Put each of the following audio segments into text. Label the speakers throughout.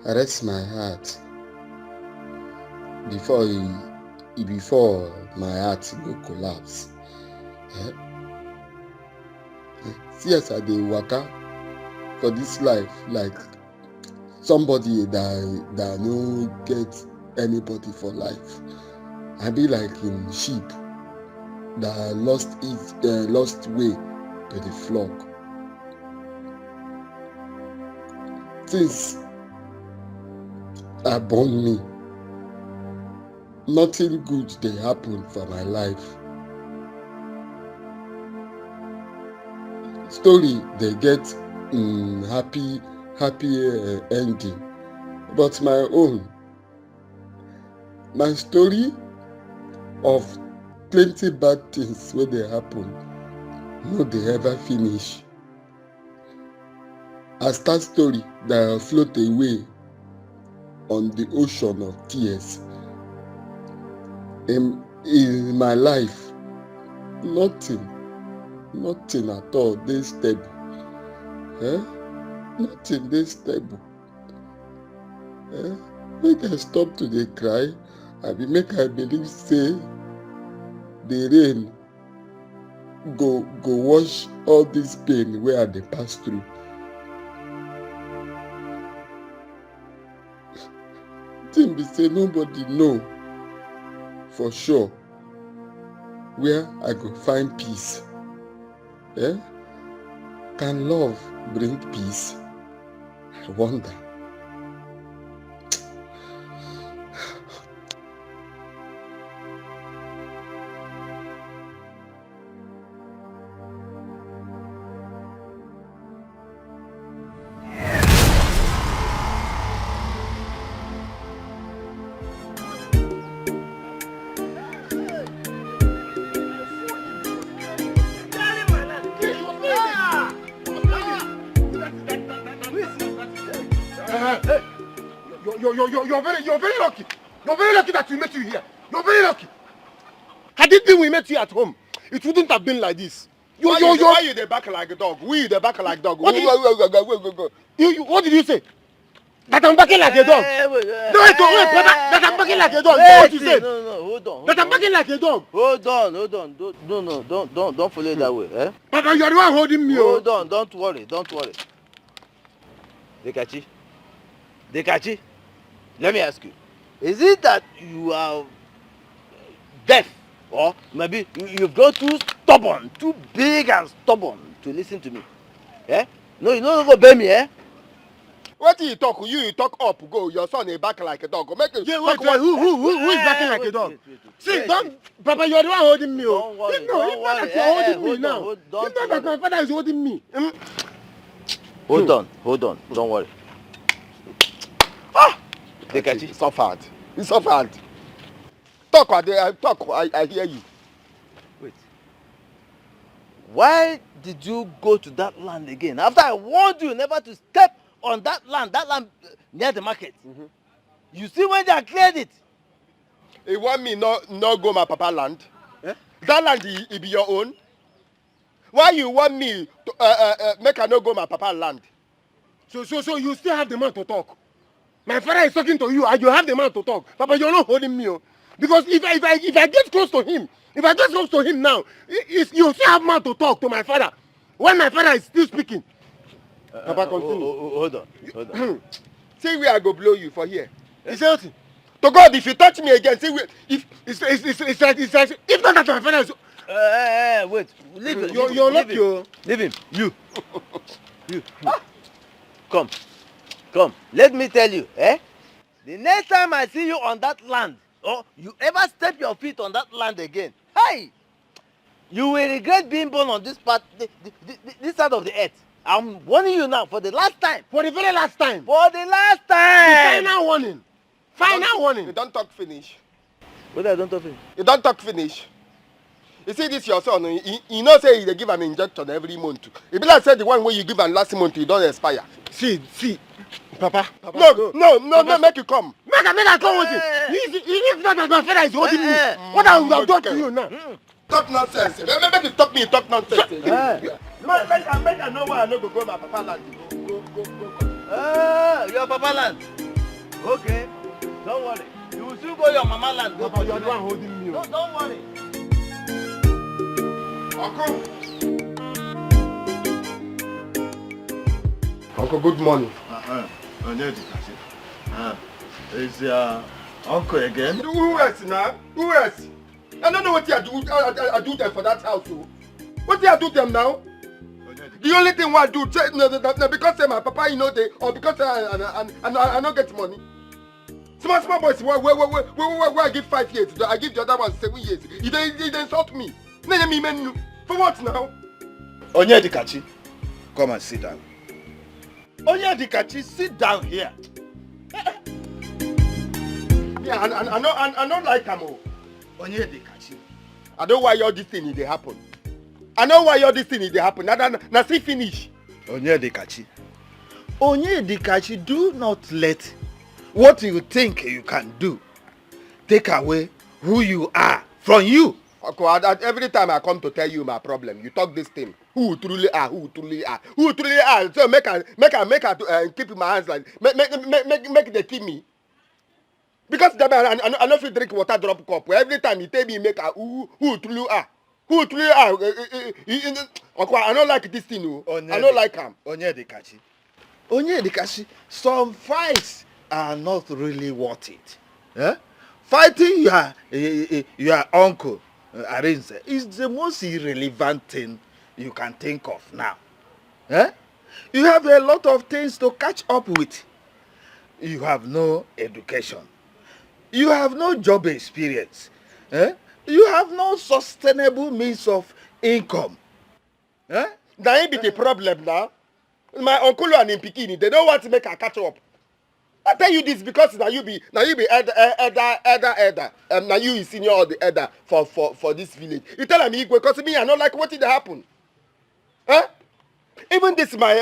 Speaker 1: rest my heart before my heart go collapse. See as I dey waka for this life like somebody that no get anybody for life. I be like in sheep that lost way to the flock. Since I born me, nothing good dey happen for my life. Story dey get happy ending, but my story of plenty bad things wey dey happen no dey ever finish. I start story that float away on the ocean of tears. In my life, nothing at all dey stable. Nothing dey stable. Make I stop to dey cry, make I believe say the rain go wash all this pain wey I dey pass through. Thing be say nobody know for sure where I go find peace. Can love bring peace? I wonder.
Speaker 2: You're very lucky. You're very lucky that we met you here. You're very lucky. Had it been we met you at home, it wouldn't have been like this. Why you the back like a dog? We the back like dog. What did you say? That I'm backing like a dog. Wait, that I'm backing like a dog. What you said?
Speaker 3: No, hold on.
Speaker 2: That I'm backing like a dog.
Speaker 3: Hold on. Don't follow it that way,
Speaker 2: Papa, you're the one holding me.
Speaker 3: Hold on, don't worry. Dekachi, let me ask you. Is it that you are deaf? Or maybe you've grown too stubborn, too big and stubborn to listen to me? No, you don't go obey me,
Speaker 2: What do you talk? You talk up, go. Your son is back like a dog. Go make it. Who is backing like a dog? See, Papa, you're the one holding me.
Speaker 3: Don't worry.
Speaker 2: You're holding me now. You know that my father is holding me.
Speaker 3: Hold on. Don't worry. Dekachi.
Speaker 2: It's suffered. Talk, I hear you.
Speaker 3: Wait. Why did you go to that land again? After I warned you never to step on that land near the market. You see when they cleared it?
Speaker 2: You want me not go my papa land? That land it be your own? Why you want me to make I not go my papa land? So you still have the man to talk. My father is talking to you and you have the man to talk. Papa, you're not holding me. Because if I get close to him now, you still have man to talk to my father. When my father is still speaking. Papa, continue.
Speaker 3: Hold on.
Speaker 2: See where I go blow you for here. He said, to God, if you touch me again, see where, it's like, if not that my father is...
Speaker 3: Wait. Leave him.
Speaker 2: You're not you.
Speaker 3: Leave him. You. Come. Let me tell you, the next time I see you on that land, or you ever step your feet on that land again, hey, you will regret being born on this part, this side of the earth. I'm warning you now for the last time.
Speaker 2: For the very last time.
Speaker 3: For the last time.
Speaker 2: The final warning. Final warning.
Speaker 4: You don't talk finish.
Speaker 3: What I don't talk finish?
Speaker 4: You don't talk finish. You see this your son, you know say they give an injection every month. It be like say the one where you give an last month, you don't expire.
Speaker 2: See. Papa.
Speaker 4: No, make you come.
Speaker 2: Make I come with you. If not that my father is holding me, what I will have done to you now?
Speaker 4: Talk nonsense. Make you talk nonsense. Make I know why I no go my papa land.
Speaker 3: Your papa land. Okay, don't worry. You will still go your mama land.
Speaker 2: Papa, you are the one holding me.
Speaker 3: No, don't worry.
Speaker 2: Uncle, good morning.
Speaker 5: Is your uncle again?
Speaker 2: Who else now? Who else? I don't know what you do them for that house. Oh. What do you do them now? The only thing I do, no, because my papa, you know, or because I don't get money. Small boys, where I give 5 years, I give the other one 7 years. They insult me. For what now?
Speaker 5: Onyedikachi, come and sit down. Onyedikachi, sit down here.
Speaker 2: Yeah, I don't like him.
Speaker 5: Onyedikachi.
Speaker 2: I know why all this thing is happen. I know why all this thing is happen. Now see finish.
Speaker 5: Onyedikachi. Onyedikachi, do not let what you think you can do take away who you are from you.
Speaker 2: Okay, every time I come to tell you my problem, you talk this thing. Who truly are? Who truly are? Who truly are? So make her keep my hands like make they keep me. Because I know if you drink water drop cup. Every time you tell me make her who truly are? Who truly are? Okay, I don't like this thing. I don't like him.
Speaker 5: Onyedikachi. Onyedikachi, some fights are not really worth it. Eh? Fighting your uncle Arinze is the most irrelevant thing you can think of now. Eh? You have a lot of things to catch up with. You have no education. You have no job experience. Eh? You have no sustainable means of income. Eh?
Speaker 2: That ain't be the problem now. My uncle and in Pikini, they don't want to make a catch up. I tell you this because now you be elder. Now you is senior or the elder for this village. You tell me equal because me I don't like what did happen. Huh? Even this my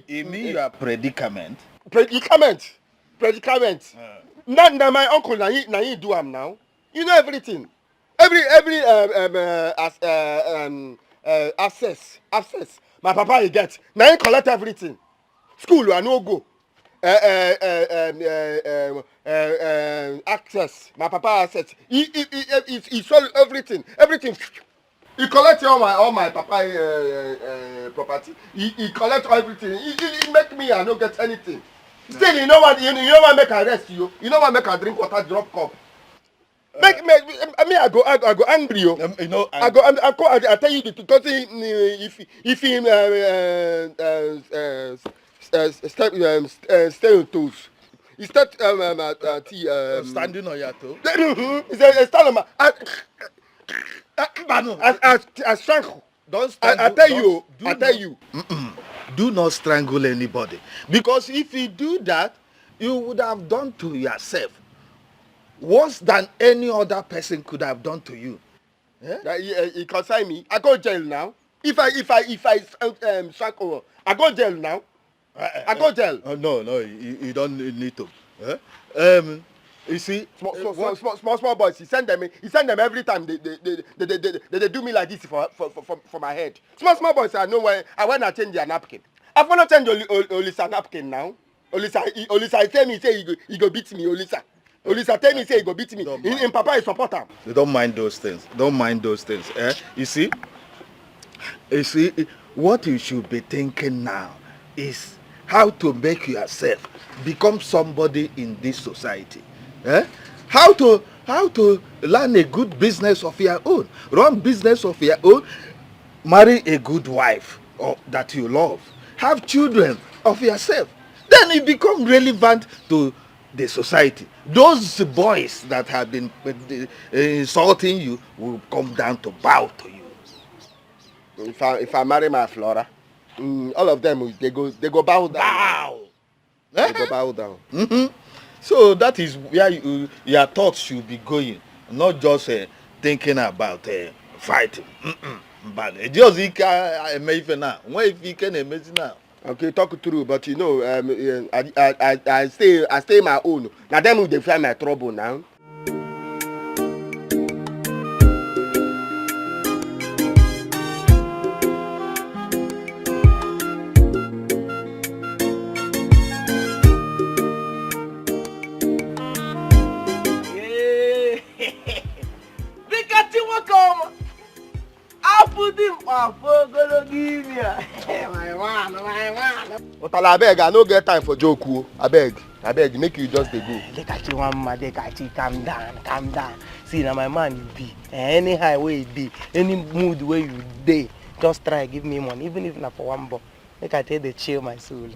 Speaker 5: You mean your predicament?
Speaker 2: Predicament. Now my uncle now he do am now. You know everything. Every access. My papa he get. Now he collect everything. School I no go. Access. My papa access. He sold everything. Everything. He collect all my papa property. He collect everything. He make me I no get anything. Still you know what make I rest you. You know what make I drink water drop cup. I go angry.
Speaker 5: You know,
Speaker 2: I tell you the because if he stay on toes, he start
Speaker 5: standing on your toe.
Speaker 2: He stand on my I strangle.
Speaker 5: Don't strangle.
Speaker 2: I tell you.
Speaker 5: Do not strangle anybody, because if you do that, you would have done to yourself worse than any other person could have done to you.
Speaker 2: Yeah? He consign me. I go jail now. If I strangle, I go jail now. I go jail.
Speaker 5: No, you don't need to. You see,
Speaker 2: small boys. He send them every time. They do me like this for my head. Small boys. I know when I change their napkin. I wanna change Olisa napkin now. Olisa tell me say he go beat me. Olisa tell me say he go beat me. In Papa he support him.
Speaker 5: They don't mind those things. Eh? You see, what you should be thinking now is how to make yourself become somebody in this society. Eh? How to learn a good business of your own, run business of your own, marry a good wife that you love, have children of yourself. Then you become relevant to the society. Those boys that have been insulting you will come down to bow to you.
Speaker 2: If I marry my Flora, all of them they go bow down.
Speaker 5: Bow.
Speaker 2: They go bow down.
Speaker 5: Mm-hmm. So that is where your thoughts should be going, not just thinking about fighting. But just now. If you can imagine now.
Speaker 2: Okay, talk through, but you know, I stay my own. Now them they find my trouble now.
Speaker 3: Gonna give me. My man.
Speaker 2: Otala, abeg, I no get time for joke. Abeg, make you just dey go.
Speaker 3: Look at you, mama. Look at you. Calm down. See, now my man, you be. Anyhow where you be, any mood where you dey, just try give me money, even if not for one buck. Make I tell the chill my soul.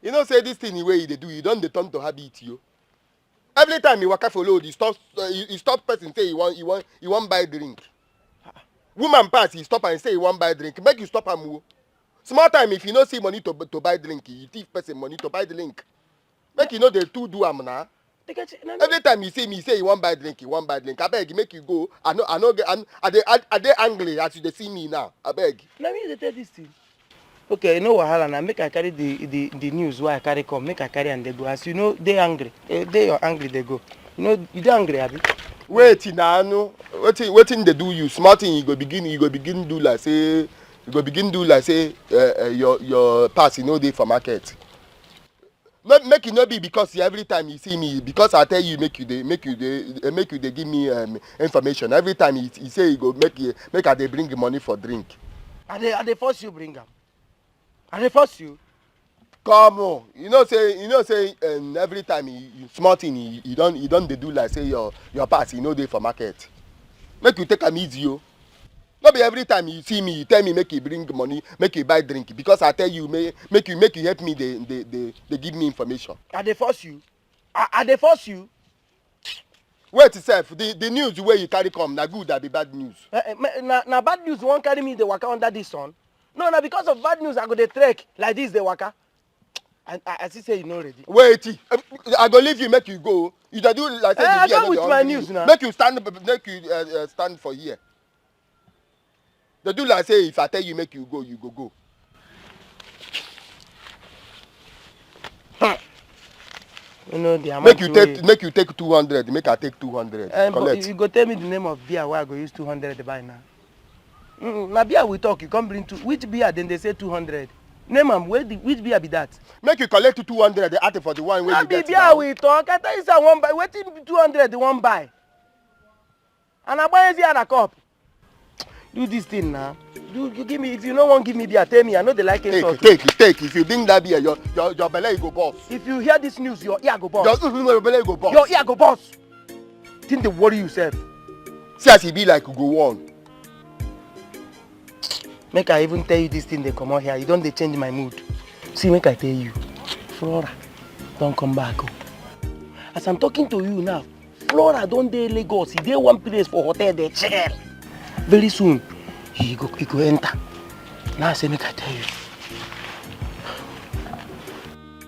Speaker 2: You know, say this thing the way they do, you don't dey turn to habit, yo. Every time you waka for load, you stop person say you want buy drink. Woman pass, you stop and say you want buy drink. Make you stop am. Small time if you no see money to buy drink, you give person money to buy drink. Make you know the two do am na. Every time you see me say you want buy drink, I beg make you go. I dey angry as you dey see me now. I beg.
Speaker 3: Let me tell this thing. Okay, you know wahala now. Make I carry the news why I carry come. Make I carry and they go. As you know, they angry. They are angry. They go. You know, you dey angry, abi?
Speaker 2: Wait na no. Wetin dey do you? Small thing you go begin do like say your pass you know dey for market. Make it not be because every time you see me, because I tell you make you dey give me information. Every time he say he go make I dey bring money for drink.
Speaker 3: Are they force you bring am? Are they force you?
Speaker 2: Come on, you know say every time you small thing you don't dey do like say your pass you know dey for market. Make you take am easy o. No be every time you see me you tell me make you bring money make you buy drink because I tell you make you help me dey give me information.
Speaker 3: Are they force you? Are they force you?
Speaker 2: Wait sef, the news wey you carry come na good abi bad news?
Speaker 3: Na bad news wan carry me dey waka under this sun? No, na because of bad news I go dey trek like this dey waka. I see say you no ready.
Speaker 2: Wait, I go leave you make you go. You dey do like say
Speaker 3: I go with my news now.
Speaker 2: Make you stand for here. They do like say if I tell you make you go, you go.
Speaker 3: You know the amount
Speaker 2: make you take 200, make I take 200.
Speaker 3: Collect. You go tell me the name of beer where I go use 200 to buy now. Na beer we talk, you come bring two. Which beer then they say 200? Name am, which beer be that?
Speaker 2: Make you collect 200, they add for the one where you get.
Speaker 3: Na beer we talk, I tell you say I wan buy, wetin 200 they wan buy? And I buy here a cup. Do this thing now. You give me, if you no want give me beer, tell me. I know they like it.
Speaker 2: Take. If you drink that beer, your belly go burst.
Speaker 3: If you hear this news, your ear go burst.
Speaker 2: Your belly go burst.
Speaker 3: Your ear go burst. Think they worry yourself.
Speaker 2: See as e be like you go on.
Speaker 3: Make I even tell you this thing they come out here. You don't they change my mood. See, make I tell you. Flora, don't come back. Oh. As I'm talking to you now, Flora don't dey Lagos. He dey one place for hotel, they chill. Very soon, he go enter. Now I say make I tell you.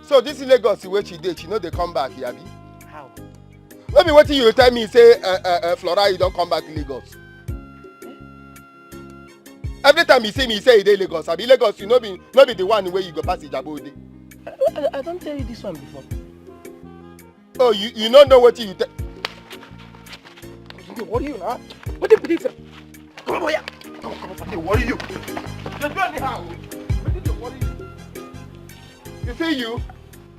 Speaker 2: So this is Lagos where she did, she know they come back here, abi?
Speaker 3: How?
Speaker 2: Maybe what you tell me say Flora you don't come back to Lagos. Every time you see me say you dey Lagos, abi Lagos you no be the one where you go pass Ijabode.
Speaker 3: I don't tell you this one before.
Speaker 2: Oh, you don't know what you tell.
Speaker 3: What are you now? What do you believe? Come on, yeah. Come on, what are you? Just do anyhow. What do you worry you?
Speaker 2: You see you?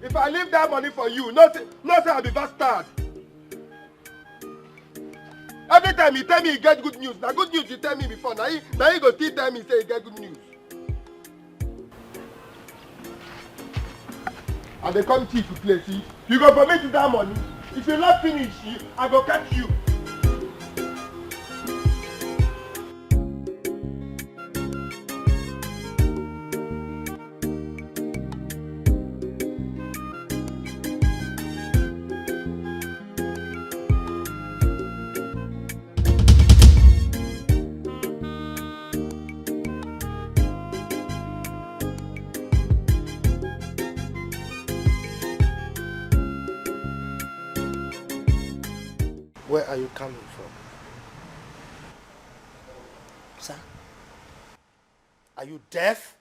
Speaker 2: If I leave that money for you, no say I'll be bastard. Every time you tell me you get good news, now good news you tell me before, now you go still tell me say you get good news. And they come cheap to play, see? You go permit that money. If you not finish, I go catch you.
Speaker 5: Where are you coming from?
Speaker 3: Sir?
Speaker 5: Are you deaf?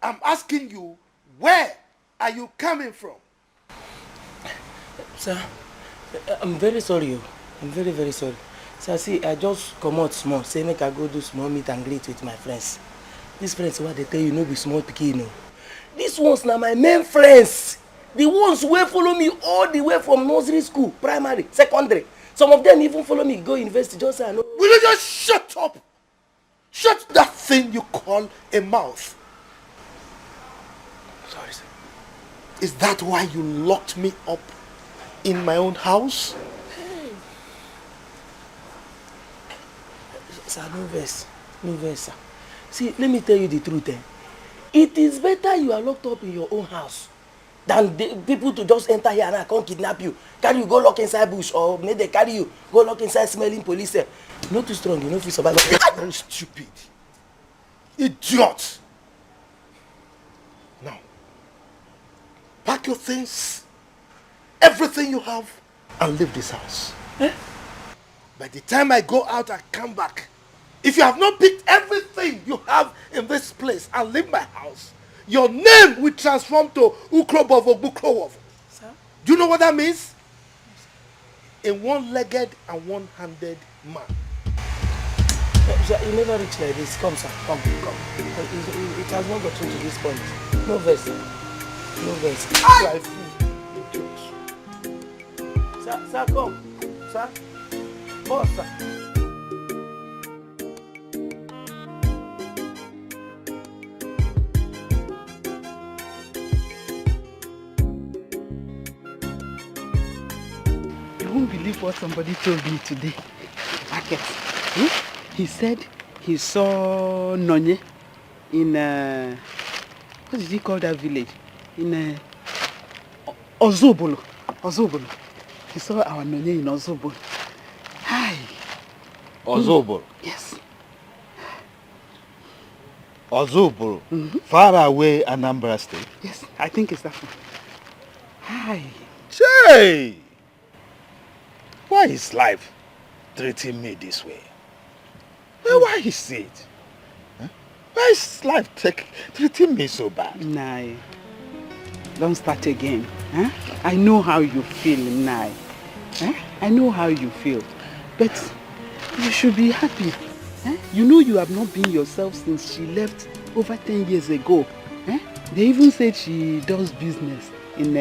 Speaker 5: I'm asking you, where are you coming from?
Speaker 3: Sir, I'm very sorry. I'm very, very sorry. Sir, see, I just come out small. Say make I go do small meet and greet with my friends. These friends, what they tell you, no be small pikin, no. These ones now my main friends. The ones who follow me all the way from nursery school, primary, secondary. Some of them even follow me go university. Just say I know.
Speaker 5: Will you just shut up? Shut that thing you call a mouth.
Speaker 6: Sorry, sir.
Speaker 5: Is that why you locked me up in my own house?
Speaker 6: Sir, no verse. No verse, sir. See, let me tell you the truth. It is better you are locked up in your own house than people to just enter here and I come kidnap you, carry you go lock inside bush, or make they carry you go lock inside smelling police cell. You no too strong, you no fit survive.
Speaker 5: Very stupid. Idiot. Now, pack your things, everything you have, and leave this house. By the time I go out and come back, if you have not picked everything you have in this place and leave my house, your name will transform to Ukrobovo Bukrowovo.
Speaker 6: Sir?
Speaker 5: Do you know what that means? A one-legged and one-handed man.
Speaker 6: Sir, you never reach like this. Come, sir. Come. It has not gotten to this point. No verse, sir. No verse.
Speaker 5: Like fool.
Speaker 6: Sir, come. Sir. Boss, sir.
Speaker 7: You won't believe what somebody told me today. Market. He said he saw Nonye in what did he call that village? In Ozobolo. Ozobolo. He saw our Nonye in Ozobolo. Hi.
Speaker 5: Ozobolo.
Speaker 7: Yes.
Speaker 5: Ozobolo. Far away, Anambra State.
Speaker 7: Yes, I think it's that one. Hi.
Speaker 5: Hey! Why is life treating me this way? Why is it? Huh? Why is life treating me so bad?
Speaker 7: Nai. Don't start again. Huh? I know how you feel, Nai. Huh? I know how you feel. But you should be happy. Huh? You know you have not been yourself since she left over 10 years ago. Huh? They even said she does business in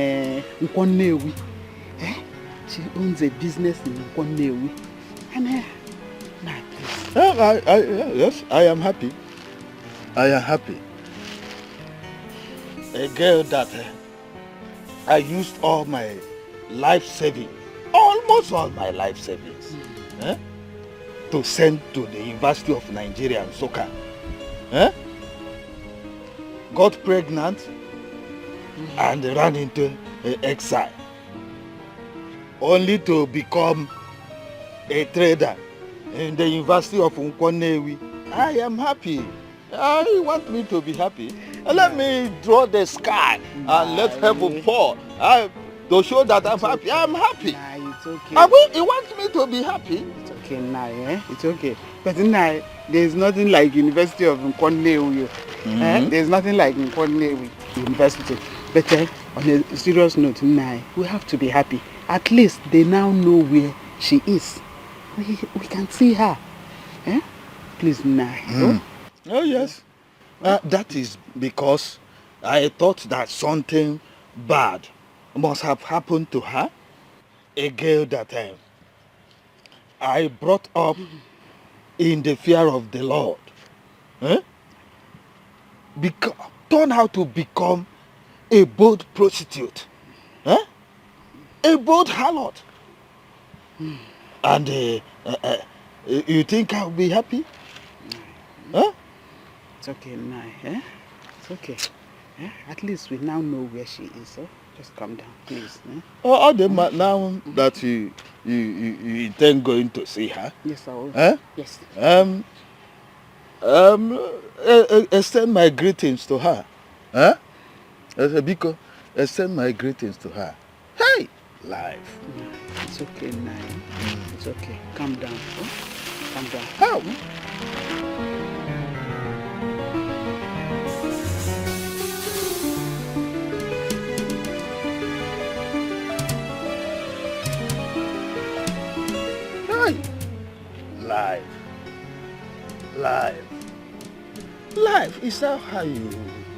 Speaker 7: Nkwonewi. Huh? She owns a business in Nkwonewi. And Nai, please.
Speaker 5: Yes, I am happy. I am happy. A girl that I used all my life savings, almost all my life savings, to send to the University of Nigeria in Soka. Got pregnant and ran into exile, only to become a trader in the University of Nkwonewi. I am happy. I want me to be happy. Let me draw the sky and let heaven fall. To show that I'm happy. I'm happy.
Speaker 7: Nah, it's okay.
Speaker 5: You want me to be happy?
Speaker 7: It's okay, Nai. It's okay. But Nai, there's nothing like University of Nkwonewi. There's nothing like Nkwonewi University. But on a serious note, Nai, we have to be happy. At least they now know where she is. We can see her. Please, Nai.
Speaker 5: Oh, yes. That is because I thought that something bad must have happened to her. A girl that I brought up in the fear of the Lord. Turn out to become a bold prostitute. A bold harlot. And you think I'll be happy?
Speaker 7: It's okay, Nai. It's okay. At least we now know where she is. Just calm down, please.
Speaker 5: Now that you intend going to see her?
Speaker 7: Yes, I will. Yes.
Speaker 5: Extend my greetings to her. Bcos, extend my greetings to her. Hey, life.
Speaker 7: It's okay, Nai. It's okay. Calm down. Calm down.
Speaker 5: How? Life, is that how you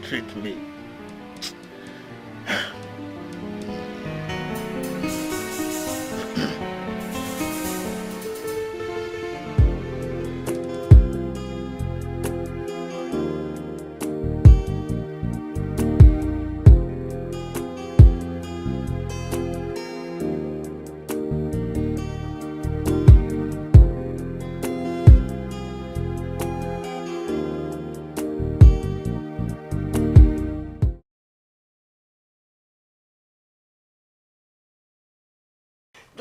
Speaker 5: treat me?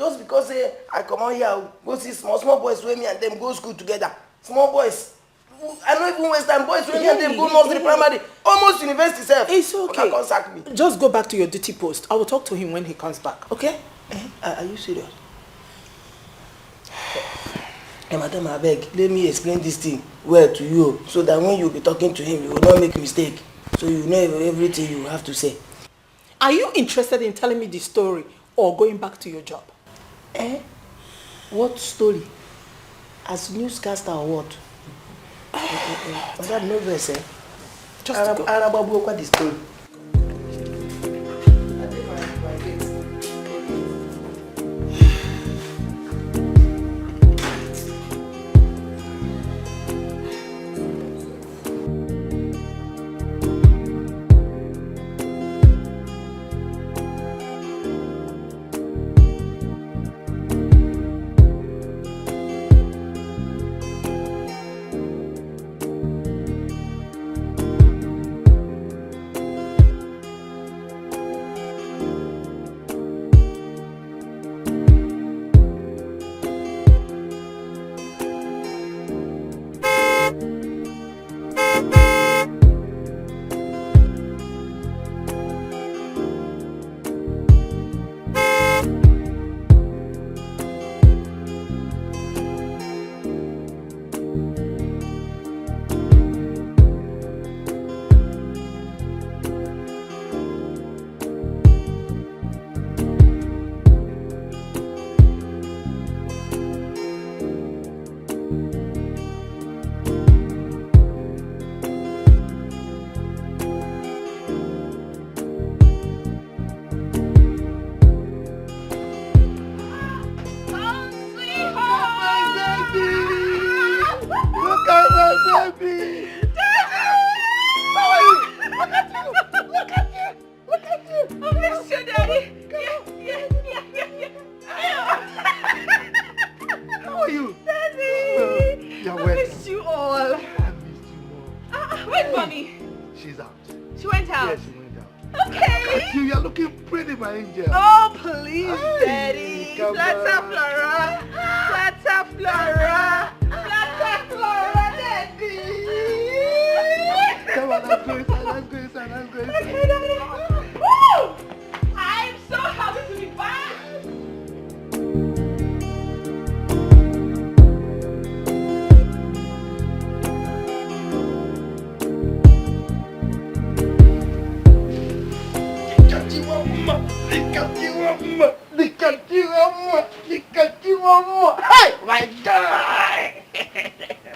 Speaker 6: Just because I come out here, go see small boys with me and them go school together. Small boys. I don't even waste time. Boys with me and them go nursery, primary, almost university self.
Speaker 7: It's okay.
Speaker 6: Can't sack me.
Speaker 7: Just go back to your duty post. I will talk to him when he comes back, okay?
Speaker 6: Are you serious? Hey, madam, I beg, let me explain this thing well to you so that when you be talking to him, you will not make mistake. So you know everything you have to say.
Speaker 7: Are you interested in telling me the story or going back to your job?
Speaker 6: What story? As newscaster or what? Madam, no verse,
Speaker 7: Just go.
Speaker 6: Arababu, the story.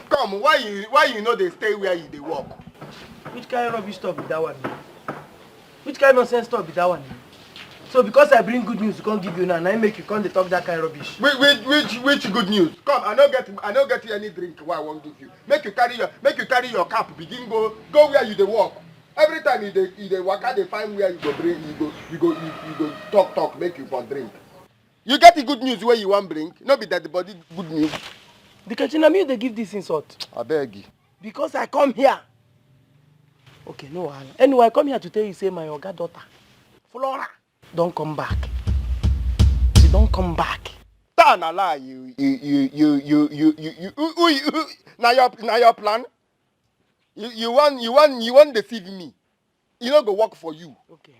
Speaker 2: Come, why you know they stay where you they walk?
Speaker 6: Which kind of rubbish stuff be that one? Which kind of nonsense stuff be that one? So because I bring good news, you can't give you now, and I make you can't talk that kind of rubbish.
Speaker 2: Which good news? Come, I don't get you any drink. What I won't give you. Make you carry your cap. Begin go where you they walk. Every time you they walk out, they find where you go bring. You go talk. Make you for drink. You get the good news where you want bring. Not be that the body good news.
Speaker 6: The Kachinami they give this insult.
Speaker 2: I beg you.
Speaker 6: Because I come here. Okay, no. Anyway, I come here to tell you, say my Oga daughter, Flora, don't come back. She don't come back.
Speaker 2: Turn a lie, you. Now your plan. You want deceive me. You not go work for you.
Speaker 6: Okay.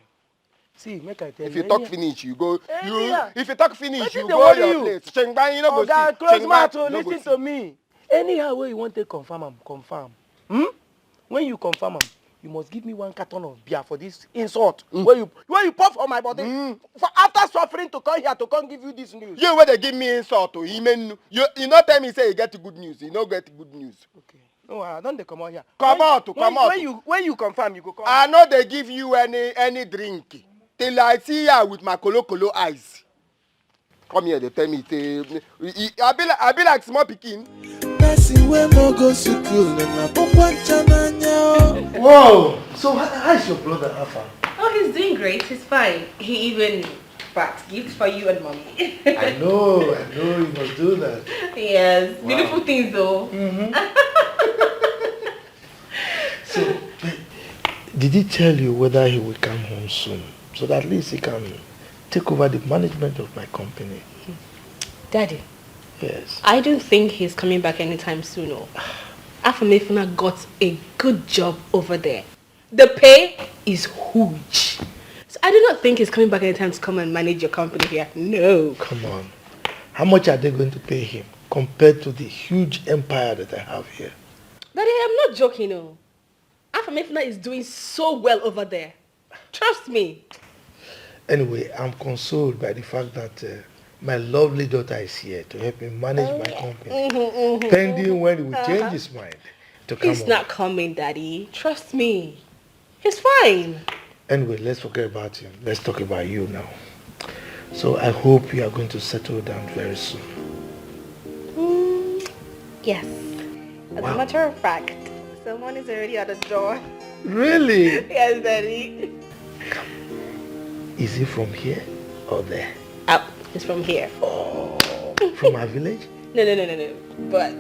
Speaker 6: See, make I tell you.
Speaker 2: If you talk finish, you go. If you talk finish, you
Speaker 6: they
Speaker 2: go
Speaker 6: worry
Speaker 2: your
Speaker 6: you?
Speaker 2: place. Chengban, you know go
Speaker 6: Oga,
Speaker 2: see.
Speaker 6: close mouth to
Speaker 2: no go
Speaker 6: listen
Speaker 2: see.
Speaker 6: to me. Anyhow, where you want to confirm, confirm. When you confirm, you must give me 1 carton of beer for this insult. Where you pour for my body. For after suffering to come here to come give you this news.
Speaker 2: You where they give me insult to him. You not tell me say you get good news. You not get good news.
Speaker 6: Okay. No, I don't they come out here.
Speaker 2: Come out.
Speaker 6: When you confirm, you go come.
Speaker 2: I know they give you any drink. Till I see you with my colo eyes. Come here, they tell me say I be like small pikin.
Speaker 5: Whoa! So how's your brother Alpha?
Speaker 8: Oh, he's doing great. He's fine. He even bought gifts for you and mommy.
Speaker 5: I know, you must do that.
Speaker 8: Yes,
Speaker 5: Wow.
Speaker 8: beautiful things though.
Speaker 5: So, did he tell you whether he will come home soon? So that at least he can take over the management of my company.
Speaker 8: Daddy.
Speaker 5: Yes.
Speaker 8: I don't think he's coming back anytime soon. Afamefuna got a good job over there. The pay is huge. So I do not think he's coming back anytime to come and manage your company here. No.
Speaker 5: Come on. How much are they going to pay him compared to the huge empire that I have here?
Speaker 8: Daddy, I'm not joking. No. Afamefuna is doing so well over there. Trust me.
Speaker 5: Anyway, I'm consoled by the fact that my lovely daughter is here to help me manage my company. Pending when he will change his mind to come.
Speaker 8: He's not coming, Daddy. Trust me. He's fine.
Speaker 5: Anyway, let's forget about him. Let's talk about you now. So I hope you are going to settle down very soon.
Speaker 8: Yes. As a matter of fact, someone is already at the door.
Speaker 5: Really?
Speaker 8: Yes, Daddy.
Speaker 5: Is he from here or there?
Speaker 8: Oh, he's from here.
Speaker 5: Oh, from our village?
Speaker 8: No. But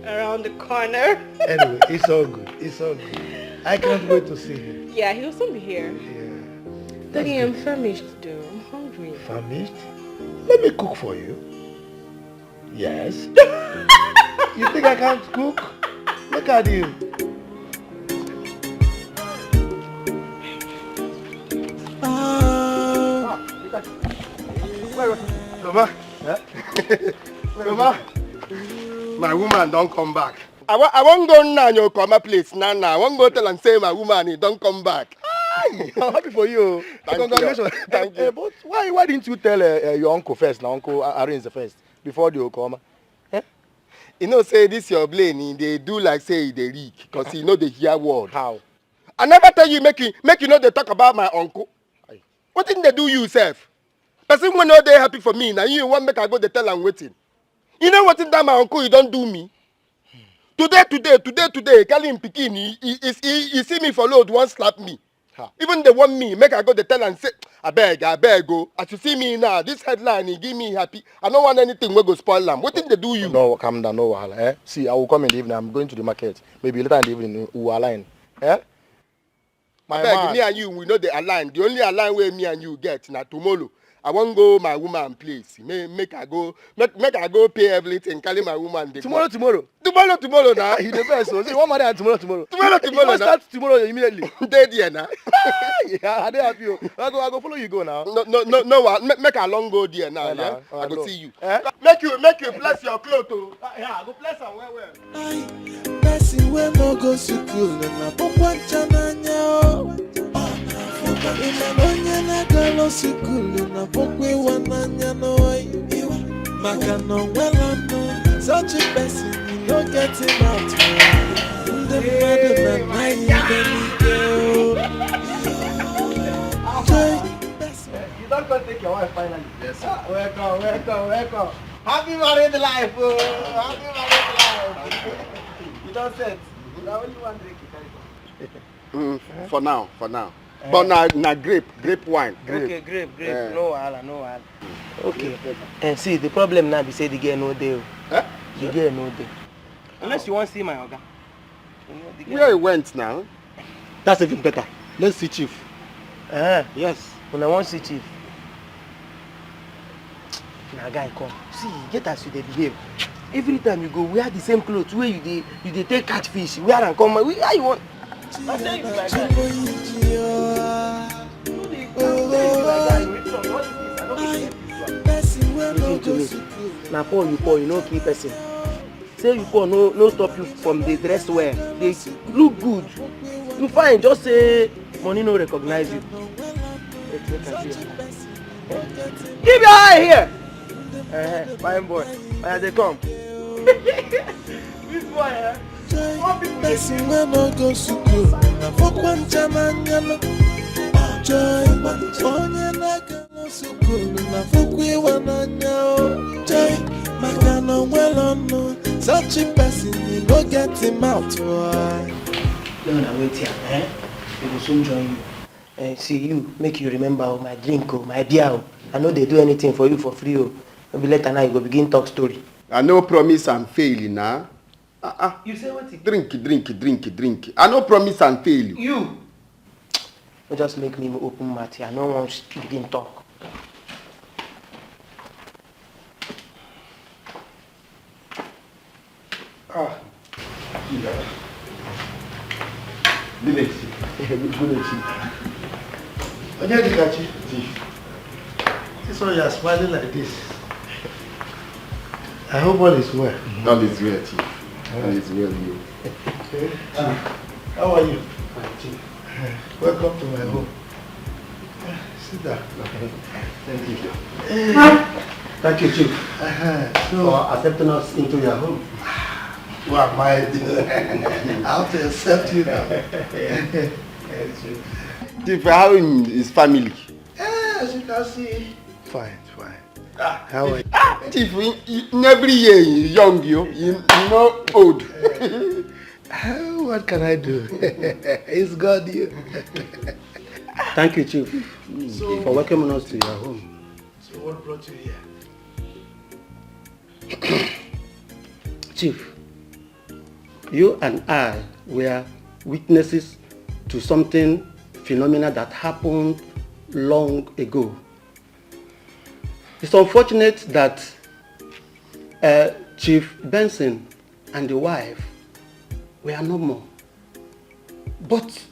Speaker 8: around the corner.
Speaker 5: Anyway, it's all good. It's all good. I can't wait to see him.
Speaker 8: Yeah, he'll soon be here.
Speaker 5: Yeah.
Speaker 8: Daddy, I'm famished though. I'm hungry.
Speaker 5: Famished? Let me cook for you. Yes. You think I can't cook? Look at you.
Speaker 2: Mama. Mama. My woman don't come back. I won't go now your comma place. Nah. I won't go tell and say my woman he don't come back.
Speaker 9: I'm happy for you. Congratulations.
Speaker 2: Thank you.
Speaker 9: But why didn't you tell your uncle first? Now uncle arrange the first before they will come. Eh?
Speaker 2: You know, say this your blame. They do like say they reek because you know they hear word.
Speaker 9: How?
Speaker 2: I never tell you make you know they talk about my uncle. Aye. What didn't they do you self? Person when know they happy for me now you want make I go they tell and waiting. You know what in that my uncle you don't do me. Today, Kali in Pikin, he see me for load, one slap me. Huh. Even they want me, make I go, they tell and say, I beg go. As you see me now, this headline, he give me happy. I don't want anything we go spoil them. What did they do you?
Speaker 9: No, calm down, no wahala. Eh? See, I will come in the evening, I'm going to the market. Maybe later in the evening, we will align. Eh?
Speaker 2: My man. Me and you, we know they align. The only align way me and you get, now tomorrow. I won't go my woman place. Make I go pay everything. Carry my woman.
Speaker 9: Tomorrow
Speaker 2: now.
Speaker 9: He the best. So you want marry tomorrow.
Speaker 2: Tomorrow.
Speaker 9: Start tomorrow immediately.
Speaker 2: Dead here now.
Speaker 9: Yeah, I dey happy you. I go follow you go now.
Speaker 2: No. Make a long go there now. Yeah, I go see you.
Speaker 9: Eh?
Speaker 2: Make you bless your clothes. Oh. Yeah, I go bless am well.
Speaker 10: Person we no go school na pokwa chananya. Onye na-agalo sikulu na pokwe wananya noy. Maka no welcome. Such a person you don't get him out. The brother na nine
Speaker 3: You don't go take your wife finally. Yes, sir. Welcome. Happy married life. Happy married life. You don't set. Now only one drink you carry.
Speaker 2: For now. But na grape wine.
Speaker 6: Okay, grape. No wahala. Okay. And see, the problem now be say the girl no dey. The girl no dey. Unless you want to see my oga.
Speaker 2: Where he went now?
Speaker 9: That's even better. Let's see chief.
Speaker 6: Yes. When I want to see chief. Now guy come. See, get as you dey behave. Every time you go, wear the same clothes. Where you dey take catfish. Wear and come. How you want? I say you be my guy. Now pour, you know keep person. Say you pour, no stop you from the dress wear. They look good. You fine, just say money no recognize you. Keep your eye here. Fine boy. Where they come? This boy,
Speaker 10: person we no go school na pokwa chananya. Joy, onye na-agalo school na pokwe wananya. Joy, maka no welcome. Such a person you don't get him out.
Speaker 6: No, wait here. We will soon join you. See you, make you remember my drink, my beer. I know they do anything for you for free. Maybe later now you go begin talk story.
Speaker 2: I no promise and fail now.
Speaker 6: You say what?
Speaker 2: Drink. I no promise and fail you.
Speaker 6: You just make me open mouth. I no want to begin talk.
Speaker 5: Village. Chief. This why you are smiling like this. I hope all is well.
Speaker 1: All is well, Chief. All is well, you.
Speaker 5: How are you? Fine, Chief. Welcome to my home. Sit down.
Speaker 6: Thank you. Thank you, Chief, for accepting us into your home.
Speaker 5: What am I doing? I have to accept you now.
Speaker 1: Chief, how is family?
Speaker 5: As you can see. Fine. How are you?
Speaker 1: Chief, in every year you young, you know old.
Speaker 5: What can I do? It's God, you.
Speaker 6: Thank you, Chief, for welcoming us to your home.
Speaker 5: So what brought you here?
Speaker 6: Chief, you and I were witnesses to something phenomenal that happened long ago. It's unfortunate that Chief Benson and the wife were no more. But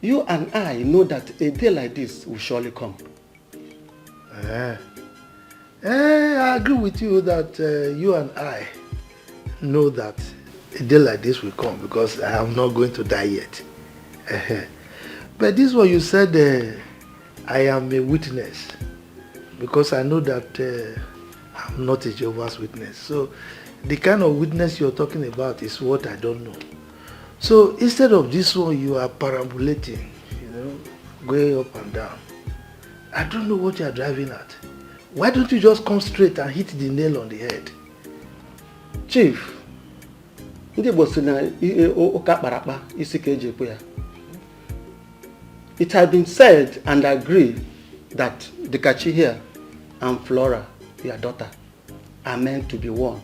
Speaker 6: you and I know that a day like this will surely come.
Speaker 5: I agree with you that you and I know that a day like this will come because I am not going to die yet. But this one you said, I am a witness because I know that I'm not a Jehovah's Witness. So the kind of witness you're talking about is what I don't know. So instead of this one, you are perambulating, going up and down. I don't know what you are driving at. Why don't you just come straight and hit the nail on the head?
Speaker 6: Chief, it has been said and agreed that the Kachi here and Flora, your daughter, are meant to be one.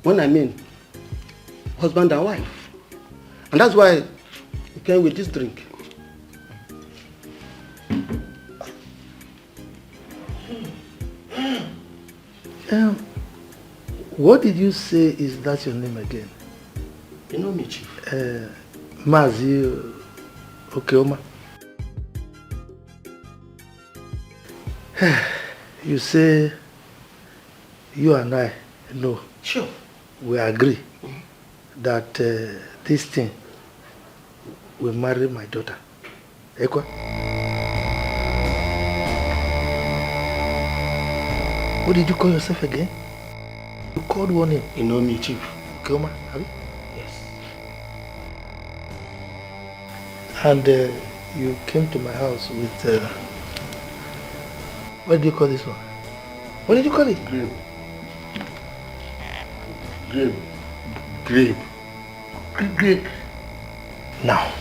Speaker 6: When I mean husband and wife. And that's why we came with this drink.
Speaker 5: What did you say is that your name again?
Speaker 6: You know me, Chief.
Speaker 5: Mazi Okeoma. You say you and I know.
Speaker 6: Sure.
Speaker 5: We agree that this thing will marry my daughter. Ekwa? What did you call yourself again? You called one name.
Speaker 6: You know me, Chief.
Speaker 5: Okeoma, have you?
Speaker 6: Yes.
Speaker 5: And you came to my house with, what do you call this one? What did you call it? Grape. Now,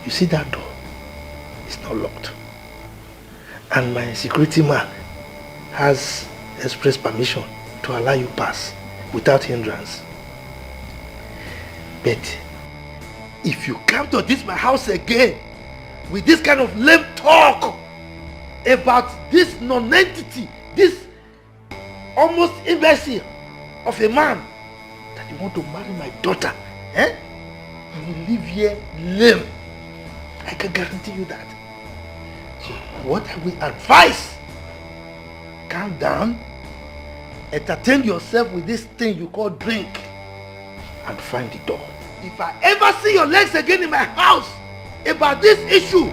Speaker 5: you see that door? It's not locked. And my security man has express permission to allow you pass without hindrance. But if you come to my house again with this kind of lame talk about this non-entity, this almost imbecile of a man that you want to marry my daughter, you will live here lame. I can guarantee you that. So what I will advise, calm down, entertain yourself with this thing you call drink, and find the door. If I ever see your legs again in my house about this issue,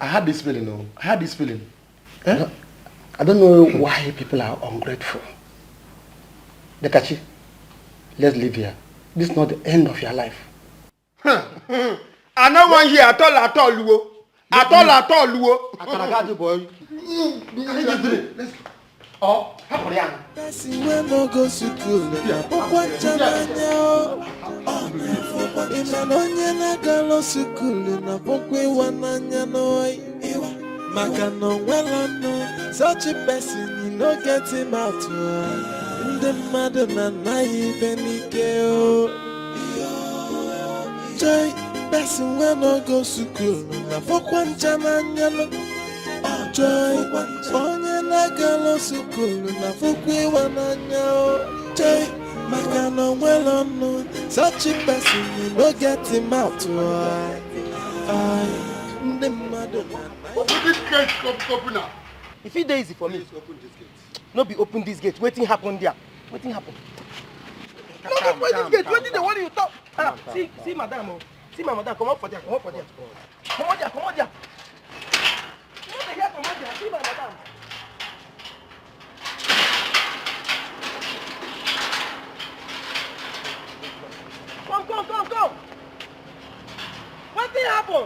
Speaker 9: I had this feeling,
Speaker 6: I don't know why people are ungrateful. Dekachi, let's live here. This is not the end of your life.
Speaker 2: I know one here at all, Luo. At all, Luo.
Speaker 6: I can boy.
Speaker 9: Let's go. Oh,
Speaker 10: Person wey no go school na pokwacha n'anya ime na onye na-aga school na pokwa ịwa n'anya n'oyi. maka no well no such a person you no get him out the mother na naive nike o joy person we no go school na fokwan jamanya no joy onye na galo school na fokwe wananya o joy maka no well no such a person you no get him out the mother
Speaker 2: Open this gate, open now.
Speaker 6: If it easy for me,
Speaker 2: Open this gate.
Speaker 6: no be open this gate. Wetin happen there? Wetin happen? No, open this gate. Wetin the one you talk? See, madam. See my madam. Come on for there. Come on for there. Come on there. Come on there. No, they here. Come on there. See my madam. Come. Wetin happen?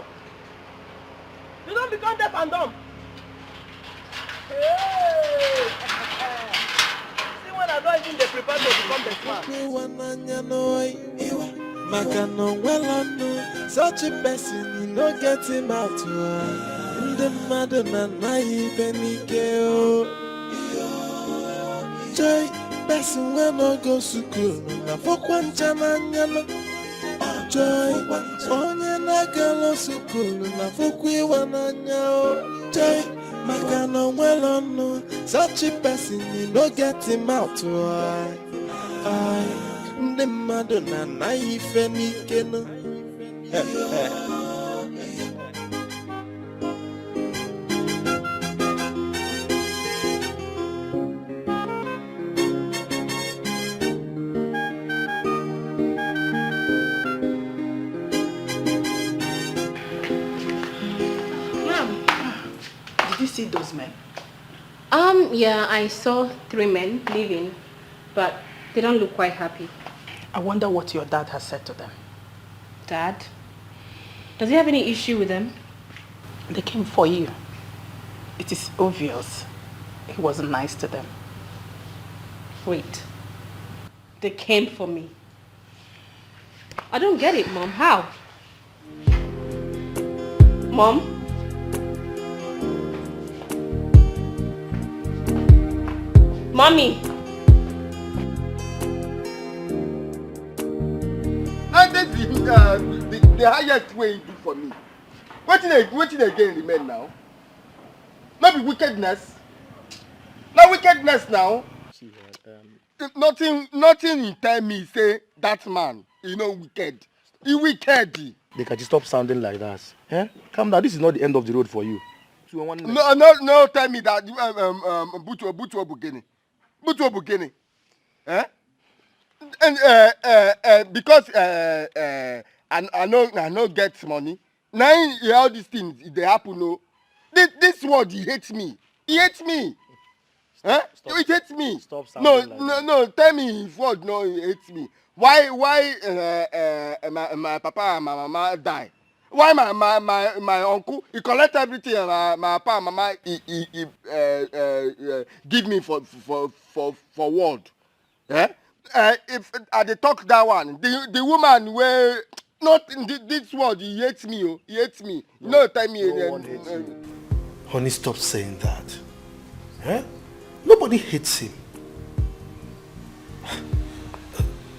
Speaker 6: You don't become deaf and dumb. Hey! See when I don't even prepare to become the smart.
Speaker 10: Maka no well no such a person you no get him out the mother na naive nike o joy person we no go school na fokwan jamanya no joy onye na galo school na fokwe wananya o joy maka no well no such a person you no get him out the mother na naive nike no
Speaker 7: Did you see those men?
Speaker 8: Yeah, I saw 3 men leaving, but they don't look quite happy.
Speaker 7: I wonder what your dad has said to them.
Speaker 8: Dad? Does he have any issue with them?
Speaker 7: They came for you. It is obvious he wasn't nice to them.
Speaker 8: Wait. They came for me. I don't get it, Mom. How? Mom? Mommy!
Speaker 2: And that's the highest way you do for me. What again remain now? Not be wickedness. Not wickedness now.
Speaker 9: See,
Speaker 2: Nothing you tell me say that man, wicked. He wicked.
Speaker 9: they can just stop sounding like that. Eh? Calm down. This is not the end of the road for you.
Speaker 2: No, tell me that Butu Bugini. Eh? And because I know get money. Now all these things they happen. No, this word he hates me. He hates me. Huh? He hates me.
Speaker 9: Stop sounding like that.
Speaker 2: No. Tell me his word. No, he hates me. Why my papa and my mama die? Why my uncle he collect everything and my papa and mama he give me for word. Yeah? If I dey talk that one, the woman where not in this word he hates me. Oh, he hates me. No, tell me.
Speaker 9: No one hates you.
Speaker 10: Honey, stop saying that. Eh? Nobody hates him.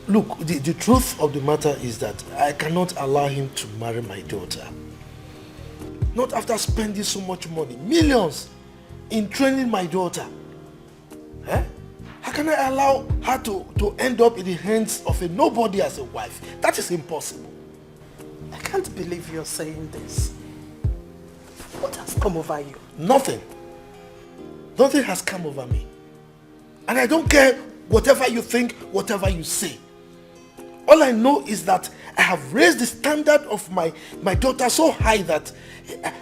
Speaker 10: Look, the truth of the matter is that I cannot allow him to marry my daughter. Not after spending so much money, millions, in training my daughter. Eh? How can I allow her to end up in the hands of a nobody as a wife? That is impossible.
Speaker 7: I can't believe you're saying this. What has come over you?
Speaker 10: Nothing. Nothing has come over me. And I don't care whatever you think, whatever you say. All I know is that I have raised the standard of my daughter so high that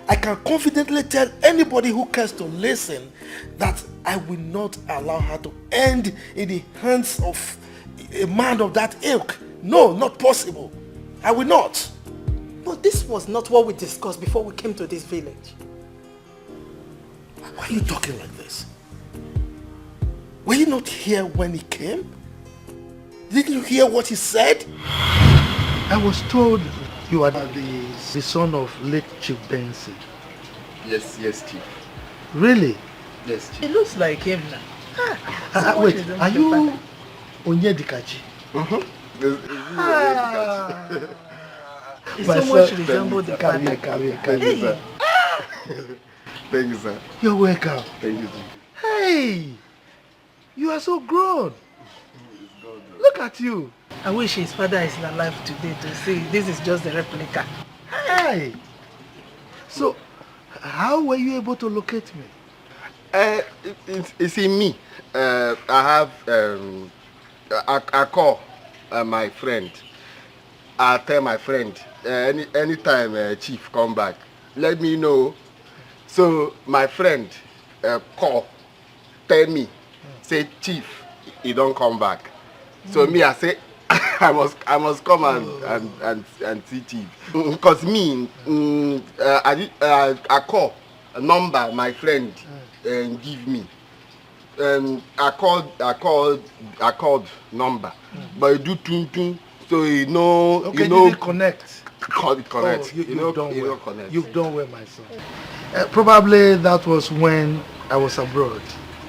Speaker 10: I can confidently tell anybody who cares to listen that I will not allow her to end in the hands of a man of that ilk. No, not possible. I will not.
Speaker 7: But this was not what we discussed before we came to this village.
Speaker 10: Why are you talking like this? Were you not here when he came? Didn't you hear what he said?
Speaker 5: I was told you are the son of late Chief Benson.
Speaker 1: Yes, Chief.
Speaker 5: Really?
Speaker 1: Yes, Chief.
Speaker 7: It looks like him now.
Speaker 5: Wait, are you Onyedikachi?
Speaker 7: He so much resembles the father.
Speaker 1: Thank you, sir. Thank you, sir.
Speaker 5: You're welcome.
Speaker 1: Thank you, Chief.
Speaker 5: Hey, you are so grown. Look at you.
Speaker 7: I wish his father is alive today to see this is just the replica.
Speaker 5: Hey. So, how were you able to locate me?
Speaker 1: It's in me. I have I call my friend. I tell my friend anytime Chief come back, let me know. So my friend call, tell me, say Chief, he don't come back. So me I say I must come and see Chief. Because me I call a number my friend give me. I called number, but he do tung, so he know.
Speaker 5: Okay,
Speaker 1: you know,
Speaker 5: did it connect?
Speaker 1: Connect.
Speaker 5: Oh,
Speaker 1: You've
Speaker 5: done well.
Speaker 1: Connect.
Speaker 5: You've done well, my son. Probably that was when I was abroad.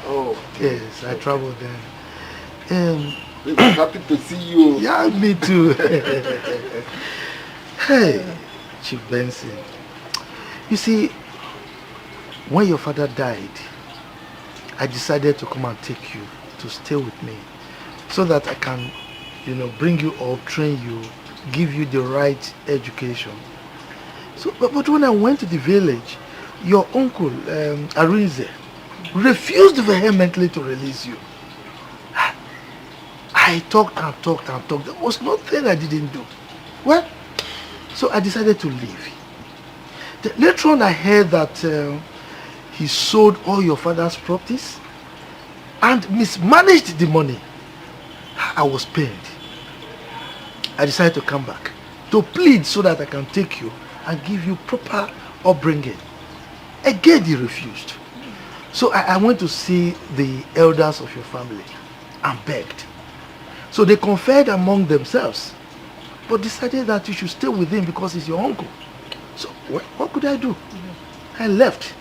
Speaker 1: Oh.
Speaker 5: Yes, I traveled then.
Speaker 1: Happy to see you.
Speaker 5: Yeah, me too. Hey, Chief Benson. You see, when your father died, I decided to come and take you to stay with me so that I can, bring you up, train you, give you the right education. So, but when I went to the village, your uncle, Arinze, refused vehemently to release you. I talked and talked and talked. There was nothing I didn't do. Well, so I decided to leave. Later on, I heard that he sold all your father's properties and mismanaged the money. I was paid. I decided to come back to plead so that I can take you and give you proper upbringing. Again, he refused. So I went to see the elders of your family and begged. So they conferred among themselves, but decided that you should stay with him because he's your uncle. So what could I do? I left.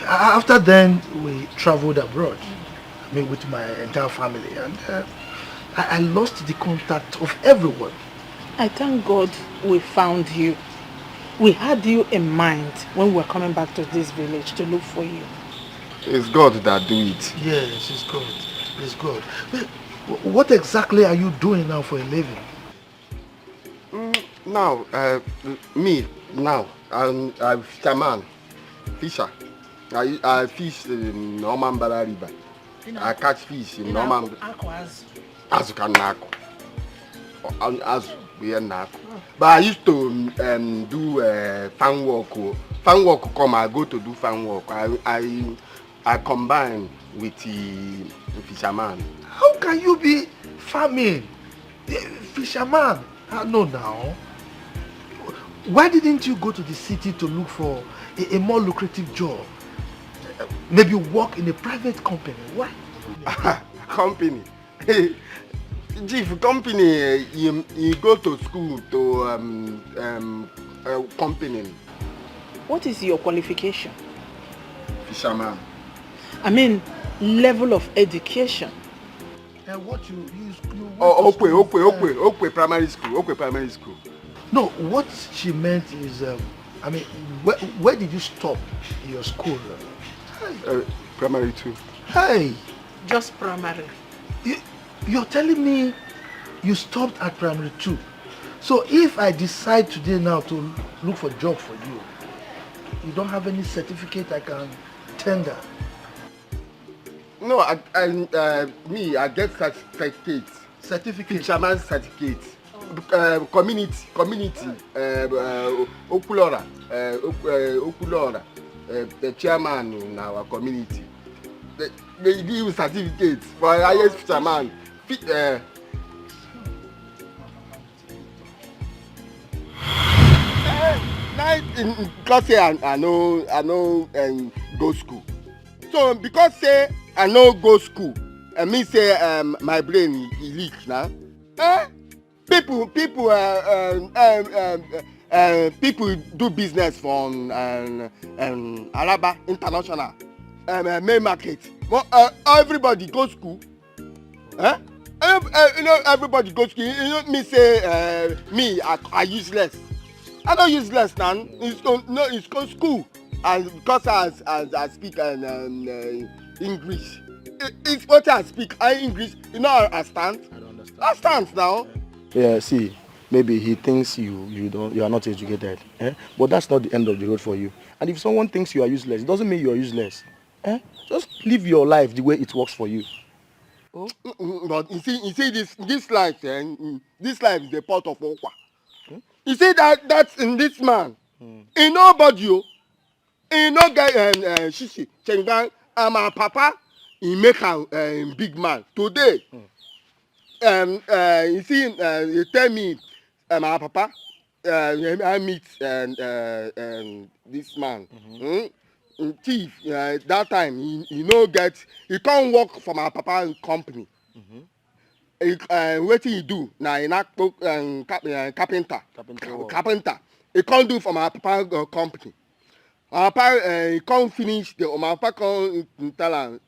Speaker 5: After then, we traveled abroad. With my entire family, and I lost the contact of everyone.
Speaker 7: I thank God we found you. We had you in mind when we were coming back to this village to look for you.
Speaker 1: It's God that do it.
Speaker 5: Yes, it's God. It's God. Well, what exactly are you doing now for a living?
Speaker 1: Now, I'm fisherman, fisher. I fish in Normambara River. I catch fish in Normambara. Azu can nako. Azu we are nako. But I used to do fan work. Fan work come, I go to do fan work. I combine with the fisherman.
Speaker 5: How can you be farming? Fisherman? No now. Why didn't you go to the city to look for a more lucrative job? Maybe work in a private company. Why?
Speaker 1: Company? Chief, company, you go to school to company.
Speaker 7: What is your qualification?
Speaker 1: Fisherman.
Speaker 7: I mean, level of education.
Speaker 5: And what you
Speaker 1: Okwe primary school.
Speaker 5: No, what she meant is, where did you stop your school?
Speaker 1: Primary 2.
Speaker 5: Hey!
Speaker 7: Just primary.
Speaker 5: You're telling me you stopped at primary 2. So if I decide today now to look for a job for you, you don't have any certificate I can tender?
Speaker 1: No, I get certificate.
Speaker 5: Certificate?
Speaker 1: Fisherman certificate. Community. Okulora. The chairman in our community. They give certificates for highest fisherman. In class here, I know go school. So because say I know go school, and me say my brain is leak now. People
Speaker 2: people do business from Alaba International main market. Well, everybody go school. Huh? You know, everybody go school. You know me say me I useless. I don't useless now. It's go school, and because I speak English. It's what I speak. English. You know I stand. I don't understand. I stand now.
Speaker 9: Yeah, see, maybe he thinks you are not educated, but that's not the end of the road for you. And if someone thinks you are useless, it doesn't mean you are useless. Just live your life the way it works for you.
Speaker 2: Oh. But you see this life, this life is the pot of okwa. You see that's in this man. He nobody, he no get shishi chengan. My papa, he make a big man today. You see, you tell me, my papa, I meet this man. Thief. That time he no get. He can't work for my papa company. What he do? Now he not carpenter. Carpenter. He can't do for my papa company. My papa he can't finish the. My papa can't tell him.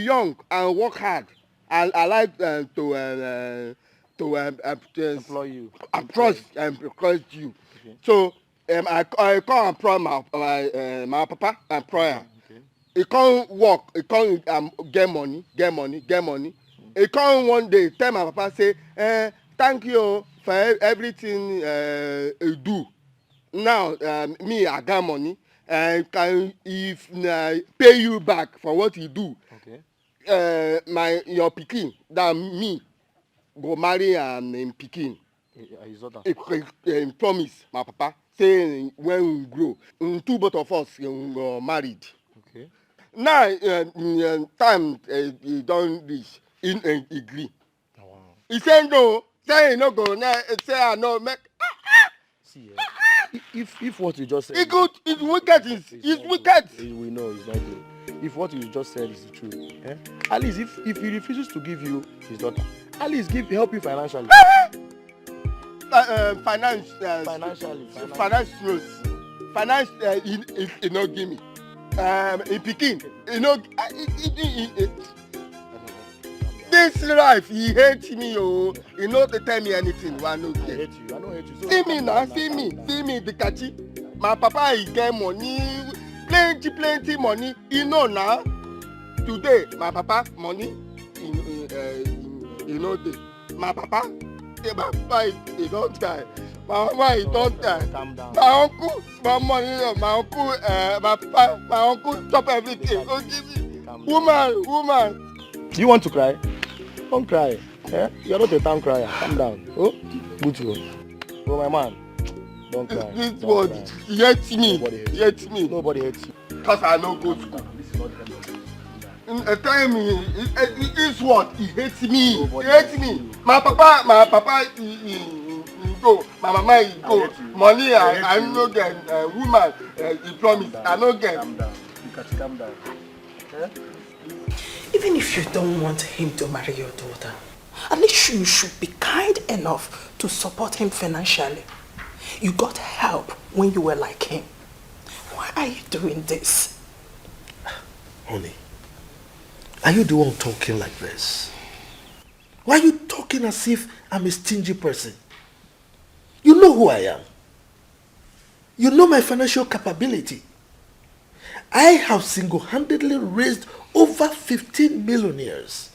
Speaker 2: Young and work hard. I like to
Speaker 9: employ you.
Speaker 2: Approach you. Okay. So I can't employ my papa employer. Okay. He can't work. He can't get money. He can't one day tell my papa say, thank you for everything you do. Now me I got money and can if pay you back for what you do. Okay. Your pikin that me go marry in pikin. He promise my papa say when we grow, two both of us married. Okay. Now time he don't reach, he agree. Oh, wow. He say no, say he no go. Say I no make.
Speaker 9: See, if what you just said,
Speaker 2: it's good. It's wicked. It's wicked.
Speaker 9: We know it's not good. If what you just said is the truth, at least if he refuses to give you his daughter, at least help you financially.
Speaker 2: Financially. He no give me. He pikin. He no. This life, he hates me. Oh, he no to tell me anything. I no
Speaker 9: hate you. I don't hate you. So
Speaker 2: see me now. See me. The catchy. My papa he get money. Plenty money. You know now. Today, my papa money. You know this. My papa he don't die. My mama he don't die.
Speaker 9: Calm down.
Speaker 2: My uncle, my money, my uncle, my papa, my uncle chop everything. Go give me. Woman.
Speaker 9: Do you want to cry? Don't cry. You're not a town crier. Calm down. Oh, Butu. Oh, my man. Don't cry.
Speaker 2: This word hates me.
Speaker 9: Nobody hates you.
Speaker 2: Because I know go to school. Tell me, this word he hates me. He hates me. My papa he go. My mama he go. Money I no get. Woman he promise I no get.
Speaker 9: Calm down. Calm down.
Speaker 6: Even if you don't want him to marry your daughter, at least you should be kind enough to support him financially. You got help when you were like him. Why are you doing this?
Speaker 10: Honey, are you the one talking like this? Why are you talking as if I'm a stingy person? You know who I am. You know my financial capability. I have single-handedly raised over 15 millionaires.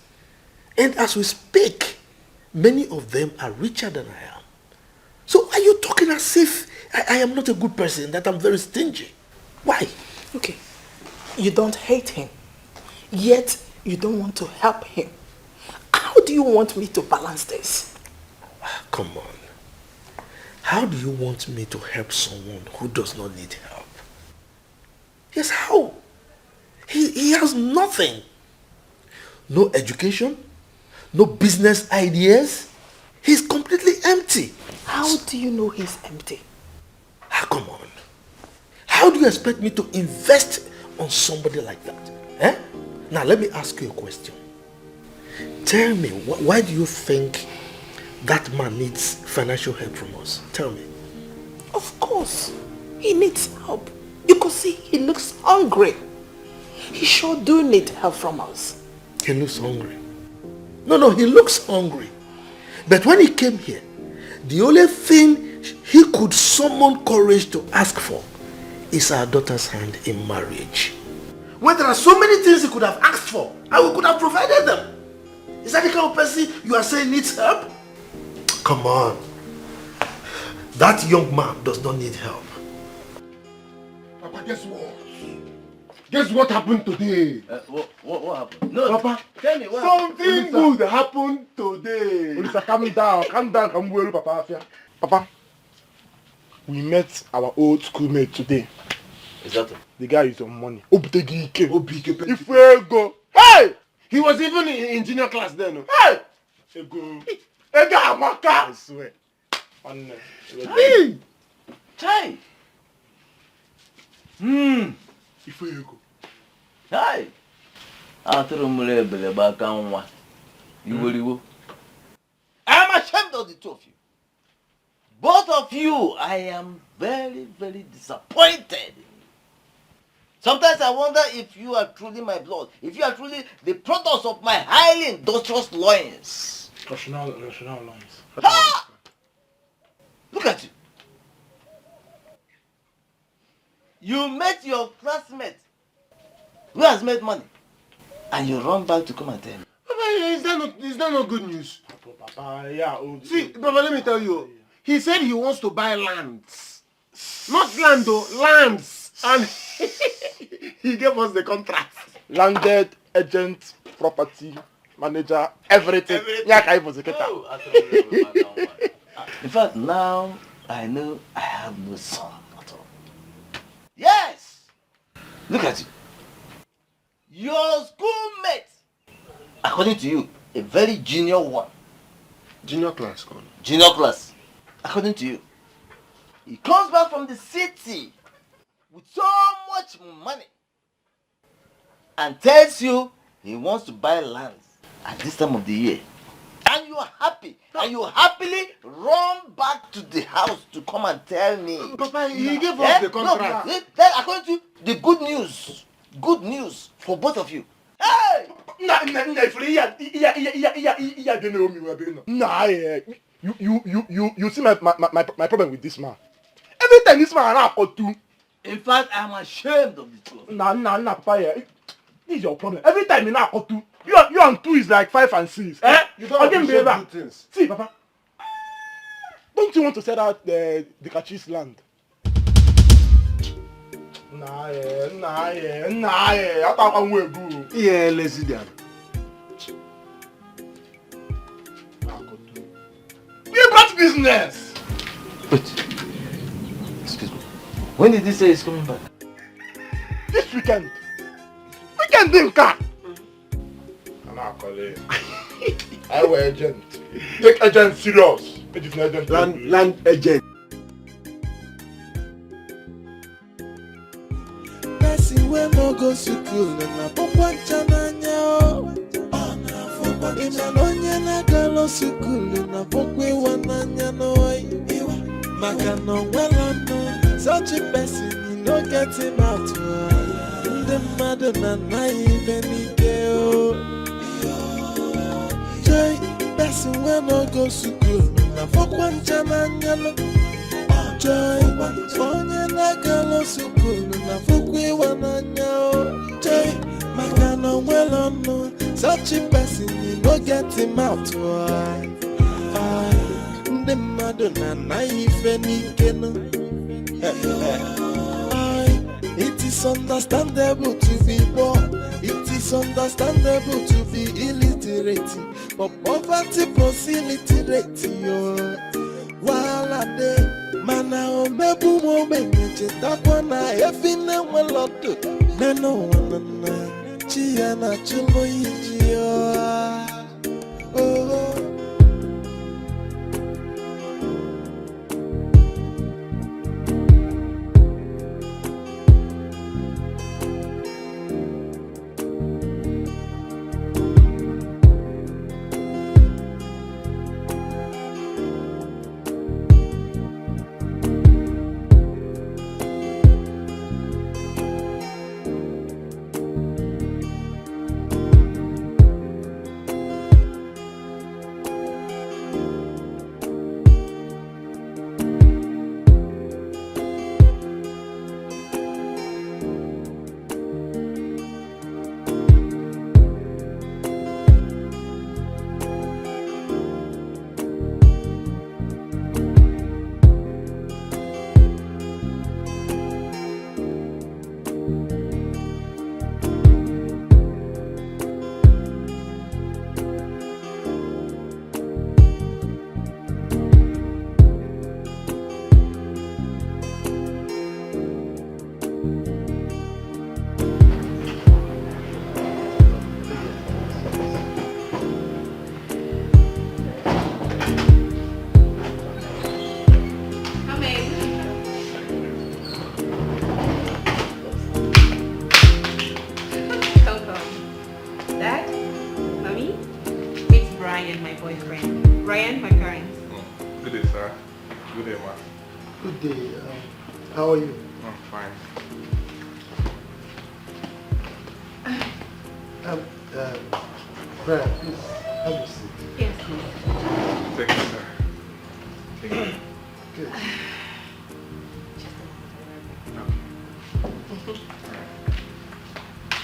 Speaker 10: And as we speak, many of them are richer than I am. So are you talking as if I am not a good person, that I'm very stingy? Why?
Speaker 6: Okay, you don't hate him, yet you don't want to help him. How do you want me to balance this?
Speaker 10: Come on. How do you want me to help someone who does not need help? Yes, how? He has nothing. No education, no business ideas. He's completely empty.
Speaker 6: How do you know he's empty?
Speaker 10: Come on. How do you expect me to invest on somebody like that? Now let me ask you a question. Tell me, why do you think
Speaker 6: that man needs financial help from us? Tell me.
Speaker 7: Of course. He needs help. You could see he looks hungry. He sure do need help from us.
Speaker 6: He looks hungry. No, he looks hungry. But when he came here, the only thing he could summon courage to ask for is our daughter's hand in marriage. When there are so many things he could have asked for, and we could have provided them. Is that the kind of person you are saying needs help? Come on. That young man does not need help.
Speaker 2: Papa, guess what? Guess what happened today?
Speaker 3: What happened? No,
Speaker 2: Papa,
Speaker 3: tell me what
Speaker 2: something good happened today.
Speaker 9: Olisa, calm down, come worry, Papa. Papa, we met our old schoolmate today.
Speaker 3: Is that it?
Speaker 9: The guy is on money. Obitegi
Speaker 2: If
Speaker 9: we go. Hey!
Speaker 2: he was even in junior class then. No?
Speaker 9: Hey! Ego Amaka! I swear.
Speaker 2: Hey!
Speaker 3: Chai!
Speaker 9: If we go.
Speaker 3: Hi! After Mulebele Bakanwa, you will. I am ashamed of the two of you. Both of you, I am very, very disappointed. Sometimes I wonder if you are truly my blood, if you are truly the product of my highly industrious loins.
Speaker 9: National lines.
Speaker 3: Ha! Look at you. You met your classmate who has made money, and you run back to come and tell me.
Speaker 2: Papa, is that not good news?
Speaker 9: Papa, yeah.
Speaker 2: See, Papa, let me tell you. He said he wants to buy lands. Not land though, lands. And he gave us the contract.
Speaker 9: Landed, agent, property, manager, everything.
Speaker 3: In fact, now I know I have no son at all. Yes! Look at you. Your schoolmate, according to you, a very junior one.
Speaker 2: Junior class, gone.
Speaker 3: Junior class, according to you. He comes back from the city with so much money and tells you he wants to buy land at this time of the year. And you are happy. And you happily run back to the house to come and tell me.
Speaker 2: Papa, he gave us the contract.
Speaker 3: No, then according to you, the good news for both of you. Hey!
Speaker 9: You see my problem with this man. Every time this man or two.
Speaker 3: In fact, I'm ashamed of the two.
Speaker 9: Nah, Papa, yeah. This is your problem. Every time you now or two, you and two is like 5 and 6.
Speaker 2: You don't appreciate good things.
Speaker 9: See, Papa. Don't you want to sell out the Kachis land? Nah, I thought I'm way good.
Speaker 2: Yeah, lazy down.
Speaker 9: You got business.
Speaker 3: Wait. Excuse me. When did he say he's coming back?
Speaker 9: This weekend. Weekend in car. I'm not calling. I will agent. Take agent serious.
Speaker 2: Land agent.
Speaker 10: Person we no go school na pokwancha nanya. Ina onye na galo school na pokwe wananya no. Maka no welano. Such a person you no get him out. The mother na naive nike o. Joy, person we no go school na pokwancha nanya. Joy, onye na galo school na pokwe wananya. Joy, maka no welano. Such a person you no get him out. The mother na naive nike no. It is understandable to be poor. It is understandable to be illiterate. But poverty plus illiterate, while I dey, mana o mebu mo benye takwana efine weloto. Neno wana chia na chulo yiji oh.
Speaker 8: boyfriend. Ryan, my parents.
Speaker 11: Good day, sir. Good day, ma.
Speaker 9: Good day. How are you?
Speaker 11: I'm fine.
Speaker 9: Brian, please have a seat.
Speaker 8: Yes.
Speaker 11: Thank you, sir. Thank you.
Speaker 9: Good.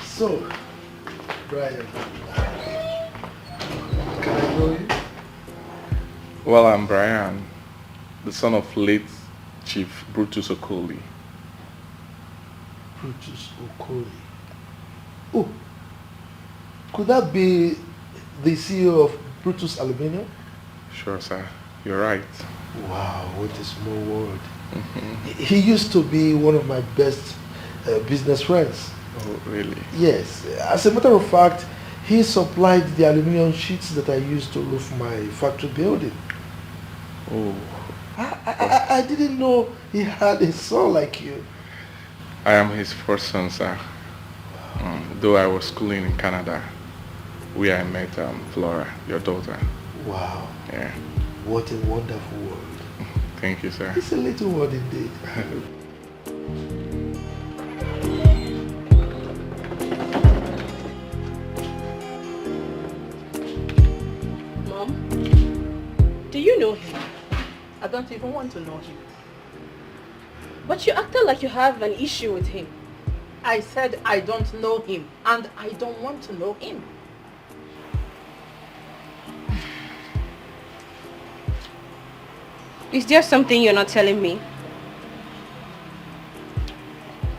Speaker 9: So, Brian, can I know you?
Speaker 11: Well, I'm Brian, the son of late Chief Brutus Okoli.
Speaker 9: Brutus Okoli. Oh, could that be the CEO of Brutus Aluminium?
Speaker 11: Sure, sir. You're right.
Speaker 9: Wow, what a small world. He used to be one of my best business friends.
Speaker 11: Oh, really?
Speaker 9: Yes. As a matter of fact, he supplied the aluminum sheets that I used to roof my factory building.
Speaker 11: Oh.
Speaker 9: I didn't know he had a son like you.
Speaker 11: I am his first son, sir. Though I was schooling in Canada, where I met Flora, your daughter.
Speaker 9: Wow.
Speaker 11: Yeah.
Speaker 9: What a wonderful world.
Speaker 11: Thank you, sir.
Speaker 9: It's a little world indeed.
Speaker 8: Mom, do you know him?
Speaker 7: I don't even want to know him.
Speaker 8: But you acted like you have an issue with him.
Speaker 7: I said I don't know him, and I don't want to know him.
Speaker 8: Is there something you're not telling me?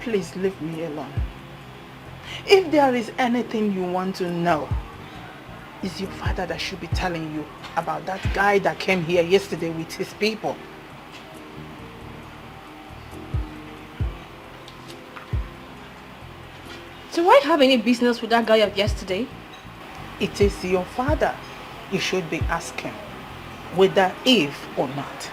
Speaker 7: Please leave me alone. If there is anything you want to know, it's your father that should be telling you about that guy that came here yesterday with his people.
Speaker 8: Do I have any business with that guy of yesterday?
Speaker 7: It is your father you should be asking, whether if or not.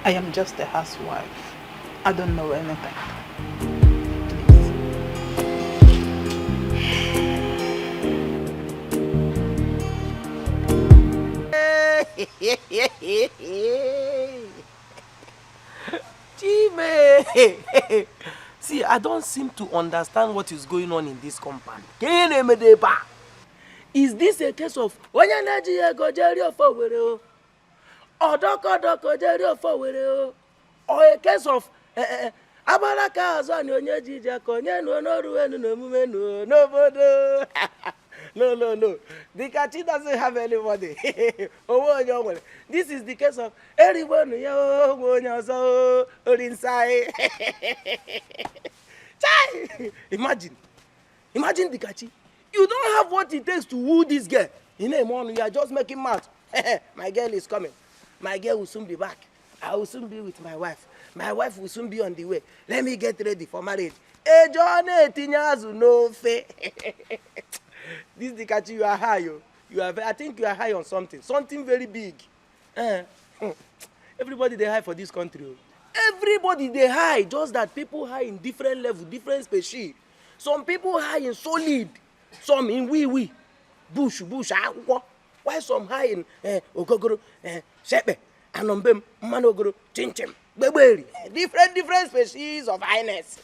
Speaker 7: I am just a housewife. I don't know anything.
Speaker 6: Chime! See, I don't seem to understand what is going on in this compound. Is this a case of or a case of no. The Kachi doesn't have anybody. This is the case of everyone inside. Imagine the Kachi. You don't have what it takes to woo this girl. In a morning, you are just making mouth. My girl is coming. My girl will soon be back. I will soon be with my wife. My wife will soon be on the way. Let me get ready for marriage. No fe. This Dikachi, you are high. I think you are high on something. Something very big. Everybody they high for this country. Everybody they high. Just that people high in different level, different species. Some people high in solid. Some in wee. Bush. Why some high in ogogoro, shepe, anombem, manogoro, chinchim, beberi. Different species of highness.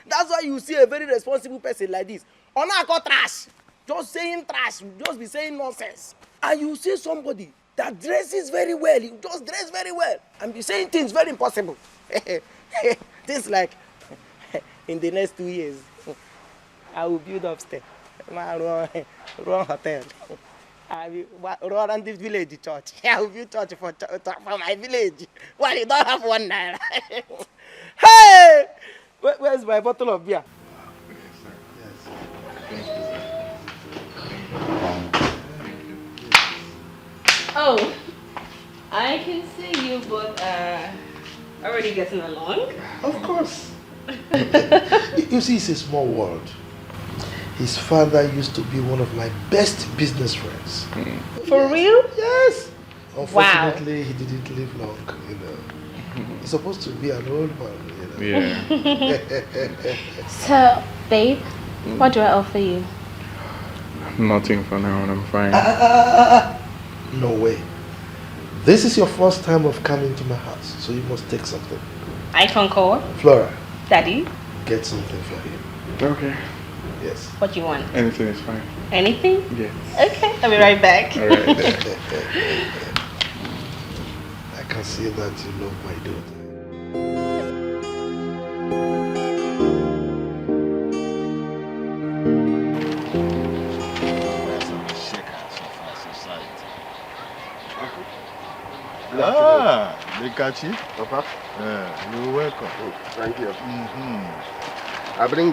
Speaker 6: That's why you see a very responsible person like this. Onako trash. Just saying trash. Just be saying nonsense. And you see somebody that dresses very well. You just dress very well. And be saying things very impossible. Things like, in the next 2 years, I will build upstairs. Run hotel. I will run the village church. I will build church for my village. Well, you don't have one naira. Hey! Where's my bottle of beer?
Speaker 8: Oh, I can see you both are already getting along.
Speaker 9: Of course. You see, it's a small world. His father used to be one of my best business friends.
Speaker 8: For real?
Speaker 9: Yes. Unfortunately, he didn't live long, He's supposed to be an old man,
Speaker 11: Yeah.
Speaker 12: So, babe,
Speaker 8: What do I offer you?
Speaker 11: Nothing for now, I'm fine.
Speaker 5: No way. This is your first time of coming to my house, so you must take something.
Speaker 8: iPhone call?
Speaker 5: Flora.
Speaker 8: Daddy?
Speaker 5: Get something for him.
Speaker 11: Okay.
Speaker 5: Yes.
Speaker 8: What do you want?
Speaker 11: Anything is fine.
Speaker 8: Anything?
Speaker 11: Yes.
Speaker 8: Okay, I'll be right back.
Speaker 11: All right.
Speaker 5: I can see that you love my daughter.
Speaker 12: Ah, Bcos.
Speaker 2: Papa,
Speaker 12: You're welcome.
Speaker 2: thank you.
Speaker 12: Mm-hmm.
Speaker 2: I bring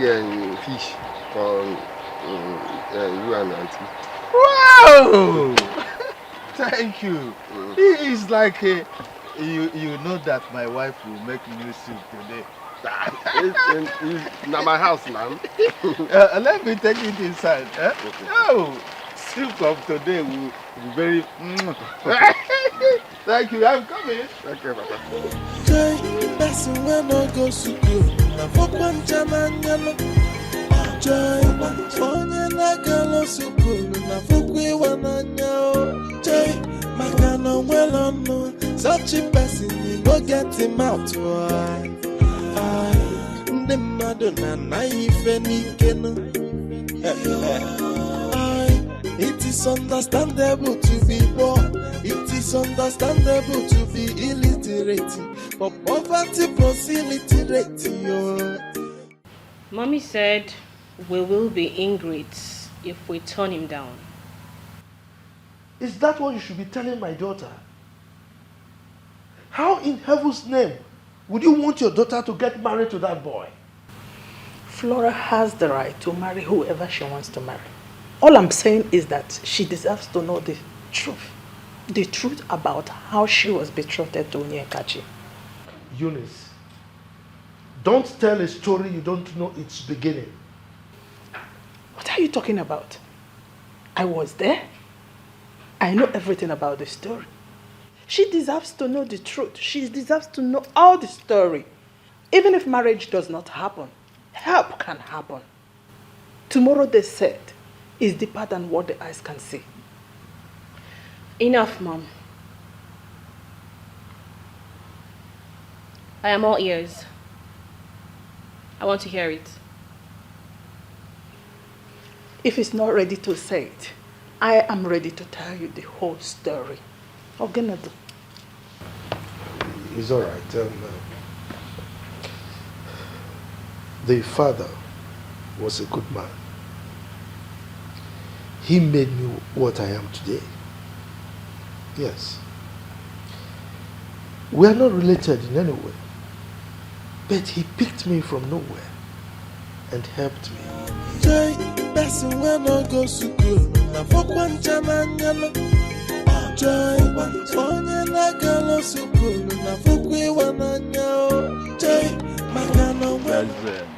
Speaker 2: fish for you and auntie.
Speaker 12: Wow! Thank you. It's like you know that my wife will make new soup today.
Speaker 2: It's not my house now.
Speaker 12: Let me take it inside. Eh?
Speaker 2: Okay.
Speaker 12: Oh, soup of today will be very. Thank you. I'm coming.
Speaker 2: Thank you, Papa.
Speaker 10: Jai, that's when I go to school. Na fokwan jamanyano. Jai, onye na galo school. Na fokwe wananyao. Jai, makana welono. Such a person, you no get him out. Nde madonna na ife nikeno. It is understandable to be poor. It is understandable to be illiterate. But poverty proximity.
Speaker 8: Mommy said we will be ingrates if we turn him down.
Speaker 5: Is that what you should be telling my daughter? How in heaven's name would you want your daughter to get married to that boy?
Speaker 7: Flora has the right to marry whoever she wants to marry. All I'm saying is that she deserves to know the truth. The truth about how she was betrothed to Onyekachi.
Speaker 5: Eunice, don't tell a story you don't know its beginning.
Speaker 7: What are you talking about? I was there. I know everything about the story. She deserves to know the truth. She deserves to know all the story. Even if marriage does not happen, help can happen. Tomorrow, they said, is deeper than what the eyes can see.
Speaker 8: Enough, Mom. I am all ears. I want to hear it.
Speaker 7: If it's not ready to say it, I am ready to tell you the whole story. Ogenado.
Speaker 5: It's all right. The father was a good man. He made me what I am today. Yes. We are not related in any way. But he picked me from nowhere and helped me.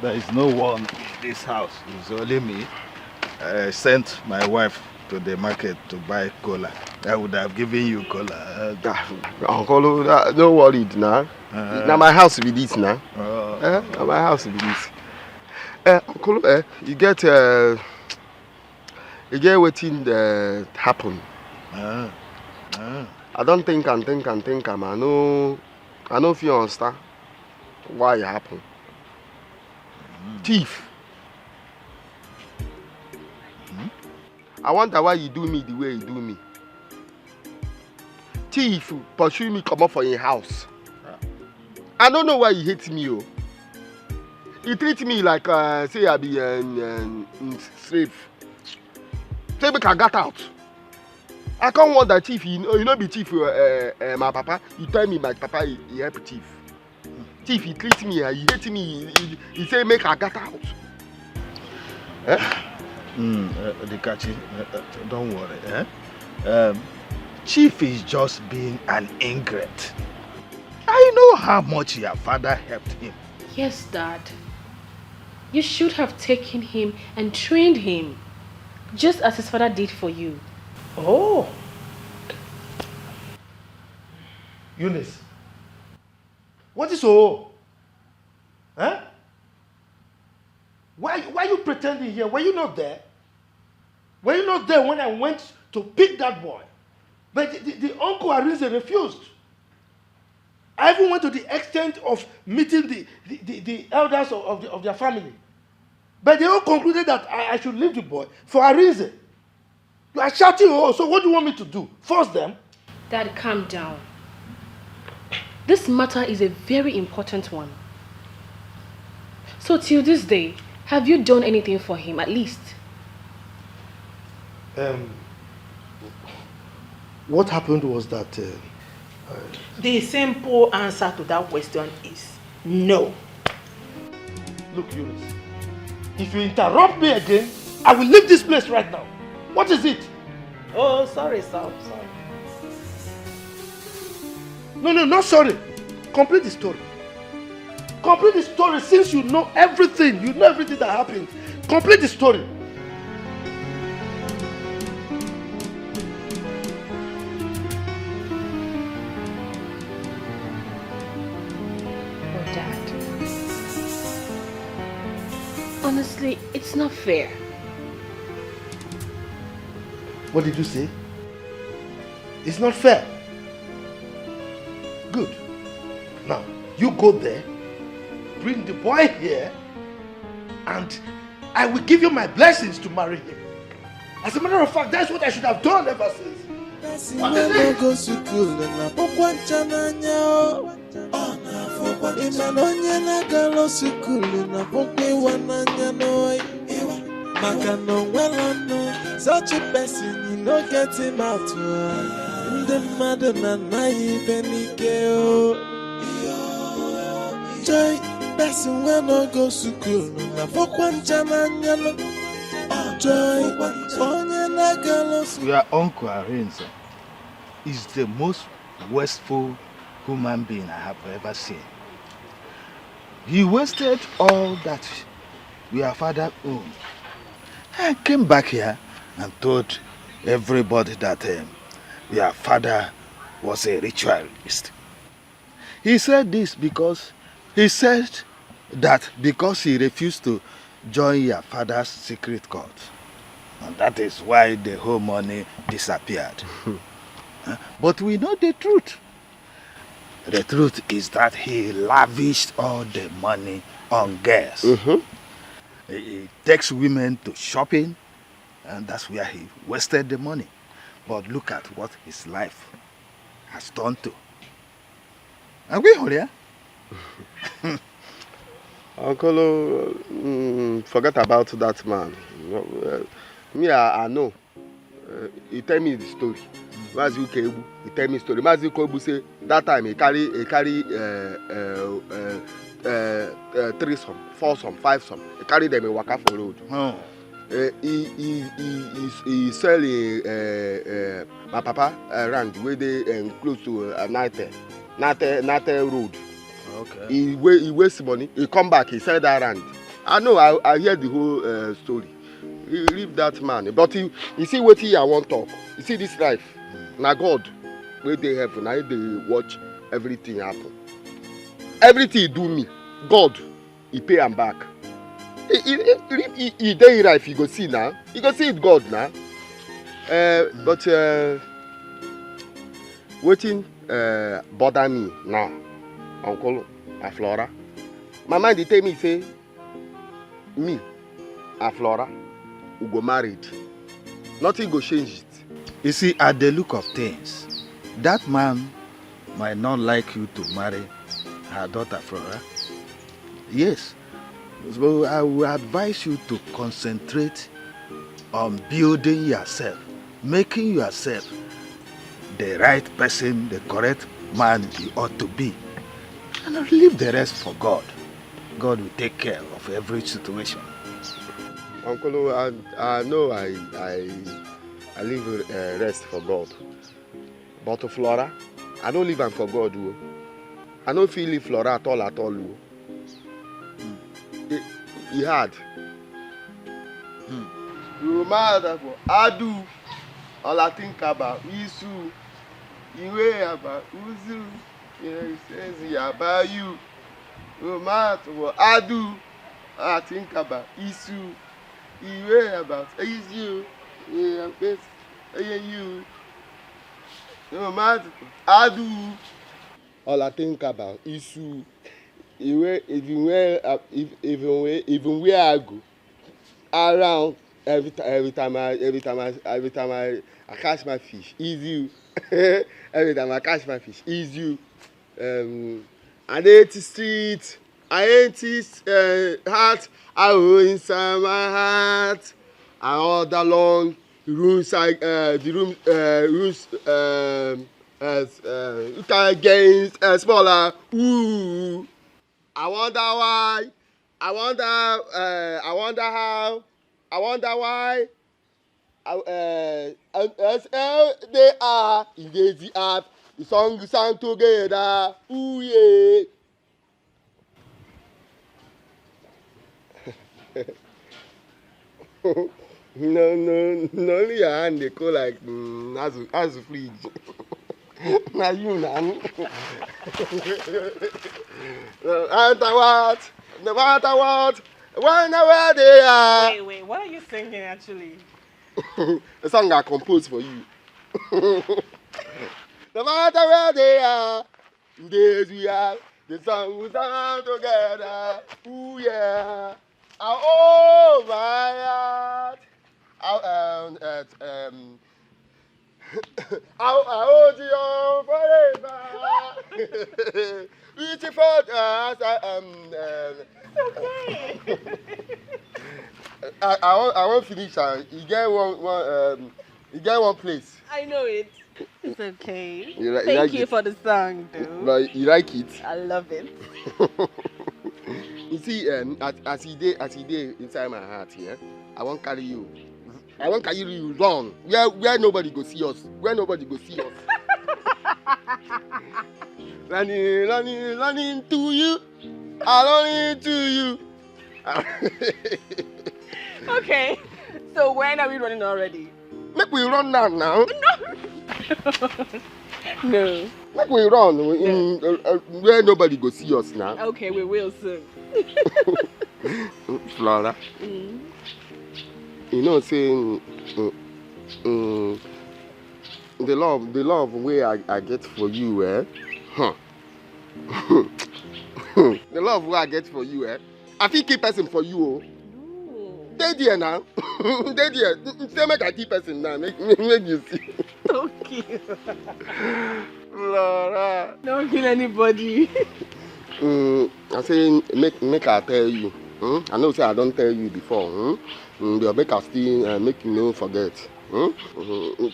Speaker 12: There is no one in this house. It's only me. I sent my wife to the market to buy cola. I would have given you cola.
Speaker 2: Uncle, don't worry now. Now my house will be this now. Now my house will be this. Uncle, you get waiting happen. I don't think I know if you understand why it happened. Thief. I wonder why you do me the way you do me. Thief pursue me come up for your house. I don't know why you hate me. Oh. He treat me like say I be slave. Say make I got out. I can't want that thief. You know be thief. My papa. You tell me my papa he help thief. Thief he treat me. He hate me. He say make I got out.
Speaker 12: Dikachi, don't worry. Chief is just being an ingrate. I know how much your father helped him.
Speaker 8: Yes, Dad. You should have taken him and trained him, just as his father did for you.
Speaker 7: Oh.
Speaker 5: Eunice, what is so? Huh? Why are you pretending here? Were you not there? Were you not there when I went to pick that boy? But the uncle Arinze refused. I even went to the extent of meeting the elders of their family. But they all concluded that I should leave the boy for Arinze. You are shouting, oh, so what do you want me to do? Force them?
Speaker 8: Dad, calm down. This matter is a very important one. So till this day, have you done anything for him, at least?
Speaker 5: What happened was that...
Speaker 7: the simple answer to that question is no.
Speaker 5: Look, Eunice, if you interrupt me again, I will leave this place right now. What is it?
Speaker 7: Oh, sorry, sir. Sorry.
Speaker 5: No, not sorry. Complete the story. Complete the story since you know everything. You know everything that happened. Complete the story.
Speaker 8: Oh, Dad. Honestly, it's not fair.
Speaker 5: What did you say? It's not fair. Good. Now, you go there, bring the boy here, and I will give you my blessings to marry him. As a matter of fact, that's what I should have done ever since. What is it?
Speaker 10: Such a person, you know, get him out to in the mother and naive joy, person when no go to school, na fokwan chamanyano. Joy,
Speaker 12: Your uncle Arinze is the most wasteful human being I have ever seen. He wasted all that your father owned. I came back here and told everybody that your father was a ritualist. He said this because he said that because he refused to join your father's secret cult. And that is why the whole money disappeared. But we know the truth. The truth is that he lavished all the money on girls. He takes women to shopping, and that's where he wasted the money. But look at what his life has turned to. Are we here?
Speaker 2: Uncle, forget about that man. Me, I know. He tell me the story. Mazi Ukebu, he tell me the story. Mazi Ukebu say that time he carry threesome, foursome, fivesome. He carry them in waka for road. He sell my papa around where they close to Nate Road. Okay. He waste money. He come back. He sell that land. I know. I hear the whole story. He leave that man. But you see what I want talk. You see this life. Now God, where they have, now they watch everything happen. Everything he do me, God, he pay him back. He day life, you go see now. You go see it God now. But waiting bother me now, Uncle Aflora. My mind they tell me say, me, Aflora, we go married. Nothing go change it.
Speaker 12: You see, at the look of things, that man might not like you to marry her daughter Flora. Yes. So I will advise you to concentrate on building yourself, making yourself the right person, the correct man you ought to be. And leave the rest for God. God will take care of every situation.
Speaker 2: Uncle, I know I leave rest for God. But to Flora, I don't leave am for God. I don't feel leave Flora at all. He had. You mad for Adu. All I think about Isu. Iwe about Uzu. He says he about you. You mad for Adu. I think about issue. You worry about issue. Yeah, you. No matter. I do. All I think about issue. Even where I go around every time I catch my fish, is you. Every time I catch my fish, is you. I hate the street. I hate his heart. I go inside my heart. And all that long rooms, you can get smaller. Ooh. I wonder why. I wonder how. I wonder why. They are in the art. The song sang together. Ooh yeah. No, only your hand they go like as a fridge. Now you man. No matter what, whenever they are.
Speaker 8: Wait, what are you singing actually?
Speaker 2: The song I composed for you. No matter where they are, days we are, the song we sing together. Ooh yeah. Oh my heart. I'll hold you on forever. Beautiful as I am.
Speaker 8: Okay.
Speaker 2: I won't finish. You get one place.
Speaker 8: I know it. It's okay.
Speaker 2: Thank
Speaker 8: you for the song, dude.
Speaker 2: But you like it?
Speaker 8: I love it.
Speaker 2: You see, as he did inside my heart here, I won't carry you. I won't carry you wrong. Where nobody go see us. Where nobody go see us. Running to you. I running to you.
Speaker 8: Okay. So when are we running already?
Speaker 2: Make we run now.
Speaker 8: No.
Speaker 2: Make we run where nobody go see us now.
Speaker 8: Okay, we will soon.
Speaker 2: Flora. You know, saying the love way I get for you, the love way I get for you, I feel keep person for you, oh. They there now. They there. Say make I keep person now. Make you see.
Speaker 8: Don't kill.
Speaker 2: Flora.
Speaker 8: Don't kill anybody.
Speaker 2: I say make I tell you. I know say I don't tell you before. But make I still make you no forget.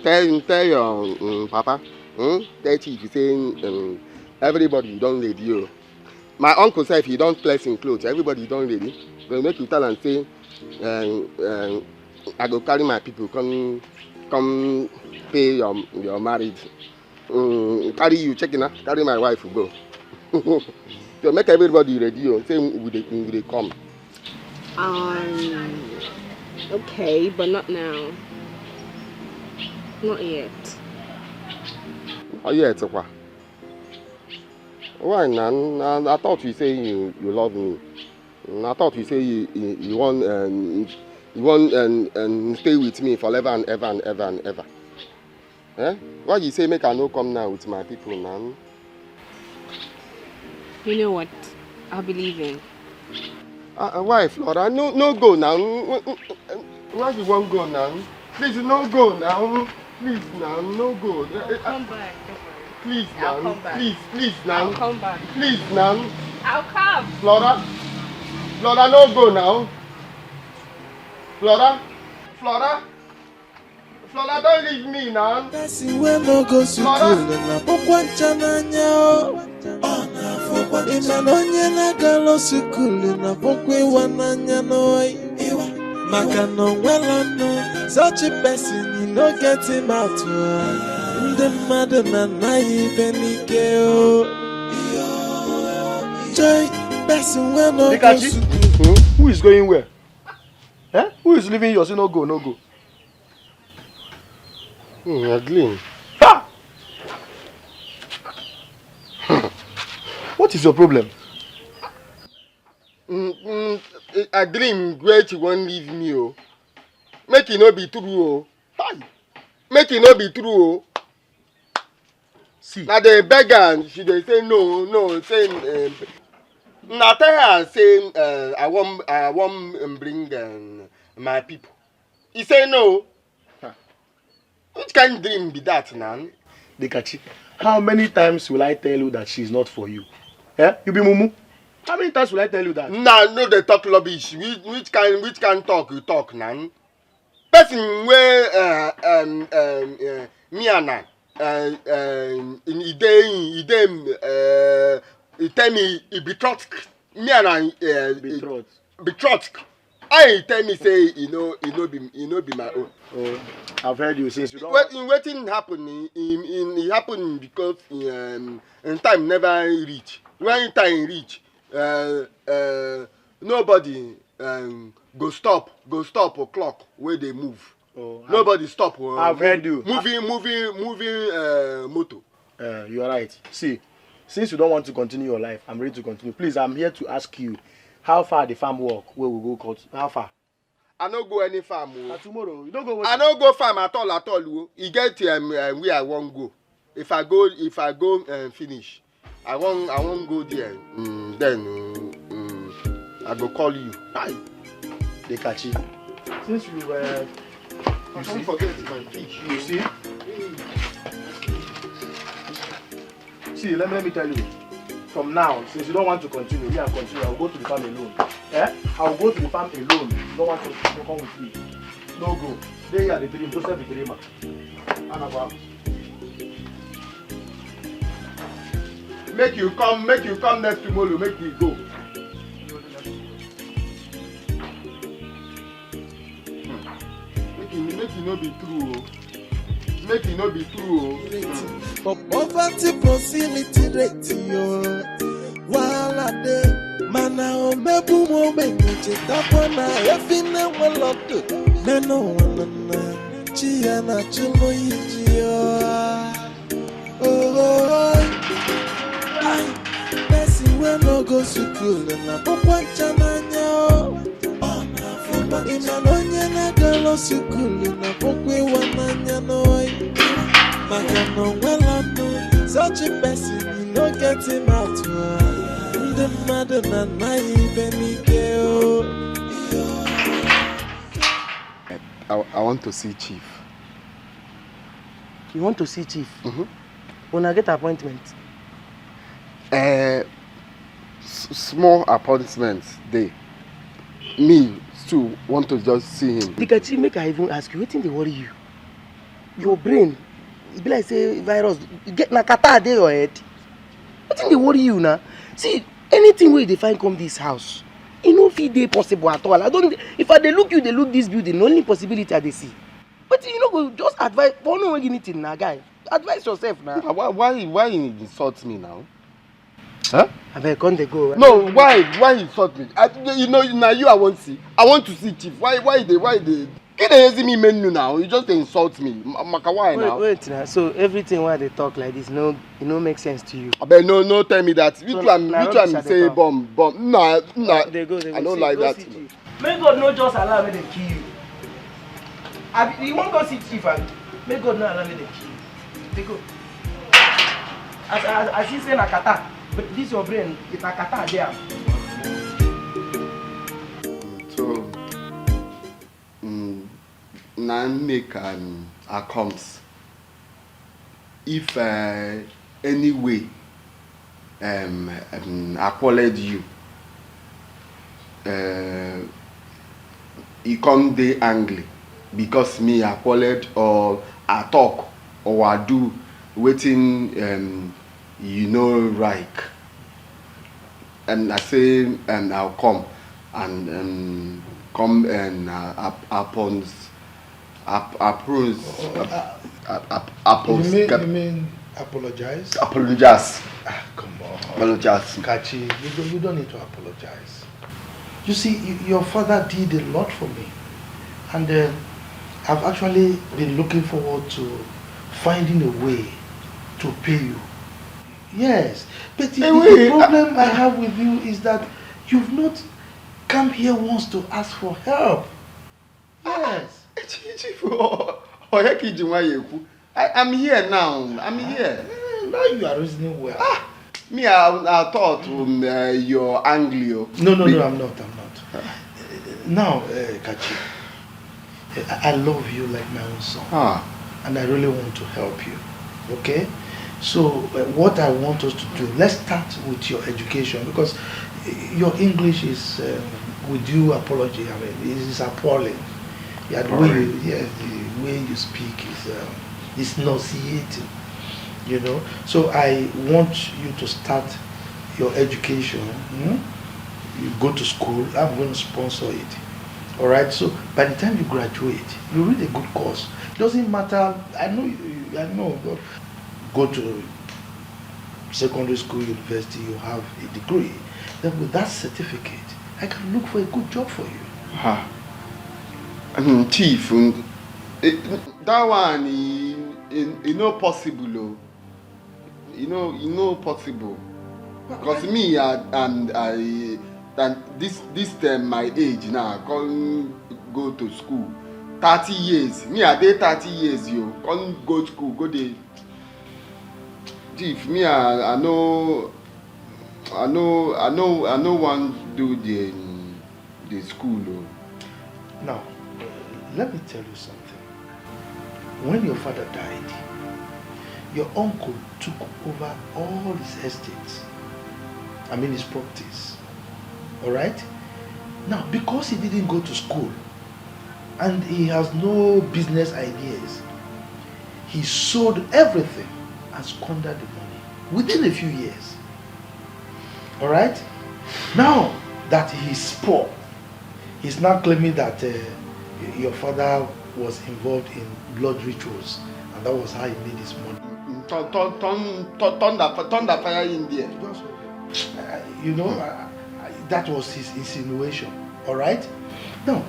Speaker 2: Tell your papa. Tell chief you say everybody don't radio. My uncle said if you don't place in clothes, everybody don't ready. They make you tell and say I go carry my people come pay your marriage. Carry you checking out, carry my wife go. So make everybody ready. Say we they come.
Speaker 8: Okay, but not now. Not yet.
Speaker 2: Oh yeah, it's okay. Why now? I thought you say you love me. I thought you say you want and stay with me forever and ever and ever and ever. Eh? Why you say make I no come now with my people now?
Speaker 8: You know what? I'll be leaving.
Speaker 2: Why, Flora? No go now. Why you won't go now? Please, no go now. Please now, no go.
Speaker 8: I'll come back.
Speaker 2: Please
Speaker 8: I'll
Speaker 2: now.
Speaker 8: come back.
Speaker 2: Please now.
Speaker 8: I'll come back.
Speaker 2: Please now.
Speaker 8: I'll come.
Speaker 2: Flora, no go now. Flora, don't leave me now.
Speaker 10: Person wey no go school na pokwancha n'anya o. Ima onye na-agalo school na pokwa iwa n'anya n'oyi. Maka na onwela such a person you no get him out. Ndị mmadụ na-anaghị ibe n'ike o. Joy, person wey no go school.
Speaker 9: Who is going where? Eh? Who is leaving you? Say no go, no go.
Speaker 2: Adeline.
Speaker 9: Ha! What is your problem?
Speaker 2: a dream great you won't leave me, oh. Make it not be true, oh. Hi. Make it not be true, oh.
Speaker 9: See.
Speaker 2: Now the beggar, she they say no, saying now tell her saying I won't bring my people. He say no.
Speaker 9: Huh.
Speaker 2: Which kind of dream be that, man?
Speaker 9: Dekachi, how many times will I tell you that she's not for you? Eh? You be mumu? How many times will I tell you that?
Speaker 2: Nah, no, they talk rubbish. Which kind talk you talk, nan? Person where me and he tell me he betrothed me and betrothed. I tell me say he no be my own.
Speaker 9: Oh, I've heard you since you don't.
Speaker 2: Wetin happen it happen because in time never reach. When time reach, nobody go stop clock where they move.
Speaker 9: Oh,
Speaker 2: nobody stop.
Speaker 9: I've heard you.
Speaker 2: Moving motor.
Speaker 9: You are right. See, since you don't want to continue your life, I'm ready to continue. Please, I'm here to ask you, how far the farm walk? Where we go cut? How far?
Speaker 2: I no go any farm.
Speaker 9: Tomorrow, you don't go.
Speaker 2: I no go farm at all. You get where I won't go. If I go finish, I won't go there. Then I go call you.
Speaker 9: Hi, Dekachi. Since you were,
Speaker 2: I can't forget my fish.
Speaker 9: You see? See, let me tell you. From now, since you don't want to continue, me and continue, I'll go to the farm alone. Eh? I'll go to the farm alone. You don't want to come with me. No go. They are the dream. Joseph the dreamer.
Speaker 2: Make you come next tomorrow. Make you go. Make it not be true. Make it not be true.
Speaker 10: For poverty proximity ratio. While I dey, mana o mebu mo benye tapona efina waloto. Neno wanana, chia na chulo yijio. Oh, Bessie we no go school na papa chananya. Imanonye na galo school na pokwe wananya noi. Makano welano, such a person you no get him out. The mother na
Speaker 2: I want to see Chief.
Speaker 6: You want to see Chief? When I get appointment?
Speaker 2: Small appointments day. Me too want to just see him.
Speaker 6: Dikachi, make I even ask you, what thing they worry you? Your brain, it be like say virus, you get nakata dey your head. What thing they worry you now? See, anything where they find come this house, it no fit dey possible at all. If I dey look you, they look this building, the only possibility I dey see. But you know, go just advise, for no anything now, guy. Advise yourself now.
Speaker 2: Why you insult me now? Huh?
Speaker 6: I better come they go.
Speaker 2: No, why insult me? You know, now you I want to see. I want to see Chief. Why they? Can they see me menu now? You just insult me. Why now?
Speaker 6: Wait now. So everything why they talk like this, no, it no make sense to you.
Speaker 2: But no, tell me that. Which one say bomb? No.
Speaker 6: They go.
Speaker 2: I don't like that.
Speaker 6: May God no just allow me to kill you. You won't go see Chief, and may God not allow me to kill you. They go. As you say nakata, but this your brain, it's nakata there.
Speaker 2: So, now make an accounts. If any way acknowledge you, he come dey angry because me acknowledge or I talk or I do waiting you know right. And I say I'll come and come and
Speaker 12: You mean apologize?
Speaker 2: Apologize.
Speaker 12: Come on.
Speaker 2: Apologize.
Speaker 12: Kachi, you don't need to apologize. You see, your father did a lot for me. And I've actually been looking forward to finding a way to pay you. Yes. But the problem I have with you is that you've not
Speaker 5: come here wants to ask for help. Yes.
Speaker 2: Chief, I'm here now. I'm here.
Speaker 5: Now you are reasoning well.
Speaker 2: Me, I thought you're Anglo.
Speaker 5: No, I'm not. Now, Kachi, I love you like my own son. And I really want to help you. Okay? So, what I want us to do, let's start with your education, because your English is, with due apology, I mean, it is appalling. Yeah, the way you speak is nauseating, you know. So I want you to start your education. You go to school, I'm going to sponsor it. All right, so by the time you graduate, you read a good course. Doesn't matter, I know, go to secondary school, university, you have a degree. Then with that certificate, I can look for a good job for you.
Speaker 2: Chief, that one is not possible. You know possible. Because me and this time my age now, can't go to school. 30 years. Me I did 30 years yo. Can't go to school, go there. Chief, me I know one do the school.
Speaker 5: Now, let me tell you something. When your father died, your uncle took over all his estates. I mean his properties. Alright? Now, because he didn't go to school and he has no business ideas, he sold everything and squandered the money within a few years. Alright? Now that he's poor, he's now claiming that your father was involved in blood rituals and that was how he made his money.
Speaker 2: Turn the fire in there.
Speaker 5: That was his insinuation. Alright? Now,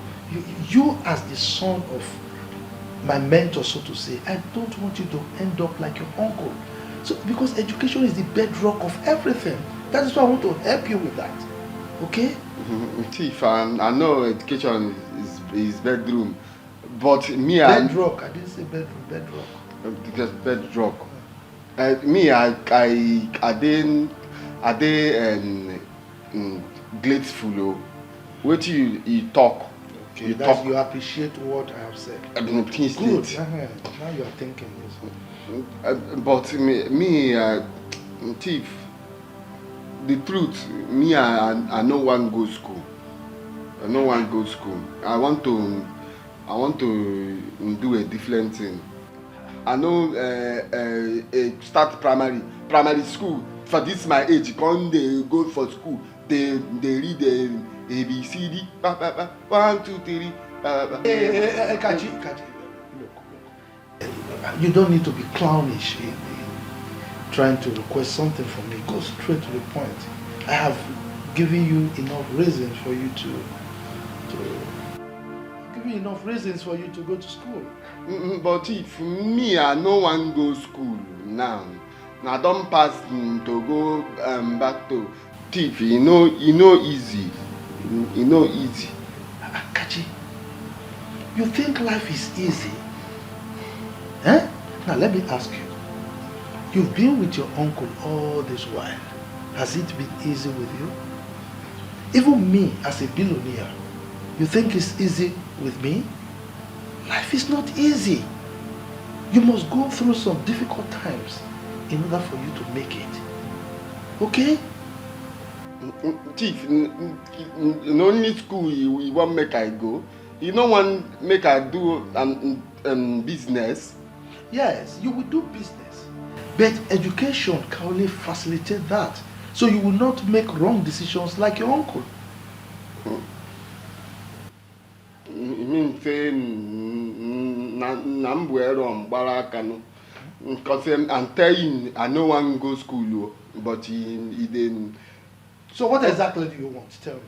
Speaker 5: you as the son of my mentor, so to say, I don't want you to end up like your uncle. So, because education is the bedrock of everything. That is why I want to help you with that. Okay?
Speaker 2: Chief, I know education is bedroom, but me
Speaker 5: bedrock. I didn't say bedroom. Bedrock.
Speaker 2: Just bedrock. Me, I didn't grateful. What you talk.
Speaker 5: Okay, you appreciate what I have said.
Speaker 2: Good.
Speaker 5: Now you are thinking this.
Speaker 2: But me, Chief, the truth, me, I no one go school. I no one go school. I want to do a different thing. I know start primary school. For this my age, when they go for school, they read the ABCD. 1, 2, 3.
Speaker 5: Kachi, look. You don't need to be clownish in trying to request something from me. Go straight to the point. I have given you enough reasons for you to go to school.
Speaker 2: But if me, I no one go school now. Now don't pass to go back to thief. You know easy. You know easy.
Speaker 5: Kachi, you think life is easy? Eh? Now let me ask you. You've been with your uncle all this while. Has it been easy with you? Even me as a billionaire, you think it's easy with me? Life is not easy. You must go through some difficult times in order for you to make it. Okay?
Speaker 2: Chief, no only school you want make I go. You don't want make I do business.
Speaker 5: Yes, you will do business. But education can only facilitate that. So you will not make wrong decisions like your uncle.
Speaker 2: You mean say because I'm telling I no one go school, but he didn't.
Speaker 5: So what exactly do you want? Tell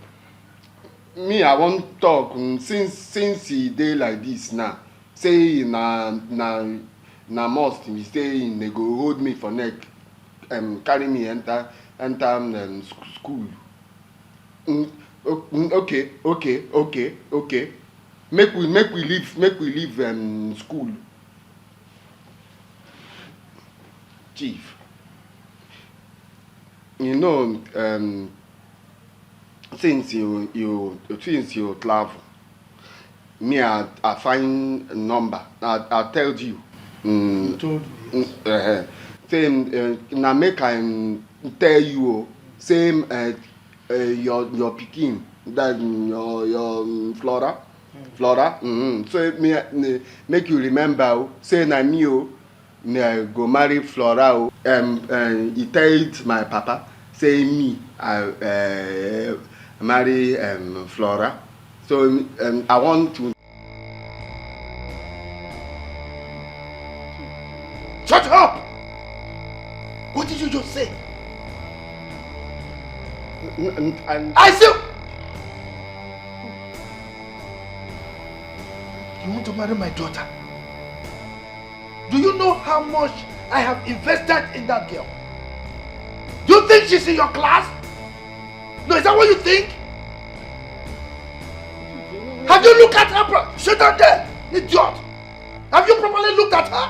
Speaker 5: me.
Speaker 2: Me, I want talk since he day like this now. Say na must he say they go hold me for neck, carry me enter school.
Speaker 1: Okay. Make we leave school. Chief. You know, since you travel, me I find a number. I tell you.
Speaker 5: You told me.
Speaker 1: Same. Now make I tell you. Same. Your Peking. That your Flora. Flora. So me make you remember. Say na me go marry Flora. He told my papa. Say me I marry Flora. So I want to.
Speaker 5: Shut up! What did you just say? I said. You want to marry my daughter? Do you know how much I have invested in that girl? Do you think she's in your class? No, is that what you think? Have you looked at her? Sit down there, idiot! Have you properly looked at her?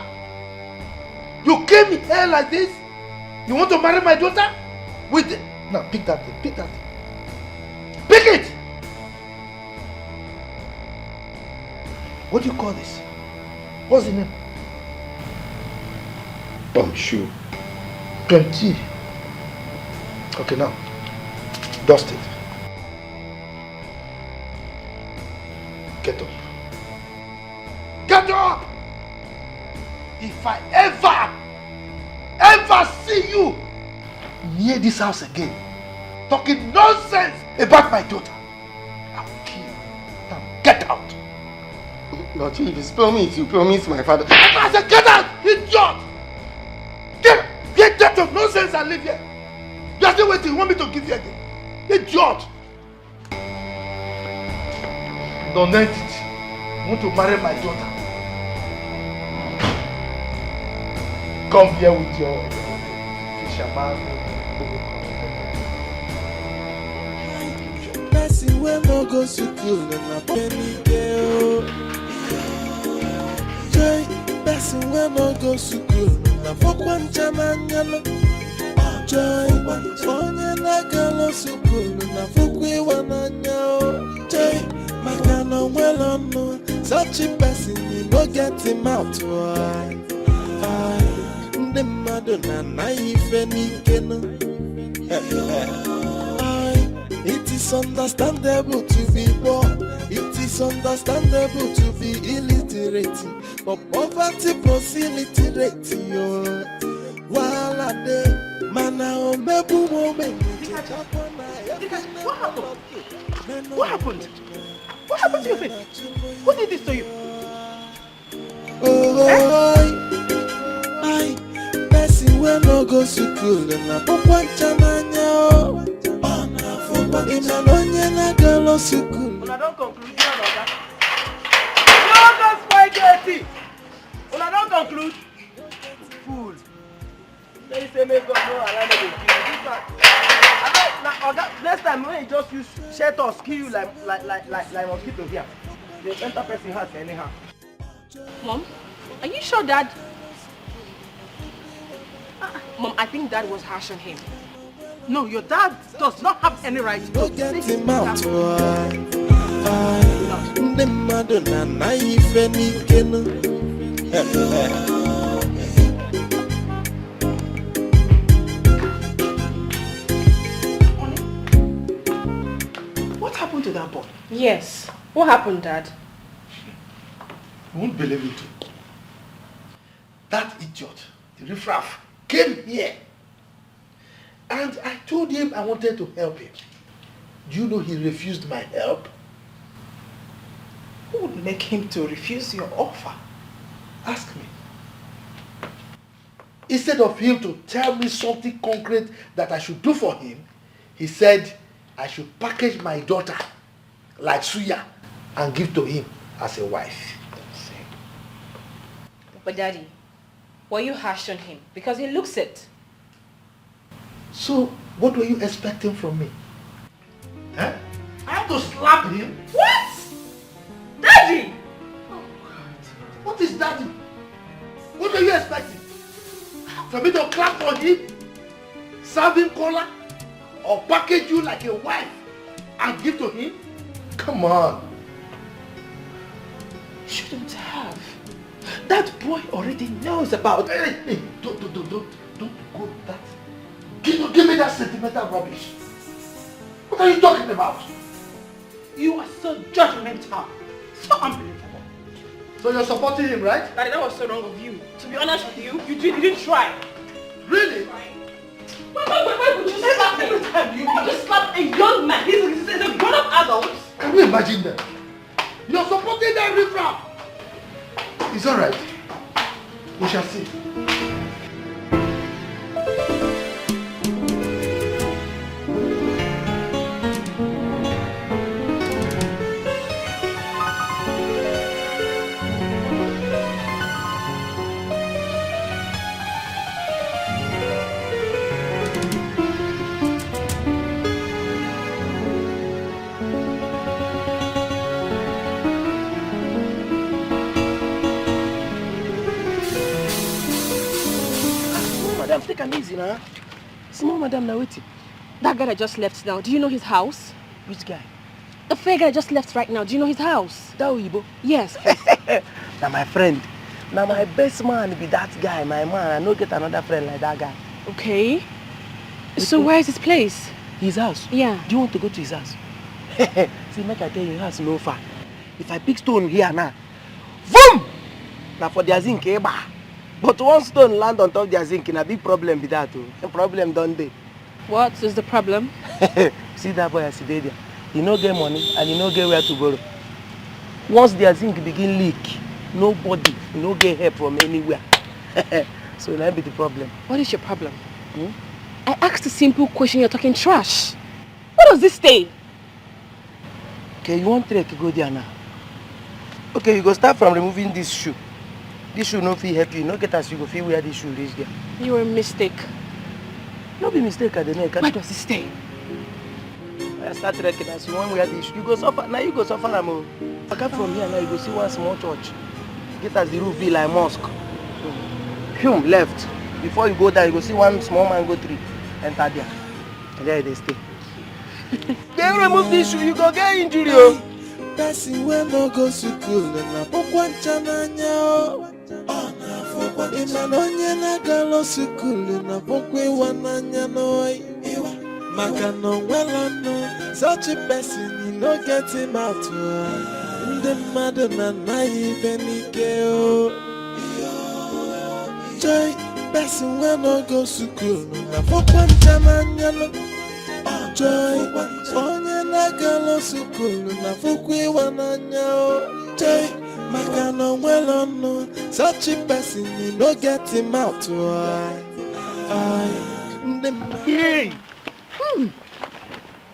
Speaker 5: You came here like this? You want to marry my daughter? With it? Now pick that thing, pick that thing. Pick it! What do you call this? What's the name?
Speaker 1: Shoe.
Speaker 5: 20. Okay, now dust it. Get up. Get up! If I ever see you near this house again, talking nonsense about my daughter, I will kill you. Now get out.
Speaker 1: No, Chief, you promise my father.
Speaker 5: I said get out, idiot! Get out of nonsense and leave here. You are still waiting. You want me to give you again? Idiot! Non-entity. You want to marry my daughter? Come here with your fisherman.
Speaker 10: Person wey no go school na penny girl. Joy, person wey no go school na fokwan jamanyalo. Joy, onye na galo school na fokwe wananya. Joy, makana well no, such a person you no get him out. The Madonna naive and it is understandable to be poor. It is understandable to be illiterate. But poverty plus illiterate, while a day, mana mebu moment.
Speaker 7: What happened? What happened? What happened to your face? Who did this to you?
Speaker 10: Person wey no go school na pokwa chamanya. Ina onye na galo school.
Speaker 6: Una don conclude on that. No go spoil the Una don conclude. Fool. They say make God no allow me to kill you. This one. Next time when you just use shelter kill you like mosquito here. They enter person house anyhow.
Speaker 8: Mom, are you sure Dad? Mom, I think Dad was harsh on him.
Speaker 7: No, your dad does not have any right to
Speaker 10: get him out. The Madonna naive and
Speaker 7: What happened to that boy?
Speaker 8: Yes. What happened, Dad?
Speaker 5: You won't believe it. That idiot, the riffraff, came here. And I told him I wanted to help him. Do you know he refused my help?
Speaker 7: Who would make him to refuse your offer?
Speaker 5: Ask me. Instead of him to tell me something concrete that I should do for him, he said I should package my daughter like suya and give to him as a wife.
Speaker 8: But Daddy, were you harsh on him? Because he looks it.
Speaker 5: So, what were you expecting from me? Huh?
Speaker 7: I
Speaker 5: have to slap him?
Speaker 8: What? Daddy!
Speaker 5: What is daddy? What are you expecting? For me to clap for him? Serve him cola? Or package you like a wife and give to him? Come on.
Speaker 6: Shouldn't have. That boy already knows about...
Speaker 5: Hey, don't go that. Give me that sentimental rubbish. What are you talking about?
Speaker 6: You are so judgmental. So unbelievable.
Speaker 5: So you're supporting him, right?
Speaker 6: Daddy, that was so wrong of you. To be honest with you, you didn't try.
Speaker 5: Really?
Speaker 6: Why would you slap him? You just slap a young man. He's a grown-up adult.
Speaker 5: Can you imagine that? You're supporting that riffraff. It's alright. We shall see.
Speaker 6: Madam, take am easy now. Small madam, now waiting.
Speaker 8: That guy that just left now, do you know his house?
Speaker 6: Which guy?
Speaker 8: The fair guy just left right now, do you know his house?
Speaker 6: That Oyibo?
Speaker 8: Yes.
Speaker 6: Now my friend. Now my best man be that guy, my man. I don't get another friend like that guy.
Speaker 8: Okay. So where is his place?
Speaker 6: His house?
Speaker 8: Yeah.
Speaker 6: Do you want to go to his house? See, make I tell you, his house no far. If I pick stone here now, boom! Now for their zinc, eh, bah. But one stone land on top their zinc, a big problem with that too. A problem done there.
Speaker 8: What is the problem?
Speaker 6: See that boy as he there. He no get money and he no get where to borrow. Once their zinc begin leak, nobody no get help from anywhere. So that be the problem.
Speaker 8: What is your problem? I asked a simple question, you're talking trash. What does this say?
Speaker 6: Okay, you want to go there now? Okay, you go start from removing this shoe. This shoe no fit help you. No get as you go feel where this shoe is there.
Speaker 8: You were a mistake.
Speaker 6: No be mistake at the neck.
Speaker 8: Where does it stay?
Speaker 6: I start trekking as you want wear this shoe. You go suffer. Now you go suffer am. I come from here now. You go see one small church. Get as the roof be like mosque. Boom, left. Before you go there, you go see one small mango tree. Enter there. And there they stay. They remove this shoe. You go get injury.
Speaker 10: Person when no go to school na pokwancha nanya o na fokwa imanonye na galo school na pokwe wananya no iwa maka no wela no such a person you no get him out nde mmadụ na naghị ibe n'ike o joy person when no go to school na pokwancha nanya no joy onye na-agala sukulu na fukwe wananya o joy maka na onwere ọnụ such a person you no get him out ndị
Speaker 6: Hey!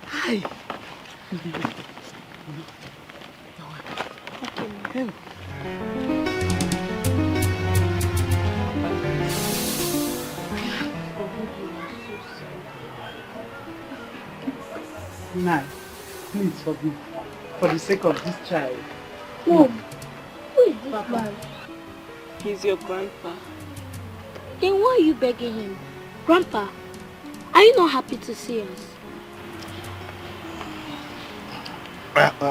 Speaker 6: Hi!
Speaker 7: Nai, please forgive for the sake of this child.
Speaker 13: Mom, who is this man?
Speaker 8: He's your grandpa.
Speaker 13: Then why are you begging him? Grandpa, are you not happy to see us?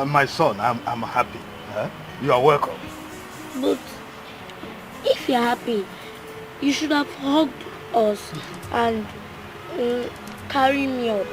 Speaker 12: My son, I'm happy. You are welcome.
Speaker 13: But if you're happy, you should have hugged us and carry me up.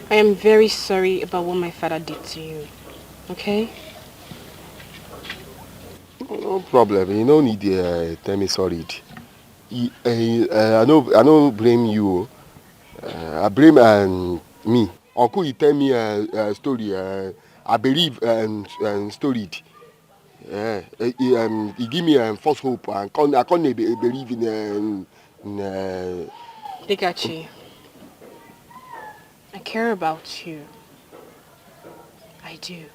Speaker 8: I am very sorry about what my father did to you. Okay?
Speaker 2: No problem. You no need tell me sorry. I no blame you. I blame me. Uncle, he tell me a story. I believe story. He give me false hope. I can't believe in
Speaker 8: Dikachi, I care about you. I do.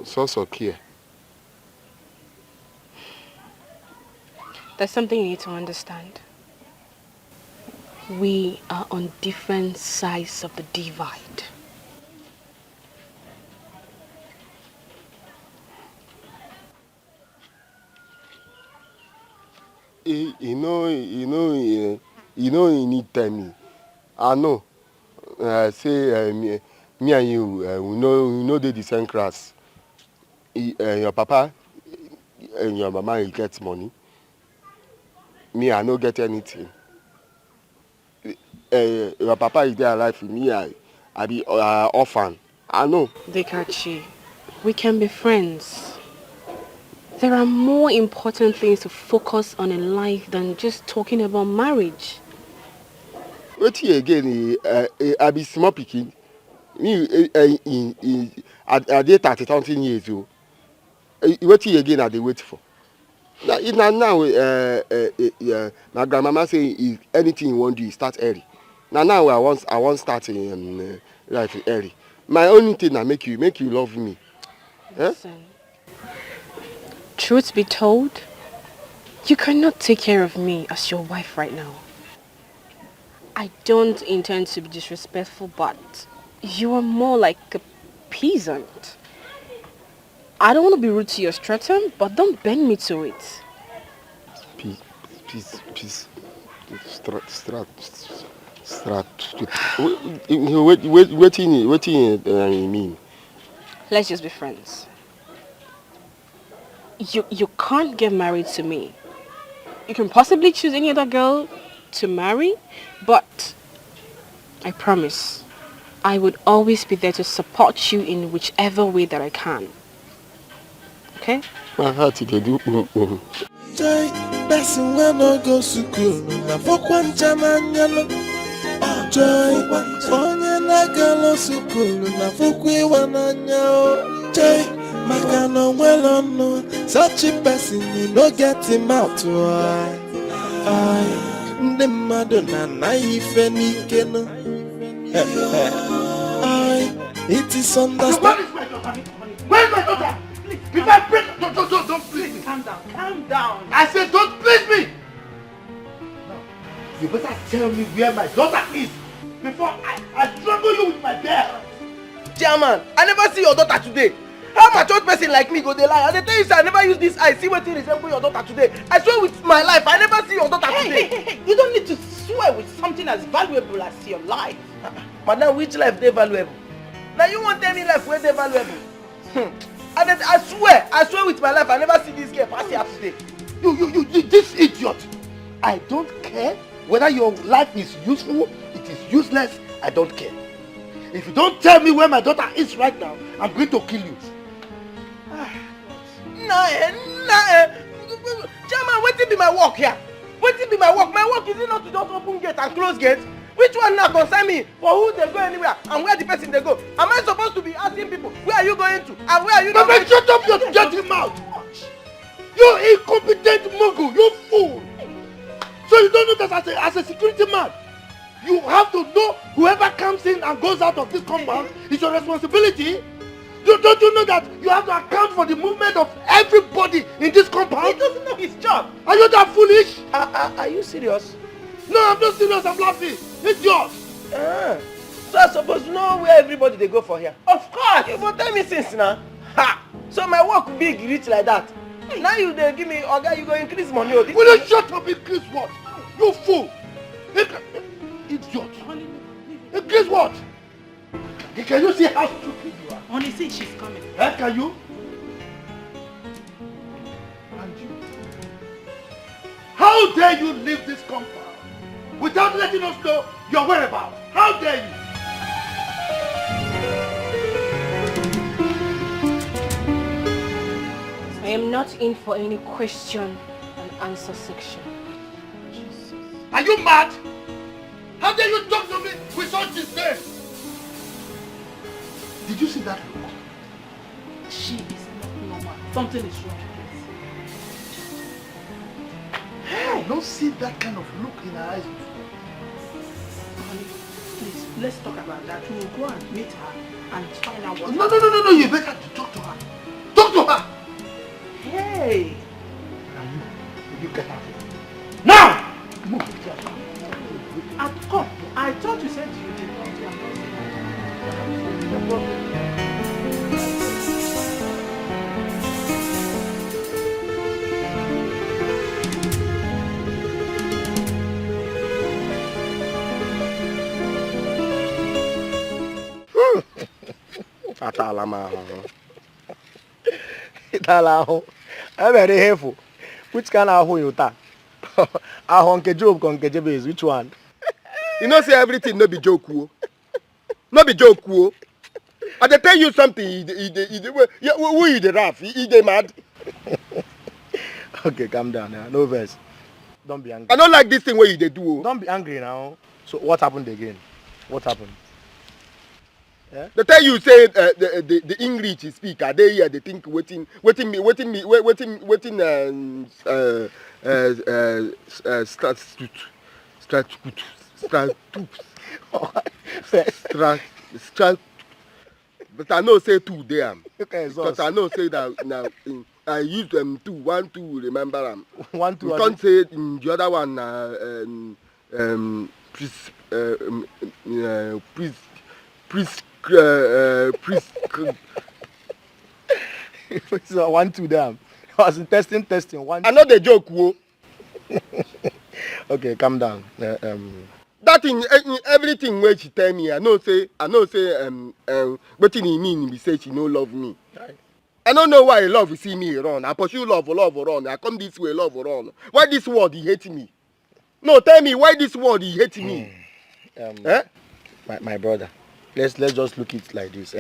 Speaker 2: so care.
Speaker 8: There's something you need to understand. We are on different sides of the divide.
Speaker 2: You need tell me. I know. Say me and you, we know they the same class. Your papa and your mama you get money. Me, I no get anything. Your papa is there alive. Me, I be orphan. I know.
Speaker 8: Dikachi, we can be friends. There are more important things to focus on in life than just talking about marriage.
Speaker 2: What again? I be small pikin. Me, I dey 30-something years old. What again? I dey wait for. Now, my grandmama say if anything you want to do, start early. Now I want start in life early. My only thing na make you love me.
Speaker 8: Listen, truth be told, you cannot take care of me as your wife right now. I don't intend to be disrespectful, but you are more like a peasant. I don't want to be rude to your stratum, but don't bend me to it.
Speaker 2: Peace. Strat. What you mean?
Speaker 8: Let's just be friends. You can't get married to me. You can possibly choose any other girl to marry, but I promise I would always be there to support you in whichever way that I can. Okay?
Speaker 2: My heart dey do.
Speaker 10: Joy, person when no go school, na fokwan chamanyalo. Joy, onye na galo school, na fokwe wananya. Joy, maka no well no, such a person you no get him out. I, the Madonna naive nike no. It is understand.
Speaker 5: Where's my daughter? If I break, don't please me.
Speaker 7: Calm down.
Speaker 5: I said don't please me. Now, you better tell me where my daughter is before I strangle you with my bare.
Speaker 3: Chairman, I never see your daughter today. How mature person like me go dey lie? And they tell you say I never use this eye see wetin resemble your daughter today. I swear with my life I never see your daughter today.
Speaker 7: Hey, you don't need to swear with something as valuable as your life.
Speaker 3: Madam, which life dey valuable? Now you wan tell me life wey dey valuable? And then I swear with my life I never see this girl pass here today.
Speaker 5: You, this idiot. I don't care whether your life is useful, it is useless, I don't care. If you don't tell me where my daughter is right now, I'm going to kill you.
Speaker 3: Nah. Chairman, wetin be my work here? Wetin be my work? My work is it not to just open gate and close gate? Which one now concern me for who they go anywhere and where the person they go? Am I supposed to be asking people where are you going to and where are you not going to?
Speaker 5: Shut up your dirty mouth! You incompetent mogul, you fool! So you don't know that as a security man, you have to know whoever comes in and goes out of this compound is your responsibility. Don't you know that you have to account for the movement of everybody in this compound?
Speaker 7: He doesn't know his job.
Speaker 5: Are you that foolish?
Speaker 3: Are you serious?
Speaker 5: No, I'm not serious, I'm laughing. It's yours.
Speaker 3: So I suppose to know where everybody they go for here. Of course, you for tell me since now. Ha! So my work big rich like that. Now you they give me okay, you go increase money.
Speaker 5: Will you shut up, increase what? You fool! Idiot! Increase what? Can you see how stupid you are?
Speaker 7: Honey, see she's coming.
Speaker 5: Can you? And you? How dare you leave this compound without letting us know your whereabouts? How dare you?
Speaker 8: not in for any question and answer section.
Speaker 5: Are you mad? How dare you talk to me with such disdain? Did you see that look?
Speaker 7: She is not normal. Something is wrong.
Speaker 5: Hey, don't see that kind of look in her eyes.
Speaker 7: Honey, please, let's talk about that. We will go and meet her and find out what.
Speaker 5: No, you better talk to her. Talk to her!
Speaker 7: Hey!
Speaker 5: Now you get out of here. Now! Move.
Speaker 7: Come, I thought you said you did not do no problem.
Speaker 9: Atala ma ahụ. Itala ahụ. I'm very careful. Which kind of ahụ you ta? Ahụ nke Job or nke Jabez? Which one?
Speaker 2: You know say everything no be joke o. No be joke o. I dey tell you something, who you dey laugh? He dey mad.
Speaker 9: Okay, calm down now. No verse. Don't be angry.
Speaker 2: I don't like this thing where you dey do o.
Speaker 9: Don't be angry now. So what happened again? What happened? Yeah?
Speaker 2: They tell you say the English you speak, are they here? They think waiting but I know say two there.
Speaker 9: Okay,
Speaker 2: because I know say that now I use them two, 1, 2, remember them.
Speaker 9: 1, 2.
Speaker 2: You can't say the other one
Speaker 9: so 1, 2 them. I was testing 1.
Speaker 2: I know the joke wo.
Speaker 9: Okay, calm down.
Speaker 2: That in everything where she tell me, I know say what in mean be say she no love me.
Speaker 9: Right.
Speaker 2: I don't know why love you see me run. I pursue love run. I come this way love run. Why this word he hate me? No, tell me why this word he hate me.
Speaker 9: My brother, let's just look it like this.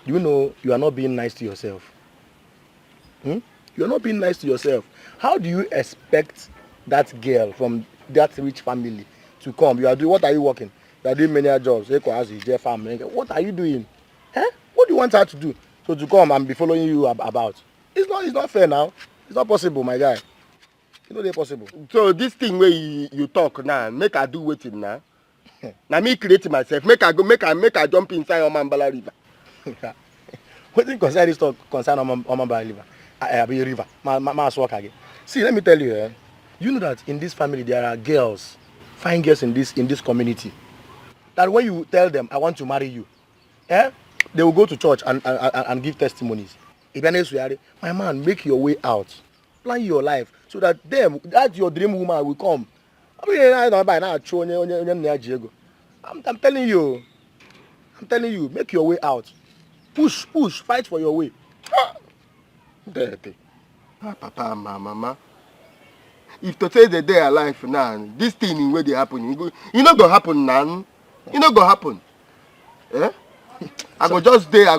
Speaker 9: You know you are not being nice to yourself. You are not being nice to yourself. How do you expect that girl from that rich family to come? What are you working? You are doing many jobs. What are you doing? What do you want her to do? So to come and be following you about? It's not fair now. It's not possible, my guy. It's not possible.
Speaker 2: So this thing where you talk now, make I do waiting now. Now me create myself. Make I jump inside Omambala River.
Speaker 9: What do you consider this talk concern Omambala River? Be river. Ma walk again. See, let me tell you, you know that in this family there are girls, fine girls in this community. That when you tell them I want to marry you, they will go to church and give testimonies. My man, make your way out. Plan your life so that that your dream woman will come. I'm telling you. Make your way out. Push, fight for your way.
Speaker 2: Dirty. Papa and mama. If to say that they are alive now, this thing where they happen, you know go happen now. You know go happen. I go just there.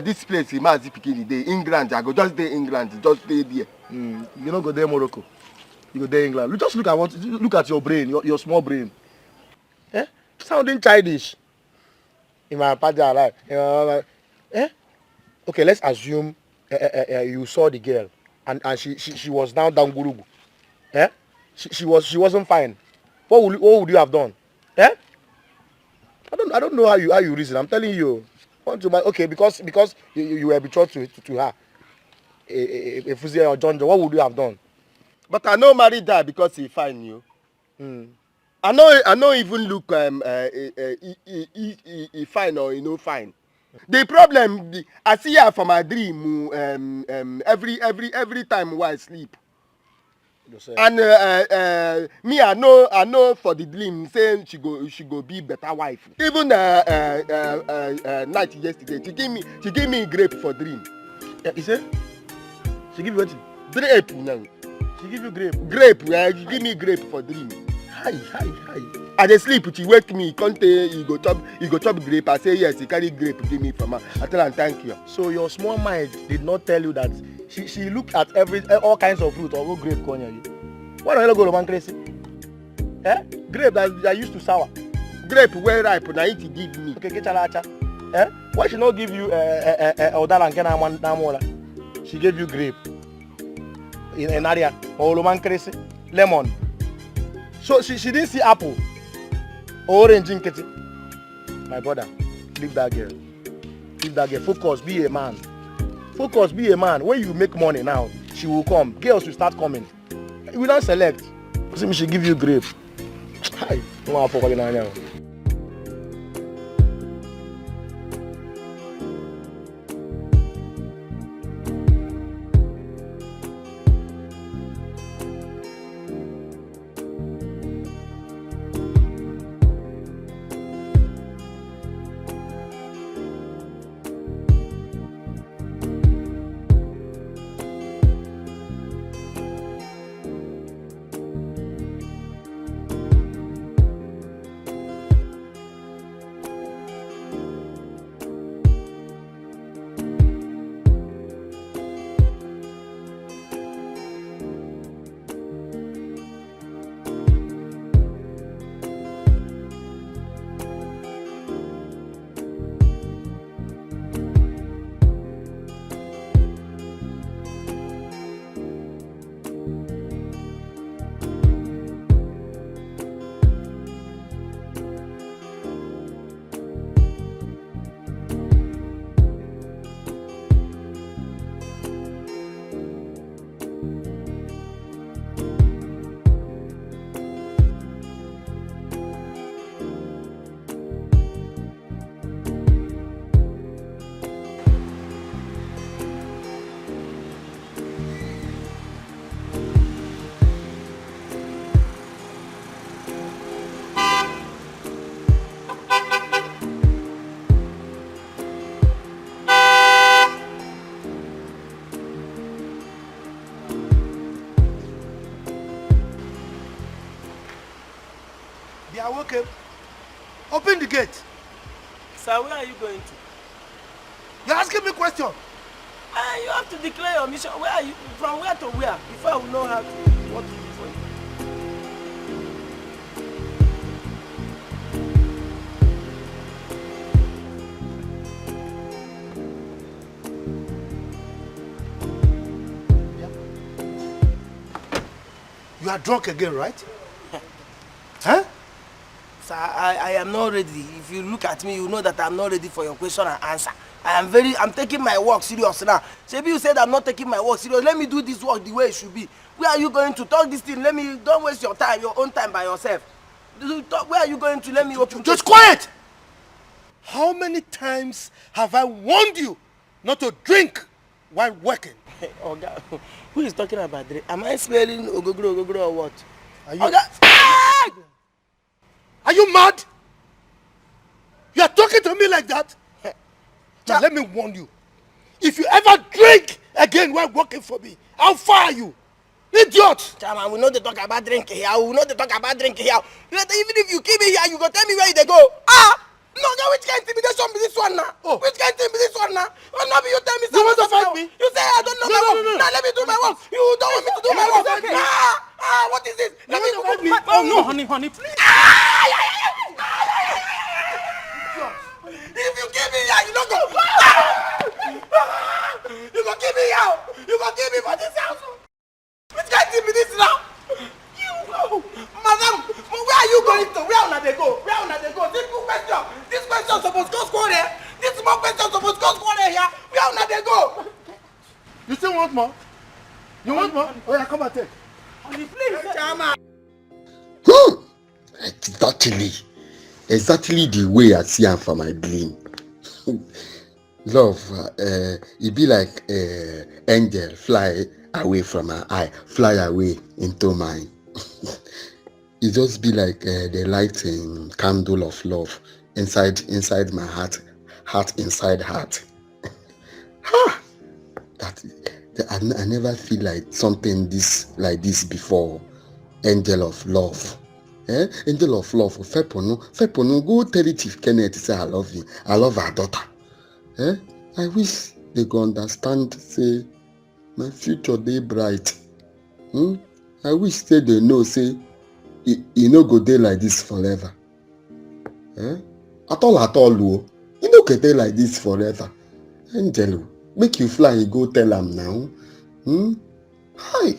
Speaker 2: This place in Mazipikini Day, England. I go just there England, just stay there.
Speaker 9: You know go there Morocco. You go there England. Just look at your brain, your small brain. Sounding childish. In my party alive. Okay, let's assume you saw the girl and she was down Gurugu. She wasn't fine. What would you have done? I don't know how you reason. I'm telling you. Okay, because you were betrothed to her. If you or John, what would you have done?
Speaker 2: But I know married her because he fine you. I know even look he fine or he no fine. The problem I see her for my dream every time while I sleep. And me I know for the dream saying she go be better wife. Even night yesterday she give me grape for dream.
Speaker 9: You say? She give you what?
Speaker 2: Grape now.
Speaker 9: She give you grape.
Speaker 2: Grape, she give me grape for dream. Hi. I dey sleep, she wake me, come tell you go chop grape. I say yes, he carry grape, give me from her. I tell her thank you.
Speaker 9: So your small mind did not tell you that she looked at all kinds of fruit or go grape corner you. Why don't you go to man crazy? Eh? Grape that used to sour.
Speaker 2: Grape well ripe, now it give me.
Speaker 9: Okay, get chalacha. Eh? Why she not give you odalan? She gave you grape. In an area or roman crazy lemon. So she didn't see apple, orange in kitty. My brother, leave that girl. Leave that girl. Focus, be a man. Focus, be a man. When you make money now, she will come. Girls will start coming. You will not select. See me, she give you grape. Hi.
Speaker 5: They are okay. Open the gate.
Speaker 6: Sir, where are you going to?
Speaker 5: You're asking me a question.
Speaker 6: You have to declare your mission. Where are you? From where to where? Before I will know what to do for you.
Speaker 5: You are drunk again, right? Huh?
Speaker 6: Sir, I am not ready. If you look at me, you know that I'm not ready for your question and answer. I'm taking my work serious now. Maybe you said I'm not taking my work serious. Let me do this work the way it should be. Where are you going to talk this thing? Don't waste your time, your own time by yourself. Where are you going to? Let me open.
Speaker 5: Just quiet! How many times have I warned you not to drink while working?
Speaker 6: Oh God, who is talking about drink? Am I smelling ogogoro or what?
Speaker 5: Are you? Are you mad? You are talking to me like that? Now let me warn you. If you ever drink again while working for me, I'll fire you. Idiot!
Speaker 6: Chairman, we know they talk about drinking here. We know they talk about drinking here. Even if you keep me here, you go tell me where they go. No, which kind of intimidation be this one now? Oh. Which kind of intimidation now? Oh, no, you tell me something.
Speaker 5: You want to fight me?
Speaker 6: You say I don't know my work. No. Now let me do my work. You don't want me to do my work. Okay. What is this?
Speaker 5: Let me fight me. Oh, no, honey, please.
Speaker 6: If you give me here, you don't go. You go give me here. You go give me for this house. Which kind of intimidation now? Madam, where are you going to? Where will they go? Where will they go? Simple question. This question is supposed to go there. This small question is supposed to go here. Where will they go?
Speaker 5: You still want more? You want more? Oh yeah, come and take.
Speaker 6: Honey, please, Chama.
Speaker 1: Exactly the way I see am for my dream. Love, it be like angel fly away from my eye, fly away into mine. It just be like the lighting candle of love inside my heart inside heart. I never feel like something like this before. Angel of love, Angel of love, Feponu, go tell it if Kenneth say I love you. I love our daughter. I wish they could understand, say, my future day bright. I wish say they know, say, you no go day like this forever. At all, you no go day like this forever. Angelo, make you fly, you go tell them now. Hi.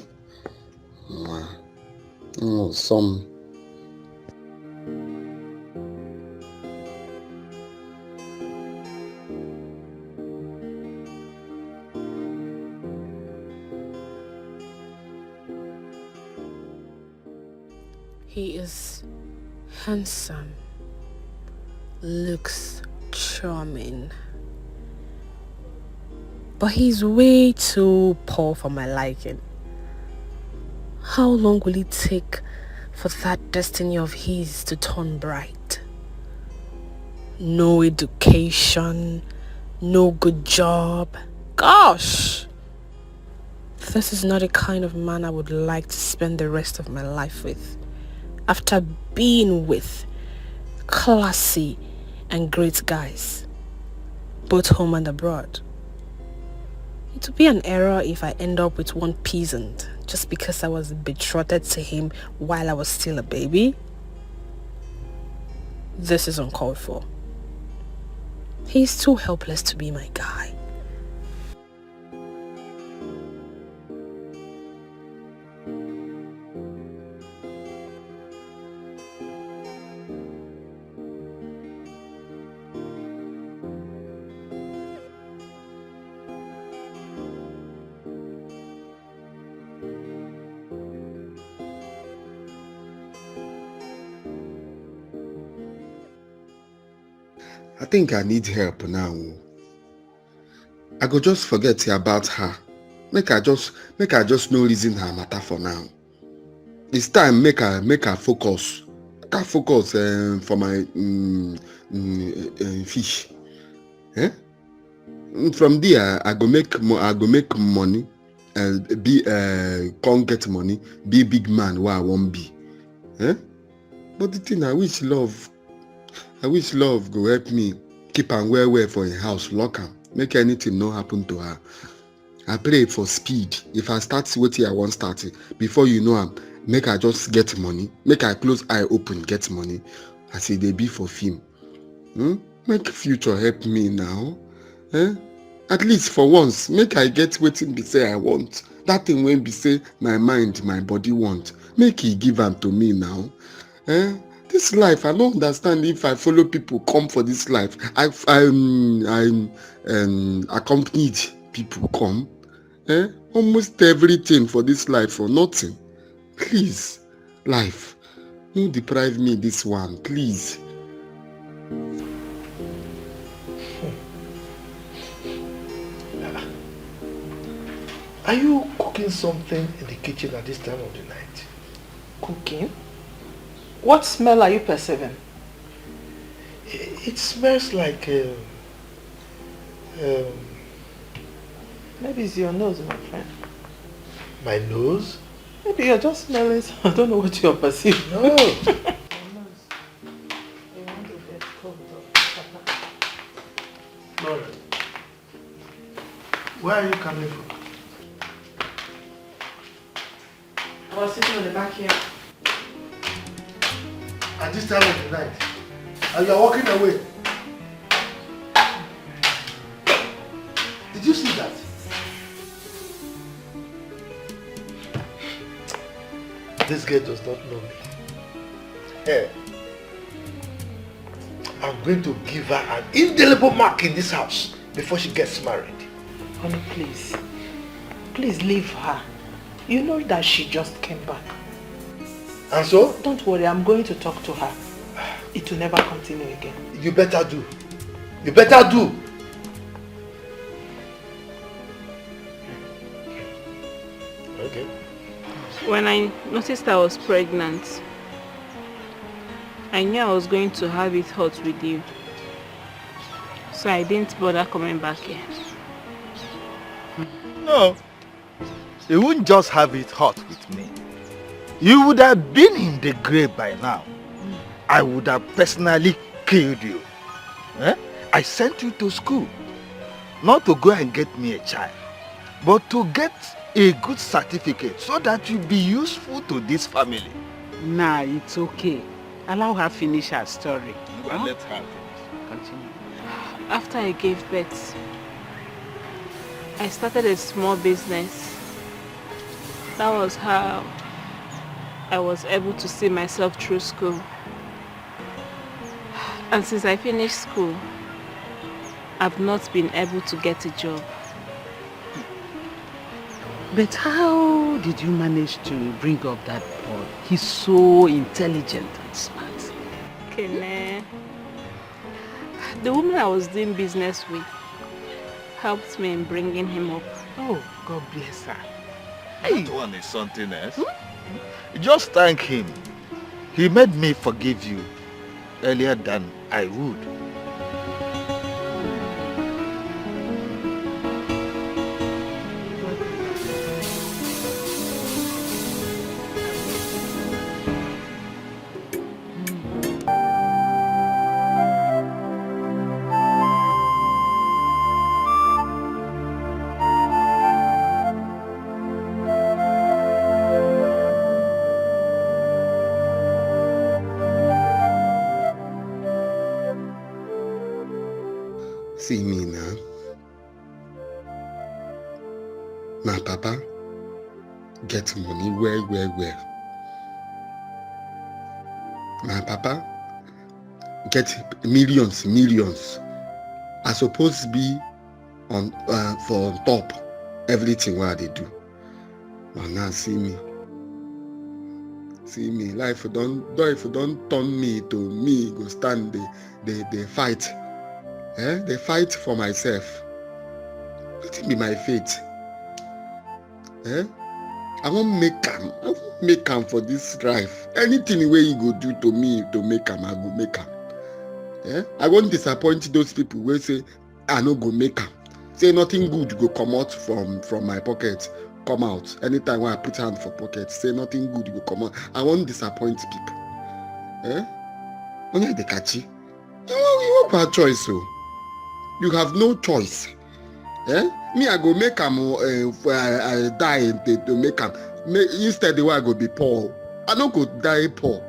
Speaker 1: Oh, some.
Speaker 8: He is handsome, looks charming, but he's way too poor for my liking. How long will it take for that destiny of his to turn bright? No education, no good job. Gosh! This is not the kind of man I would like to spend the rest of my life with. After being with classy and great guys, both home and abroad. It would be an error if I end up with one peasant just because I was betrothed to him while I was still a baby. This is uncalled for. He's too helpless to be my guy.
Speaker 1: I think I need help now. I go just forget about her. Make I just no reason her matter for now. It's time make her focus. Make her focus for my fish. From there I go make money and be can't get money, be a big man where I won't be. But the thing I wish love go help me keep am well for a house, lock am, make anything no happen to her. I pray for speed. If I start wetin I want start before you know am, make I just get money, make I close eye open get money as e dey be for film. Make future help me now. At least for once, make I get wetin be say I want. That thing when be say my mind, my body want, make e give am to me now. This life, I don't understand if I follow people come for this life. I accompanied people come. Almost everything for this life for nothing. Please, life, don't deprive me this one, please.
Speaker 5: Are you cooking something in the kitchen at this time of the night?
Speaker 7: Cooking? What smell are you perceiving?
Speaker 5: It smells like
Speaker 7: maybe it's your nose, my friend.
Speaker 5: My nose?
Speaker 7: Maybe you're just smelling. I don't know what you're perceiving.
Speaker 5: No. Laura, where are you coming from?
Speaker 7: I was sitting on the back here.
Speaker 5: At this time of the night, and you're walking away. Did you see that? This girl does not know me. I'm going to give her an indelible mark in this house before she gets married.
Speaker 7: Honey, please. Please leave her. You know that she just came back.
Speaker 5: And so?
Speaker 7: Don't worry, I'm going to talk to her. It will never continue again.
Speaker 5: You better do. You better do. Okay.
Speaker 14: When I noticed I was pregnant, I knew I was going to have it hot with you. So I didn't bother coming back here.
Speaker 12: No. You wouldn't just have it hot with me. you would have been in the grave by now. I would have personally killed you. Eh? I sent you to school, not to go and get me a child, but to get a good certificate so that you'll be useful to this family.
Speaker 7: Nah, it's okay. Allow her finish her story.
Speaker 12: Huh? Let her finish.
Speaker 7: Continue.
Speaker 14: After I gave birth, I started a small business. That was how I was able to see myself through school. And since I finished school, I've not been able to get a job.
Speaker 7: But how did you manage to bring up that boy? He's so intelligent and smart.
Speaker 14: Kene, the woman I was doing business with helped me in bringing him up.
Speaker 7: Oh, God bless her.
Speaker 12: That one is something else. Just thank him. He made me forgive you earlier than I would.
Speaker 1: See me now. My papa get money well. My papa get millions. I suppose to be on for on top everything what they do. But now see me. Life don't turn me to me go stand they fight. They fight for myself. Let be my fate. I won't make am for this life. Anything where you go do to me to make am, I go make am. I won't disappoint those people who say I no go make am. Say nothing good go come out from my pocket, come out. Anytime when I put hand for pocket, say nothing good go come out. I won't disappoint people. Only the catchy. You have a choice, so you have no choice. Me, I go make am. I die to make am. Instead, the way I go be poor. I no go die poor.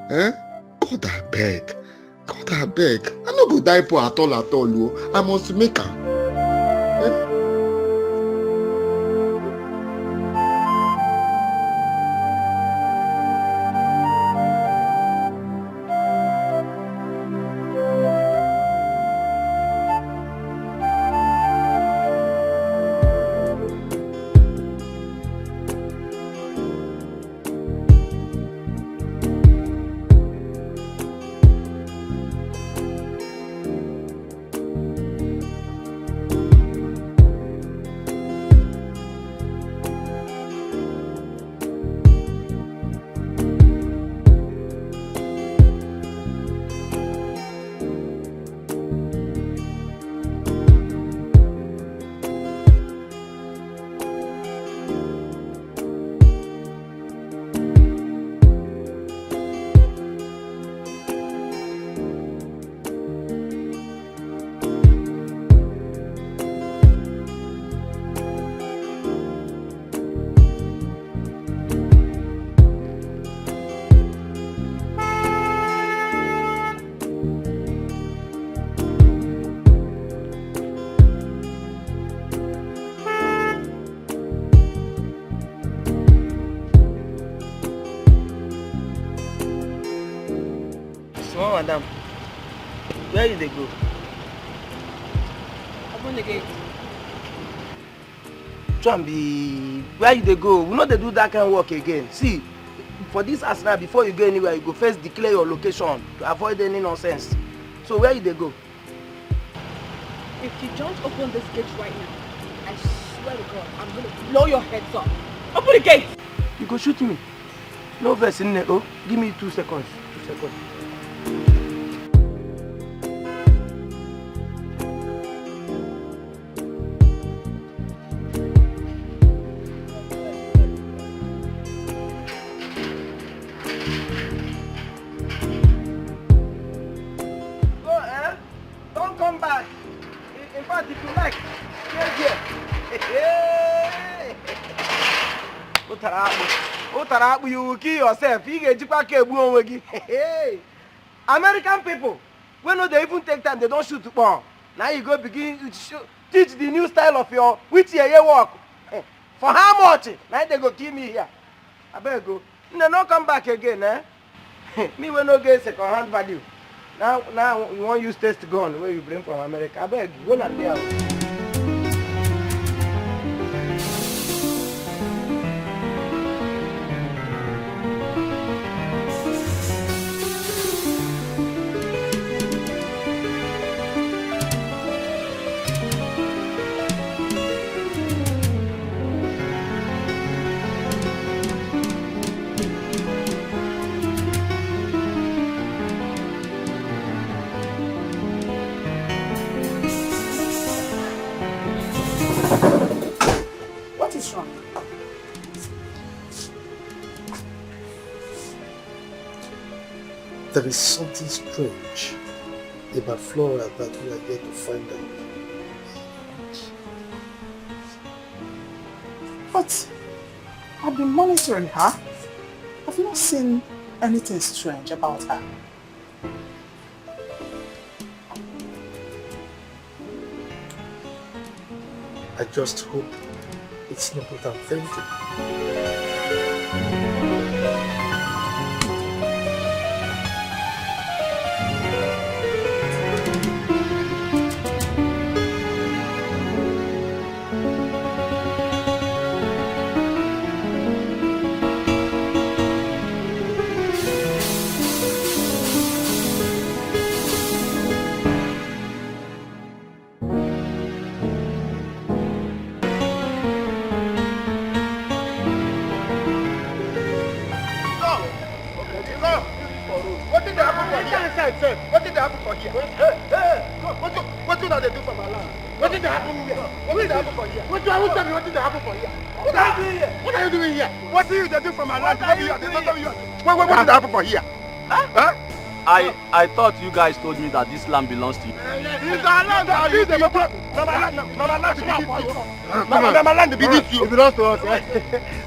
Speaker 1: God I beg. I no go die poor at all. I must make am.
Speaker 6: Madam, where did they go?
Speaker 14: Open the gate.
Speaker 6: Trambi, where you they go? We know they do that kind of work again. See, for this arsenal, before you go anywhere, you go first declare your location to avoid any nonsense. So where you they go?
Speaker 8: If you don't open this gate right now, I swear to God, I'm gonna blow your heads off. Open the gate!
Speaker 6: You go shoot me. No verse in there. Oh, give me 2 seconds. 2 seconds.
Speaker 3: come back. In fact, if you like, stay here. You will kill yourself. You get American people, when they even take time, they don't shoot to bomb. Now you go begin to teach the new style of your which year you walk. For how much? Now they go kill me here. I better go. They not come back again, eh? Me will not get second hand value. Now you want use test gun where you bring from America. I beg go not there.
Speaker 7: What is wrong?
Speaker 10: There is something strange about Flora that we are yet to find out.
Speaker 7: But I've been monitoring her. I've not seen anything strange about her.
Speaker 10: I just hope it's not what I'm thinking.
Speaker 2: What did they happen for here? What did they do for my land? What did they happen here? What did they happen for here? What did they happen for here? What are you doing here? What did they do for my land? What did they happen for here? Huh?
Speaker 15: I thought you guys told me that this land belongs to you.
Speaker 2: It's our land. My land belongs to you. It belongs to us.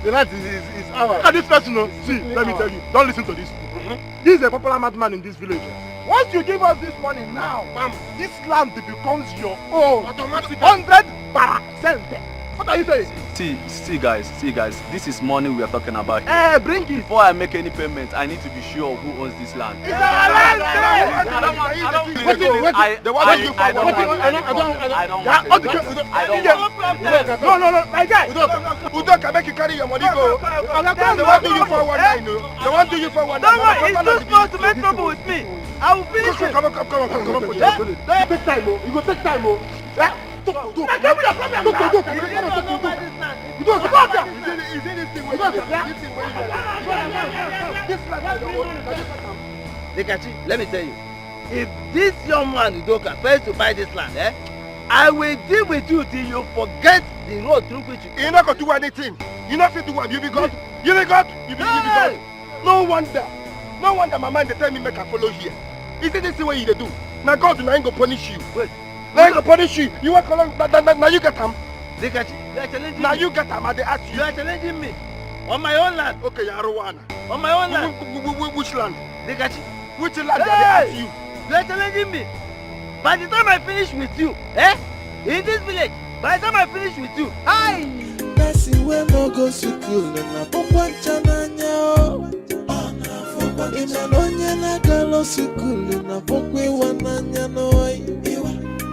Speaker 2: The land is ours.
Speaker 9: And this person, see, let me tell you, don't listen to this. This is a popular madman in this village. Once you give us this money now, bam, this land becomes your own. Automatically. 100%. What are you saying?
Speaker 15: See guys, this is money we are talking about here.
Speaker 9: Hey, bring it.
Speaker 15: Before I make any payment, I need to be sure who owns this land.
Speaker 9: It's our land! No, my guy.
Speaker 2: Udoka, make you carry your money go. They want to do you for one night, no? They want to do you for one night.
Speaker 3: Don't worry, it's too small to make trouble with me. I will finish it.
Speaker 2: Come on.
Speaker 9: Take time, you go take time,
Speaker 3: Let me tell you, if this young man Udoka fails to buy this land, I will deal with you till you forget the road through which you.
Speaker 2: You're not gonna do anything. You're not fit to what? You be God. You be God. No wonder my mind they tell me make I follow here. Is it this the way you do? Now God ain't gonna punish you.
Speaker 3: Wait.
Speaker 2: They ain't gonna punish you. You want colon? Now you get them.
Speaker 3: You are challenging me.
Speaker 2: Now you get them. They ask you.
Speaker 3: You are challenging me on my own land.
Speaker 2: Okay, Yarowana.
Speaker 3: On my own land.
Speaker 2: Which land? Which land
Speaker 3: hey!
Speaker 2: They ask you?
Speaker 3: You are challenging me. By the time I finish with you, in this village, by the time I finish with you, hi.
Speaker 10: Person we no go school na pokwancha nanya. Imanonye na galo school na pokwe wananya no.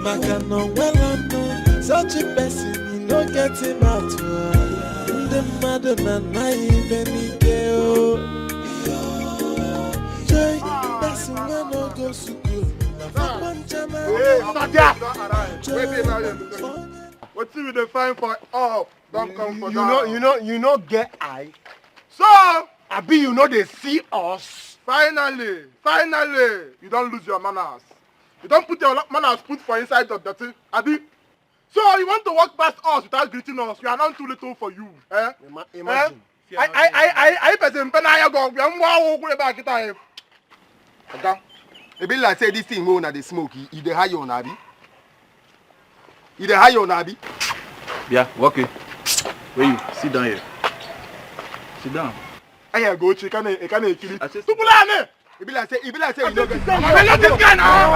Speaker 10: Maka no welcome. Such a person you no get him out. The mother na even ikeo. Joy, person we no go school na pokwancha nanya.
Speaker 9: What see we dey find for up? Don't come for
Speaker 2: You know, get eye.
Speaker 9: So,
Speaker 2: Abi, you know they see us.
Speaker 9: finally, you don't lose your manners. You don't put your manners put for inside the dirty. Abi. So you want to walk past us without greeting us? We are not too little for you.
Speaker 2: Imagine.
Speaker 9: I person penaya go. We am wow go back time.
Speaker 2: Okay. It be like say this thing when they smoke, you dey high on Abi. You dey hire your nabi?
Speaker 15: Yeah, walk in. Where you? Sit down here. Sit down.
Speaker 2: I go check and kill. Tupulane. It be like say you know get.
Speaker 15: Let this guy now.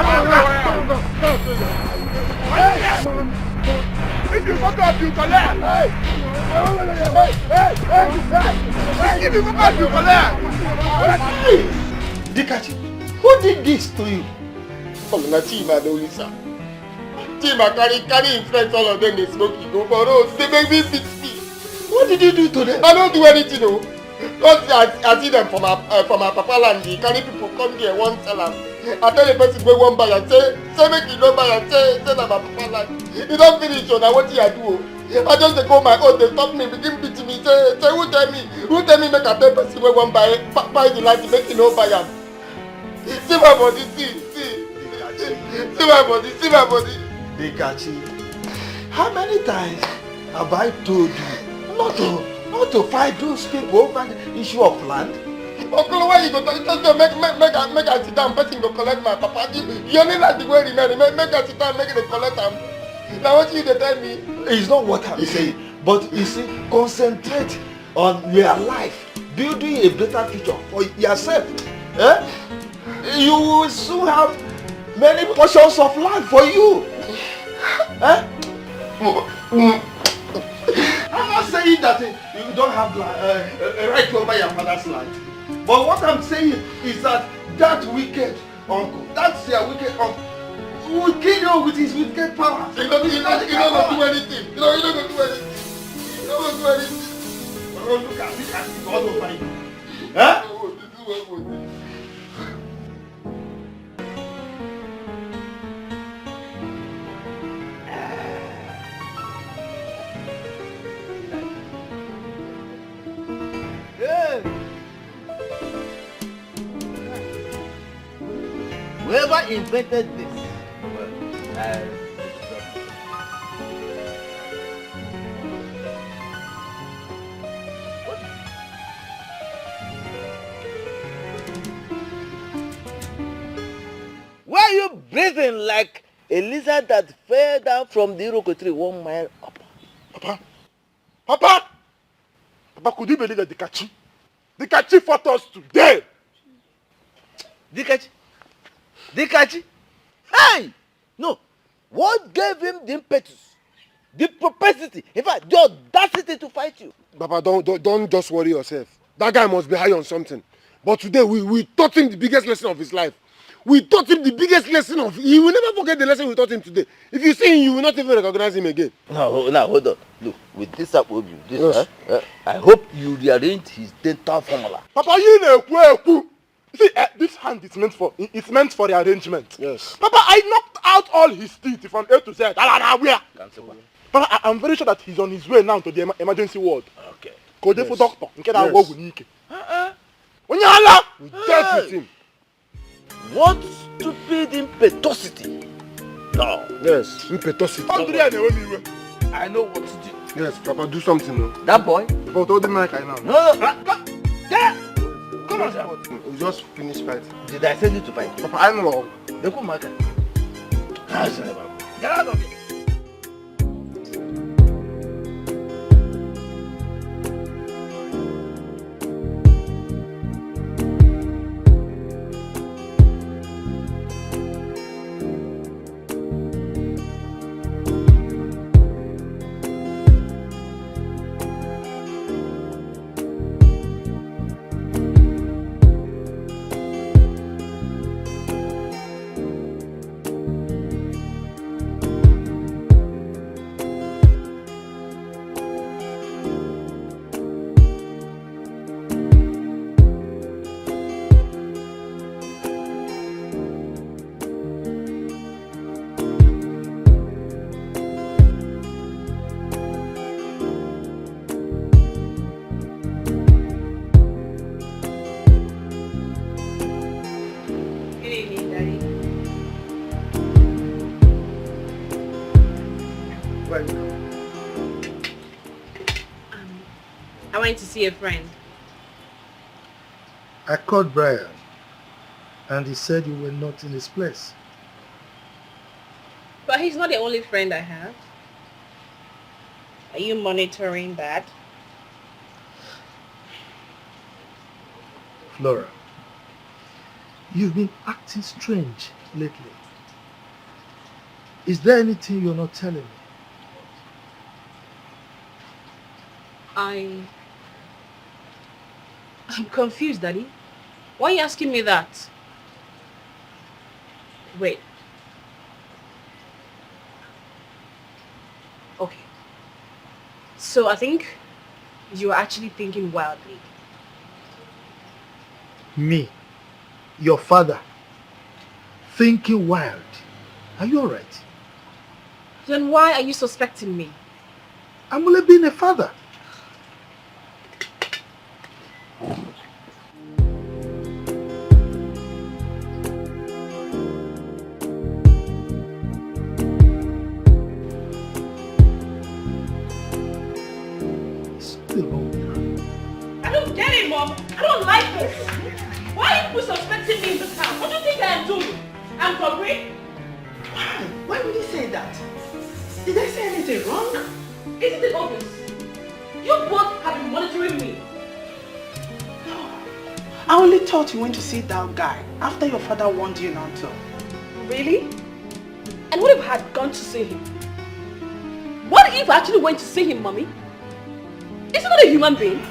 Speaker 2: If you fuck up, you collect. Hey. If you fuck up, you collect.
Speaker 5: Dikachi, who did this to you?
Speaker 1: Come na Chima no listen. Chima carry influence all of them they smoke you go for road. They make me 60.
Speaker 5: What did you do to them?
Speaker 1: I don't do anything though. Because I see them from my papa land. He carry people come here one tell them. I tell the person go one buy and say make you no buy and say na my papa land. You don't finish on what I do. I just dey go my own. They stop me, begin beating me. Say who tell me make I tell person go one buy the land make you no buy am. See my body, see my body.
Speaker 5: Dikachi, how many times have I told you not to fight those people over the issue of land?
Speaker 1: Uncle, why you go to make I sit down, person go collect my papa. You only like the way remain, make I sit down, make it collect them. Now what you tell me?
Speaker 5: It's not what I'm saying, but you see, concentrate on your life, building a better future for yourself. You will soon have many portions of land for you. I'm not saying that you don't have a right to over your father's land. But what I'm saying is that wicked uncle, that's your wicked uncle, will kill you with his wicked power.
Speaker 1: You don't do anything. You don't do anything.
Speaker 5: Oh, look at it all over you. Huh?
Speaker 3: Whoever invented this, why are you breathing like a lizard that fell down from the Iroko tree 1 mile up?
Speaker 2: Papa, could you believe that Dikachi fought us today?
Speaker 3: Dikachi? Hey! No. What gave him the impetus? The propensity? In fact, the audacity to fight you?
Speaker 2: Papa, don't just worry yourself. That guy must be high on something. But today, we taught him the biggest lesson of his life. We taught him the biggest lesson of... He will never forget the lesson we taught him today. If you see him, you will not even recognize him again.
Speaker 3: Now, hold on. Look, with this up of you, I hope you rearrange his dental formula.
Speaker 2: Papa, you know, see, this hand is meant for the arrangement.
Speaker 1: Yes.
Speaker 2: Papa, I knocked out all his teeth from A to Z. Where? Papa, I'm very sure that he's on his way now to the emergency ward.
Speaker 3: Okay.
Speaker 2: Go there for doctor.
Speaker 1: Yes.
Speaker 2: When you we dealt with him.
Speaker 3: What stupid impetuosity. No.
Speaker 1: Yes, impetuosity.
Speaker 2: I know what to do. Yes, Papa, do something. No?
Speaker 3: That boy?
Speaker 2: Papa, told him like I know.
Speaker 3: No.
Speaker 2: Come on. We just finished fight.
Speaker 3: Did I send you to fight?
Speaker 2: Papa, I know.
Speaker 3: They come back. Get out of it.
Speaker 8: I went to see a friend.
Speaker 12: I called Brian and he said you were not in his place.
Speaker 8: But he's not the only friend I have. Are you monitoring that?
Speaker 5: Flora, you've been acting strange lately. Is there anything you're not telling me?
Speaker 8: I'm confused, Daddy. Why are you asking me that? Wait. Okay. So I think you're actually thinking wildly.
Speaker 5: Me, your father, thinking wild. Are you alright?
Speaker 8: Then why are you suspecting me?
Speaker 5: I'm only being a father.
Speaker 8: I don't get it, Mom. I don't like this. Why are you suspecting me in this house? What do you think I am doing? I'm hungry?
Speaker 7: Why would you say that? Did I say anything wrong?
Speaker 8: Isn't it obvious? You both have been monitoring me.
Speaker 7: I only thought you went to see that guy after your father warned you not to.
Speaker 8: Really? And what if I had gone to see him? What if I actually went to see him, Mommy? Is he not a human being?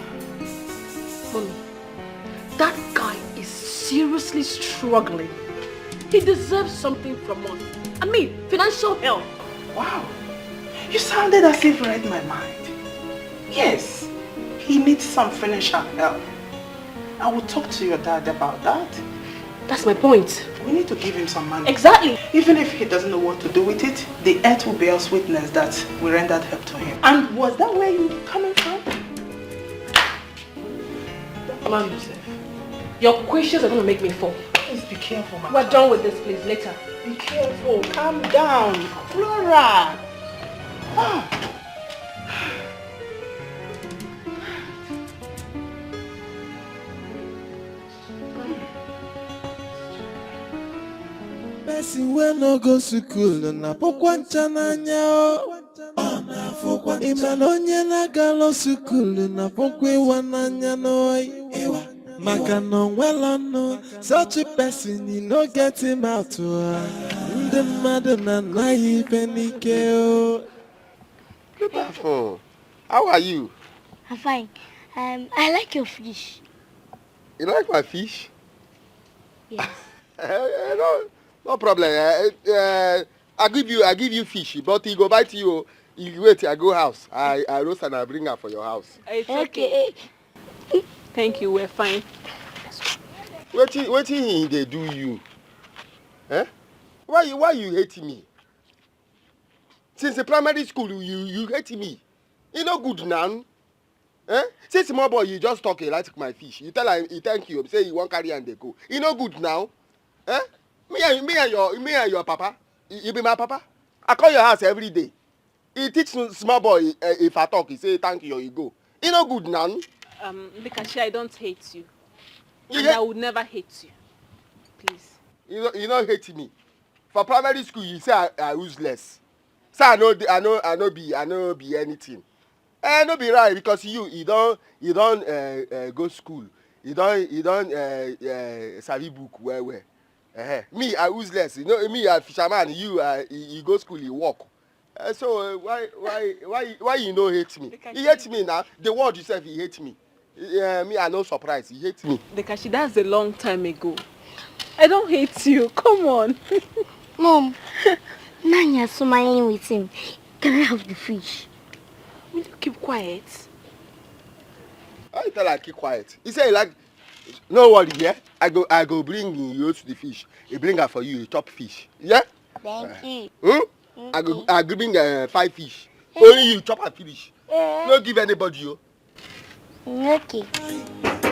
Speaker 8: Mommy, that guy is seriously struggling. He deserves something from us. I mean, financial help.
Speaker 7: Wow. You sounded as if you read my mind. Yes, he needs some financial help. I will talk to your dad about that.
Speaker 8: That's my point.
Speaker 7: We need to give him some money.
Speaker 8: Exactly.
Speaker 7: Even if he doesn't know what to do with it, the earth will bear us witness that we rendered help to him. And was that where you were coming from?
Speaker 8: Mom, Joseph, your questions are going to make me fall.
Speaker 7: Please be careful, my
Speaker 8: We're done with this, please. Later.
Speaker 7: Be careful. Calm down. Flora.
Speaker 10: Person wey no go school na pokwa ncha n'anya o. Ịma na onye na-agala school na pokwa ịwa n'anya n'oyi. Maka na onwela no such a person you no get him out. Ndị mmadụ na-anaghị ibe n'ike o.
Speaker 2: Good afternoon. How are you?
Speaker 13: I'm fine. I like your fish.
Speaker 2: You like my fish?
Speaker 13: Yes.
Speaker 2: No problem. I give you fish, but he go bite you. You wait, I go house. I roast and I bring her for your house.
Speaker 14: It's okay. Thank you, we're fine.
Speaker 2: What he they do you? Eh? Why you hate me? Since the primary school you hate me. You no good now. Eh? Since small boy you just talk like my fish. You tell him he thank you. Say you won't carry and they go. You no good now. Eh? Me and your papa. You be my papa. I call your house every day. He teach small boy if I talk, he say thank you or you go. You no good now.
Speaker 14: Because I don't hate you. And I would never hate you. Please.
Speaker 2: You don't hate me. For primary school you say I useless. So I know be anything. No be right because you don't go school. You don't study book well. Me I useless. You know me I fisherman. You go school you work. So why you no hate me? He hates me now. The word yourself he hates me. Me I no surprise. He hates me.
Speaker 14: Dekashi, that's a long time ago. I don't hate you. Come on.
Speaker 13: Mom, now you're smiling with him. Can I have the fish?
Speaker 14: Will you keep quiet?
Speaker 2: I tell her keep quiet. He say like, no worry, yeah. I go bring you to the fish. He bring her for you. You chop fish, yeah.
Speaker 13: Thank you.
Speaker 2: I go bring 5 fish. Only you chop and finish. No give anybody you.
Speaker 13: Okay.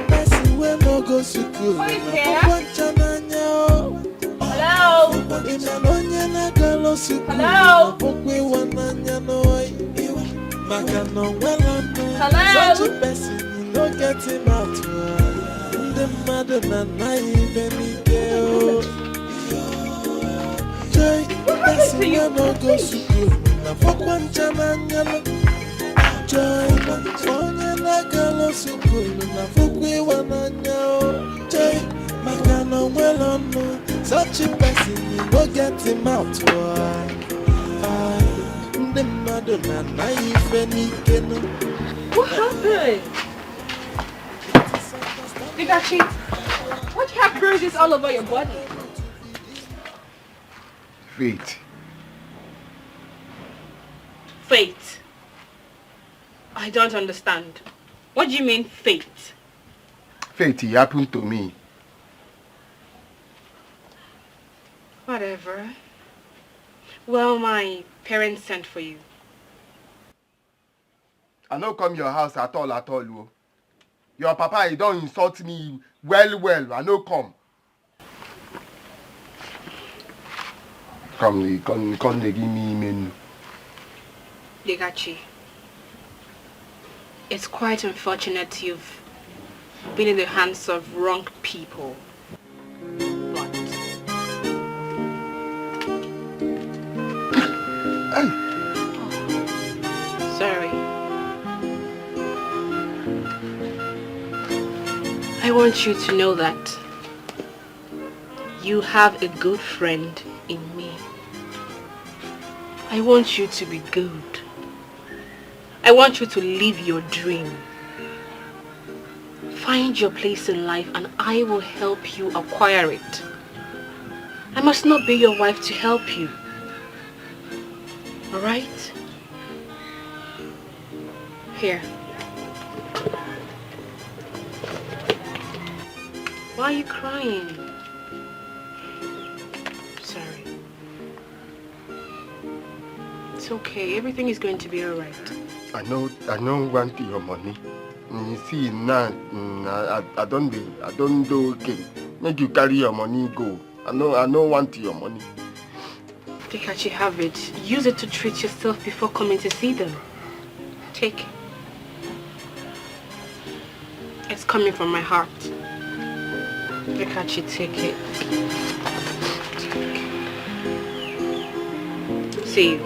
Speaker 10: Person wey no go school na pokwa ncha n'anya o.
Speaker 8: Hello.
Speaker 10: Ịma na onye na-agala school na pokwa ịwa n'anya n'oyi. Maka na onwela no such a person you no get him out. Ndị mmadụ na-anaghị ibe n'ike o. Person wey no go school na pokwa ncha n'anya o. joy, onye na-agala sukulu na fukwe wananya joy, magana well no, such a person you go get him out why. The Madonna naive and
Speaker 8: what happened? Digachi, why do you have bruises all over your body?
Speaker 2: Faith.
Speaker 8: Fate. I don't understand. What do you mean fate?
Speaker 2: Fate, it happened to me.
Speaker 8: Whatever. Well, my parents sent for you.
Speaker 2: I no come your house at all. Oh. Your papa, he don't insult me well. I no come. Come, they give me menu.
Speaker 8: Digachi, it's quite unfortunate you've been in the hands of wrong people. But sorry. I want you to know that you have a good friend in me. I want you to be good. I want you to live your dream. Find your place in life and I will help you acquire it. I must not be your wife to help you. Alright? Here. Why are you crying? Sorry. It's okay. Everything is going to be alright.
Speaker 2: I don't want your money. You see now, I don't do okay. Make you carry your money go. I don't want your money.
Speaker 8: Digachi, have it. Use it to treat yourself before coming to see them. Take. It's coming from my heart. Digachi, take it. See you.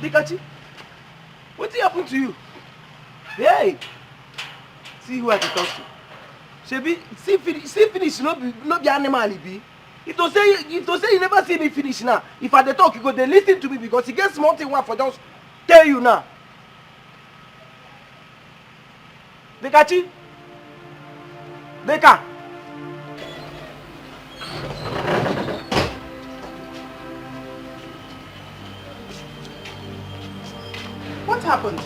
Speaker 6: Digachi, what happened to you? Hey, see who I can talk to. Shebi, see finish, not be animal be. If to say you never see me finish now, if I dey talk, you go dey listen to me because he gets small thing one for just tell you now. Digachi, Deka. What happened?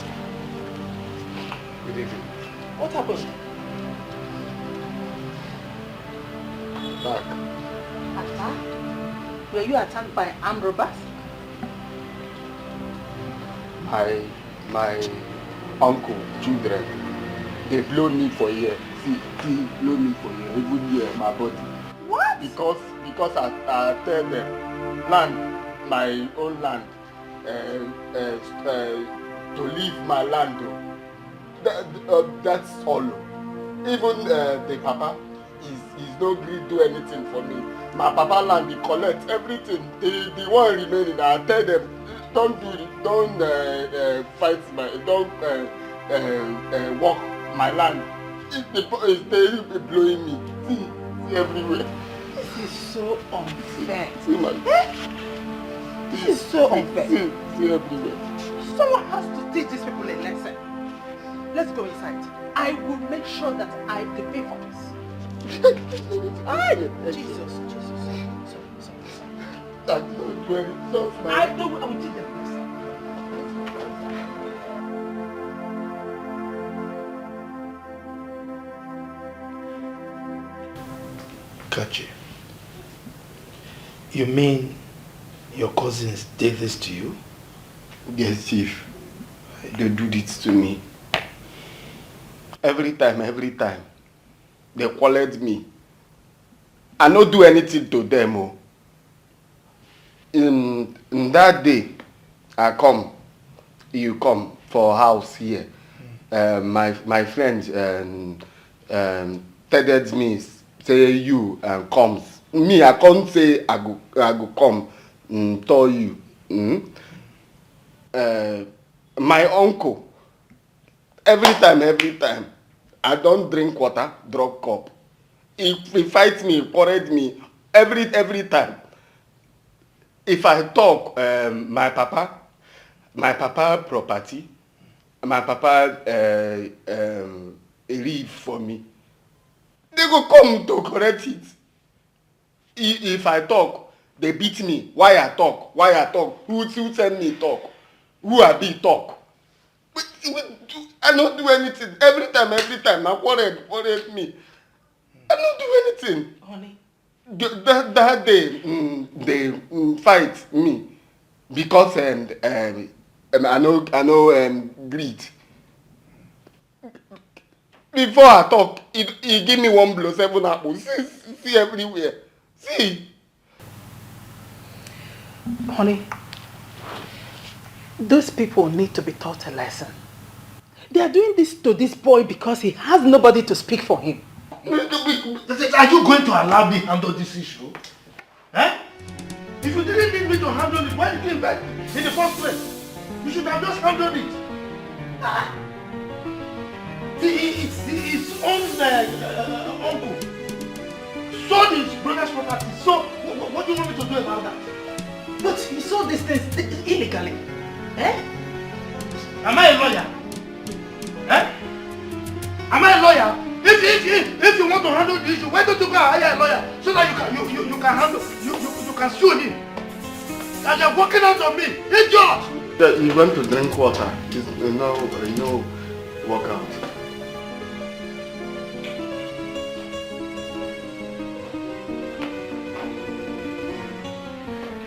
Speaker 2: Good evening.
Speaker 6: What happened?
Speaker 2: Back.
Speaker 6: Attack? Were you attacked by armed robbers?
Speaker 2: My uncle, children, they blow me for here. See, blow me for here. Even here, my body.
Speaker 6: What?
Speaker 2: Because I tell them, land, my own land, to leave my land. That's all. Even the papa is no gree do anything for me. My papa land, he collect everything. The one remaining, I tell them, don't do it, don't fight my, don't walk my land. They blowing me. See everywhere.
Speaker 6: This is so unfair.
Speaker 2: See my.
Speaker 6: This is so unfair.
Speaker 2: See everywhere.
Speaker 6: Someone has to teach these people a lesson. Let's go inside. I will make sure that I pay for this. Jesus.
Speaker 2: I will
Speaker 6: teach them.
Speaker 16: Kachi, you mean your cousins did this to you?
Speaker 2: Yes, Chief. They do this to me. Every time. They collect me. I don't do anything to them. Oh.
Speaker 1: in that day, you come for house here. My friend tedded me, say you comes. Me, I can't say I go come tell you. My uncle, every time, I don't drink water, drop cup. He fights me, quarreled me every time. If I talk, my papa property, my papa read for me. They go come to correct it. If I talk, they beat me. Why I talk? Who send me talk? Who I be talk? I don't do anything. Every time, I quarrel me. I don't do anything.
Speaker 6: Honey.
Speaker 1: That day, they fight me because I know greed. Before I talk, he give me one blow, 7 apples. See everywhere. See.
Speaker 7: Honey, those people need to be taught a lesson. They are doing this to this boy because he has nobody to speak for him.
Speaker 12: Are you going to allow me to handle this issue? Eh? If you didn't need me to handle it, why did you invite me in the first place? You should have just handled it. It's his own uncle. Sold his brother's property. So, what do you want me to do about that?
Speaker 7: But he sold these things illegally. Eh?
Speaker 12: Am I a lawyer? Eh? Am I a lawyer? If you want to handle the issue, why don't you go and hire a lawyer so that you can handle, you can sue him? And you're working out on me, idiot!
Speaker 1: He went to drink water. No workout.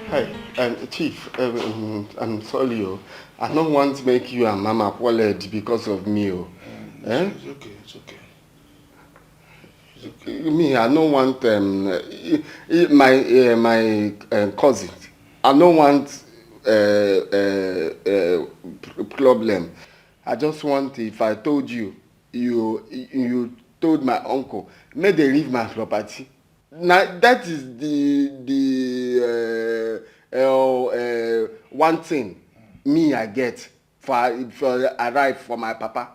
Speaker 1: Hi, Chief. I'm sorry. I don't want to make you and Mama quarrel because of me.
Speaker 12: It's okay.
Speaker 1: Me, I don't want my cousin. I don't want problem. I just want, if I told you told my uncle, may they leave my property. Now that is the one thing me I get for arrive for my papa.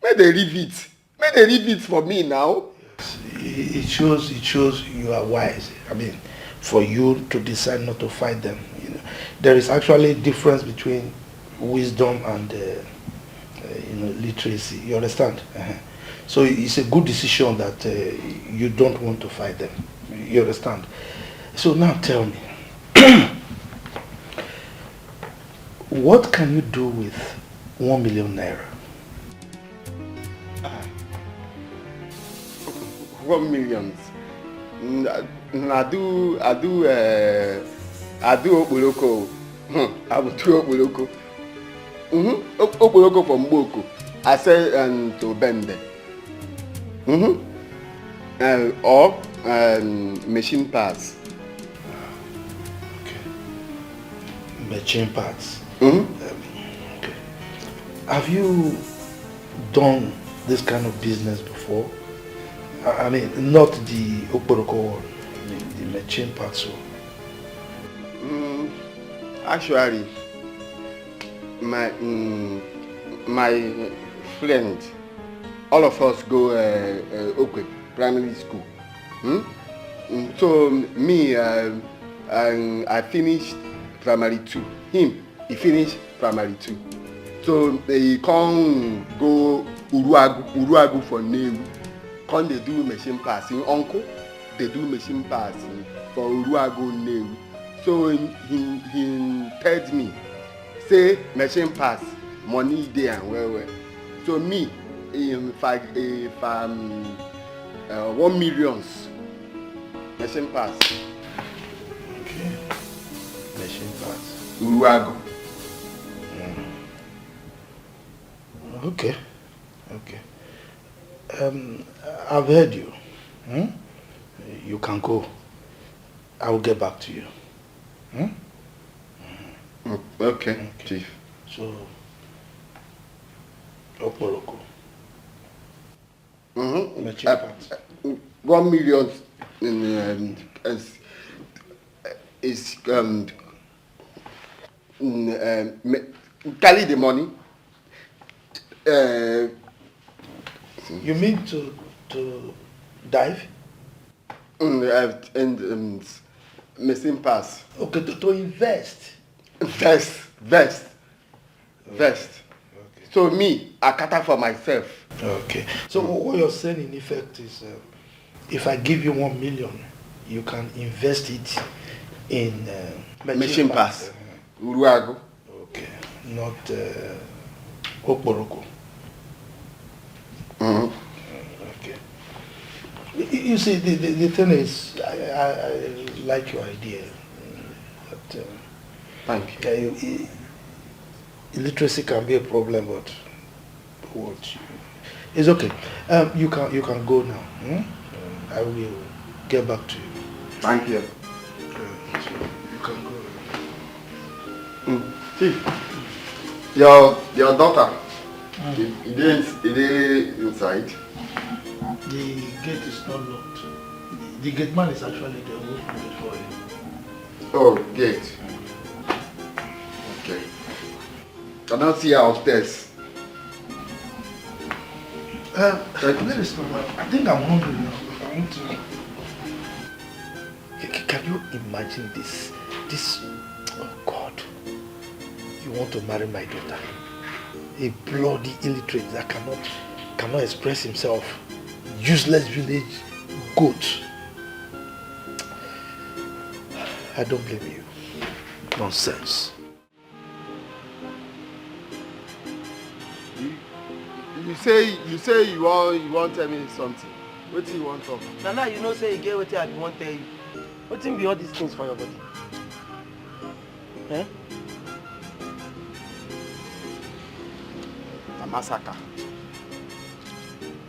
Speaker 1: May they leave it. May they leave it for me now.
Speaker 16: It shows you are wise. I mean, for you to decide not to fight them. You know, there is actually a difference between wisdom and literacy. You understand? So it's a good decision that you don't want to fight them. You understand? So now tell me, what can you do with 1 million naira?
Speaker 1: 1 million. I do Oboloko. I will do Oboloko. Oboloko from Boko. I say to Bende. Or machine parts.
Speaker 16: Okay. Machine parts. Okay. Have you done this kind of business before? I mean, not the Oporoko one, I mean the machine parts one.
Speaker 1: Actually, my friend, all of us go Okwe primary school. So me, I finished primary 2. He finished primary 2. So he can't go Uruagu for new. Can they do machine passing? Uncle, they do machine passing for Uruagu new. So he told me, say machine pass, money there and well. So me, if I'm 1 million machine pass.
Speaker 16: Okay. Machine pass.
Speaker 1: Uruagu.
Speaker 16: Okay. I've heard you. You can go. I will get back to you.
Speaker 1: Okay, Chief.
Speaker 16: So, Oporoko.
Speaker 1: Mm-hmm. 1 million is carry the money.
Speaker 16: You mean to dive?
Speaker 1: And missing pass.
Speaker 16: Okay, to invest.
Speaker 1: Vest. Okay. So me, I cater for myself.
Speaker 16: Okay. So what you're saying in effect is, if I give you 1 million, you can invest it in
Speaker 1: machine pass. Uruago.
Speaker 16: Okay. Not Oporoko.
Speaker 1: Mm-hmm.
Speaker 16: Okay. You see, the thing is, I like your idea. But,
Speaker 1: thank you.
Speaker 16: Illiteracy can be a problem, but it's okay. You can go now. I will get back to you.
Speaker 1: Thank you.
Speaker 16: So you can go.
Speaker 1: See, your daughter, is inside?
Speaker 16: The gate is not locked. The gate man is actually there who opened it for you.
Speaker 1: Oh, gate. Okay. Can I see her upstairs?
Speaker 16: Where is my wife? I think I'm hungry now. I want to. Can you imagine this? Oh God. You want to marry my daughter? A bloody illiterate that cannot express himself. Useless village goat. I don't blame you. Nonsense.
Speaker 1: You say you want tell me something. What do you want to talk?
Speaker 6: Now you know say you get what I want tell you. What be all these things for your body? Eh?
Speaker 1: A massacre.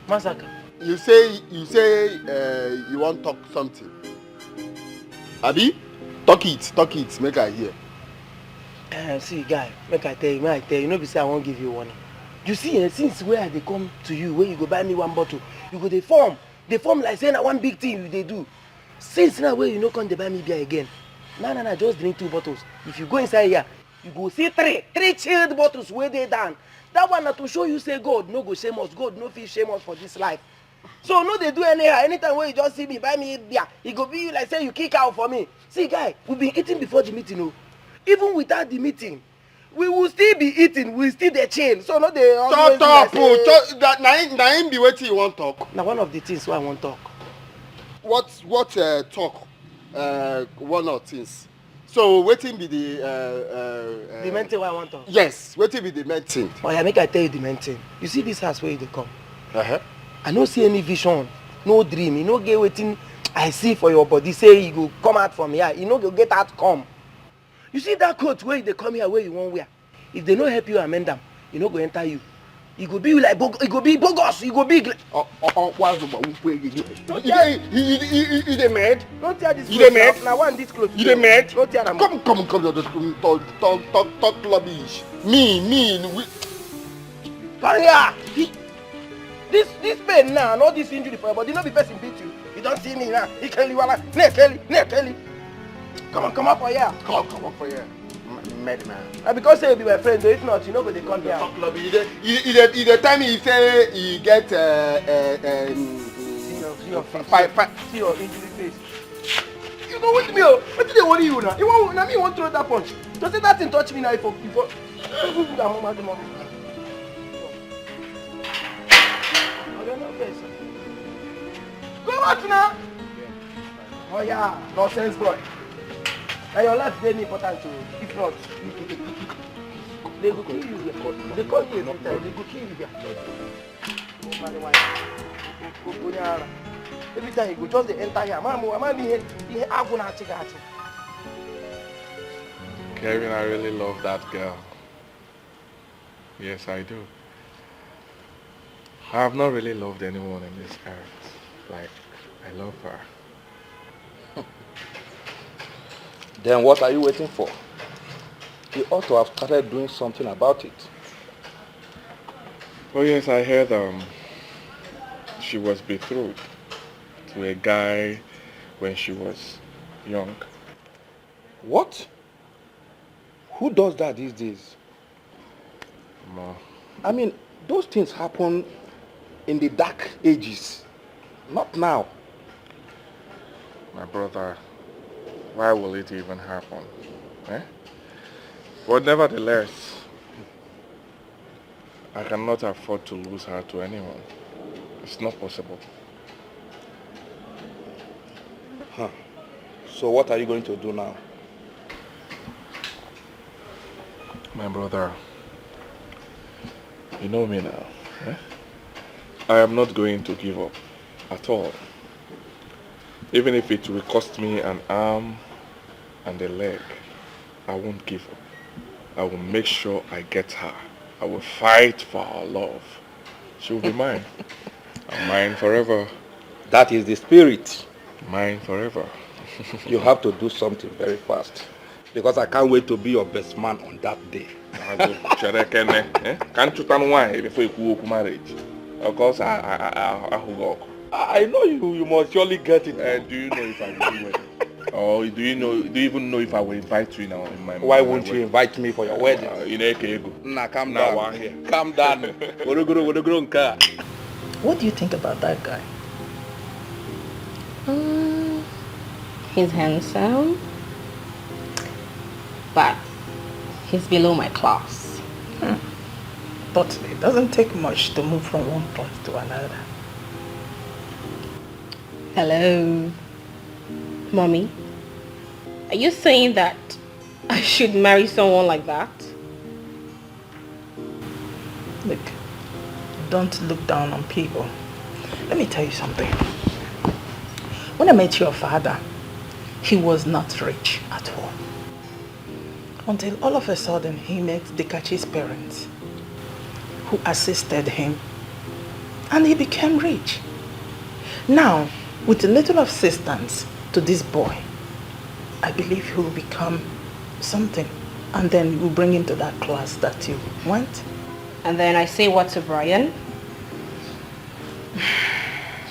Speaker 6: Massacre?
Speaker 1: You say you want talk something. Abi? Talk it, make I hear.
Speaker 6: See guy, make I tell you, no be say I won't give you warning. You see, since where they come to you, when you go buy me 1 bottle, you go they form like saying one big thing they do. Since now where you no come they buy me beer again. No, just drink 2 bottles. If you go inside here, you go see three chilled bottles where they down. That one na to show you say God no go shame us, God no feel shame us for this life. So no they do anyhow. Anytime when you just see me buy me beer, it go be you like say you kick out for me. See guy, we been eating before the meeting, oh. Even without the meeting, we will still be eating, we still the chill. So no they always
Speaker 1: that na him be wetin you want talk.
Speaker 6: Now one of the things why I want talk.
Speaker 1: What talk? One of things. So wetin be
Speaker 6: the main thing why I want talk?
Speaker 1: Yes, wetin be the main thing?
Speaker 6: Oh yeah, make I tell you the main thing. You see this house where you dey come? I no see any vision, no dream. You no get wetin I see for your body. Say you go come out from here, you no go get out come. You see that coat where they come here where you won't wear. If they don't help you amend them, you no go enter you. It go be like it go be bogus. It go be.
Speaker 1: You the mad?
Speaker 6: Don't tear this.
Speaker 1: You the mad?
Speaker 6: Now one this close.
Speaker 1: You the mad?
Speaker 6: Don't tear them.
Speaker 1: Come. Talk rubbish. Me.
Speaker 6: Come here. This pain now, not this injury for your body. No be person beat you. You don't see me now. He Kelly wala. Ne Kelly. Come up for here.
Speaker 1: Come up for here. Mad man.
Speaker 6: And because say you be my friend, though, if not, you know go they come here.
Speaker 1: Talk rubbish. The time he say he get
Speaker 6: see your face. See your injury face. You go with me, oh. What did they worry you now? You want now me want throw that punch. Just say that thing touch me now before. Go out now. Oh yeah, nonsense boy. And your life very important too. If not, they go kill you here. They call you every time. They go kill you here. Every time you go, just they enter here. Mama, be here.
Speaker 11: Kevin, I really love that girl. Yes, I do. I have not really loved anyone in this earth. Like, I love her.
Speaker 5: Then what are you waiting for? he ought to have started doing something about it.
Speaker 11: Oh yes, I heard she was betrothed to a guy when she was young.
Speaker 5: What? Who does that these days?
Speaker 11: Ma.
Speaker 5: I mean, those things happen in the dark ages, not now.
Speaker 11: My brother, why will it even happen? Eh? But nevertheless, I cannot afford to lose her to anyone. It's not possible.
Speaker 5: Huh. So what are you going to do now?
Speaker 11: My brother, you know me now. Eh? I am not going to give up at all. Even if it will cost me an arm and a leg, I won't give up. I will make sure I get her. I will fight for our love. She will be mine. And mine forever.
Speaker 5: That is the spirit.
Speaker 11: Mine forever.
Speaker 5: You have to do something very fast. Because I can't wait to be your best man on that day.
Speaker 11: Can't you tell why before you go to marriage? Of course,
Speaker 5: I know you must surely get it.
Speaker 11: Do you know if I will do wedding? Or do you even know if I will invite you now in my
Speaker 5: Why won't you invite me for your wedding?
Speaker 11: Nah,
Speaker 5: calm down. Calm down.
Speaker 7: What do you think about that guy?
Speaker 8: He's handsome, but he's below my class.
Speaker 7: But it doesn't take much to move from one class to another.
Speaker 8: Hello, Mommy. Are you saying that I should marry someone like that?
Speaker 7: Look, don't look down on people. Let me tell you something. When I met your father, he was not rich at all. Until all of a sudden he met Dikachi's parents, who assisted him, and he became rich. Now, with a little assistance to this boy, I believe he will become something, and then we'll bring him to that class that you want.
Speaker 8: And then I say what to Brian?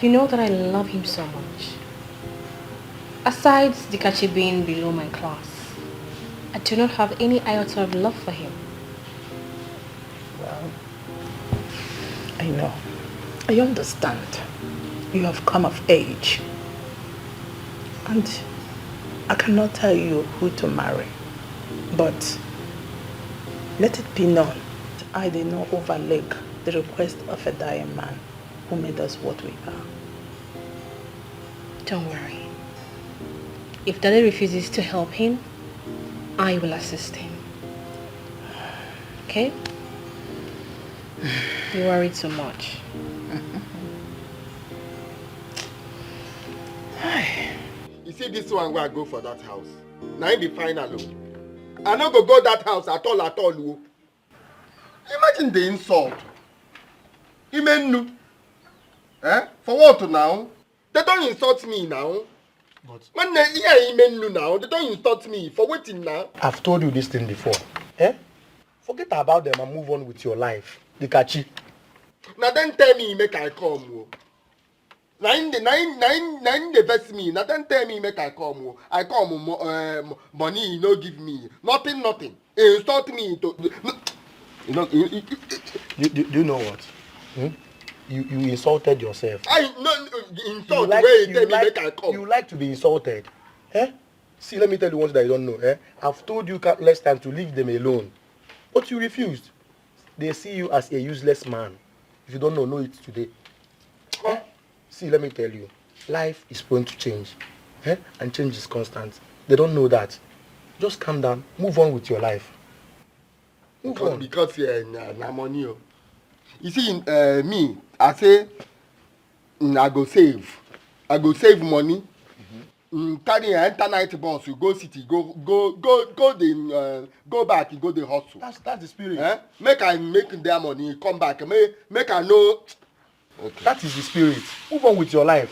Speaker 8: You know that I love him so much. Aside Dikachi being below my class, I do not have any iota of love for him.
Speaker 7: Well, I know. I understand. You have come of age. And I cannot tell you who to marry. But let it be known, I did not overlook the request of a dying man who made us what we are.
Speaker 8: Don't worry. If Daddy refuses to help him, I will assist him. Okay? You worry too much.
Speaker 2: You see this one where I go for that house. Now it be final. I no go that house at all. Imagine the insult. Imenu. For what now? They don't insult me now. But when they hear Imenu now, they don't insult me. For waiting now.
Speaker 9: I've told you this thing before. Forget about them and move on with your life. Dikachi.
Speaker 2: Now then tell me make I come. Nine the best me. Now then tell me make I come. I come money you no give me. Nothing. Insult me to
Speaker 9: you know what? You insulted yourself.
Speaker 2: I no insult where you tell me make I come.
Speaker 9: You like to be insulted. See, let me tell you one thing that you don't know. I've told you countless times to leave them alone. But you refused. They see you as a useless man. If you don't know it today. See, let me tell you. Life is prone to change. And change is constant. They don't know that. Just calm down. Move on with your life. Move on.
Speaker 2: Because na money. You see, me, I say, I go save money. Carry an internet bus, you go city, go back, you go the hustle.
Speaker 9: That's the spirit.
Speaker 2: Make I make their money, come back. Make I know.
Speaker 9: Okay. That is the spirit. Move on with your life.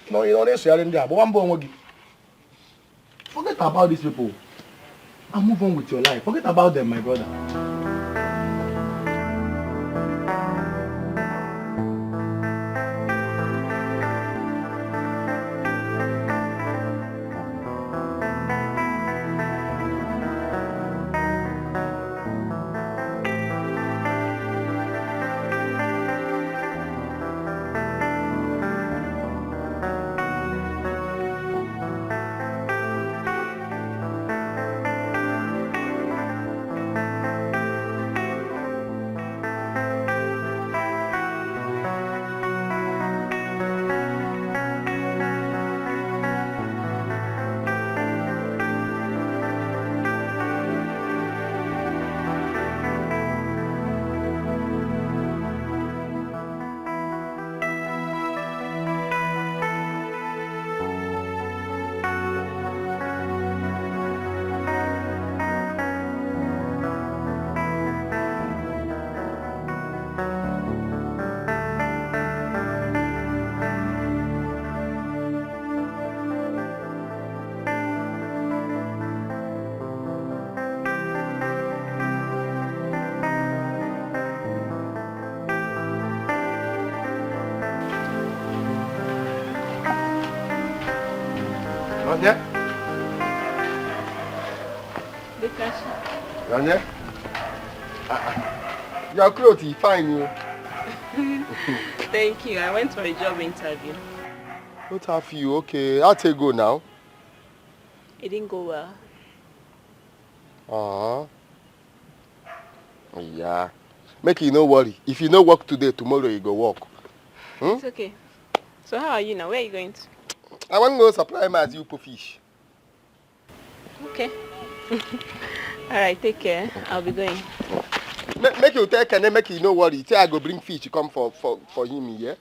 Speaker 9: No, you know this. Forget about these people. and move on with your life. Forget about them, my brother.
Speaker 2: Rania?
Speaker 14: Bcos.
Speaker 2: Rania? Your clothes is fine, you.
Speaker 14: Thank you. I went for a job interview.
Speaker 2: What have you? Okay, I'll take go now.
Speaker 14: It didn't go well.
Speaker 2: Yeah. Make you no worry. If you no work today, tomorrow you go work.
Speaker 14: It's okay. So how are you now? Where are you going to?
Speaker 2: I want to go supply my as you for fish.
Speaker 14: Okay. Alright, take care. I'll be going.
Speaker 2: Make you take and then make you no worry. Say I go bring fish to come for him, yeah?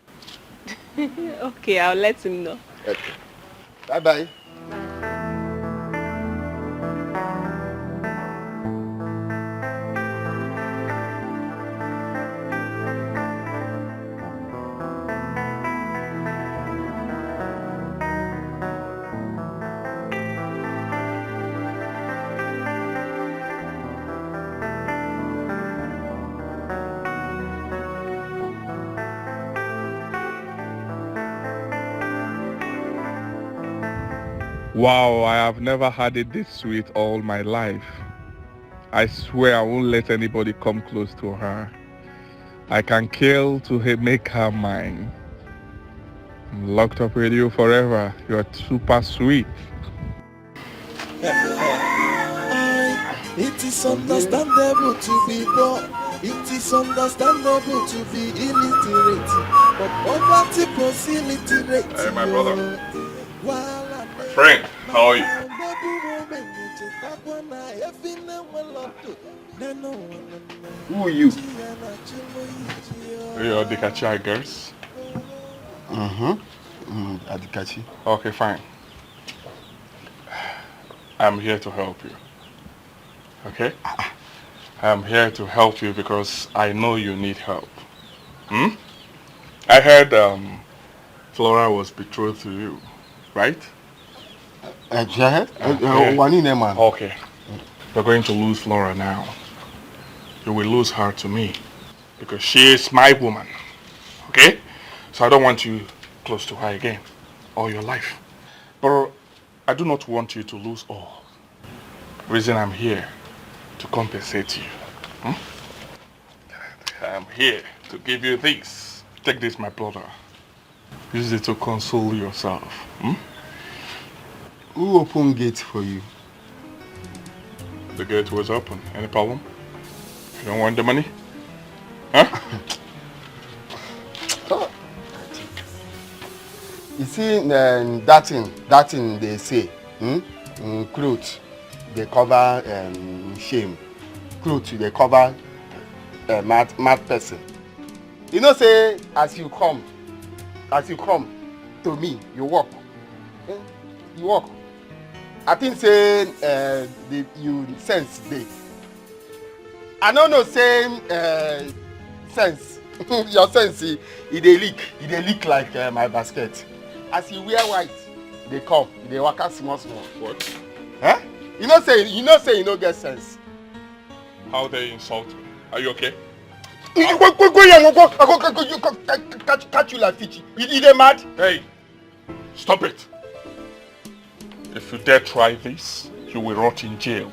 Speaker 14: Okay, I'll let him know.
Speaker 2: Okay. Bye-bye.
Speaker 11: Wow, I have never had it this sweet all my life. I swear I won't let anybody come close to her. I can kill to make her mine. I'm locked up with you forever. You're super sweet.
Speaker 10: It is understandable to be poor. It is understandable to be illiterate. But poverty facilitates.
Speaker 11: Hey, my brother. My friend, how are you?
Speaker 2: Who are you?
Speaker 11: You're Adikachi girls?
Speaker 2: Adikachi.
Speaker 11: Okay, fine. I'm here to help you. Okay? I'm here to help you because I know you need help. I heard Flora was betrothed to you, right? Okay. You're going to lose Flora now. You will lose her to me because she is my woman. Okay? So I don't want you close to her again all your life. But I do not want you to lose all. The reason I'm here to compensate you. I'm here to give you this. Take this, my brother. Use it to console yourself.
Speaker 2: Who opened gate for you?
Speaker 11: The gate was open. Any problem? You don't want the money? Huh?
Speaker 2: You see, that thing they say, clothes, they cover shame. Clothes, they cover mad person. You know, say, as you come to me, you walk. You walk. I think say you sense day. I don't know saying sense. Your sense it dey leak like my basket. As you wear white, they come, they walk out small.
Speaker 11: What?
Speaker 2: Huh? You know say you no get sense.
Speaker 11: How they insult me? Are you okay?
Speaker 2: Go catch you like fish. You dey mad?
Speaker 11: Hey, stop it. If you dare try this, you will rot in jail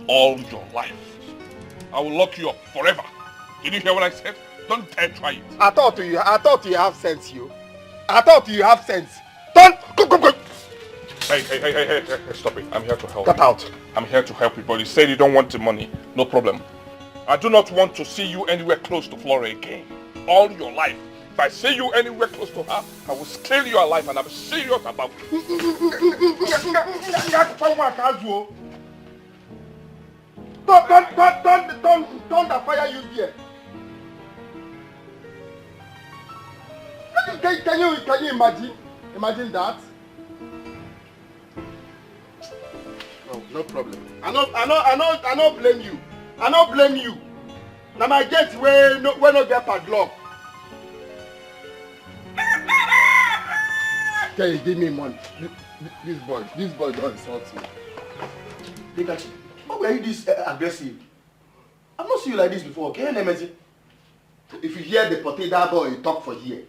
Speaker 11: all your life. I will lock you up forever. Did you hear what I said? Don't dare try it.
Speaker 2: I thought you have sense, you. I thought you have sense. Don't go.
Speaker 11: Hey, stop it. I'm here to help.
Speaker 2: Get out.
Speaker 11: I'm here to help you, but you said you don't want the money. No problem. I do not want to see you anywhere close to Flora again. All your life. If I see you anywhere close to her, I will scale you alive and I'm serious about it.
Speaker 2: Don't fire you there. Can you imagine that? No problem. I no blame you. I no blame you. Now my gate where no get padlock. Okay, give me money. This boy don't insult me.
Speaker 9: Dikachi, why were you this aggressive? I've not seen you like this before. Can you imagine?
Speaker 2: If you hear the potato boy talk for here,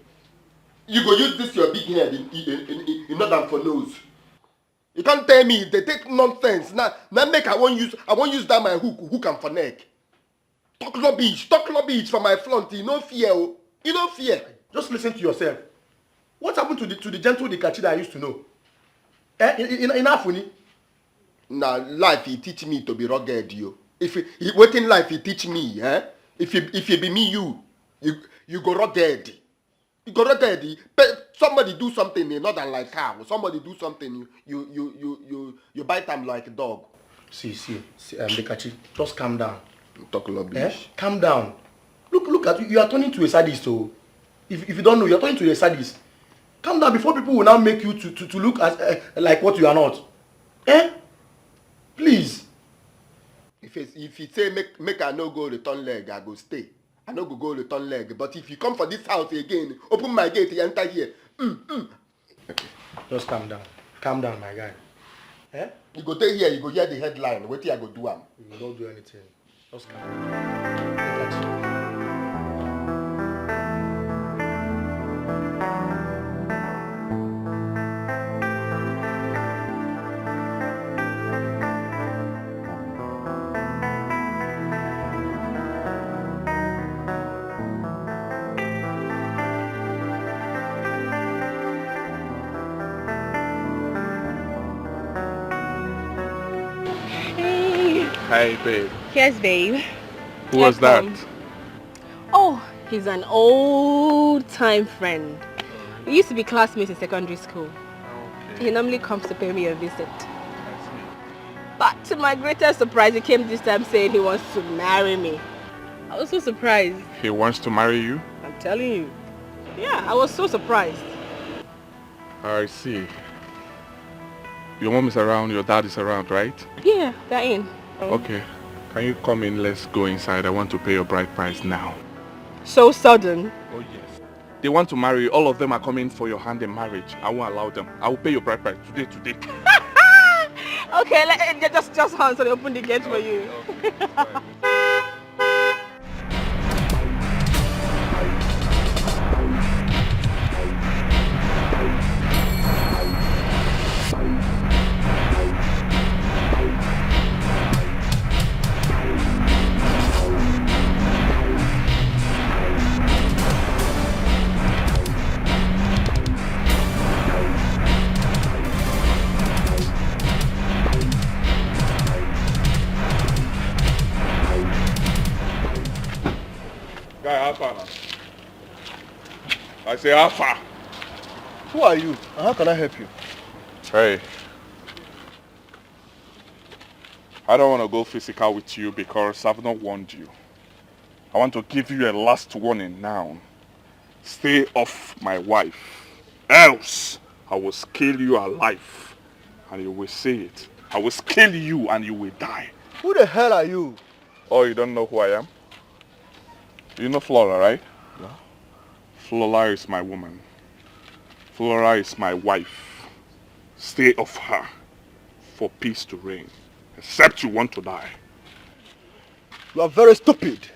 Speaker 2: you go use this your big head in order for nose. You can't tell me they take nonsense. Now make I won't use that my hook and for neck. Talk rubbish for my front. You no fear. You no fear.
Speaker 9: Just listen to yourself. What happened to the gentle Dikachi that I used to know? In Afuni?
Speaker 2: Now life he teach me to be rugged, you. If he waiting life he teach me, If you be me, you go rugged. You go rugged. Somebody do something not than like cow. Somebody do something you bite them like a dog.
Speaker 9: See, Dikachi, just calm down.
Speaker 2: Talk rubbish.
Speaker 9: Calm down. Look at you. You are turning to a sadist. So, if you don't know, you are turning to a sadist. Calm down before people will now make you to look as like what you are not. Please.
Speaker 2: If you say make I no go return leg, I go stay. I no go return leg. But if you come for this house again, open my gate, you enter here.
Speaker 9: Okay. Just calm down. Calm down, my guy.
Speaker 2: You go take here, you go hear the headline. Wait till I go do am.
Speaker 9: You will not do anything. Just calm down. Dikachi.
Speaker 11: Hey, babe.
Speaker 8: Yes, babe.
Speaker 11: Who was that?
Speaker 8: Oh, he's an old-time friend. We used to be classmates in secondary school. Okay. He normally comes to pay me a visit. But to my greatest surprise, he came this time saying he wants to marry me. I was so surprised.
Speaker 11: He wants to marry you?
Speaker 8: I'm telling you. Yeah, I was so surprised.
Speaker 11: I see. Your mom is around, your dad is around, right?
Speaker 8: Yeah, they're in.
Speaker 11: Okay. Can you come in? Let's go inside. I want to pay your bride price now.
Speaker 8: So sudden?
Speaker 11: Oh, yes. They want to marry you. All of them are coming for your hand in marriage. I won't allow them. I will pay your bride price today.
Speaker 8: Okay, just hold so they open the gate for you.
Speaker 11: Guy, how far now? I say how far?
Speaker 9: Who are you? And how can I help you?
Speaker 11: Hey. I don't want to go physical with you because I've not warned you. I want to give you a last warning now. Stay off my wife. Else, I will scale you alive. And you will see it. I will scale you and you will die.
Speaker 9: Who the hell are you?
Speaker 11: Oh, you don't know who I am? You know Flora, right?
Speaker 9: Yeah.
Speaker 11: Flora is my woman. Flora is my wife. Stay off her for peace to reign. Except you want to die.
Speaker 2: You are very stupid.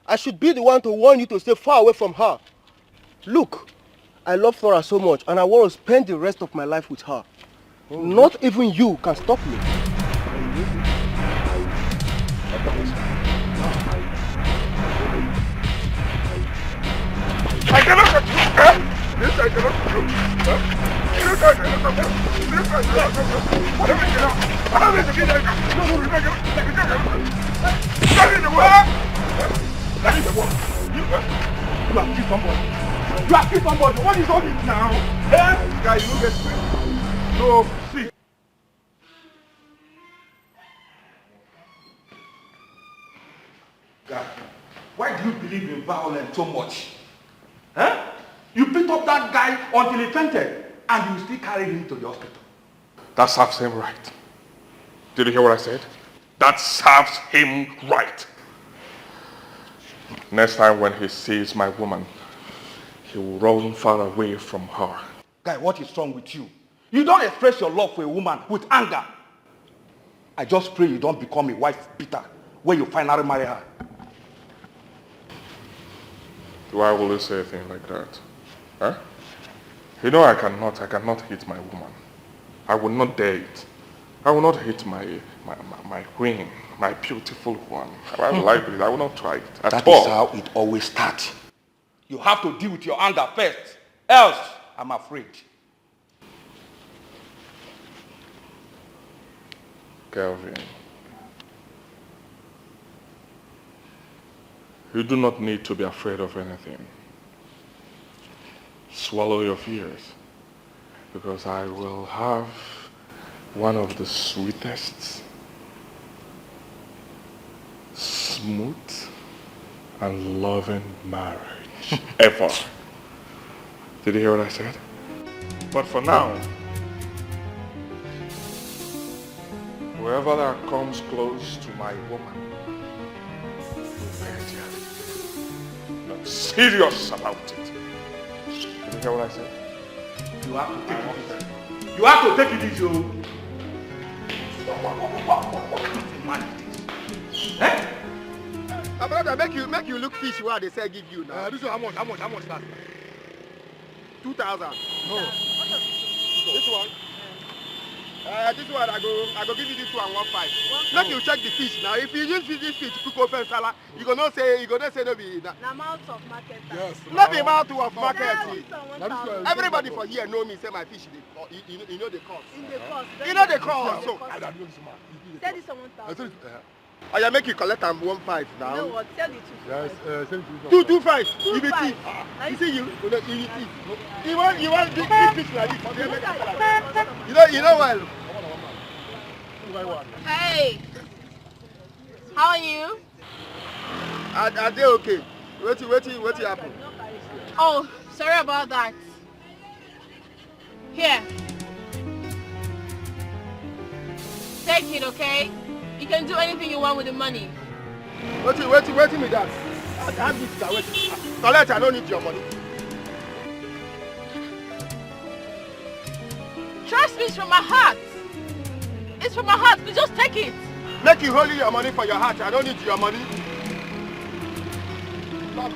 Speaker 2: I should be the one to warn you to stay far away from her. Look, I love Flora so much and I want to spend the rest of my life with her. Not even you can stop me.
Speaker 11: I cannot touch you. This I cannot touch you. This I cannot touch you. This I cannot touch you. I don't think you know. I don't think you know. That is the word. That is the word. You have killed somebody. You have killed somebody. What is all this now? Eh? Guy, you don't get straight. So, see.
Speaker 5: God, why do you believe in violence so much? Huh? You picked up that guy until he fainted and you still carried him to the hospital.
Speaker 11: That serves him right. Did you hear what I said? That serves him right. Next time when he sees my woman, he will run far away from her.
Speaker 5: Guy, what is wrong with you? You don't express your love for a woman with anger. I just pray you don't become a wife beater when you finally marry her.
Speaker 11: Why will you say a thing like that? Huh? You know I cannot hit my woman. I will not dare it. I will not hit my queen, my beautiful one. I will like it. I will not try it at
Speaker 5: That
Speaker 11: all.
Speaker 5: is how it always starts. You have to deal with your anger first. Else, I'm afraid.
Speaker 11: Kelvin, you do not need to be afraid of anything. Swallow your fears, because I will have one of the sweetest, smooth, and loving marriage ever. Did you hear what I said? But for now, whoever that comes close to my woman will pay dearly. I'm serious about it. Did you hear what I said?
Speaker 5: You have to take it easy. You have to take it easy. What man is this? Eh?
Speaker 2: Brother, make you look fish where they say give you now.
Speaker 5: This one, how much that?
Speaker 2: 2,000.
Speaker 5: No.
Speaker 2: This one. This one I go give you this one 1.5. Make you check the fish now. If you use this fish to cook open salad, you gonna say no be that.
Speaker 17: Na mouth of market.
Speaker 2: Yes. Not the amount of market. Everybody for here know me say my fish you know the cost. You know the cost. So
Speaker 17: Say this on 1,000.
Speaker 2: I make you collect them 1.5 now.
Speaker 17: You know what? Tell the
Speaker 2: Yes, 2.25. You be thief. You see you thief. You want big fish like this. You know well.
Speaker 17: Hey, how are you?
Speaker 2: Are they okay? What happen?
Speaker 17: Oh, sorry about that. Here. Take it, okay? You can do anything you want with the money.
Speaker 2: Wait me that. I have this that wait. Collect, I don't need your money.
Speaker 17: Trust me, it's from my heart. It's from my heart. Please just take it.
Speaker 2: Make you hold your money for your heart. I don't need your money. Come,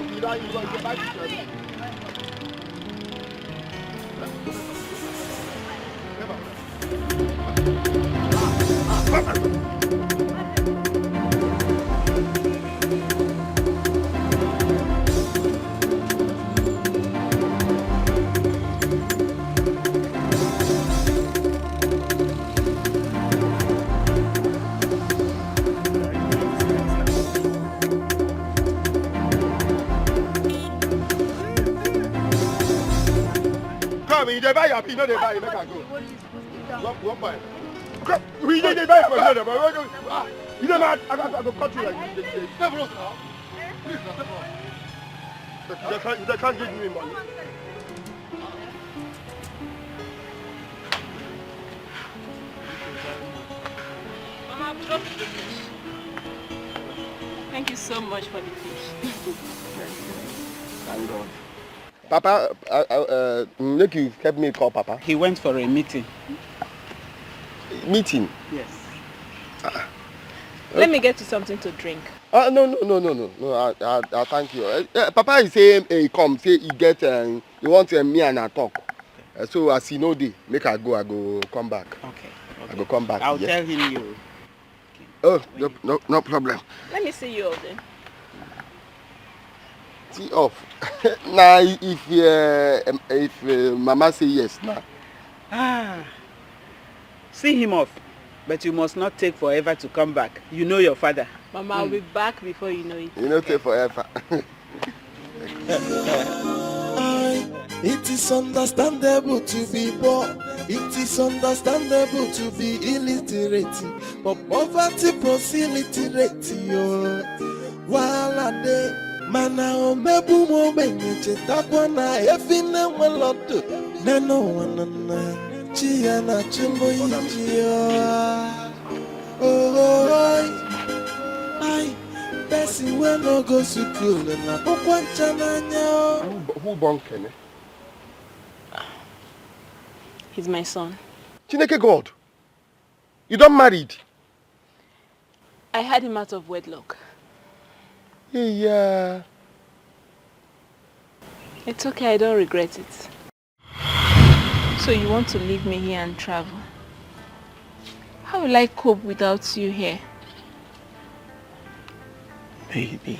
Speaker 2: you buy your pin, no they buy, you make her go. One buy. We they buy for you, you know what? I go cut you like this. Please, they can't give me money.
Speaker 14: Thank you so much for the fish.
Speaker 2: Thank God. Papa, make you help me call Papa.
Speaker 7: He went for a meeting.
Speaker 2: Meeting?
Speaker 7: Yes.
Speaker 14: Let me get you something to drink.
Speaker 2: No. I thank you. Papa is saying he come, say he get, he want me and I talk. So as he know day, make I go come back.
Speaker 7: Okay.
Speaker 2: I go come back.
Speaker 7: I'll tell him you.
Speaker 2: Oh, no problem.
Speaker 14: Let me see you all then.
Speaker 2: See off. Now if Mama say yes now.
Speaker 7: See him off. But you must not take forever to come back. You know your father.
Speaker 14: Mama, I'll be back before you know it.
Speaker 2: You know, take forever.
Speaker 10: It is understandable to be poor. It is understandable to be illiterate. But poverty plus illiterate. While I day, mana o mebu mo benye takwana efine mwelodo. Neno wanana chia na chimbo injia. Ay, person we no go school na okwancha nanya.
Speaker 2: Who born Kenny?
Speaker 14: He's my son.
Speaker 2: Chineke God, you don't married?
Speaker 14: I had him out of wedlock.
Speaker 2: Yeah.
Speaker 14: It's okay, I don't regret it. So you want to leave me here and travel? How will I cope without you here?
Speaker 9: Baby,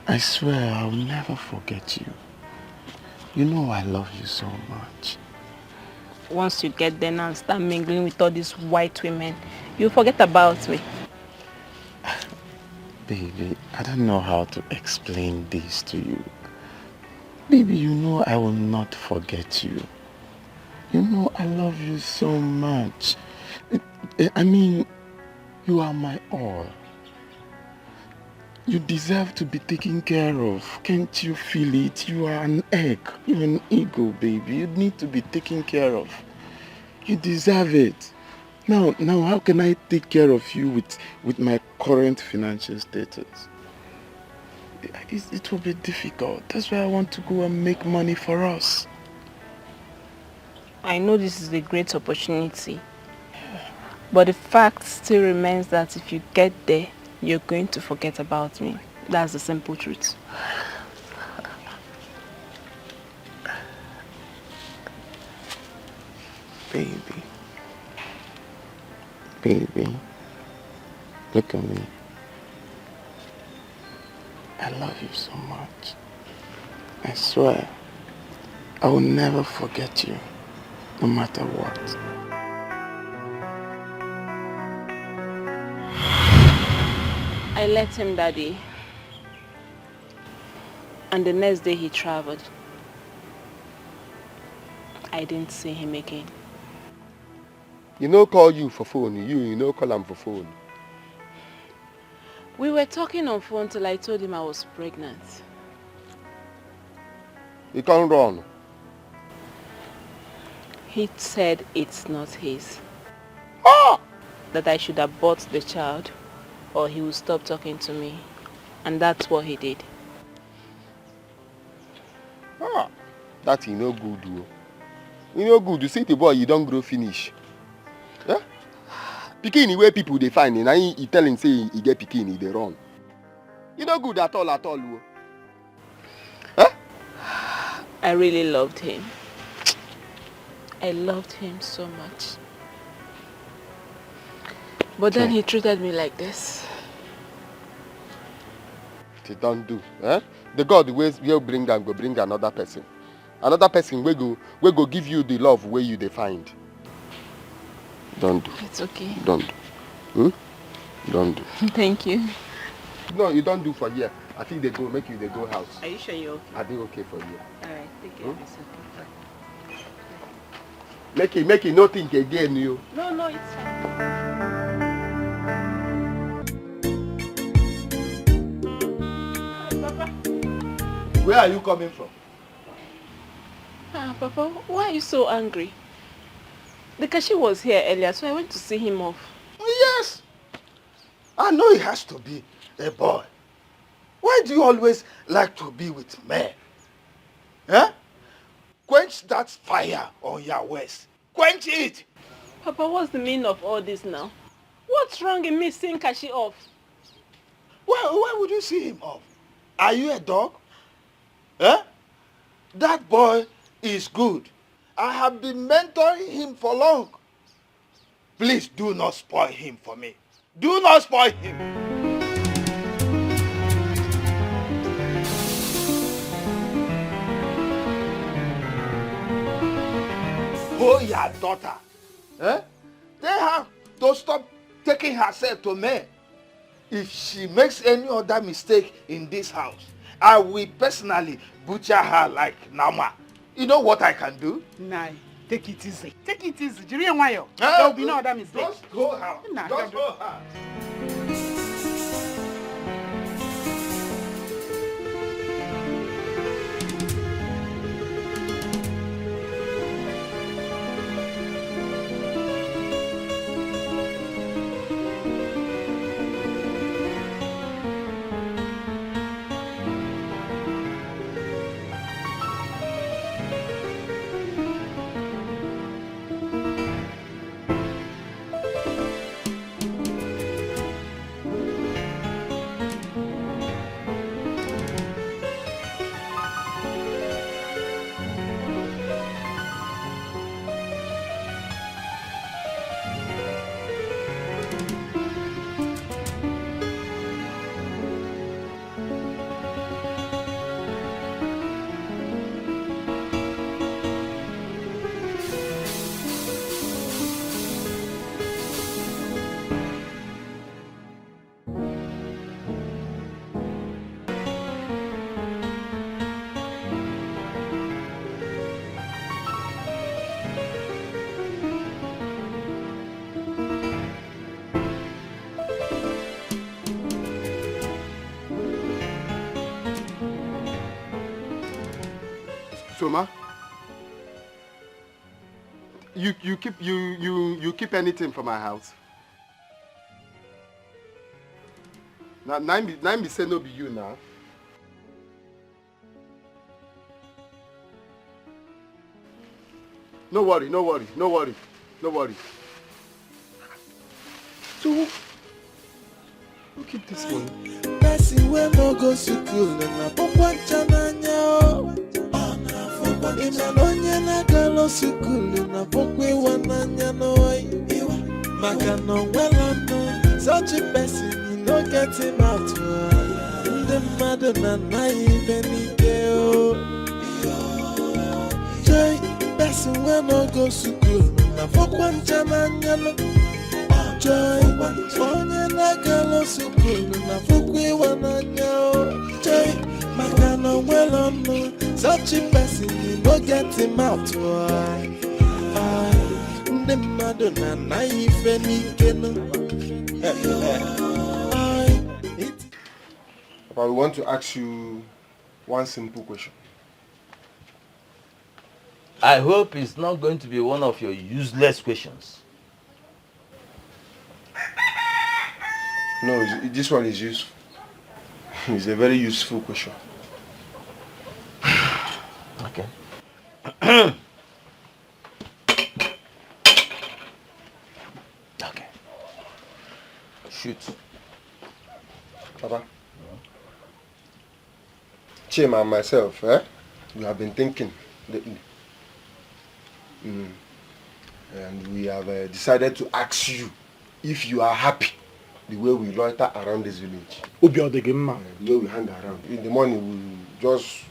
Speaker 9: I swear I'll never forget you. You know I love you so much.
Speaker 14: Once you get there now and start mingling with all these white women, you'll forget about me.
Speaker 9: Baby, I don't know how to explain this to you. Baby, you know I will not forget you. You know I love you so much. I mean, you are my all. You deserve to be taken care of. Can't you feel it? You are an egg. You're an ego, baby. You need to be taken care of. You deserve it. Now, how can I take care of you with my current financial status? It will be difficult. That's why I want to go and make money for us.
Speaker 14: I know this is a great opportunity. But the fact still remains that if you get there, you're going to forget about me. That's the simple truth.
Speaker 9: Baby, look at me. I love you so much. I swear, I will never forget you, no matter what.
Speaker 14: I left him that day. And the next day he traveled. I didn't see him again.
Speaker 2: You know call you for phone. You know call him for phone.
Speaker 14: We were talking on phone till I told him I was pregnant.
Speaker 2: You can't run.
Speaker 14: He said it's not his.
Speaker 2: Ah!
Speaker 14: That I should abort the child or he would stop talking to me. And that's what he did.
Speaker 2: Ah, that is no good. You know good. You see the boy, you don't grow finish. Yeah? Pikin where people they find and he tell him say he get pikin, they run. You no good at all. Huh?
Speaker 14: I really loved him. I loved him so much. But then he treated me like this.
Speaker 2: They don't do. Eh? The God will bring them, go bring another person. Another person will go give you the love where you find. Don't do.
Speaker 14: It's okay.
Speaker 2: Don't do. Don't do.
Speaker 14: Thank you.
Speaker 2: No, you don't do for here. I think they go house.
Speaker 14: Are you sure you're okay?
Speaker 2: I think okay for you.
Speaker 14: Alright, take care of yourself.
Speaker 2: Make it not think again, you.
Speaker 14: No, it's fine.
Speaker 5: Where are you coming from?
Speaker 14: Papa, why are you so angry? The cashier was here earlier, so I went to see him off.
Speaker 5: Yes. I know it has to be a boy. Why do you always like to be with men? Huh? Quench that fire on your waist. Quench it.
Speaker 14: Papa, what's the meaning of all this now? What's wrong in me seeing Kashi off?
Speaker 5: Why would you see him off? Are you a dog? Eh? That boy is good. I have been mentoring him for long. Please do not spoil him for me. Do not spoil him. Oh, your daughter. Eh? They have to stop taking herself to men. If she makes any other mistake in this house, I will personally butcher her like Nama. You know what I can do?
Speaker 7: Nah, take it easy. Take it easy. There will be no other mistake.
Speaker 5: Just go out.
Speaker 7: Nah,
Speaker 5: Just go out.
Speaker 2: Soma, you keep anything from my house? Now me say no be you now. No worry. So who keep this one?
Speaker 10: Person we no go school na pokwancha nanya. Imanonye na galo school na pokwe wananya no. Maka no welcome. Such a person you no get him out. The mother na even ikeo. Joy, person we no go school na pokwancha nanya. Joy, onye na galo school na pokwe wananya. Joy, maka no welcome. Such a person you no get him out. The mother na even ikeno.
Speaker 2: Papa, we want to ask you one simple question.
Speaker 3: I hope it's not going to be one of your useless questions.
Speaker 2: No, this one is useful. It's a very useful question.
Speaker 3: Okay. Okay. Shoot.
Speaker 2: Papa. Chima and myself, we have been thinking lately. And we have decided to ask you if you are happy the way we loiter around this village. The way we hang around. In the morning, we just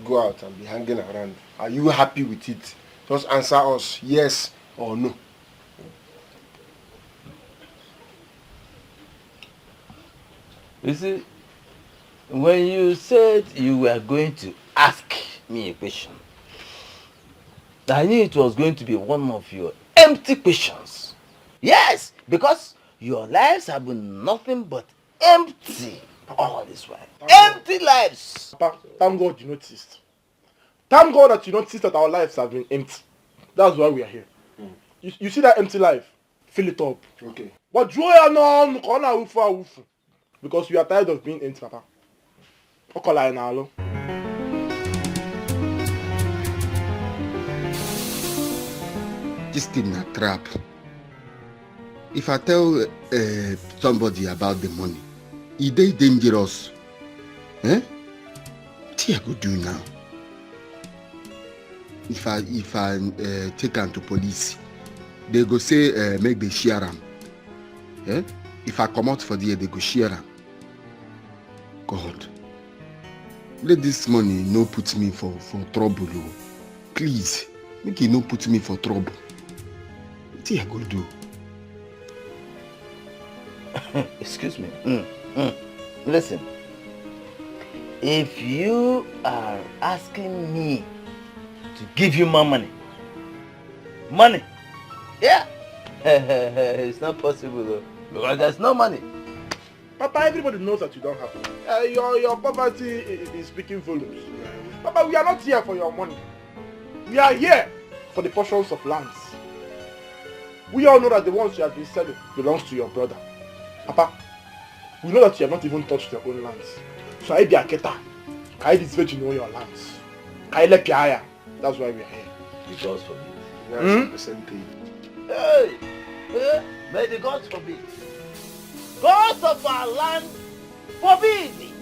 Speaker 2: go out and be hanging around. Are you happy with it? Just answer us yes or no.
Speaker 3: You see, when you said you were going to ask me a question, I knew it was going to be one of your empty questions. Yes, because your lives have been nothing but empty all this while. Empty lives.
Speaker 9: Papa, thank God you noticed. Thank God that you noticed that our lives have been empty. That's why we are here. You see that empty life? Fill it up.
Speaker 2: Okay.
Speaker 9: But because we are tired of being empty, Papa.
Speaker 1: This thing a trap. if I tell somebody about the money, is they dangerous? Eh? What I go do now? If I take them to police, they go say make they share them. Eh? If I come out for the year, they go share them. God, let this money no put me for trouble. Oh. Please, make it no put me for trouble. What I go do?
Speaker 3: Excuse me. Listen, if you are asking me to give you more money, yeah, it's not possible though, because there's no money.
Speaker 9: Papa, everybody knows that you don't have money. Your poverty is speaking volumes. Papa, we are not here for your money. We are here for the portions of lands. We all know that the ones you have been selling belongs to your brother. Papa, we know that you have not even touched your own lands. So I be a keta. I this virgin know your lands. I let Piaya. That's why we are here.
Speaker 3: The gods forbid.
Speaker 9: We are the same thing.
Speaker 3: Hey, may the gods forbid. Gods of our land forbid thee.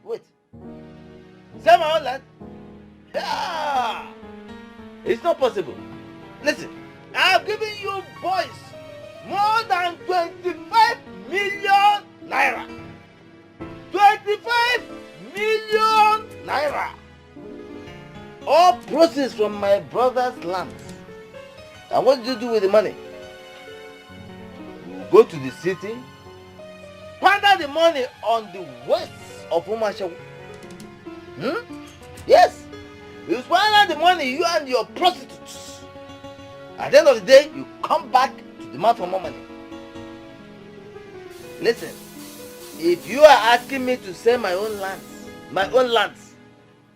Speaker 3: Wait. Is that my own land? Yeah. It's not possible. Listen, I have given you boys more than 25 million naira. 25 million naira. All proceeds from my brother's lands. And what did you do with the money? You go to the city, squander the money on the wastes of Umashawu. Yes. You squander the money, you and your prostitutes. At the end of the day, you come back to demand for more money. Listen, if you are asking me to sell my own lands,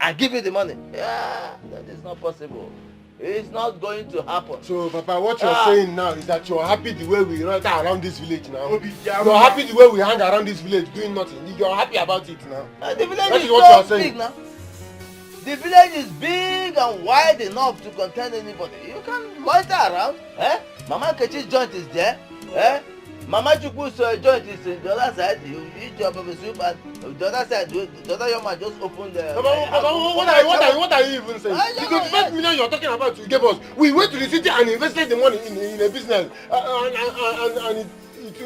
Speaker 3: and give you the money, yeah, that is not possible. It's not going to happen.
Speaker 2: So, Papa, what you're saying now is that you're happy the way we run around this village now. You're happy the way we hang around this village doing nothing. You're happy about it now.
Speaker 3: The village
Speaker 2: that
Speaker 3: is
Speaker 2: what
Speaker 3: so
Speaker 2: you're
Speaker 3: big
Speaker 2: saying.
Speaker 3: now. The village is big and wide enough to contain anybody. You can loiter around. Mama Kechi's joint is there. Mama Chukwu's joint is on the other side. You eat your baby soup and the other side, the other Yoma just open the...
Speaker 2: What are you even saying? The 25 million you're talking about you gave us, we went to the city and invested the money in a business and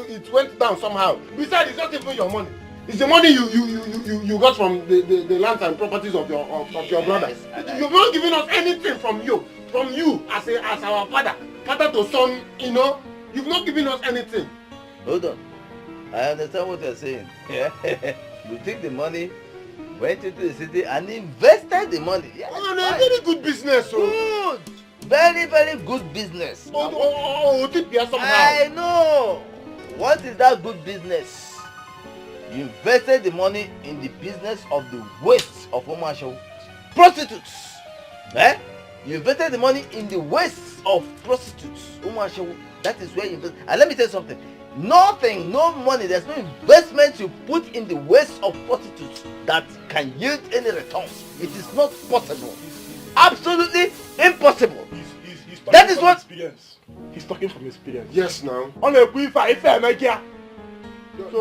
Speaker 2: it went down somehow. Besides, it's not even your money. It's the money you got from the lands and properties of your brother. You've not given us anything from you as our father to son, you know. You've not given us anything.
Speaker 3: Hold on. I understand what you're saying. You take the money, went into the city and invested the money. Yes,
Speaker 2: a very good business.
Speaker 3: Good. Very, very good business.
Speaker 2: Somehow.
Speaker 3: I know. What is that good business? You invested the money in the business of the waste of Umashawu. Prostitutes. You invested the money in the waste of prostitutes. Umashawu. That is where you invest. And let me tell you something. Nothing, no money, there's no investment you put in the waste of prostitutes that can yield any returns. It is not possible. Absolutely impossible. That is what...
Speaker 9: Experience. He's talking from experience.
Speaker 2: Yes, now.
Speaker 9: So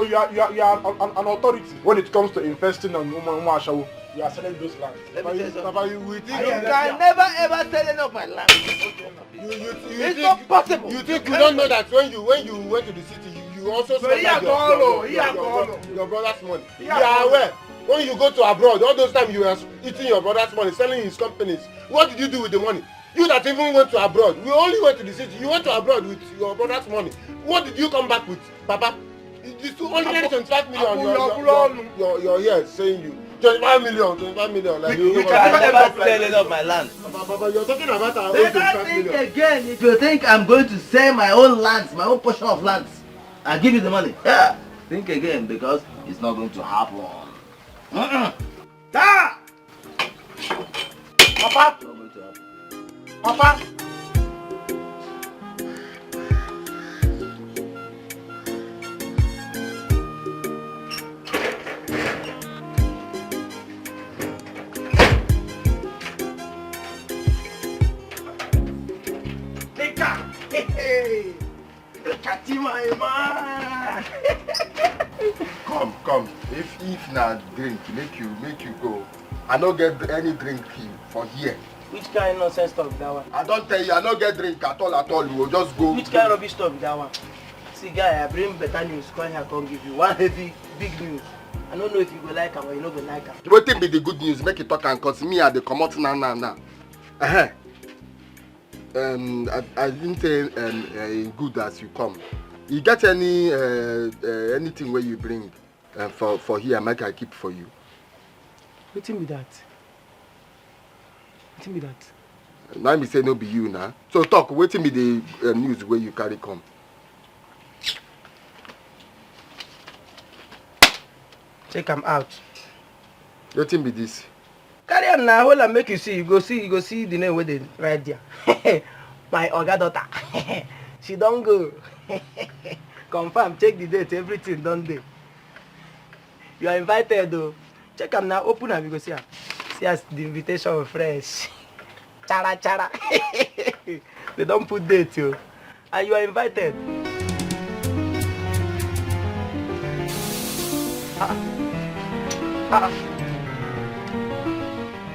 Speaker 9: you are an authority when it comes to investing on Umashawu. You are selling those lands.
Speaker 3: Let me tell you something.
Speaker 2: Papa,
Speaker 3: you can never ever sell any of my land. It's not possible.
Speaker 2: You think you don't know that when you went to the city, you also spent your brother's money. You are aware. When you go to abroad, all those times you were eating your brother's money, selling his companies. What did you do with the money? You that even went to abroad. We only went to the city. You went to abroad with your brother's money. What did you come back with, Papa? It's only 25 million. You're here saying you. 25 million. Like
Speaker 3: you can never sell any of my land.
Speaker 2: Papa, you're talking about our own
Speaker 3: Never
Speaker 2: 25
Speaker 3: think
Speaker 2: million.
Speaker 3: again. If you think I'm going to sell my own lands, my own portion of lands, and give you the money, think again, because it's not going to happen.
Speaker 9: Papa!
Speaker 3: It's not going to happen.
Speaker 9: Papa!
Speaker 6: Look at him, my man.
Speaker 1: Come. If na drink, make you go. I no get any drink for here.
Speaker 6: Which kind of nonsense talk that one?
Speaker 1: I don't tell you, I no get drink at all. You will just go.
Speaker 6: Which kind of rubbish talk that one? See, guy, I bring better news. Come here, come give you one heavy, big news. I don't know if you go like am or you no go like am.
Speaker 1: Wetin be the good news? Make it talk and cause me at the comot now. I didn't say good as you come. You get any anything where you bring for here? Make I keep for you.
Speaker 6: Wetin be that? Wetin be that?
Speaker 1: Now me say no be you now. So talk. Wetin be the news where you carry come?
Speaker 6: Take am out.
Speaker 1: Wetin be this?
Speaker 6: Carry am now. Hold am make you see. You go see the name where they right there. My oga daughter. She don't go. Confirm. Check the date. Everything done there. You are invited though. Check am now. Open am. You go see am. See as the invitation fresh. Chara. They don't put date yo. And you are invited.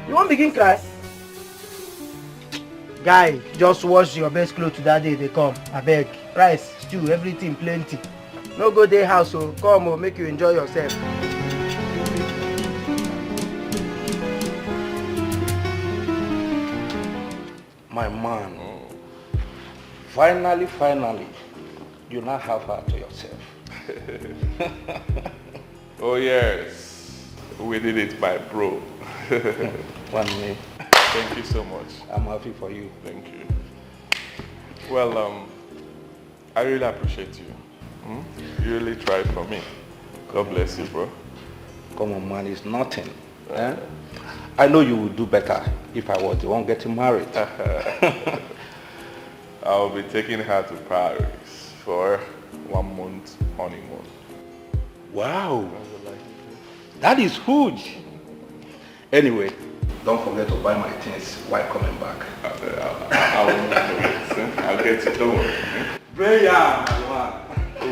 Speaker 6: You won't begin cry? Guy, just wash your best clothes to that day they come. I beg. Rice, stew, everything plenty. No go day house, so come or make you enjoy yourself.
Speaker 12: My man, finally, you now have her to yourself.
Speaker 11: Oh yes, we did it, my bro.
Speaker 12: One me.
Speaker 11: Thank you so much.
Speaker 12: I'm happy for you.
Speaker 11: Thank you. Well, I really appreciate you. You really tried for me. God bless you, bro.
Speaker 12: Come on, man, it's nothing. I know you would do better if I was the one getting married.
Speaker 11: I'll be taking her to Paris for 1 month honeymoon.
Speaker 12: Wow, that is huge. Anyway, don't forget to buy my things while coming back.
Speaker 11: I won't forget. I'll get it. Don't worry.
Speaker 12: Prayer.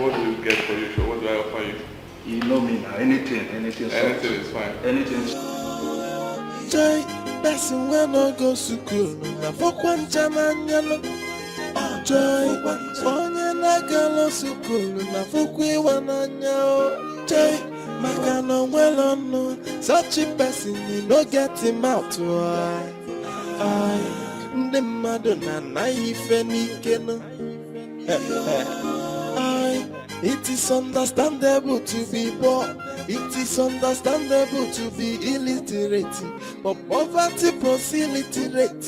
Speaker 11: What do you get for you? What do I offer you?
Speaker 12: You know me now. Anything.
Speaker 11: Anything is fine.
Speaker 12: Anything.
Speaker 10: Joy, person when no go school, na fokwan chamanyano. Joy, onye na galo school, na fokwe wananya. Joy, makano well no, such a person you no get him out. I, the madonna naive ni kena. It is understandable to be poor. It is understandable to be illiterate. But poverty plus illiterate.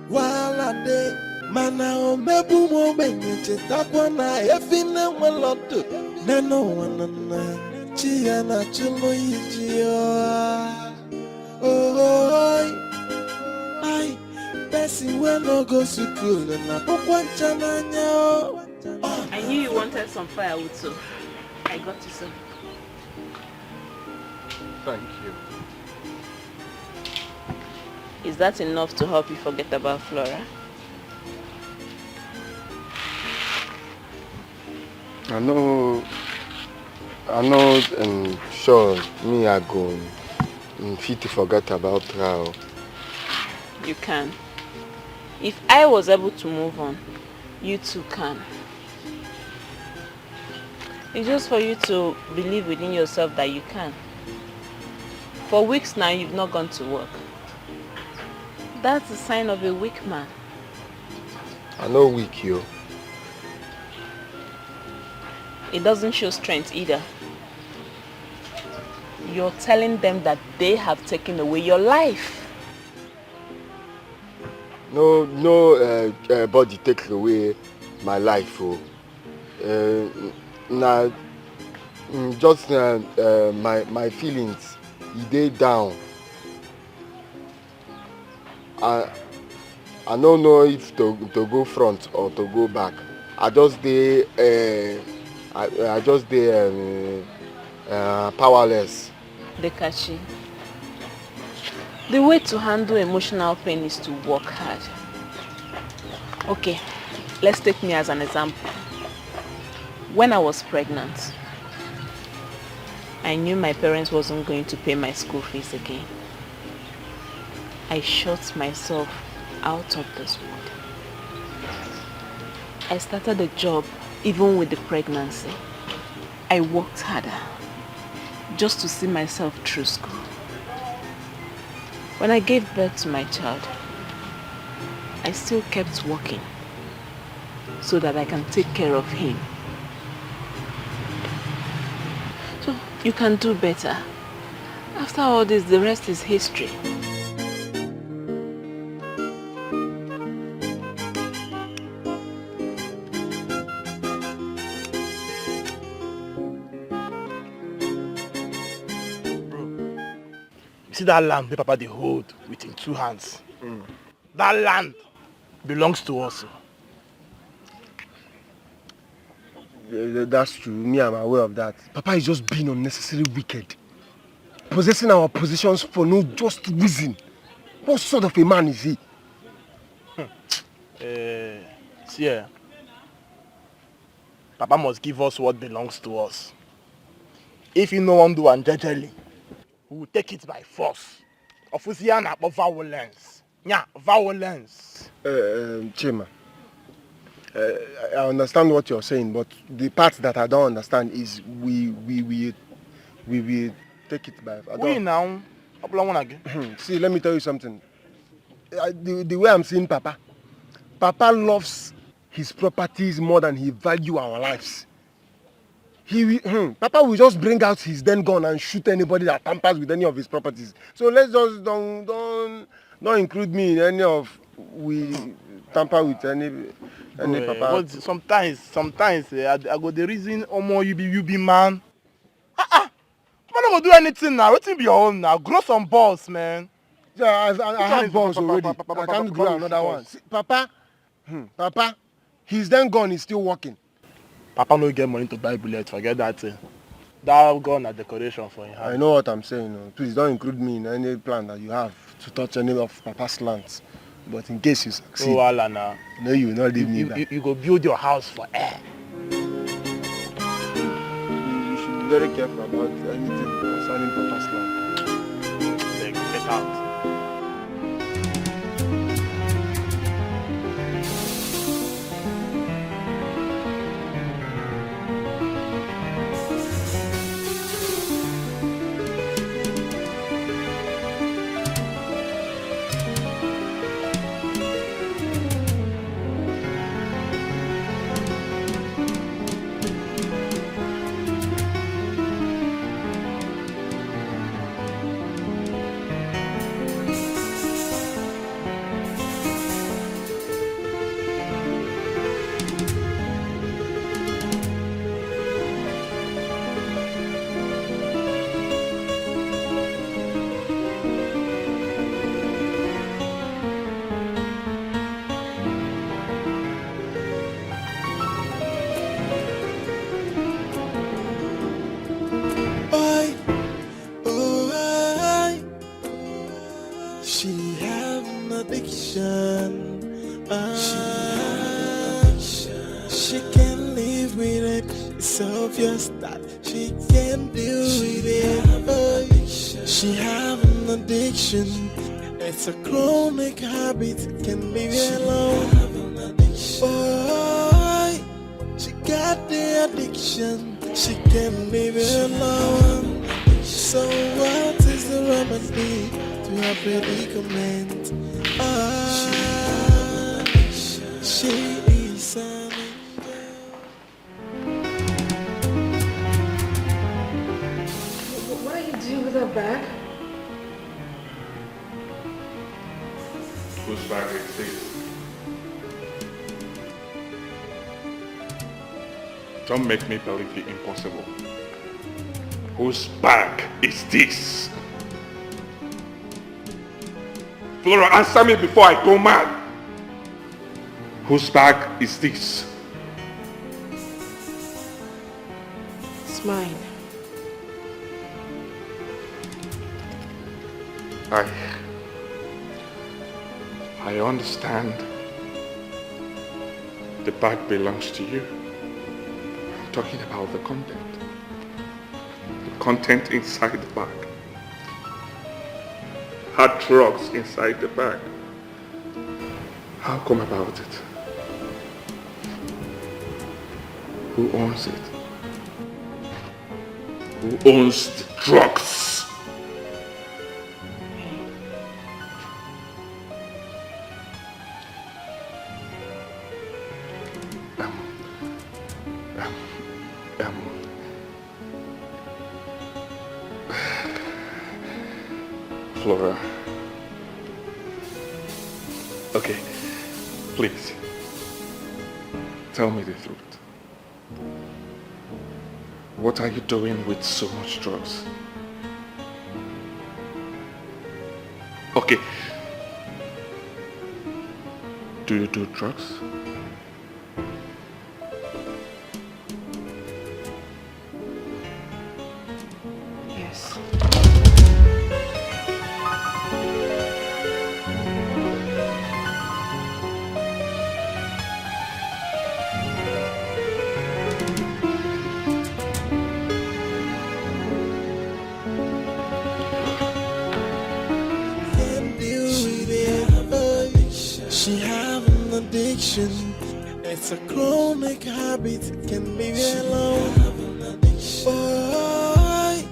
Speaker 10: While a day, mana o mebu mo benye tapona efine mwalodo. Neno wanana chia na chulo yijio. Oh, I, person when no go school na pokwancha nanya.
Speaker 14: I knew you wanted some firewood, so I got you some.
Speaker 11: Thank you.
Speaker 14: Is that enough to help you forget about Flora?
Speaker 1: I know, sure, me I go fit to forget about her.
Speaker 14: You can. If I was able to move on, you too can. It's just for you to believe within yourself that you can. For weeks now, you've not gone to work. That's a sign of a weak man.
Speaker 1: I know weak, yo.
Speaker 14: It doesn't show strength either. You're telling them that they have taken away your life.
Speaker 1: No, body take away my life, oh. Just my feelings, they down. I don't know if to go front or to go back. I just powerless.
Speaker 14: Dekachi, the way to handle emotional pain is to work hard. Okay, let's take me as an example. When I was pregnant, I knew my parents wasn't going to pay my school fees again. I shut myself out of this world. I started a job even with the pregnancy. I worked harder just to see myself through school. When I gave birth to my child, I still kept working so that I can take care of him. So you can do better. After all this, the rest is history.
Speaker 16: See that land that Papa they hold with him 2 hands. That land belongs to us.
Speaker 2: That's true. Me, I'm aware of that. Papa is just being unnecessarily wicked. Possessing our positions for no just reason. What sort of a man is he?
Speaker 16: See, Papa must give us what belongs to us. If you no one do jejely, we will take it by force. Official about violence. Yeah, violence.
Speaker 2: Chima, I understand what you're saying, but the part that I don't understand is we will take it by.
Speaker 16: We now.
Speaker 2: See, let me tell you something. The way I'm seeing Papa loves his properties more than he values our lives. Papa will just bring out his then gun and shoot anybody that tampers with any of his properties. So let's just don't include me in any of we tamper with any Papa.
Speaker 16: But sometimes I go the reason you be man. Man don't go do anything now. What be your own now? Grow some balls, man.
Speaker 2: Yeah, I have balls already. I can't grow another one. See, Papa, his then gun is still working.
Speaker 16: Papa no get money to buy bullet. Forget that thing. That gun a decoration for him.
Speaker 2: I know what I'm saying. Please don't include me in any plan that you have to touch any of Papa's lands. But in case you succeed,
Speaker 16: no, Alana.
Speaker 2: No, you will not leave me back.
Speaker 16: You go build your house for air.
Speaker 2: You should be very careful about anything concerning Papa's land.
Speaker 16: Get out.
Speaker 10: She can live with it. It's obvious that she can deal with it. She have an addiction. It's a chronic habit. Can leave it alone. Oh, she got the addiction. She can leave it alone. So what is the remedy to her predicament? She is an
Speaker 8: What are you doing with that bag?
Speaker 11: Whose bag is this? Don't make me believe the impossible. Whose bag is this? Flora, answer me before I go mad. Whose bag is this?
Speaker 8: It's mine.
Speaker 11: I understand the bag belongs to you. I'm talking about the content. The content inside the bag. Hard drugs inside the bag. How come about it? Who owns it? Who owns the drugs? Flora. Okay, please. Tell me the truth. What are you doing with so much drugs? Okay. Do you do drugs?
Speaker 8: Yes.
Speaker 10: She have an addiction. It's a chronic habit. Can be alone. Boy,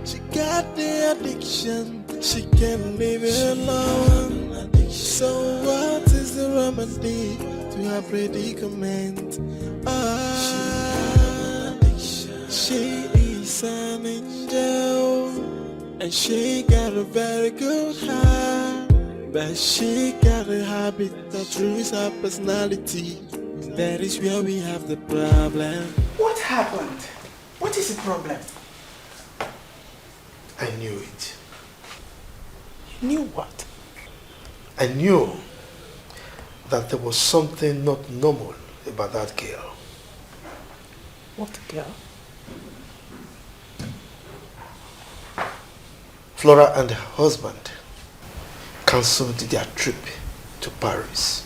Speaker 10: she got the addiction. She can't leave it alone. So what is the remedy to her predicament? She is an angel, and she got a very good heart. But she got a habit that ruins her personality. That is where we have the problem.
Speaker 16: What happened? What is the problem?
Speaker 10: I knew it.
Speaker 16: You knew what?
Speaker 10: I knew that there was something not normal about that girl.
Speaker 16: What girl?
Speaker 10: Flora and her husband cancelled their trip to Paris.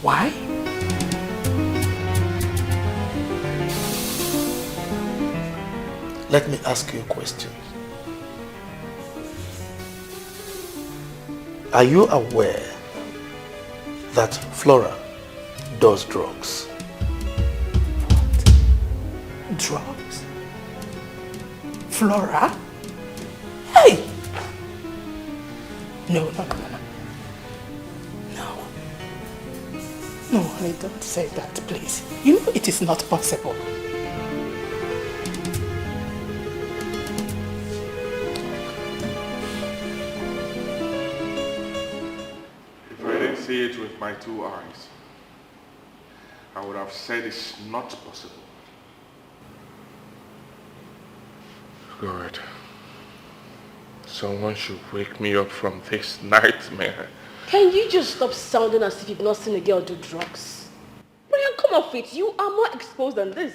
Speaker 16: Why?
Speaker 10: Let me ask you a question. Are you aware that Flora does drugs?
Speaker 16: What? Drugs? Flora? Hey! No. No, honey, don't say that, please. You know it is not possible.
Speaker 11: If I didn't see it with my two eyes, I would have said it's not possible. Good. Someone should wake me up from this nightmare.
Speaker 8: Can you just stop sounding as if you've not seen a girl do drugs? Brian, come off it. You are more exposed than this.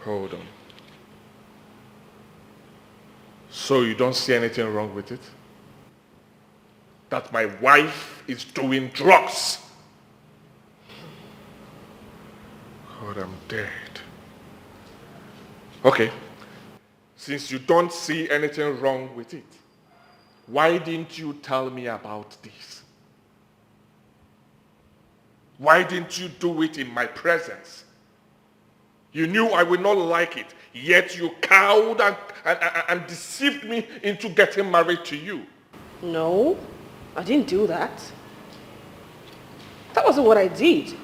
Speaker 11: Hold on. So you don't see anything wrong with it? That my wife is doing drugs? God, I'm dead. Okay. Since you don't see anything wrong with it, why didn't you tell me about this? Why didn't you do it in my presence? You knew I would not like it, yet you cowed and deceived me into getting married to you.
Speaker 8: No, I didn't do that. That wasn't what I did.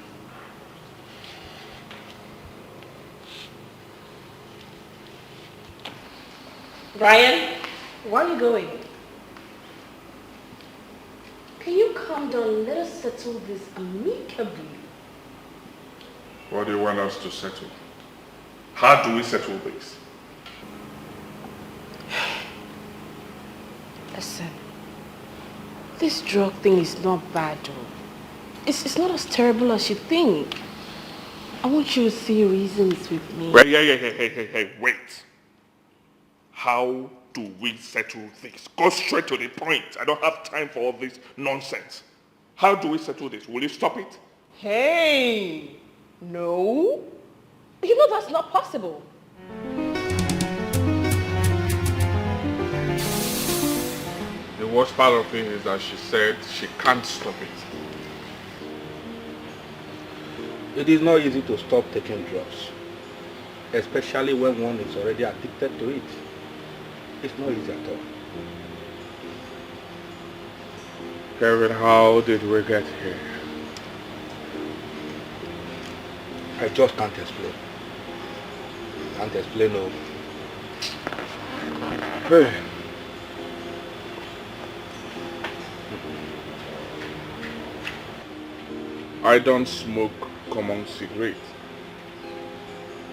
Speaker 8: Brian, where are you going? Can you calm down? Let us settle this amicably.
Speaker 11: What do you want us to settle? How do we settle this?
Speaker 8: Listen, this drug thing is not bad though. It's not as terrible as you think. I want you to see reasons with me.
Speaker 11: Hey, wait. How do we settle this? Go straight to the point. I don't have time for all this nonsense. How do we settle this? Will you stop it?
Speaker 8: Hey, no. You know that's not possible.
Speaker 11: The worst part of it is that she said she can't stop it.
Speaker 12: It is not easy to stop taking drugs, especially when one is already addicted to it. It's not easy at all.
Speaker 11: Kevin, how did we get here?
Speaker 12: I just can't explain. Can't explain, no.
Speaker 11: Hey. I don't smoke common cigarettes.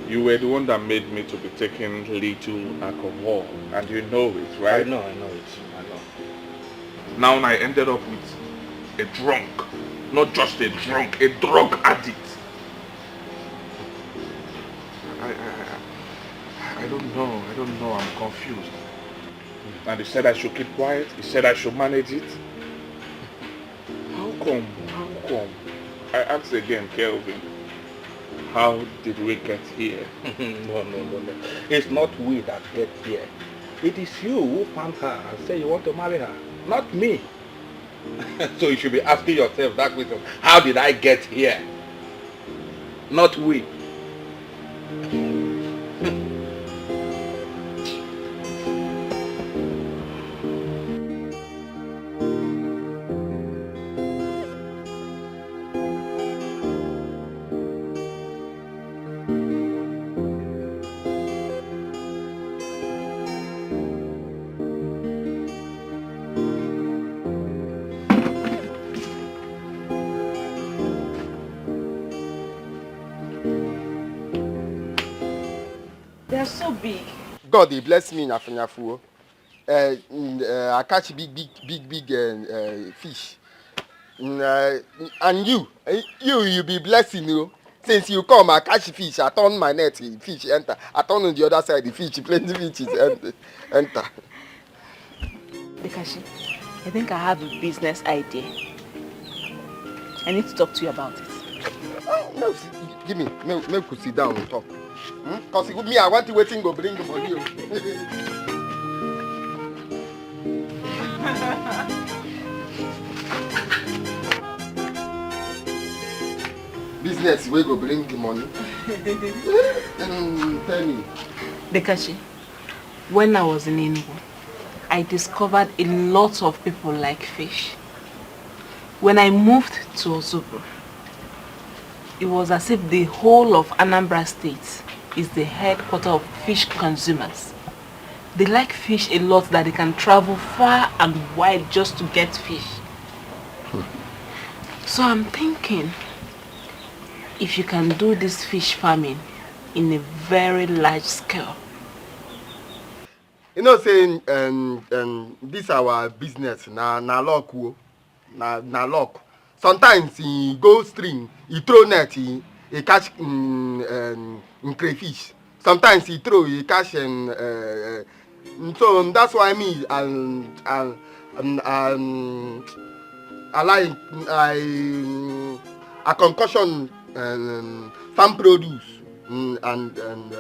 Speaker 11: You were the one that made me to be taking little alcohol, and you know it, right?
Speaker 12: I know it. I know.
Speaker 11: Now I ended up with a drunk, not just a drunk, a drug addict. I don't know, I'm confused. And he said I should keep quiet, he said I should manage it. How come? I asked again, Kelvin, how did we get here?
Speaker 12: No. It's not we that get here. It is you who found her and said you want to marry her, not me. So you should be asking yourself that question. How did I get here? Not we.
Speaker 8: They're so big.
Speaker 2: God, they bless me in Afanyafu. I catch big fish. And you be blessing you. Since you come, I catch fish. I turn my net, fish enter. I turn on the other side, the fish, plenty fishes enter.
Speaker 14: Bekashi, I think I have a business idea. I need to talk to you about it.
Speaker 2: Oh, no, give me, make we sit down and talk. Because me, I want to wait and go bring the money. Business, we go bring the money. Tell me.
Speaker 14: Bekashi, when I was in Enugu, I discovered a lot of people like fish. When I moved to Ozubru, it was as if the whole of Anambra State is the headquarters of fish consumers. They like fish a lot that they can travel far and wide just to get fish. So I'm thinking, if you can do this fish farming in a very large scale.
Speaker 2: You know, saying this our business na luck, na luck. Sometimes he go stream, he throw net, he catch crayfish. Sometimes he throw, he catch so that's why me I like a concussion farm produce and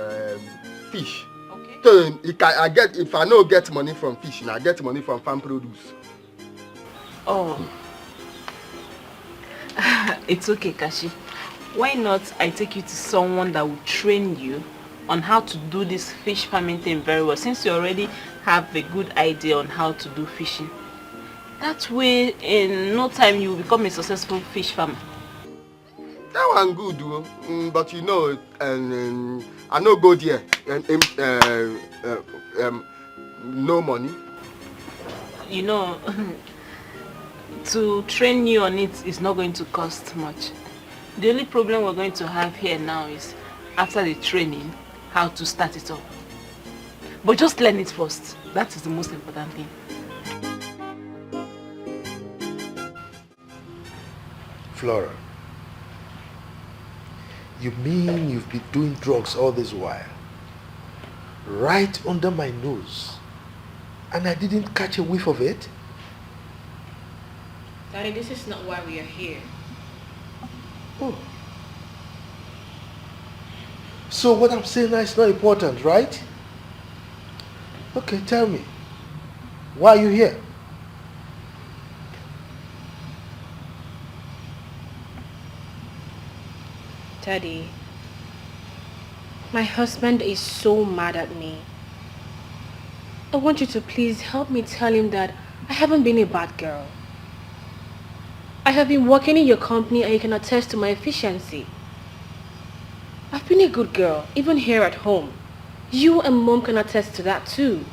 Speaker 2: fish. Okay. So if I no get money from fish, I get money from farm produce.
Speaker 14: Oh. It's okay, Kashi. Why not I take you to someone that will train you on how to do this fish farming thing very well, since you already have a good idea on how to do fishing. That way, in no time, you will become a successful fish farmer.
Speaker 2: That one good, but you know, I no go there, no money.
Speaker 14: You know, to train you on it is not going to cost much. The only problem we're going to have here now is, after the training, how to start it up. But just learn it first. That is the most important thing.
Speaker 16: Flora, you mean you've been doing drugs all this while? Right under my nose. and I didn't catch a whiff of it?
Speaker 8: Daddy, this is not why we are here.
Speaker 16: Oh. So what I'm saying now is not important, right? Okay, tell me. Why are you here?
Speaker 8: Daddy, my husband is so mad at me. I want you to please help me tell him that I haven't been a bad girl. I have been working in your company and you can attest to my efficiency. I've been a good girl, even here at home. You and Mom can attest to that too.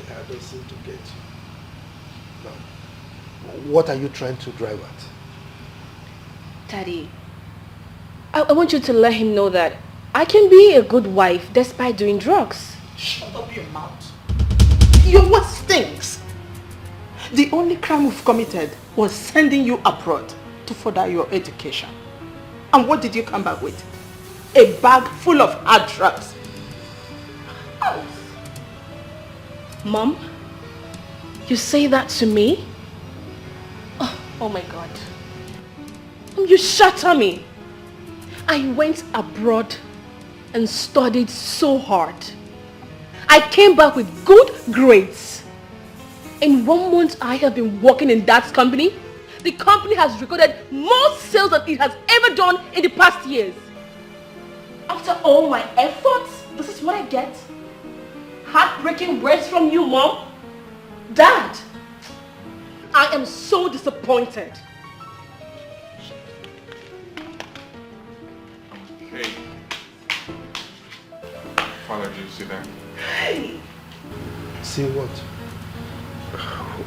Speaker 16: I don't seem to get you. No. What are you trying to drive at?
Speaker 8: Daddy, I want you to let him know that I can be a good wife despite doing drugs.
Speaker 7: Shut up your mouth. Your word stinks. The only crime we've committed was sending you abroad to further your education. And what did you come back with? A bag full of hard drugs. Oh.
Speaker 8: Mom, you say that to me? Oh my God. You shatter me. I went abroad and studied so hard. I came back with good grades. In 1 month I have been working in that company. The company has recorded more sales than it has ever done in the past years. After all my efforts, this is what I get. Heartbreaking words from you, Mom. Dad, I am so disappointed.
Speaker 11: Hey. Father, do you see that?
Speaker 8: Hey.
Speaker 16: See what?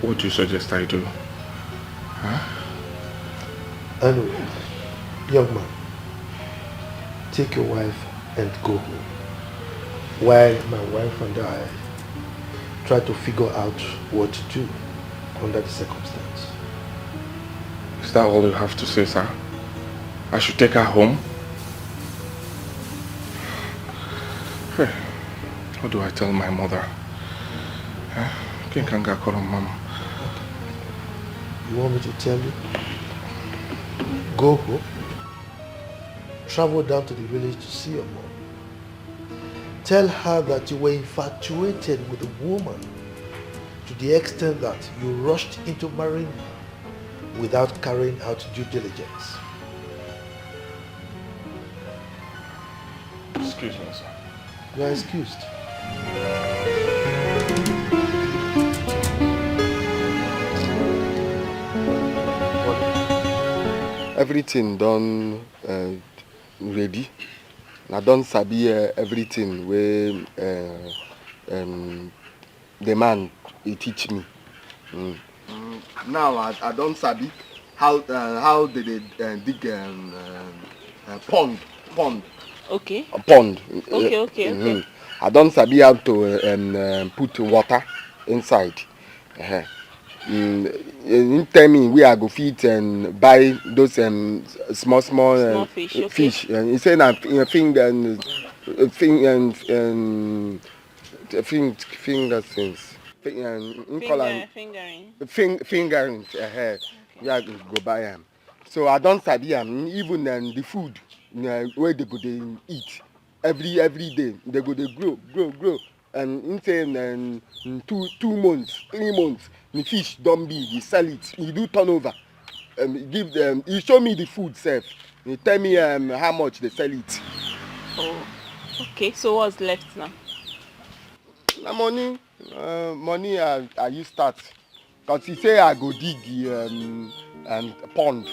Speaker 11: What do you suggest I do? Huh?
Speaker 16: Anyway, young man, take your wife and go home. While my wife and I try to figure out what to do under the circumstance.
Speaker 11: Is that all you have to say, sir? I should take her home? Hey, what do I tell my mother? Can I call her mom?
Speaker 16: You want me to tell you? Go home. Travel down to the village to see your mom. Tell her that you were infatuated with a woman to the extent that you rushed into marrying her without carrying out due diligence.
Speaker 11: Excuse me, sir.
Speaker 16: You are excused.
Speaker 1: Everything done ready. I don't sabi everything where the man he teach me. Now I don't sabi how they dig pond.
Speaker 14: Okay.
Speaker 1: A pond.
Speaker 14: Okay.
Speaker 1: I don't sabi how to put water inside. You tell me where I go feed and buy those small
Speaker 14: fish. Okay.
Speaker 1: Fish. And he said that finger things. Fingering. Yeah, go buy them. So I don't sabi them. Even the food where they go they eat every day they go they grow. And in 2 months, 3 months, the fish don't big. You sell it. You do turnover. Give them. You show me the food, sef. You tell me how much they sell it.
Speaker 14: Oh, okay. So what's left now?
Speaker 1: Na money. Money I use start. Cause he say I go dig pond.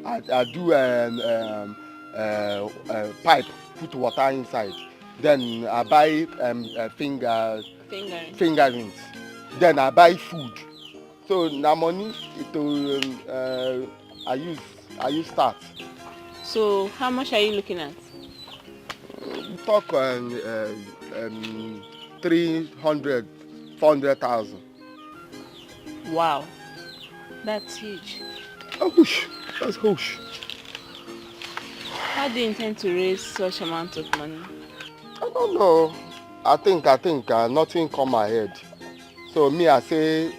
Speaker 1: I do pipe, put water inside. Then I buy fingerings. Then I buy food. So na money I use start.
Speaker 14: So how much are you looking at?
Speaker 1: Talk 300, 400,000.
Speaker 14: Wow, that's huge.
Speaker 1: That's huge.
Speaker 14: How do you intend to raise such amount of money?
Speaker 1: I don't know.
Speaker 2: I think nothing come my head. So me, I say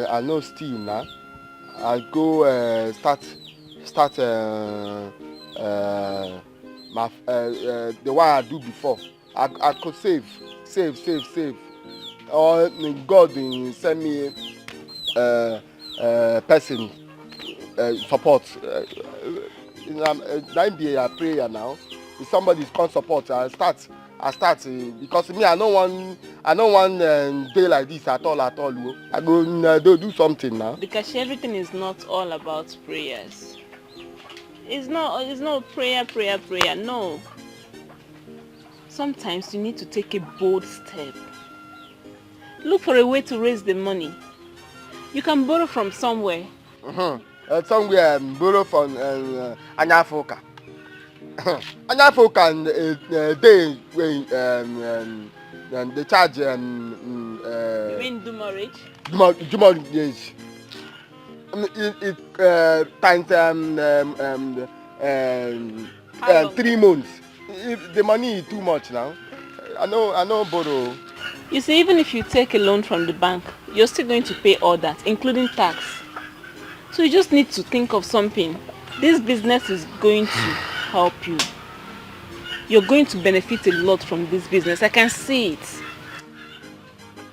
Speaker 2: I know steal now. I go start the one I do before. I could save. Or God send me person support. Now be a prayer now. If somebody's come support, I start because me I don't want day like this at all. I go do something now.
Speaker 14: Because everything is not all about prayers. It's not prayer. No. Sometimes you need to take a bold step. Look for a way to raise the money. You can borrow from somewhere.
Speaker 2: Somewhere borrow from Anyafoka. Anyafoka day when they charge
Speaker 14: You mean do marriage?
Speaker 2: Do marriage. It times 3 months. The money is too much now. I know borrow.
Speaker 14: You see, even if you take a loan from the bank, you're still going to pay all that, including tax. So you just need to think of something. This business is going to help you. You're going to benefit a lot from this business. I can see it.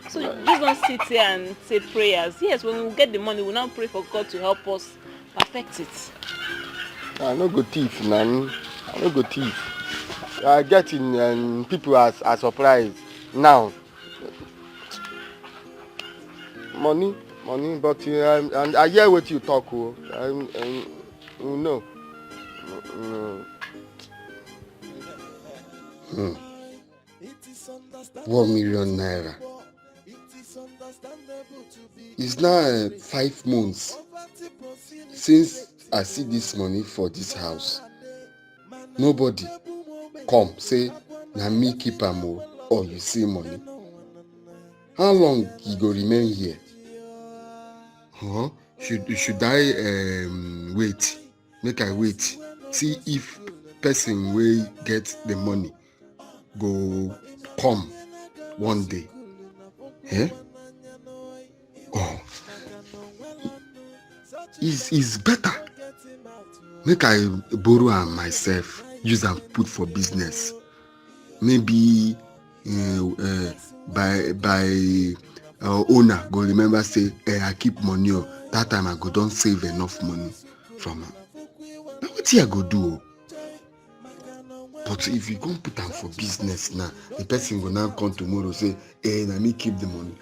Speaker 14: So just don't sit here and say prayers. Yes, when we get the money, we'll now pray for God to help us perfect it.
Speaker 2: I no go thief, man. I no go thief. I get in people are surprised now. Money, but and I hear what you talk. No.
Speaker 1: 1 million naira. It's now 5 months since I see this money for this house. Nobody come say na me keep am or you see money. How long you go remain here? Should I wait? Make I wait. See if person will get the money go come one day. Eh? Oh, it's better. Make I borrow am myself, use am put for business. Maybe by owner go remember say I keep money. That time I go don save enough money from am. Now what I go do? But if you go put am for business now, the person will now come tomorrow say, "Hey, na me keep the money."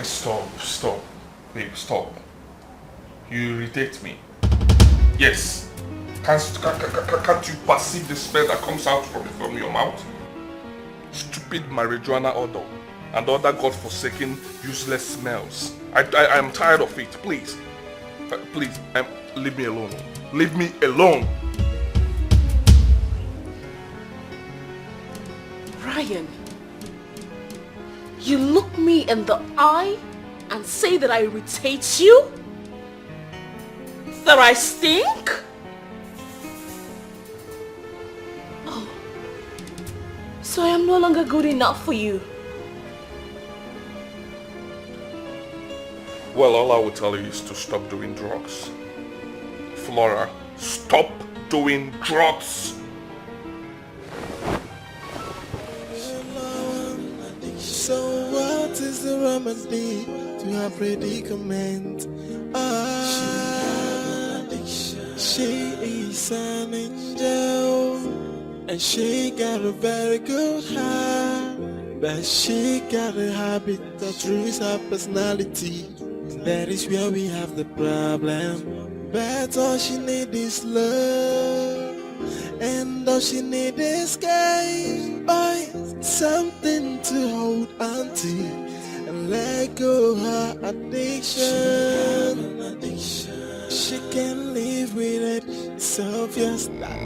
Speaker 11: Stop. Babe, stop. You irritate me. Yes. Can't you perceive the smell that comes out from your mouth? Stupid marijuana odor and other godforsaken useless smells. I am tired of it. Please. Please, leave me alone. Leave me alone.
Speaker 17: Ryan, you look me in the eye and say that I irritate you? That I stink? Oh, so I am no longer good enough for you.
Speaker 11: Well, all I will tell you is to stop doing drugs. Flora, stop doing drugs.
Speaker 10: So what is the remedy to her predicament? She is an angel, and she got a very good heart, but she got a habit that ruins her personality. That is where we have the problem. But all she needs is love. And all she need is escape, buy something to hold on to and let go her addiction. She can't live with it, it's obvious that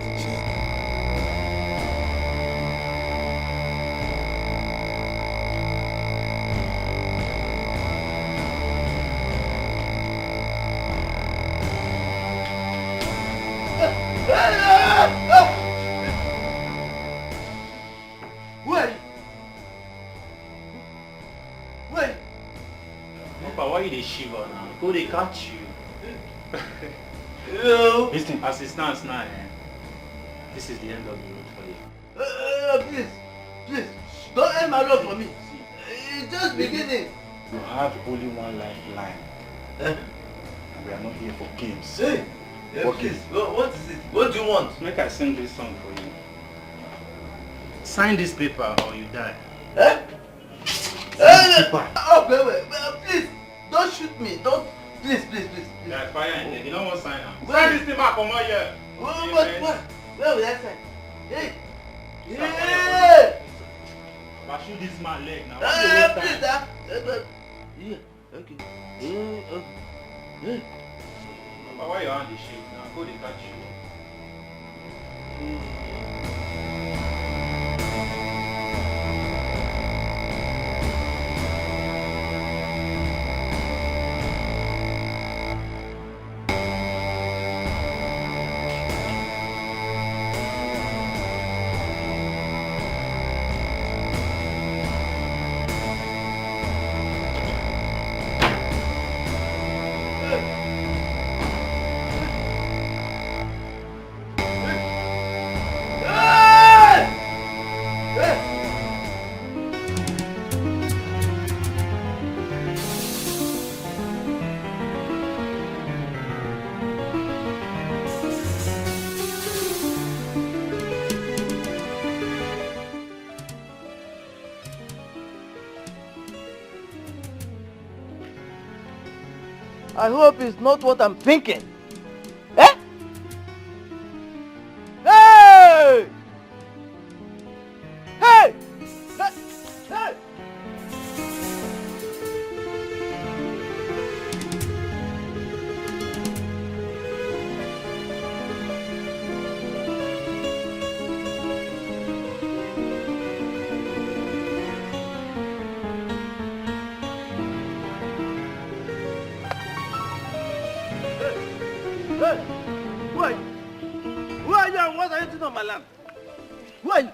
Speaker 18: Papa, why you dey shiver now? Go they catch you. Listen, as it stands now, this is the end of the road for you.
Speaker 3: Please, don't end my road for me. It's just beginning.
Speaker 18: You have only one lifeline. And we are not here for games.
Speaker 3: Hey, please, what is it? What do you want?
Speaker 18: Make I sing this song for you. Sign this paper or you die.
Speaker 3: Wait, please, don't shoot me. Don't, please.
Speaker 18: There's fire in there. You don't want to sign now. Sign this paper, come on here.
Speaker 3: What? Where will I sign? Hey!
Speaker 18: But shoot this man leg now.
Speaker 3: Please, yeah, okay.
Speaker 18: But why your hand is shaking now? Go they catch you.
Speaker 3: I hope it's not what I'm thinking. Eh? Hey! Hey! Hey! Hey! Who are you? Who are you and what are you doing on my land? Who are you?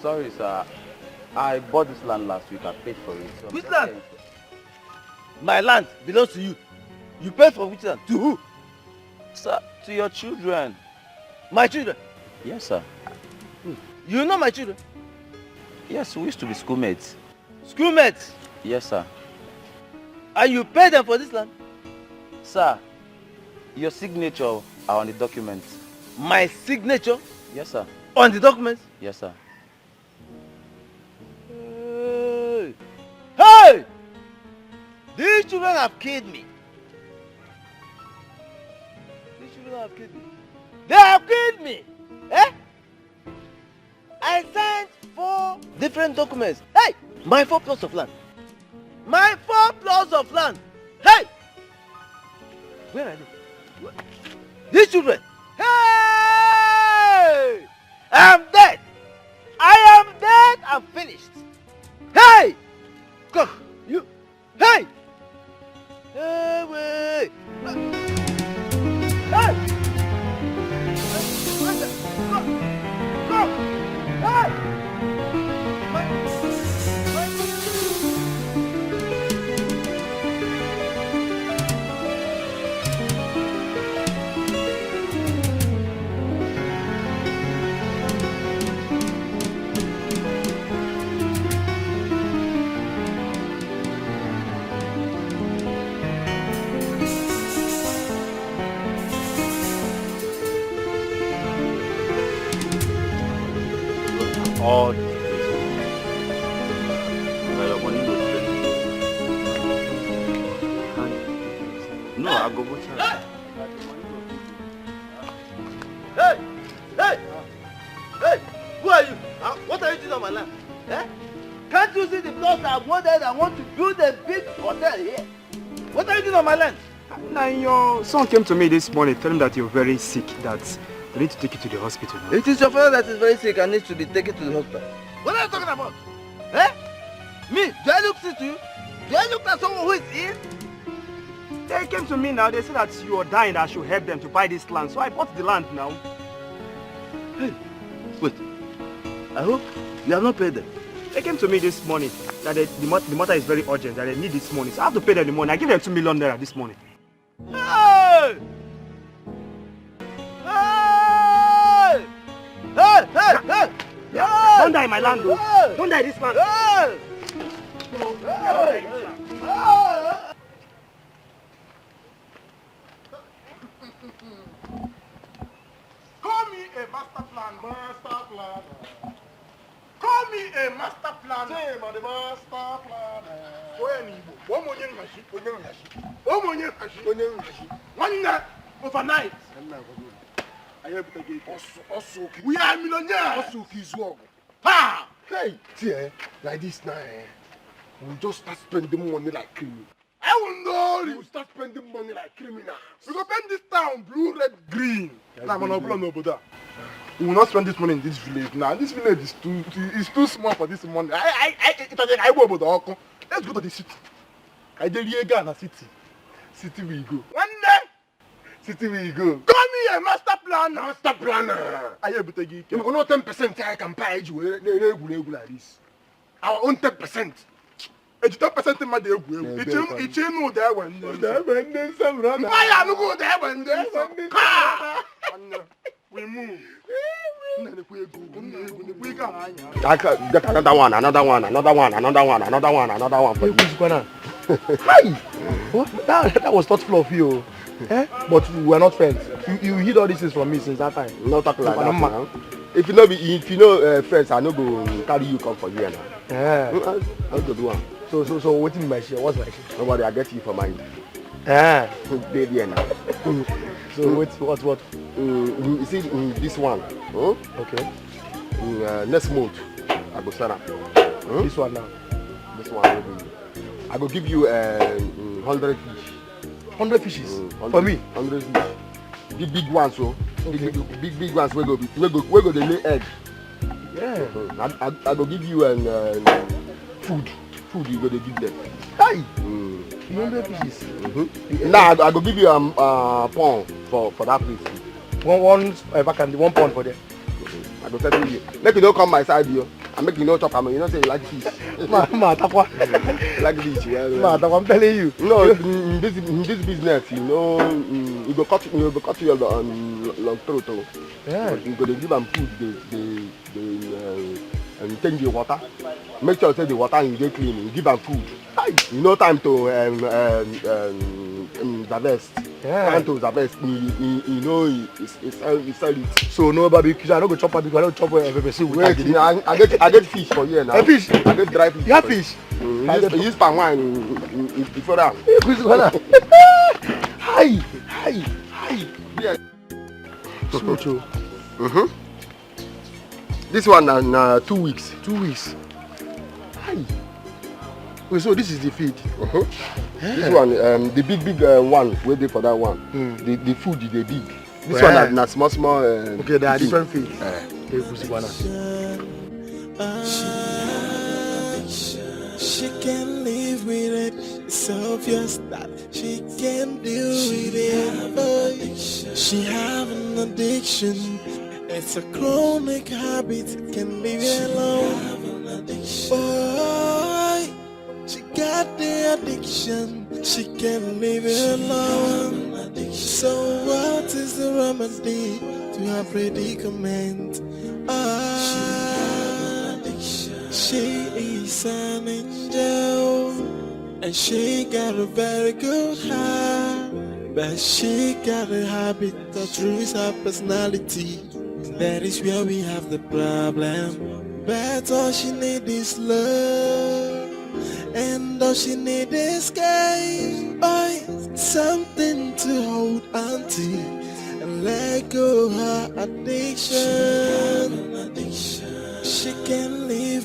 Speaker 19: Sorry, sir. I bought this land last week. I paid for it. So
Speaker 3: Which land? My land belongs to you. You paid for which land? To who?
Speaker 19: Sir, to your children.
Speaker 3: My children?
Speaker 19: Yes, sir.
Speaker 3: You know my children?
Speaker 19: Yes, we used to be schoolmates.
Speaker 3: Schoolmates?
Speaker 19: Yes, sir.
Speaker 3: And you paid them for this land?
Speaker 19: Sir, your signature are on the document.
Speaker 3: My signature?
Speaker 19: Yes, sir.
Speaker 3: On the documents?
Speaker 19: Yes, sir.
Speaker 3: Hey! Hey! These children have killed me. These children have killed me. They have killed me! Eh? I signed 4 different documents. Hey! My 4 plots of land. My 4 plots of land. Hey! Where are they? These children. Hey! I'm dead. I am dead and finished. Hey! Come, you. Hey! Hey, wait. Hey! Go! Hey!
Speaker 19: All these places. Your money will spend. No, I'll go watch her.
Speaker 3: Hey! on my land? Eh? Can't you see the plots I've wanted? I want to build a big hotel here. What are you doing on my land?
Speaker 20: Now, your son came to me this morning telling that you're very sick, that they need to take you to the hospital. No?
Speaker 3: It is your father that is very sick and needs to be taken to the hospital. What are you talking about? Eh? Me? Do I look sick to you? Do I look like someone who is ill?
Speaker 20: They came to me now, they said that you are dying, that I should help them to buy this land. So I bought the land now.
Speaker 3: Hey, wait. I hope you have not paid them.
Speaker 20: They came to me this morning that the matter is very urgent, that they need this money. So I have to pay them the money. I give them 2 million naira this morning.
Speaker 3: Hey! Hey! Hey! Hey! Hey!
Speaker 20: Don't die in my land, though.
Speaker 3: Hey!
Speaker 20: Don't die this land.
Speaker 3: Hey!
Speaker 20: Hey!
Speaker 5: Call me a master plan, master plan. Call me a master plan. Say, man, the master plan. One night, overnight. We are millionaires. Ha!
Speaker 2: Hey, dear, like this now, we'll just start spending money like criminals.
Speaker 5: I will know.
Speaker 2: We'll start spending money like criminals.
Speaker 5: We go spend this town blue, red, green. Nah, man, no, we will not spend this money in this village now. This village is too small for this money. Let's go to the city. I did here na city. City we go. One day, city we go. Call me a master planner.
Speaker 2: Master planner.
Speaker 5: I have to give
Speaker 2: you. Not 10% I can buy you like this. Our own 10%.
Speaker 5: It's 10% in my day. It's no there when we move.
Speaker 2: Another one for you.
Speaker 9: Hi! What? That was not flow of you. Eh? But we were not friends. You hid all these things from me since that time.
Speaker 2: Not talk like that. Now. If you know friends, I no go carry you come for you now.
Speaker 9: Yeah.
Speaker 2: I'll go do one.
Speaker 9: So what in my share? What's my share?
Speaker 2: Nobody, I get you for mine.
Speaker 9: Yeah.
Speaker 2: Baby now.
Speaker 9: So what?
Speaker 2: You see this one. Huh?
Speaker 9: Okay.
Speaker 2: Next month, I go start up.
Speaker 9: This one now.
Speaker 2: This one will be. I go give you 100 fish.
Speaker 9: 100 fishes? For me?
Speaker 2: 100 fish. The big ones, so. Okay. The big ones we go they lay egg.
Speaker 9: Yeah.
Speaker 2: I go give you food. Food you go to give them.
Speaker 9: Hi. 100 fishes.
Speaker 2: Now I go give you pound for that place.
Speaker 9: One pound for them.
Speaker 2: I go tell you. Make you don't come my side here. I make you no chop. You know say you like fish.
Speaker 9: You like
Speaker 2: fish.
Speaker 9: I'm telling you.
Speaker 2: No, in this business, you know, you go cut your long throat.
Speaker 9: Yeah.
Speaker 2: You go to give them food. They change the water. Make sure say the water you get clean. You give them food. You know time to harvest.
Speaker 9: Yeah.
Speaker 2: Time to harvest. You know it's sell it.
Speaker 9: So no barbecue. I don't go chop barbecue. I don't chop pepper.
Speaker 2: Wait, I get fish for you now.
Speaker 9: A fish?
Speaker 2: I get dry fish.
Speaker 9: You have fish?
Speaker 2: You use palm wine before that.
Speaker 9: Hi.
Speaker 2: Yeah.
Speaker 9: So.
Speaker 2: This one na 2 weeks.
Speaker 9: 2 weeks. Hi. Wait, so this is the feed.
Speaker 2: Yeah. This one, the big one, waiting for that one. The food is the big. This one na small.
Speaker 9: Okay, there are different feed.
Speaker 10: She can live with it. It's obvious that she can deal with it. She have an addiction. It's a chronic habit. Can leave it alone. Boy, she got the addiction. She can't leave it alone. So what is the remedy to her predicament? She is an angel, and she got a very good heart, but she got a habit that ruins her personality. That is where we have the problem. But all she need is love, and all she need is escape. Something to hold on to and let go her addiction. She can live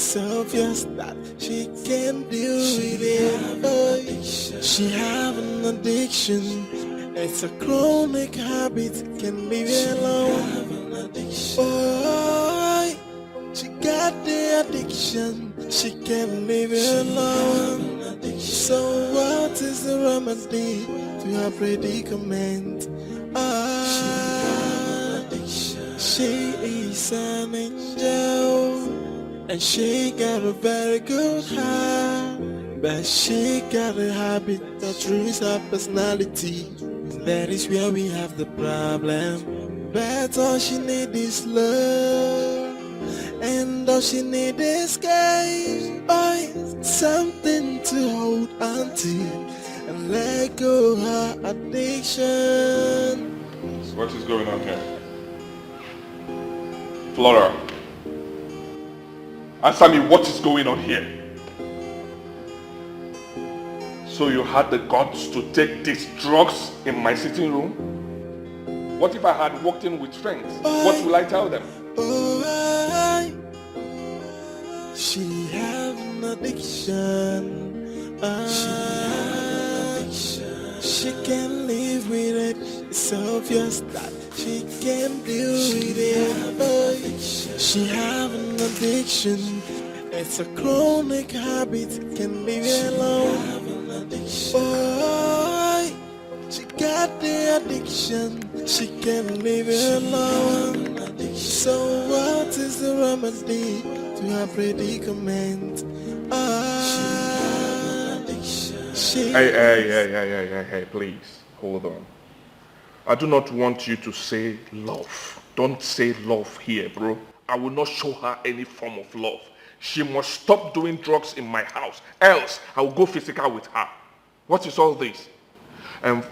Speaker 10: It's obvious that she can't deal with it. Oh, she have an addiction. It's a chronic habit. Can leave it alone. Oh, she got the addiction. She can't leave it alone. So what is the remedy to her predicament? She is an angel, and she got a very good heart, but she got a habit that ruins her personality. That is where we have the problem. But all she need is love, and all she need is escape. Oh, something to hold on to and let go her addiction.
Speaker 11: What is going on here? Flora, answer me, what is going on here? So you had the guts to take these drugs in my sitting room? What if I had walked in with friends? What will I tell them?
Speaker 10: She have an addiction. She can't live with it. It's obvious that she can't deal with it. She have an addiction. It's a chronic habit. Can leave it alone. Oh, she got the addiction. She can't leave it alone. So what is the remedy to her predicament?
Speaker 11: Hey, please, hold on. I do not want you to say love. Don't say love here, bro. I will not show her any form of love. She must stop doing drugs in my house, else I will go physical with her. What is all this? And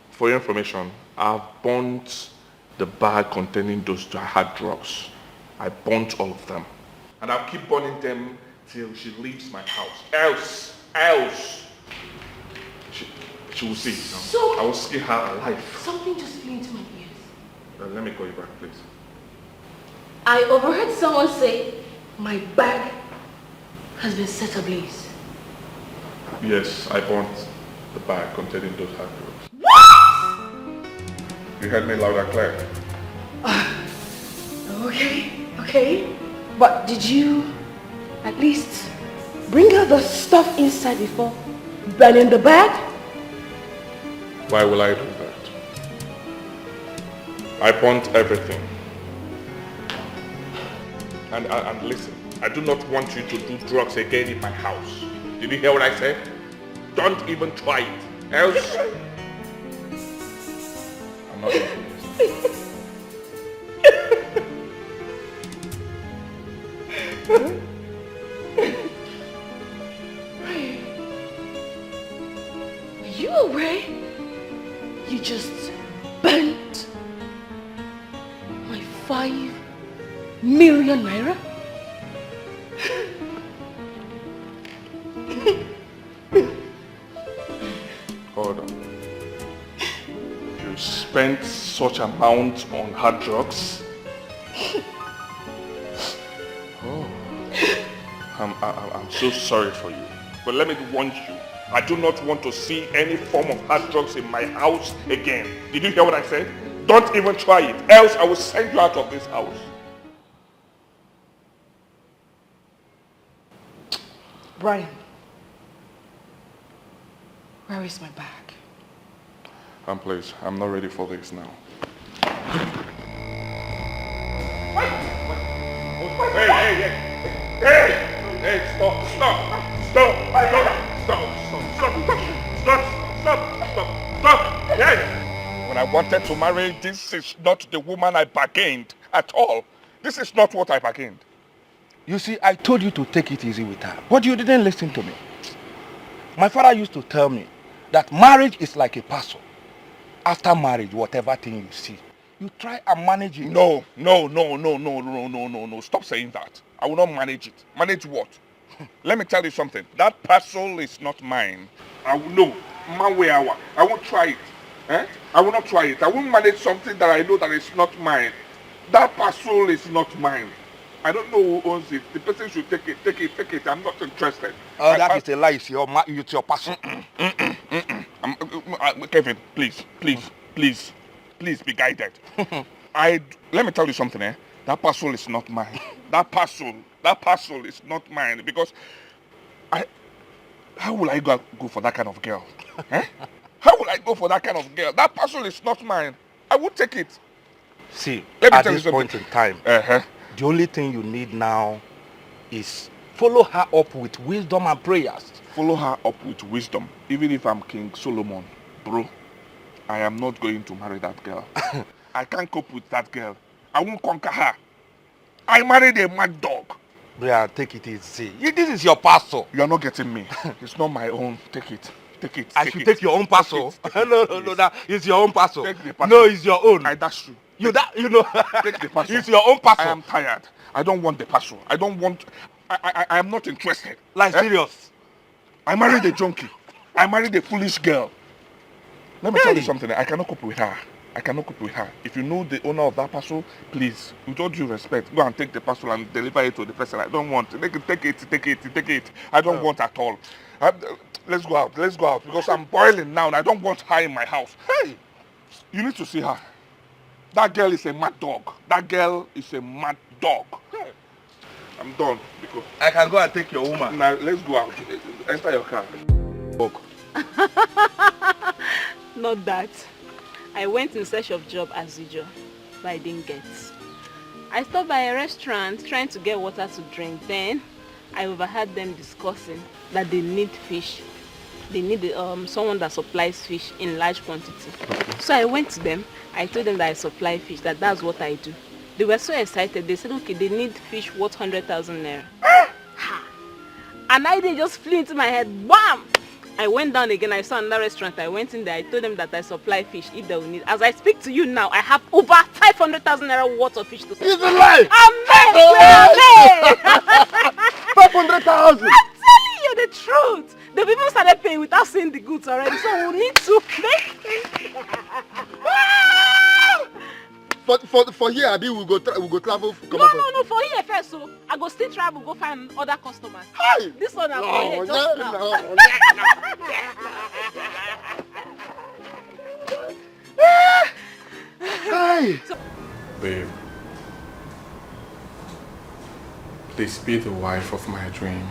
Speaker 11: for your information, I've burnt the bag containing those hard drugs. I burnt all of them. And I'll keep burning them till she leaves my house. Else, she will see.
Speaker 8: So,
Speaker 11: I will see her alive.
Speaker 8: Something just flew into my ears.
Speaker 11: Let me call you back, please.
Speaker 8: I overheard someone say, my bag has been set ablaze.
Speaker 11: Yes, I burnt the bag containing those hard drugs.
Speaker 8: What?
Speaker 11: You heard me loud and clear.
Speaker 8: Okay. But did you at least bring out the stuff inside before burning the bag?
Speaker 11: Why will I do that? I burnt everything. And listen, I do not want you to do drugs again in my house. Did you hear what I said? Don't even try it. Else, I'm not going to do this.
Speaker 8: Were you aware you just burnt my 5 million naira?
Speaker 11: Hold on. You spent such amount on hard drugs? Oh. I'm so sorry for you. But let me warn you. I do not want to see any form of hard drugs in my house again. Did you hear what I said? Don't even try it. Else I will send you out of this house.
Speaker 8: Brian, where is my bag?
Speaker 11: Please, I'm not ready for this now. Hey, stop. Hey! When I wanted to marry, this is not the woman I bargained at all. This is not what I bargained.
Speaker 5: You see, I told you to take it easy with her, but you didn't listen to me. My father used to tell me that marriage is like a puzzle. After marriage, whatever thing you see, you try and manage it.
Speaker 11: No. Stop saying that. I will not manage it. Manage what? Let me tell you something. That parcel is not mine. I will know. I won't try it. I will not try it. I won't manage something that I know that is not mine. That parcel is not mine. I don't know who owns it. The person should take it, take it, take it. I'm not interested.
Speaker 5: Oh, that is a lie. It's your passion.
Speaker 11: Kevin, please be guided. Let me tell you something, eh? That parcel is not mine. That parcel is not mine because how will I go for that kind of girl? Eh? How will I go for that kind of girl? That parcel is not mine. I would take it.
Speaker 5: See,
Speaker 11: Let me
Speaker 5: at
Speaker 11: tell
Speaker 5: this
Speaker 11: you
Speaker 5: point in time,
Speaker 11: the
Speaker 5: only thing you need now is follow her up with wisdom and prayers.
Speaker 11: Follow her up with wisdom. Even if I'm King Solomon, bro, I am not going to marry that girl. I can't cope with that girl. I won't conquer her. I married a mad dog.
Speaker 5: Brian, take it easy. This is your parcel.
Speaker 11: You are not getting me. It's not my own. Take it. Take it.
Speaker 5: I should take your own parcel. No, that is your own parcel.
Speaker 11: Take the parcel.
Speaker 5: No, it's your own.
Speaker 11: I dash you.
Speaker 5: Take
Speaker 11: the parcel.
Speaker 5: It's your own parcel.
Speaker 11: I am tired. I don't want the parcel. I don't want. I am not interested.
Speaker 5: Like serious.
Speaker 11: I married a junkie. I married a foolish girl. Let me tell you something. I cannot cope with her. I cannot cope with her. If you know the owner of that parcel, please, with all due respect, go and take the parcel and deliver it to the person. I don't want. Take it. I don't want at all. Let's go out because I'm boiling now and I don't want her in my house. Hey, you need to see her. That girl is a mad dog. Hey. I'm done. Because
Speaker 5: I can go and take your woman.
Speaker 11: Now, let's go out. Enter your car.
Speaker 5: Walk.
Speaker 14: Not that. I went in search of job as usual, but I didn't get. I stopped by a restaurant trying to get water to drink. Then I overheard them discussing that they need fish. They need someone that supplies fish in large quantity. So I went to them. I told them that I supply fish, that's what I do. They were so excited. They said, okay, they need fish worth 100,000 naira. An idea just flew into my head. Bam! I went down again. I saw another restaurant. I went in there. I told them that I supply fish if they will need. As I speak to you now, I have over 500,000 naira worth of fish to supply.
Speaker 2: It's a lie!
Speaker 14: Amen!
Speaker 2: 500,000!
Speaker 14: I'm telling you the truth. The people started paying without seeing the goods already. So we need to make
Speaker 2: For here, Abi, we go travel.
Speaker 14: No, for here first. So I go still travel, go find other customers.
Speaker 2: Hi.
Speaker 14: This one I'm for here. Just now.
Speaker 2: Hi.
Speaker 11: Babe, please be the wife of my dream.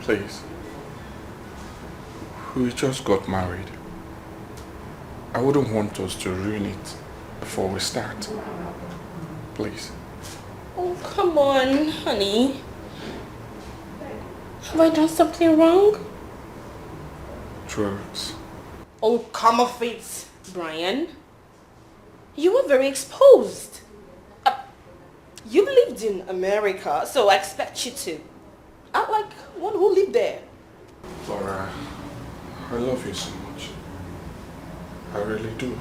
Speaker 11: Please. We just got married. I wouldn't want us to ruin it before we start. Please.
Speaker 8: Oh, come on, honey. Have I done something wrong?
Speaker 11: Drugs.
Speaker 8: Oh, come off it, Brian. You were very exposed. You lived in America, so I expect you to act like one who lived there.
Speaker 11: Laura, I love you so much. I really do.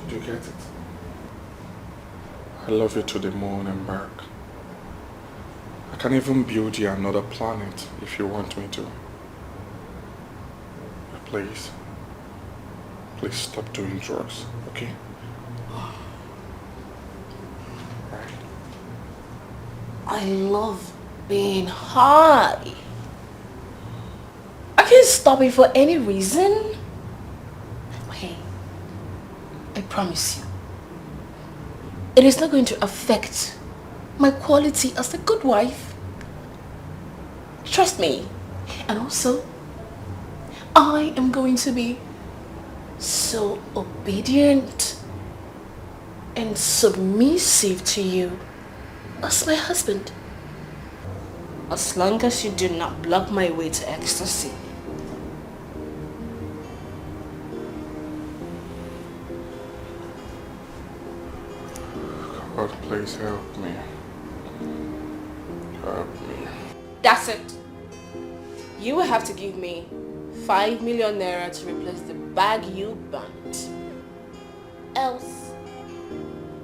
Speaker 11: Did you get it? I love you to the moon and back. I can even build you another planet if you want me to. But please stop doing drugs, okay?
Speaker 8: I love being high. I can't stop it for any reason. Hey, I promise you, it is not going to affect my quality as a good wife. Trust me. And also, I am going to be so obedient and submissive to you as my husband. As long as you do not block my way to ecstasy.
Speaker 11: God, please help me. Help me.
Speaker 8: That's it. You will have to give me 5 million naira to replace the bag you burnt. Else,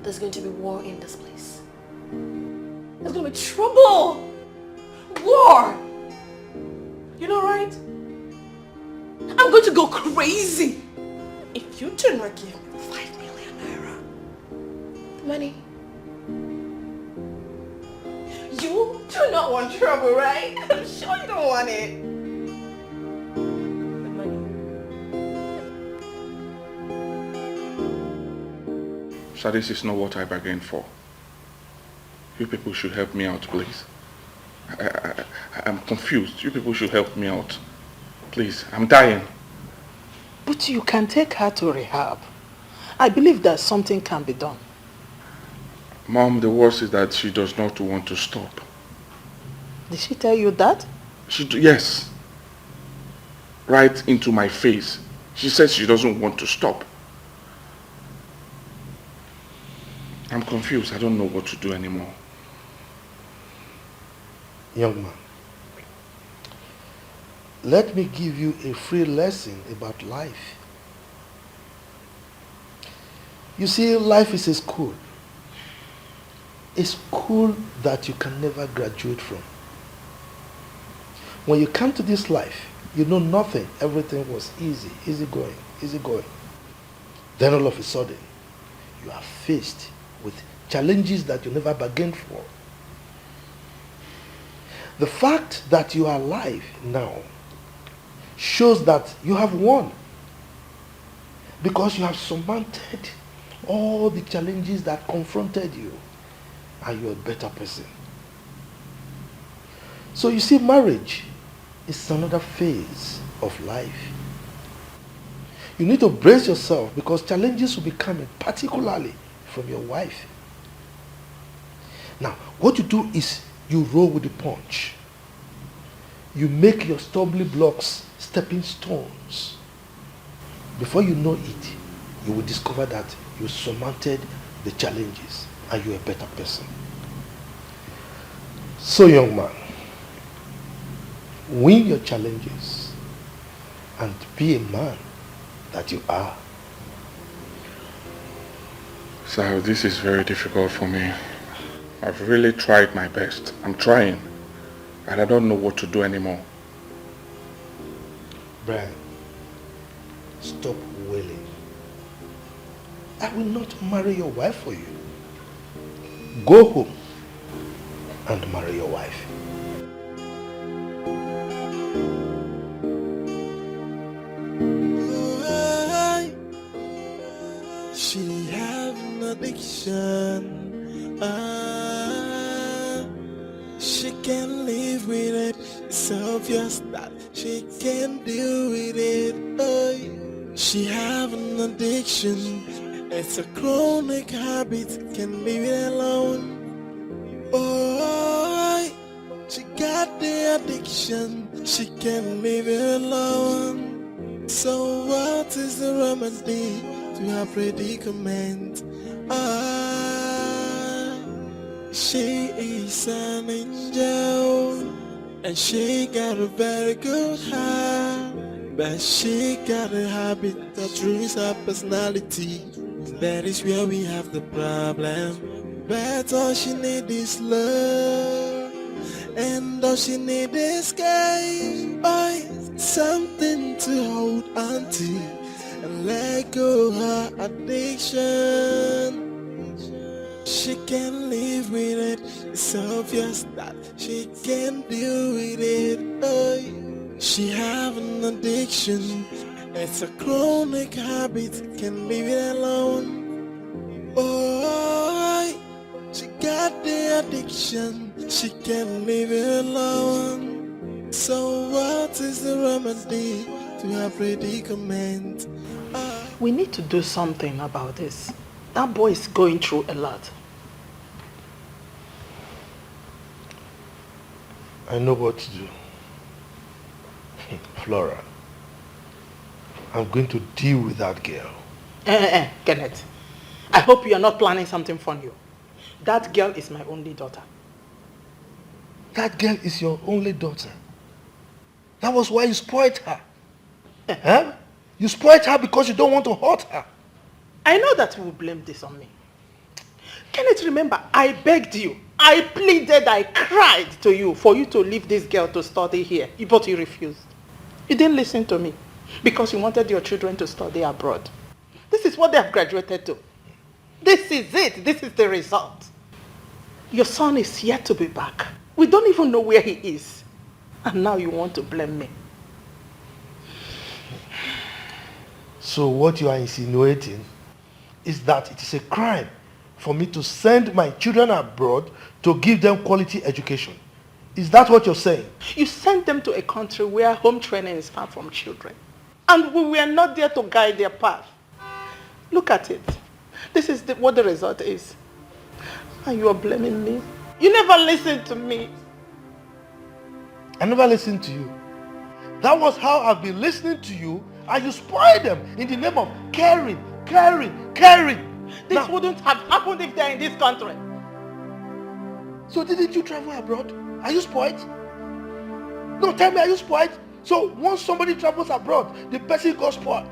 Speaker 8: there's going to be war in this place. There's going to be trouble. War. You know, right? I'm going to go crazy if you do not give me 5 million naira. The money
Speaker 17: do not want trouble, right? I'm sure you don't want it.
Speaker 11: So this is not what I bargained for. You people should help me out, please. I'm confused. You people should help me out. Please, I'm dying.
Speaker 7: But you can take her to rehab. I believe that something can be done.
Speaker 11: Mom, the worst is that she does not want to stop.
Speaker 7: Did she tell you that?
Speaker 11: Yes. Right into my face. She says she doesn't want to stop. I'm confused. I don't know what to do anymore.
Speaker 16: Young man, let me give you a free lesson about life. You see, life is a school. A school that you can never graduate from. When you come to this life, you know nothing. Everything was easy going. Then all of a sudden, you are faced with challenges that you never bargained for. The fact that you are alive now shows that you have won, because you have surmounted all the challenges that confronted you, and you're a better person. So you see, marriage is another phase of life. You need to brace yourself, because challenges will be coming, particularly from your wife. Now, what you do is you roll with the punch. You make your stumbling blocks stepping stones. Before you know it, you will discover that you surmounted the challenges and you're a better person. So, young man, win your challenges and be a man that you are.
Speaker 11: So this is very difficult for me. I've really tried my best. I'm trying. And I don't know what to do anymore.
Speaker 16: Brian, stop wailing. I will not marry your wife for you. Go home and marry your wife.
Speaker 10: She have an addiction. She can't live with it. It's obvious that she can't deal with it. She have an addiction. It's a chronic habit. Can't leave it alone. She got the addiction. She can't leave it alone. So what is the remedy to her predicament? She is an angel, and she got a very good heart, but she got a habit that ruins her personality. That is where we have the problem. But all she need is love, and all she need is something to hold on to and let go her addiction. She can't live with it. It's obvious that she can't deal with it. She have an addiction. It's a chronic habit. Can't leave it alone. She got the addiction. She can't leave it alone. So what is the remedy to her predicament?
Speaker 7: We need to do something about this. That boy is going through a lot.
Speaker 16: I know what to do. Flora, I'm going to deal with that girl.
Speaker 7: Kenneth, I hope you are not planning something funny. That girl is my only daughter.
Speaker 16: That girl is your only daughter. That was why you spoiled her. Huh? You spoiled her because you don't want to hurt her.
Speaker 7: I know that you will blame this on me. Kenneth, remember, I begged you. I pleaded, I cried to you for you to leave this girl to study here, but you refused. You didn't listen to me because you wanted your children to study abroad. This is what they have graduated to. This is it. This is the result. Your son is yet to be back. We don't even know where he is. And now you want to blame me.
Speaker 16: So what you are insinuating is that it is a crime for me to send my children abroad to give them quality education. Is that what you're saying?
Speaker 7: You sent them to a country where home training is far from children. And we were not there to guide their path. Look at it. This is what the result is. And you are blaming me. You never listened to me.
Speaker 16: I never listened to you. That was how I've been listening to you, and you spoiled them in the name of caring.
Speaker 7: This wouldn't have happened if they're in this country.
Speaker 16: So didn't you travel abroad? Are you spoiled? No, tell me, are you spoiled? So once somebody travels abroad, the person got spoiled.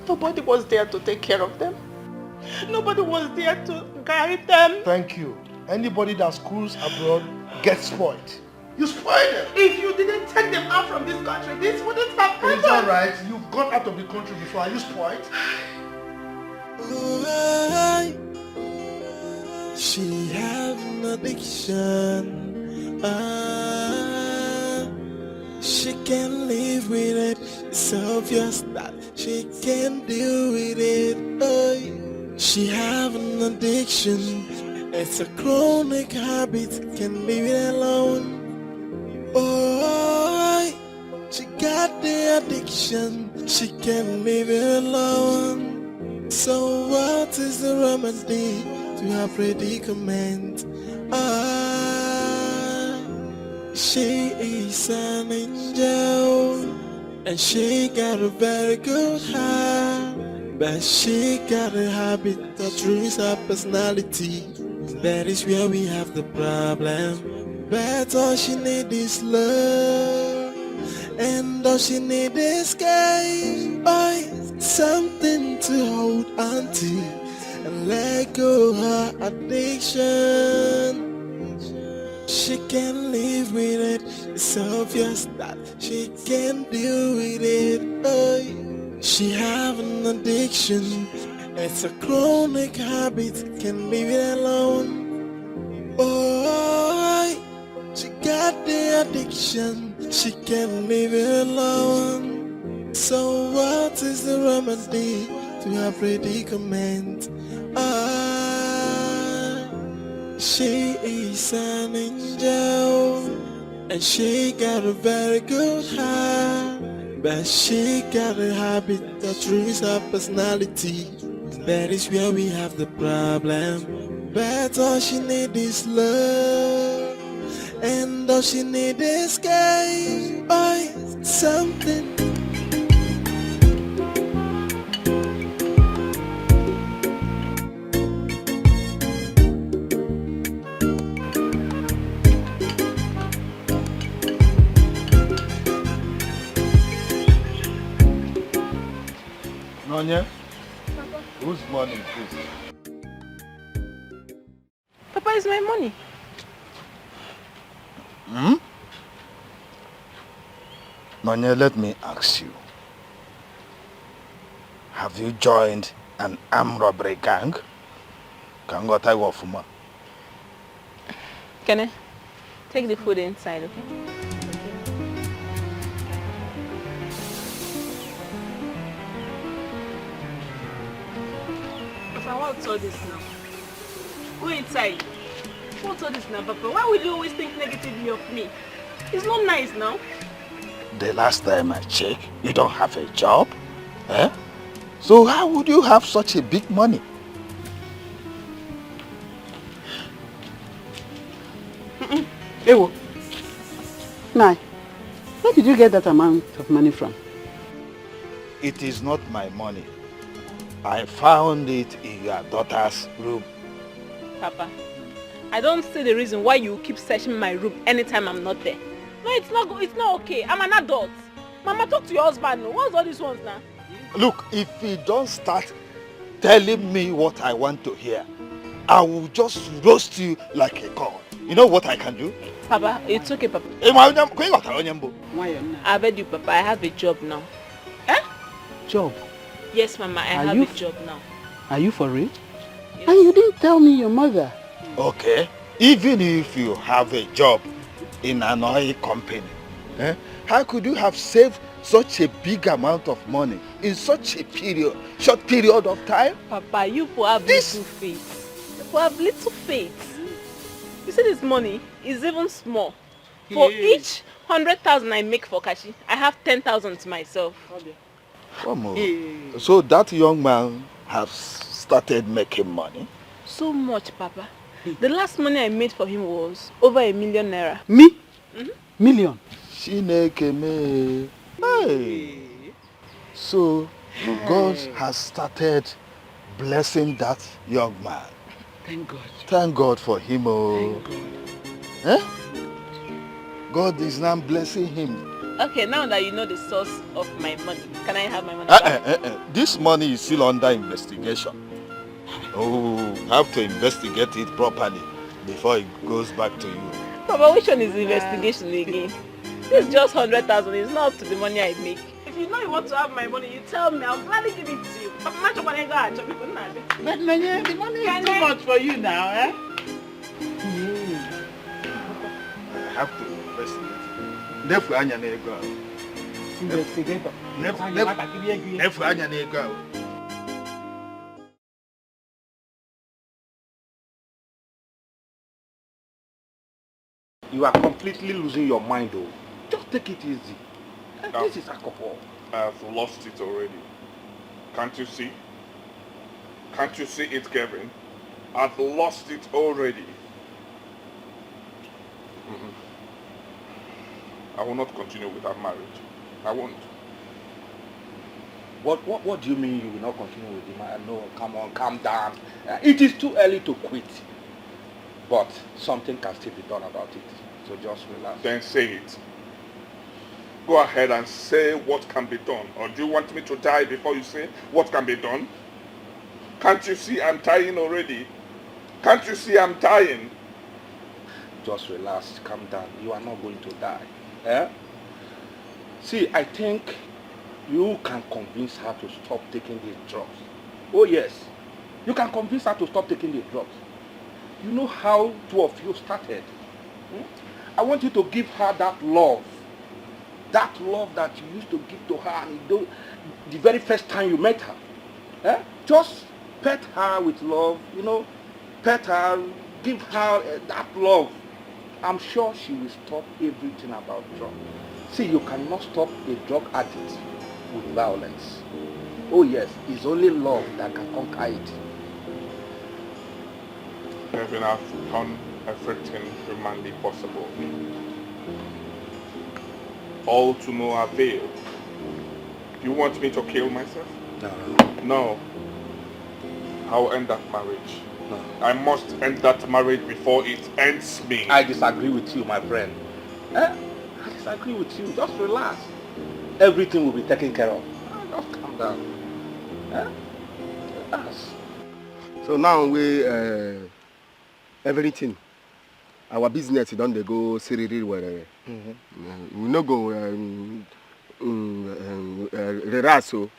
Speaker 7: Nobody was there to take care of them. Nobody was there to guide them.
Speaker 16: Thank you. Anybody that schools abroad gets spoiled. You spoiled them.
Speaker 7: If you didn't take them out from this country, this wouldn't have happened.
Speaker 16: It's alright. You've gone out of the country before. Are you spoiled?
Speaker 10: She have an addiction. She can't live with it. It's obvious that she can't deal with it. She have an addiction. It's a chronic habit. Can't leave it alone. She got the addiction. She can't leave it alone. So what is the remedy to her predicament? She is an angel, and she got a very good heart, but she got a habit that ruins her personality. That is where we have the problem. But all she need is love, and all she need is something to hold on to and let go her addiction. She can't live with it. It's obvious that she can't deal with it. She have an addiction. It's a chronic habit. Can't leave it alone. She got the addiction. She can't leave it alone. So what is the remedy to her predicament? She is an angel, and she got a very good heart, but she got a habit that ruins her personality. That is where we have the problem. But all she need is love, and all she need is something.
Speaker 12: Nonya? Papa. Whose money is this?
Speaker 14: Papa, it's my money.
Speaker 12: Nonya, let me ask you. Have you joined an armed robbery gang?
Speaker 14: Kene, take the food inside, okay? Papa, what's all this now? Go inside. What's all this now, Papa? Why will you always think negatively of me? It's not nice now.
Speaker 12: The last time I checked, you don't have a job. Eh? So how would you have such a big money?
Speaker 7: Ewo. Nai, where did you get that amount of money from?
Speaker 12: It is not my money. I found it in your daughter's room.
Speaker 14: Papa, I don't see the reason why you keep searching my room anytime I'm not there. No, it's not okay. I'm an adult. Mama, talk to your husband. What's all these ones now?
Speaker 12: Look, if you don't start telling me what I want to hear, I will just roast you like a corn. You know what I can do?
Speaker 14: Papa, it's okay, Papa. I beg you, Papa, I have a job now. Eh?
Speaker 7: Job?
Speaker 14: Yes, Mama, I have a job now.
Speaker 7: Are you for real? Yes. And you didn't tell me your mother.
Speaker 12: Okay. Even if you have a job, in an oil company? Eh? How could you have saved such a big amount of money in such a short period of time?
Speaker 14: Papa, you have little faith. You have little faith. You see this money is even small. For each 100,000 I make for Kashi, I have 10,000 to myself.
Speaker 12: Come on. So that young man has started making money?
Speaker 14: So much, Papa. The last money I made for him was over 1 million naira.
Speaker 16: Me? Million?
Speaker 12: Chineke me. Hey. So God has started blessing that young man.
Speaker 16: Thank God.
Speaker 12: Thank God for him. Oh. Eh? God is now blessing him.
Speaker 14: Okay, now that you know the source of my money, can I have my money back?
Speaker 12: This money is still under investigation. Oh, have to investigate it properly before it goes back to you.
Speaker 14: Papa, which one is the investigation again? It's just 100,000. It's not up to the money I make. If you know you want to have my money, you tell me. I'll gladly give it to you. Papa,
Speaker 7: But the money is too much for you now, eh?
Speaker 12: I have to investigate. Nefu anya na ego.
Speaker 7: Investigator.
Speaker 12: Nefu anya na ego.
Speaker 15: You are completely losing your mind, though. Just take it easy. This is alcohol.
Speaker 11: I've lost it already. Can't you see? Can't you see it, Kevin? I've lost it already. I will not continue with that marriage. I won't.
Speaker 15: What do you mean you will not continue with the marriage? No, come on, calm down. It is too early to quit. But something can still be done about it. So just relax.
Speaker 11: Then say it. Go ahead and say what can be done. Or do you want me to die before you say what can be done? Can't you see I'm dying already? Can't you see I'm dying?
Speaker 15: Just relax, calm down. You are not going to die. Eh? See, I think you can convince her to stop taking these drugs. Oh yes, you can convince her to stop taking the drugs. You know how two of you started. I want you to give her that love. That love that you used to give to her the very first time you met her. Eh? Just pet her with love, you know. Pet her, give her that love. I'm sure she will stop everything about drugs. See, you cannot stop a drug addict with violence. Oh yes, it's only love that can conquer it.
Speaker 11: Kevin, I've done everything humanly possible. All to no avail. You want me to kill myself?
Speaker 15: No.
Speaker 11: No. I'll end that marriage. No. I must end that marriage before it ends me.
Speaker 15: I disagree with you, my friend. I disagree with you. Just relax. Everything will be taken care of. Just calm down. Relax.
Speaker 2: So now we everything. Our business don't they go seriously where we no go relax, so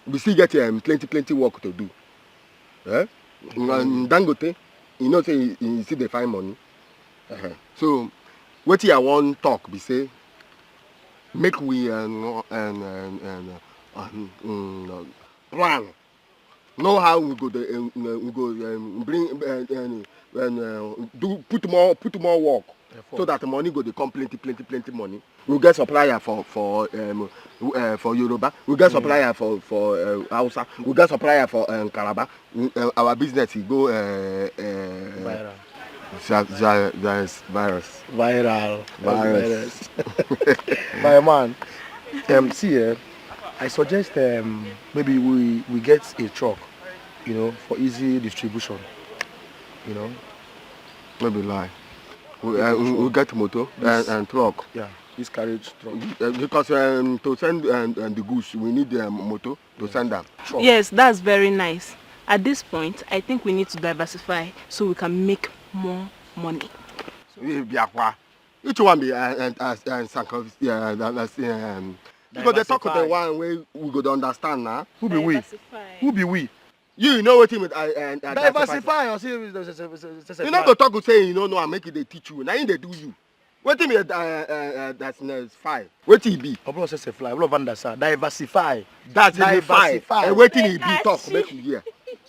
Speaker 2: we still get plenty work to do. And Dangote, you know, say you see they find money. So what I want talk be say make we plan. Know how we go bring put more work so that the money go to come plenty money. We'll get supplier for Yoruba. We'll get supplier for Hausa. We'll get supplier for Calabar. Our business will go viral. Virus.
Speaker 9: My man, see, I suggest maybe we get a truck, you know, for easy distribution. You know,
Speaker 2: maybe lie. We'll get motor and truck.
Speaker 9: Yeah, this carriage truck.
Speaker 2: Because to send the goods, we need the motor to send them.
Speaker 14: Truck. Yes, that's very nice. At this point, I think we need to diversify so we can make more money.
Speaker 2: Each one be because they talk the one way we go to understand now.
Speaker 9: Who be we? Who be we?
Speaker 2: You know what with
Speaker 9: diversify or see.
Speaker 2: You not go talk to say you don't know and make it they teach you. Now they do you. What do you mean that's 5? What it be?
Speaker 9: I say say fly. All understand. Diversify.
Speaker 2: That's
Speaker 9: diversify.
Speaker 2: And waiting it be talk make you hear.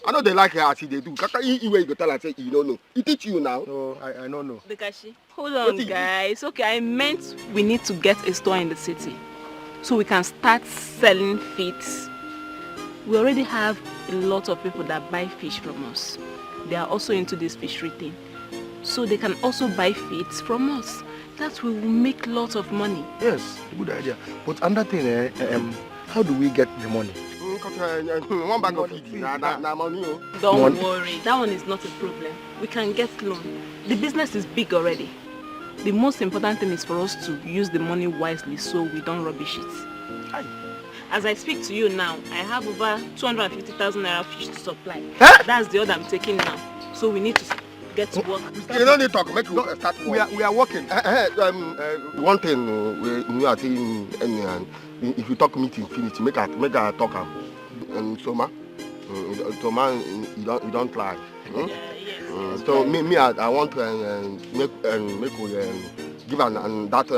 Speaker 2: I know they like it as they do. Kaka, you go tell and say you don't know. It teach you now.
Speaker 9: No, I don't know.
Speaker 14: Bekashi, hold on, guys. Okay, I meant we need to get a store in the city so we can start selling feeds. We already have a lot of people that buy fish from us. They are also into this fishery thing. So they can also buy feeds from us. That will make lots of money.
Speaker 9: Yes, good idea. But another thing, how do we get the money?
Speaker 2: One bag of feed. Nah, money.
Speaker 14: Don't worry, that one is not a problem. We can get loan. The business is big already. The most important thing is for us to use the money wisely so we don't rubbish it. As I speak to you now, I have over 250,000 naira fish to supply. Huh? That's the order I'm taking now. So we need to get to work.
Speaker 2: You don't need to talk. Make you start work.
Speaker 20: We are working.
Speaker 2: One thing we are saying, if you talk meeting finish, make a talk and so you don't lie. Yes. So me I want to make we give that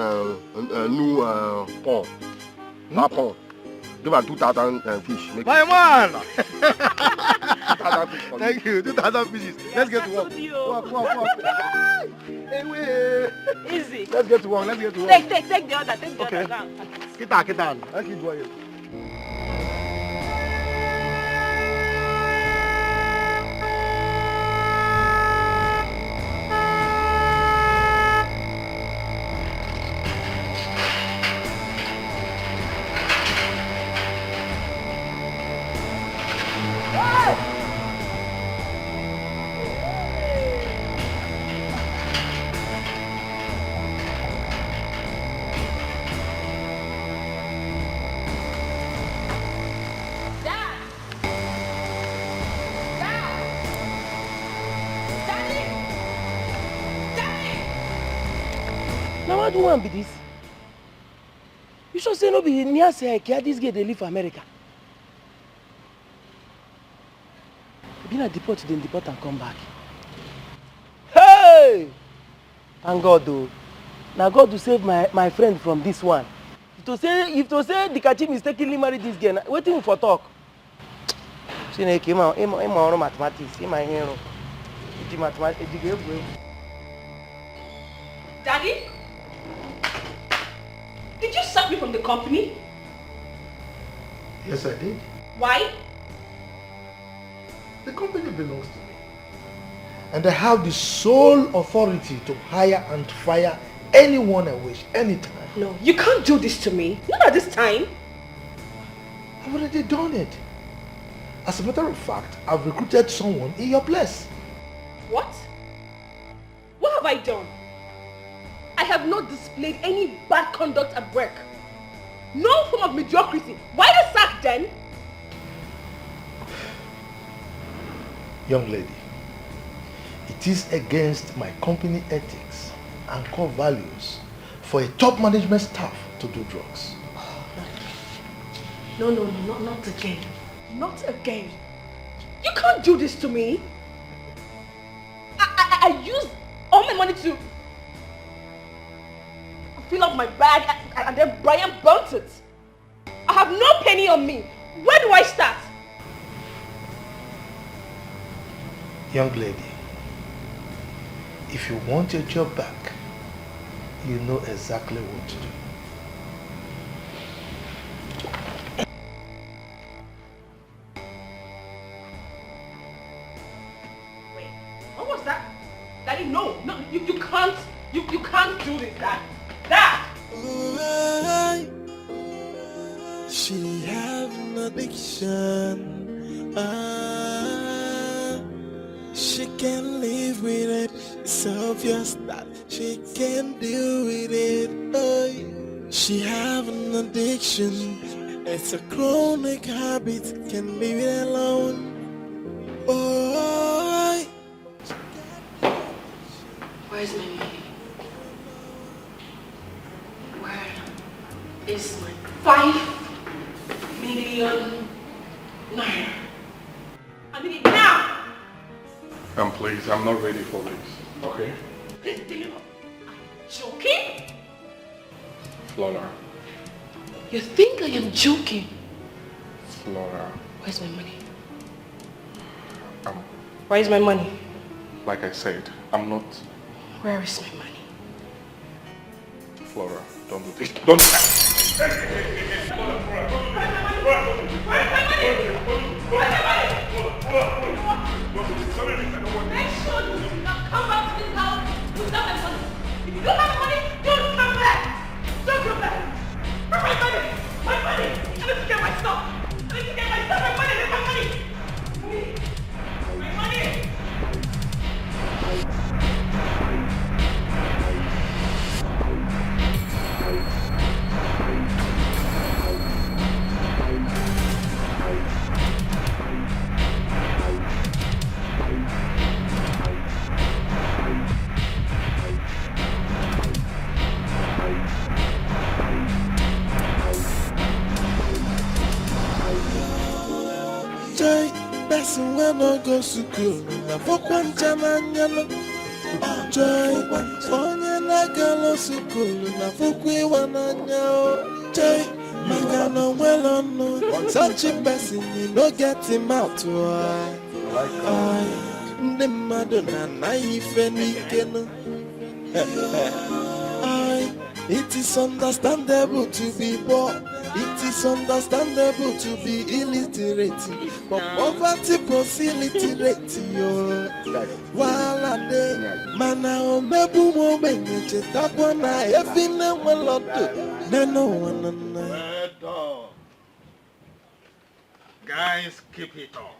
Speaker 2: new pond. That pond. Give her 2,000 fish.
Speaker 9: My man!
Speaker 2: 2,000 fish for
Speaker 9: Thank you. 2,000 fishes. Let's get to work. Walk.
Speaker 14: Easy.
Speaker 9: Let's get to work.
Speaker 14: Take the other. Take the other down.
Speaker 9: Get down. Let's keep going.
Speaker 6: What do you want be this? You should say no be near say this girl they live for America. Been at deport, then deport and come back. Hey! Thank God though. Now God to save my friend from this one. If to say the Kachi mistakenly married this girl, waiting for talk. See na came out mathematics, my hero. Mathematics.
Speaker 8: Daddy? Did you sack me from the company?
Speaker 16: Yes, I did.
Speaker 8: Why?
Speaker 16: The company belongs to me. And I have the sole authority to hire and fire anyone I wish, anytime.
Speaker 8: No, you can't do this to me. Not at this time.
Speaker 16: I've already done it. As a matter of fact, I've recruited someone in your place.
Speaker 8: What? What have I done? I have not displayed any bad conduct at work. No form of mediocrity. Why the sack then?
Speaker 16: Young lady, it is against my company ethics and core values for a top management staff to do drugs.
Speaker 8: No, not again. Not again. You can't do this to me. I used all my money to fill up my bag and then Brian burnt it. I have no penny on me. Where do I start?
Speaker 16: Young lady, if you want your job back, you know exactly what to do.
Speaker 8: Wait, what was that? Daddy, no, you can't do this, Dad. Dad!
Speaker 10: She have an addiction. She can live with it. It's obvious that she can deal with it. She have an addiction. It's a chronic habit. Can leave it alone.
Speaker 8: Where's my money? Where is my 5 million naira? I need it now!
Speaker 11: Please, I'm not ready for this, okay?
Speaker 8: This deal, I joking?
Speaker 11: Flora.
Speaker 8: You think I am joking?
Speaker 11: Flora.
Speaker 8: Where's my money? Where's my money?
Speaker 11: Like I said, I'm not...
Speaker 8: Where is my money?
Speaker 11: Flora, don't do this. Don't...
Speaker 8: Make sure you do not come back to this house without my money. If you don't have money, don't come back. Don't come back. Where's my money? My money. I need to get my stuff. I need to get my stuff. My money. My money. My money.
Speaker 10: Joy, person when no go school, na fokwan chamanyano. Joy, onye na galo school, na fokwe wananya. Joy, mangano well no. Such a person you no get him out. I, the madonna naive ni keno. It is understandable to be poor. It is understandable to be illiterate, but poverty pros illiterate yo. While I day, mana o mebu mo benye tapona efina walodo. No one.
Speaker 5: Guys, keep it up.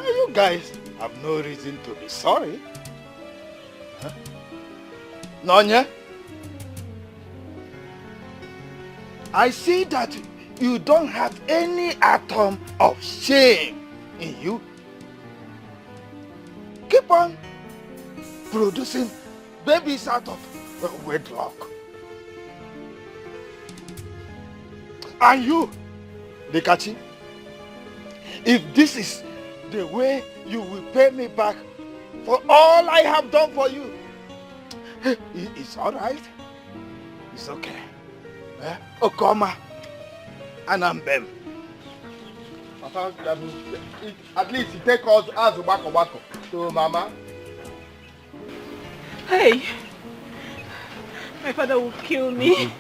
Speaker 5: You guys have no reason to be sorry. Huh? Nonya? I see that you don't have any atom of shame in you. Keep on producing babies out of wedlock. And you, Dekachi, if this is the way you will pay me back for all I have done for you, it's all right. It's okay. Okoma and Ambem.
Speaker 2: At least he take us as wako to Mama.
Speaker 14: Hey, my father will kill me.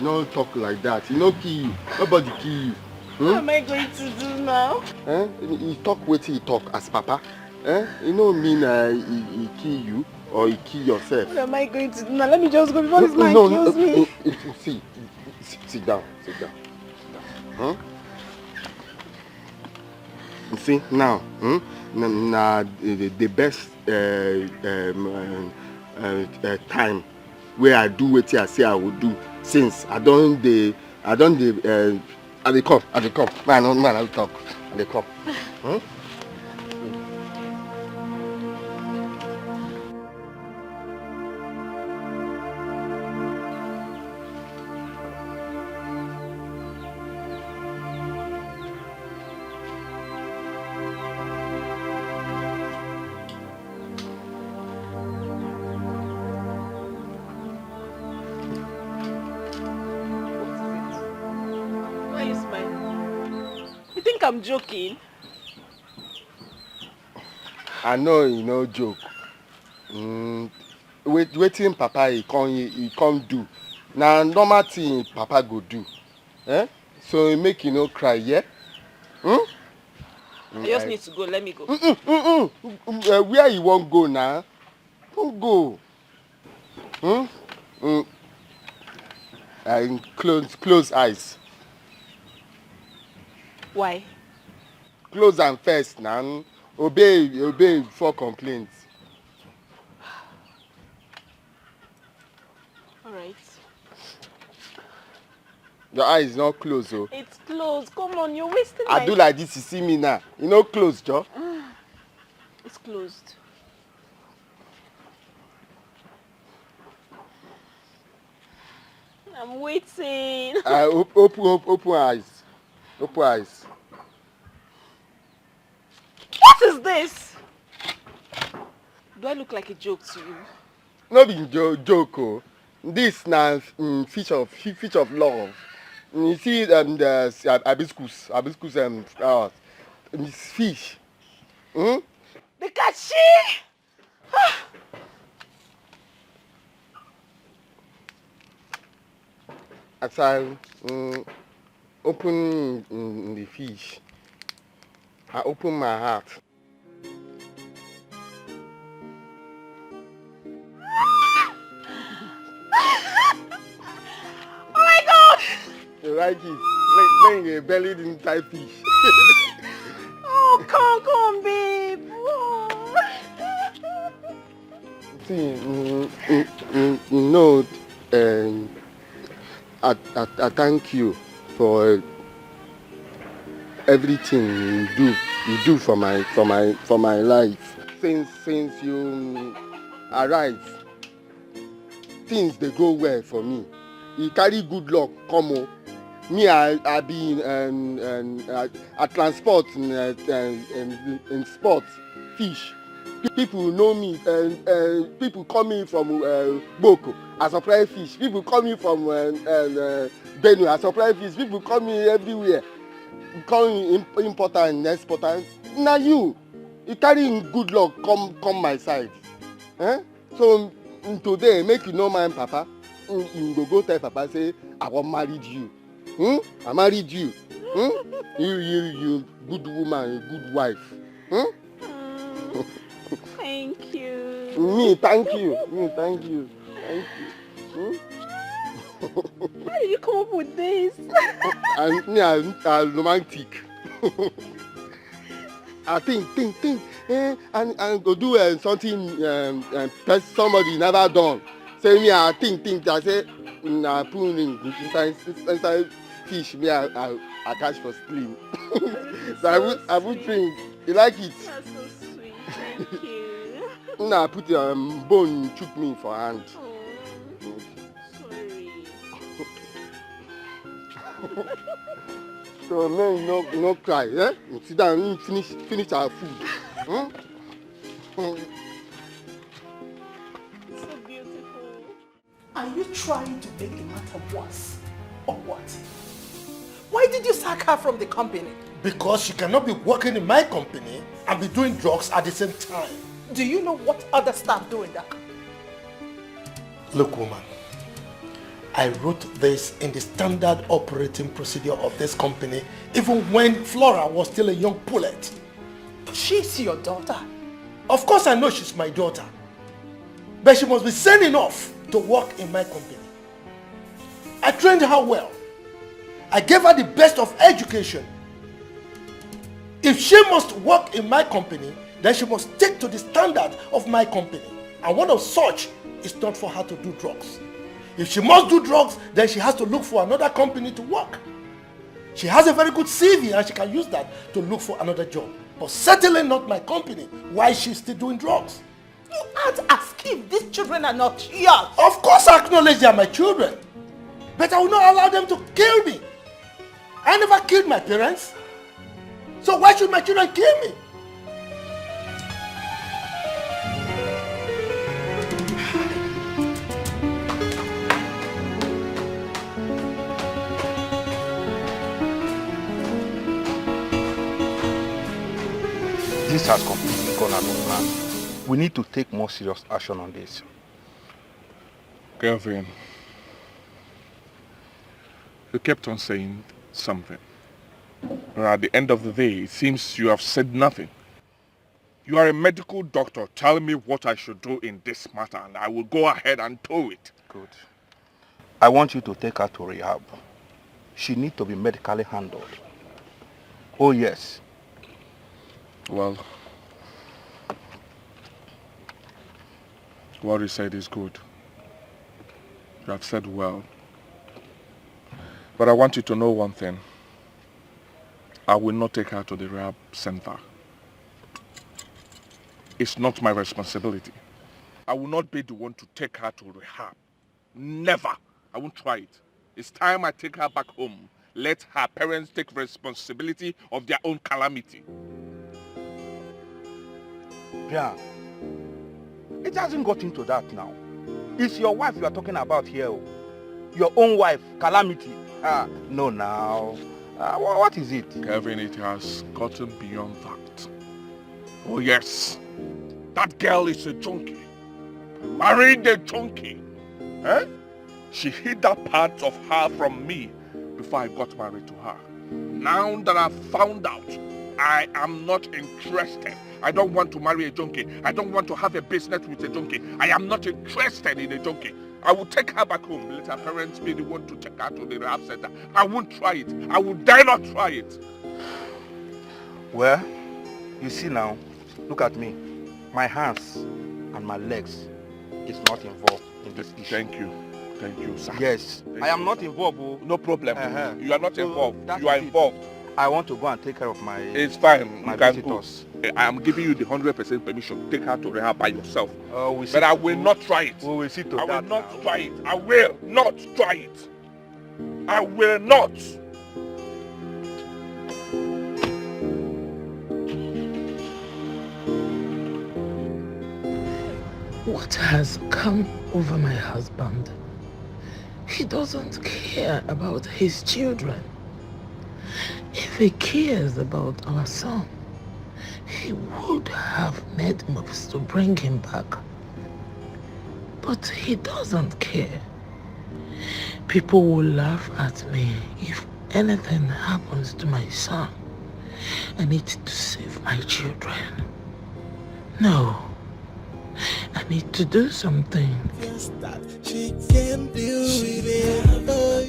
Speaker 2: No talk like that. He no kill you. Nobody kill you.
Speaker 14: What am I going to do now?
Speaker 2: He talk wetin he talk as Papa. You know mean he kill you or he kill yourself.
Speaker 14: What am I going to do now? Let me just go before this man kills me.
Speaker 2: See, sit down. Huh? You see now, the best time where I do what I say I will do since I don't dey come. Man, I'll talk. They come. Huh?
Speaker 14: I'm joking.
Speaker 2: I know you no joke. Waiting Papa he can't do. Now normal thing Papa go do. So he make you no cry, yeah?
Speaker 14: I just need to go, let me go.
Speaker 2: Where you won't go now? Don't go. Close eyes.
Speaker 14: Why?
Speaker 2: Close them first now. Obey before complaints.
Speaker 14: Alright.
Speaker 2: Your eye is not closed, oh.
Speaker 14: It's closed. Come on, you're wasting
Speaker 2: I do like this, you see me now. You know closed, Joe.
Speaker 14: It's closed. I'm waiting.
Speaker 2: Open eyes. Open eyes.
Speaker 14: What is this? Do I look like a joke to you?
Speaker 2: No be joke. Oh. This na fish of love. You see the hibiscus flowers. It's fish. Hmm?
Speaker 14: The kashi!
Speaker 2: As I open the fish, I open my heart.
Speaker 14: Oh my God!
Speaker 2: You like it? Laying a bellied inside fish.
Speaker 14: Oh, come on, babe. Oh.
Speaker 2: See, no, I thank you for everything you do for my life. Since you arrived, things they go well for me. You carry good luck, come on. Me, I be I transport in sport fish. People know me, and people call me from Bcos. I supply fish. People call me from Benue. I supply fish. People call me everywhere. Call me importer and exporter. Now you carry good luck come my side. Eh? So today make you know my papa. You go tell papa say I want married you. I married you. You good woman, good wife.
Speaker 14: Thank you.
Speaker 2: Me thank you. Thank you.
Speaker 14: How did you come up with this?
Speaker 2: I'm romantic. I think. And go do something somebody never done. Say me, I think. I say, I put inside fish. Me, I catch for spleen. So I put drink. You like it?
Speaker 14: That's so sweet. Thank you.
Speaker 2: I put bone chook me for hand.
Speaker 14: Oh, sorry.
Speaker 2: So man, no cry, eh? Sit down, finish our food.
Speaker 14: It's so beautiful.
Speaker 16: Are you trying to make the matter worse, or what? Why did you sack her from the company? Because she cannot be working in my company and be doing drugs at the same time. Do you know what other staff do in that company? Look, woman, I wrote this in the standard operating procedure of this company even when Flora was still a young pullet. She's your daughter. Of course I know she's my daughter. But she must be sane enough to work in my company. I trained her well. I gave her the best of education. If she must work in my company, then she must stick to the standard of my company. And one of such is not for her to do drugs. If she must do drugs, then she has to look for another company to work. She has a very good CV and she can use that to look for another job. But certainly not my company. Why she's still doing drugs? You act as if these children are not yours. Of course I acknowledge they are my children. But I will not allow them to kill me. I never killed my parents. So why should my children kill me?
Speaker 15: This has completely gone out of hand. We need to take more serious action on this.
Speaker 11: Kelvin, you kept on saying something. But at the end of the day, it seems you have said nothing. You are a medical doctor. Tell me what I should do in this matter and I will go ahead and do it.
Speaker 15: Good. I want you to take her to rehab. She needs to be medically handled. Oh yes.
Speaker 11: Well, what you said is good. You have said well. But I want you to know one thing. I will not take her to the rehab center. It's not my responsibility. I will not be the one to take her to rehab. Never. I won't try it. It's time I take her back home. Let her parents take responsibility of their own calamity.
Speaker 15: Yeah. It hasn't got into that now. It's your wife you are talking about here. Your own wife, calamity. No now. What is it?
Speaker 11: Kevin, it has gotten beyond that. Oh yes. That girl is a junkie. Married a junkie. Eh? She hid that part of her from me before I got married to her. Now that I've found out, I am not interested. I don't want to marry a junkie. I don't want to have a business with a junkie. I am not interested in a junkie. I will take her back home. Let her parents be the one to take her to the rehab center. I won't try it. I will dare not try it.
Speaker 15: Well, you see now, look at me. My hands and my legs is not involved in this issue.
Speaker 11: Thank you. Thank you, sir.
Speaker 15: Yes, I am not involved. Oh.
Speaker 11: No problem. You are not involved. You are involved.
Speaker 15: I want to go and take care of my
Speaker 11: It's fine.
Speaker 15: my
Speaker 11: You can
Speaker 15: visitors.
Speaker 11: go. I am giving you the 100% permission. Take her to rehab by yourself.
Speaker 15: We
Speaker 11: But I will not try it.
Speaker 15: We will see to
Speaker 11: I will
Speaker 15: that
Speaker 11: not
Speaker 15: now.
Speaker 11: try it. I will not try it. I will not.
Speaker 10: What has come over my husband? He doesn't care about his children. If he cares about our son, he would have made moves to bring him back. But he doesn't care. People will laugh at me if anything happens to my son. I need to save my children. No. I need to do something.
Speaker 21: Yes, that she can't deal with it. Oh,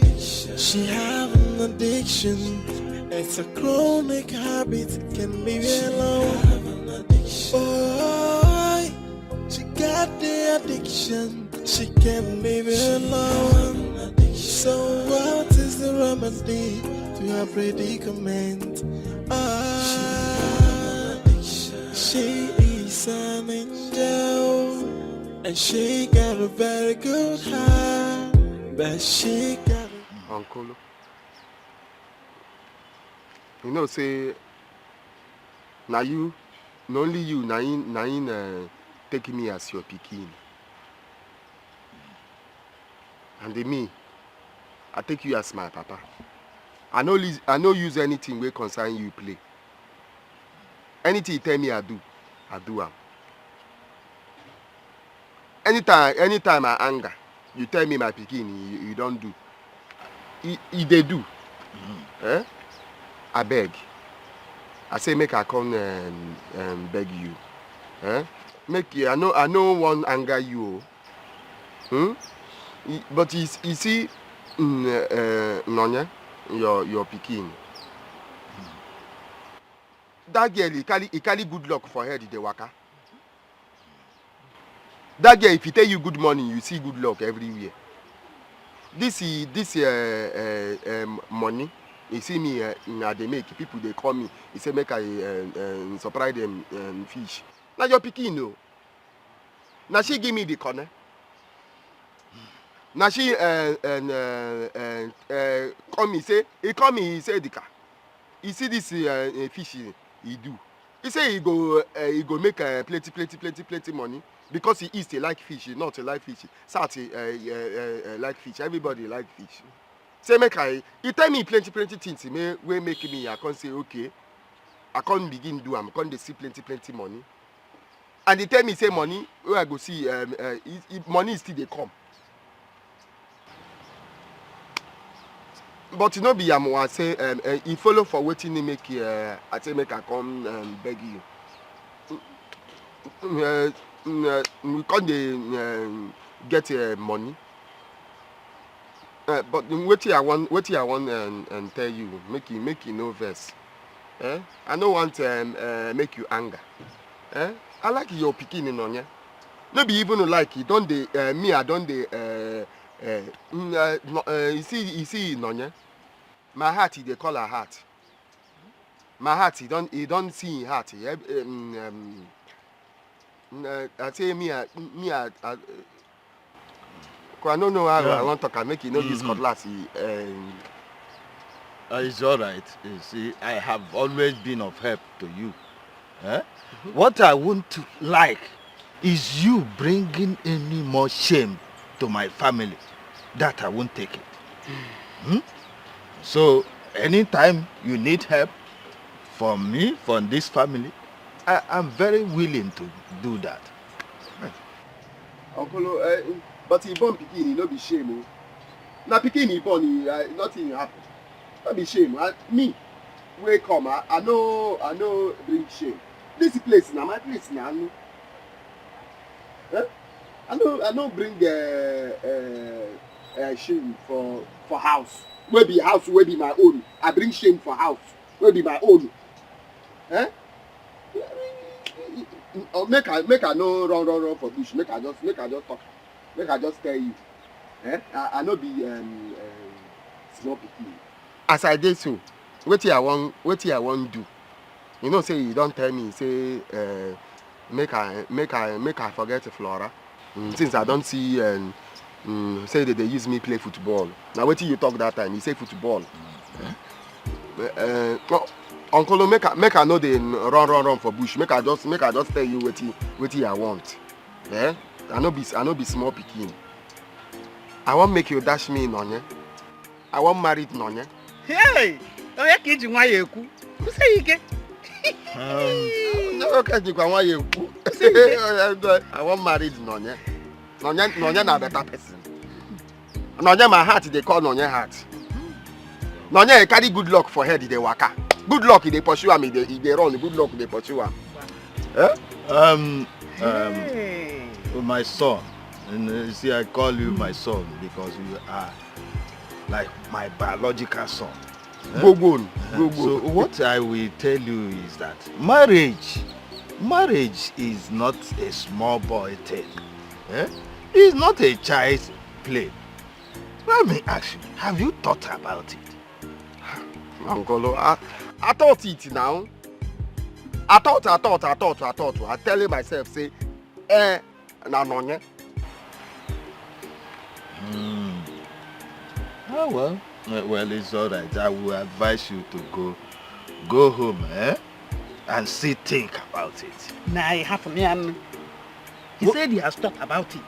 Speaker 21: she have an addiction. It's a chronic habit. Can be alone. Oh, she got the addiction. She can't be alone. So what is the remedy to her predicament? She is an angel, and she got a very good heart, but she got
Speaker 2: Uncle, you know, say, now you, not only you, now take me as your pikin. And me, I take you as my papa. I no use anything wey concern you play. Anything you tell me I do am. Anytime I anger, you tell me my pikin, you don't do. They do. Eh? I beg. I say make I come beg you. Eh? Make you, I know one anger you. But you see, Nonya, your pikin. That girl, he carry good luck for her, the waka. That girl, if he tell you good morning, you see good luck everywhere. This money, you see me, they make people, they call me. He say make I surprise them fish. Now your pikin, no. Now she give me the corner. Now she call me, he say Dika. You see this fish he do. He say he go make plenty money because he is like fish, not a like fish. Sati like fish. Everybody like fish. Say make he tell me plenty things. We make me. I can't say okay. I can't begin do. I can't see plenty money. And he tell me say money. Where I go see money still they come. But you know, be I say he follow for waiting to make I say make I come beg you. We can't get money. But what I want and tell you, make you no verse. I don't want make you anger. I like your picking in on ya. No be even like it. Don't they me? I don't they you see Nonya. My heart, they call her heart. My heart, he don't see in heart. I say me, I don't know how I want to talk. I make you know this cutlass.
Speaker 12: It's all right. You see, I have always been of help to you. What I won't like is you bringing any more shame to my family. That I won't take it. So, anytime you need help from me, from this family, I'm very willing to do that.
Speaker 2: Uncle, but he born pikin, he no be shame. Now pikin he born, nothing happen. No be shame. Me, wey come, I know bring shame. This place na my place na. I know bring shame for house. Wey be house, wey be my own. I bring shame for house, wey be my own. Make I no run for bush. Make I just talk. Make I just tell you. I no be small pikin. As I did so, wetin I want do. You know, say you don't tell me. Say make I forget Flora. Since I don't see say that they use me play football. Now wetin you talk that time? You say football. Uncle, make I know they run for bush. Make I just tell you what I want. I no be small pikin. I want make you dash me nonye. I want married nonye.
Speaker 7: Hey, oya kiji nwa yeku. Say ike.
Speaker 2: No kiji nwa yeku. I want married nonye. Nonye na better person. Nonye my heart they call nonye heart. Nonye carry good luck for head they waka. Good luck they pursue am, they run. Good luck they pursue am.
Speaker 12: My son, and you see, I call you my son because you are like my biological son.
Speaker 2: Go.
Speaker 12: So what I will tell you is that marriage is not a small boy thing. It's not a child's play. Let me ask you, have you thought about it?
Speaker 2: Uncle, I thought it now. I thought. I telling myself, say, na nonye.
Speaker 12: Oh well, it's all right. I will advise you to go home, and think about it.
Speaker 7: Nah, it happened. He said he has thought about it.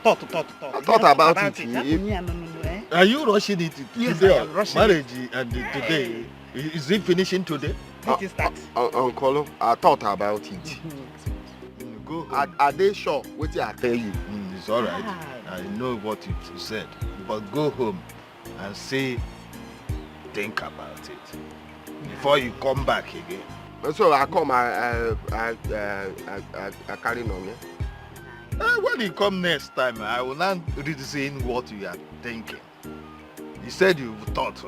Speaker 7: Thought.
Speaker 2: I thought about it.
Speaker 12: Are you rushing it today?
Speaker 7: Yes, I am rushing
Speaker 12: marriage and today? Is it finishing today?
Speaker 7: It is that.
Speaker 2: Uncle, I thought about it.
Speaker 12: Go home.
Speaker 2: Are they sure? What I tell you?
Speaker 12: It's all right. I know what you said, but go home and think about it before you come back again.
Speaker 2: So I come, I carry on.
Speaker 12: When you come next time, I will not read saying what you are thinking. You said you thought.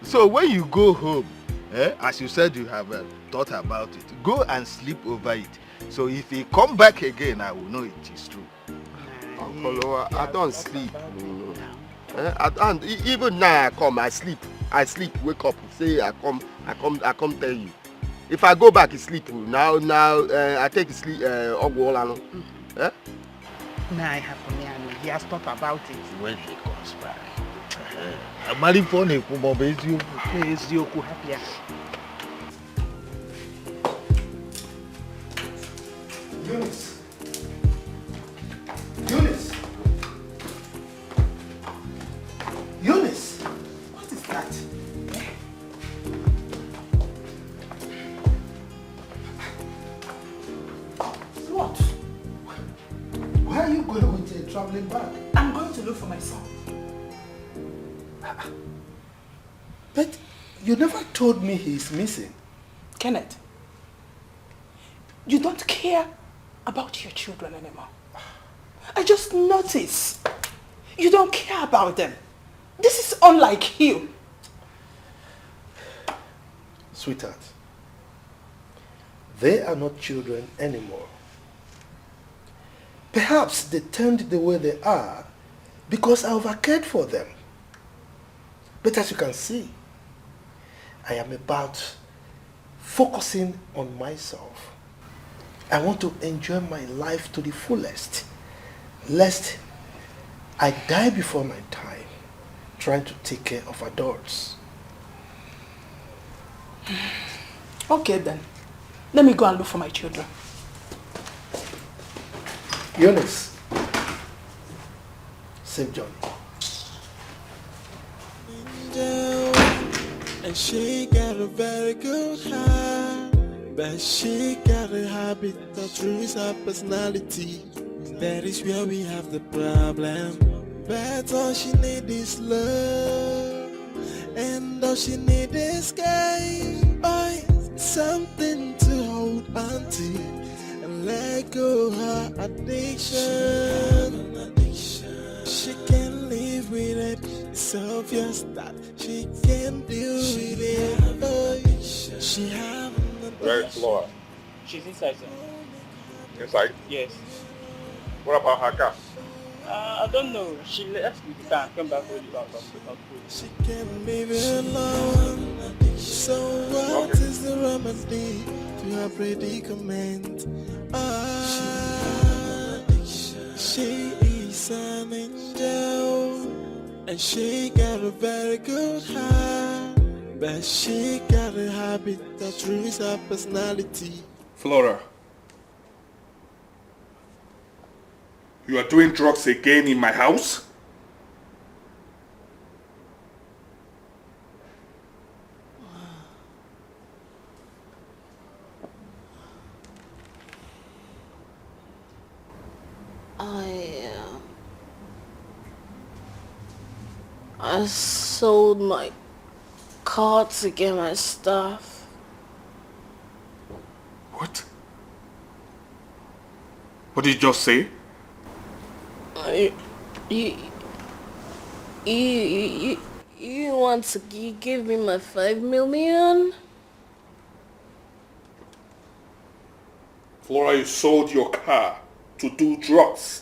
Speaker 12: So when you go home, as you said you have thought about it, go and sleep over it. So if you come back again, I will know it is true.
Speaker 2: Uncle, I don't sleep. And even now I sleep. Wake up, say I come tell you. If I go back to sleep now I take sleep
Speaker 7: Nah, he has thought about it.
Speaker 12: When he comes back. I'm married for a
Speaker 7: Ezioku happier.
Speaker 16: Eunice. What is that? What? Where are you going with a traveling bag?
Speaker 7: I'm going to look for my son.
Speaker 16: But you never told me he's missing.
Speaker 7: Kenneth, you don't care about your children anymore. I just noticed you don't care about them. This is unlike you.
Speaker 16: Sweetheart, they are not children anymore. Perhaps they turned the way they are because I overcared for them. But as you can see, I am about focusing on myself. I want to enjoy my life to the fullest, lest I die before my time trying to take care of adults.
Speaker 7: Okay then. Let me go and look for my children.
Speaker 16: Eunice, safe journey.
Speaker 21: And she got a very good heart, but she got a habit that ruins her personality. That is where we have the problem. But all she need is love, and all she need is game. Something to hold on to and let go her addiction. She can't live with it. It's obvious that she can't deal with it. She have
Speaker 11: Where's Laura?
Speaker 4: She's inside, sir.
Speaker 11: Inside?
Speaker 4: Yes.
Speaker 11: What about her car?
Speaker 4: I don't know. She left with the car and came back with the car.
Speaker 21: She can't leave it alone. So what is the remedy to her predicament? She is an angel, and she got a very good heart, but she got a habit that ruins her personality.
Speaker 11: Flora, you are doing drugs again in my house?
Speaker 13: I sold my car to get my stuff.
Speaker 11: What? What did you just say?
Speaker 13: You want to give me my 5 million?
Speaker 11: Flora, you sold your car to do drugs.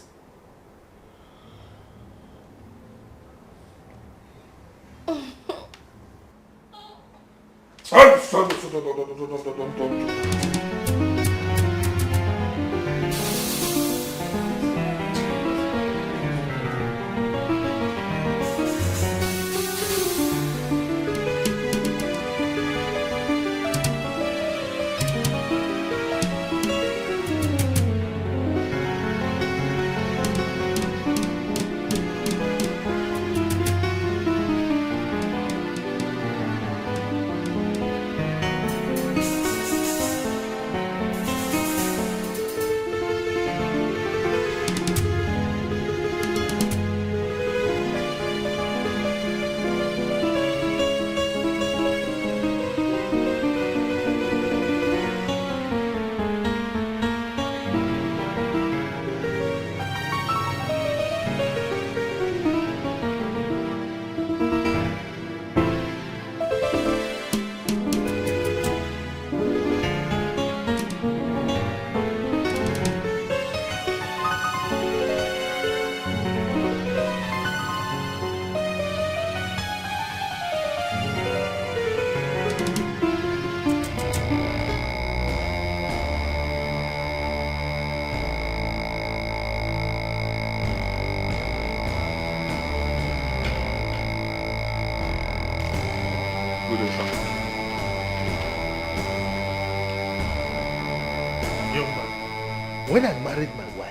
Speaker 16: When I married my wife,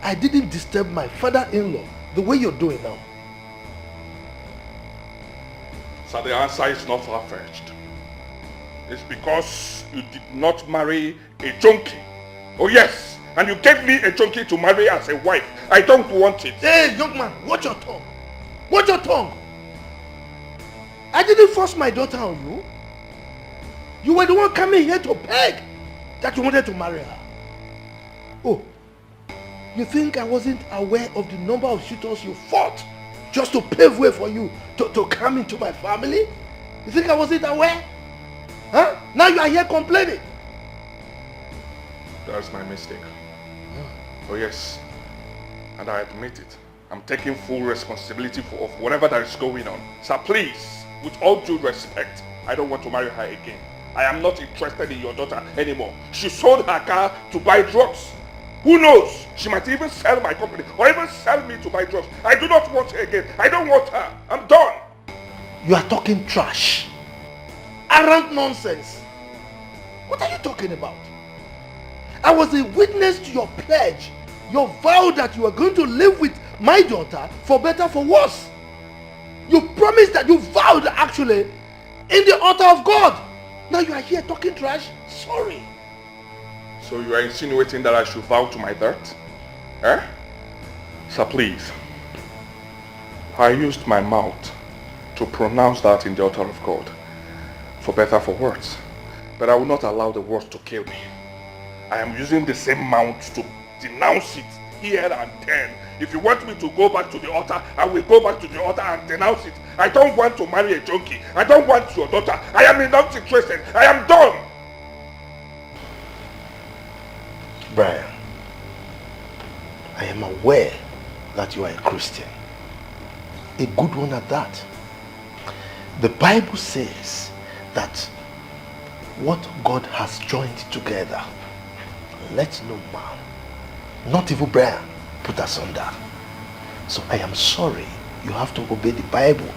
Speaker 16: I didn't disturb my father-in-law the way you're doing now.
Speaker 11: So the answer is not far-fetched. It's because you did not marry a junkie. Oh yes, and you gave me a junkie to marry as a wife. I don't want it.
Speaker 16: Hey, young man, watch your tongue. Watch your tongue. I didn't force my daughter on you. You were the one coming here to beg that you wanted to marry her. Oh, you think I wasn't aware of the number of suitors you fought just to pave way for you to come into my family? You think I wasn't aware? Huh? Now you are here complaining.
Speaker 11: That's my mistake. Oh yes, and I admit it. I'm taking full responsibility of whatever that is going on. So please, with all due respect, I don't want to marry her again. I am not interested in your daughter anymore. She sold her car to buy drugs. Who knows? She might even sell my company or even sell me to buy drugs. I do not want her again. I don't want her. I'm done.
Speaker 16: You are talking trash. Arrant nonsense. What are you talking about? I was a witness to your pledge, your vow that you are going to live with my daughter for better, for worse. You promised that, you vowed actually in the altar of God. Now you are here talking trash? Sorry.
Speaker 11: So you are insinuating that I should vow to my death? Eh? Sir, please. I used my mouth to pronounce that in the altar of God, for better, for worse. But I will not allow the words to kill me. I am using the same mouth to denounce it here and then. If you want me to go back to the altar, I will go back to the altar and denounce it. I don't want to marry a junkie. I don't want your daughter. I am not interested. I am done.
Speaker 16: Brian, I am aware that you are a Christian. A good one at that. The Bible says that what God has joined together, let no man, not even Brian, put asunder. So I am sorry, you have to obey the Bible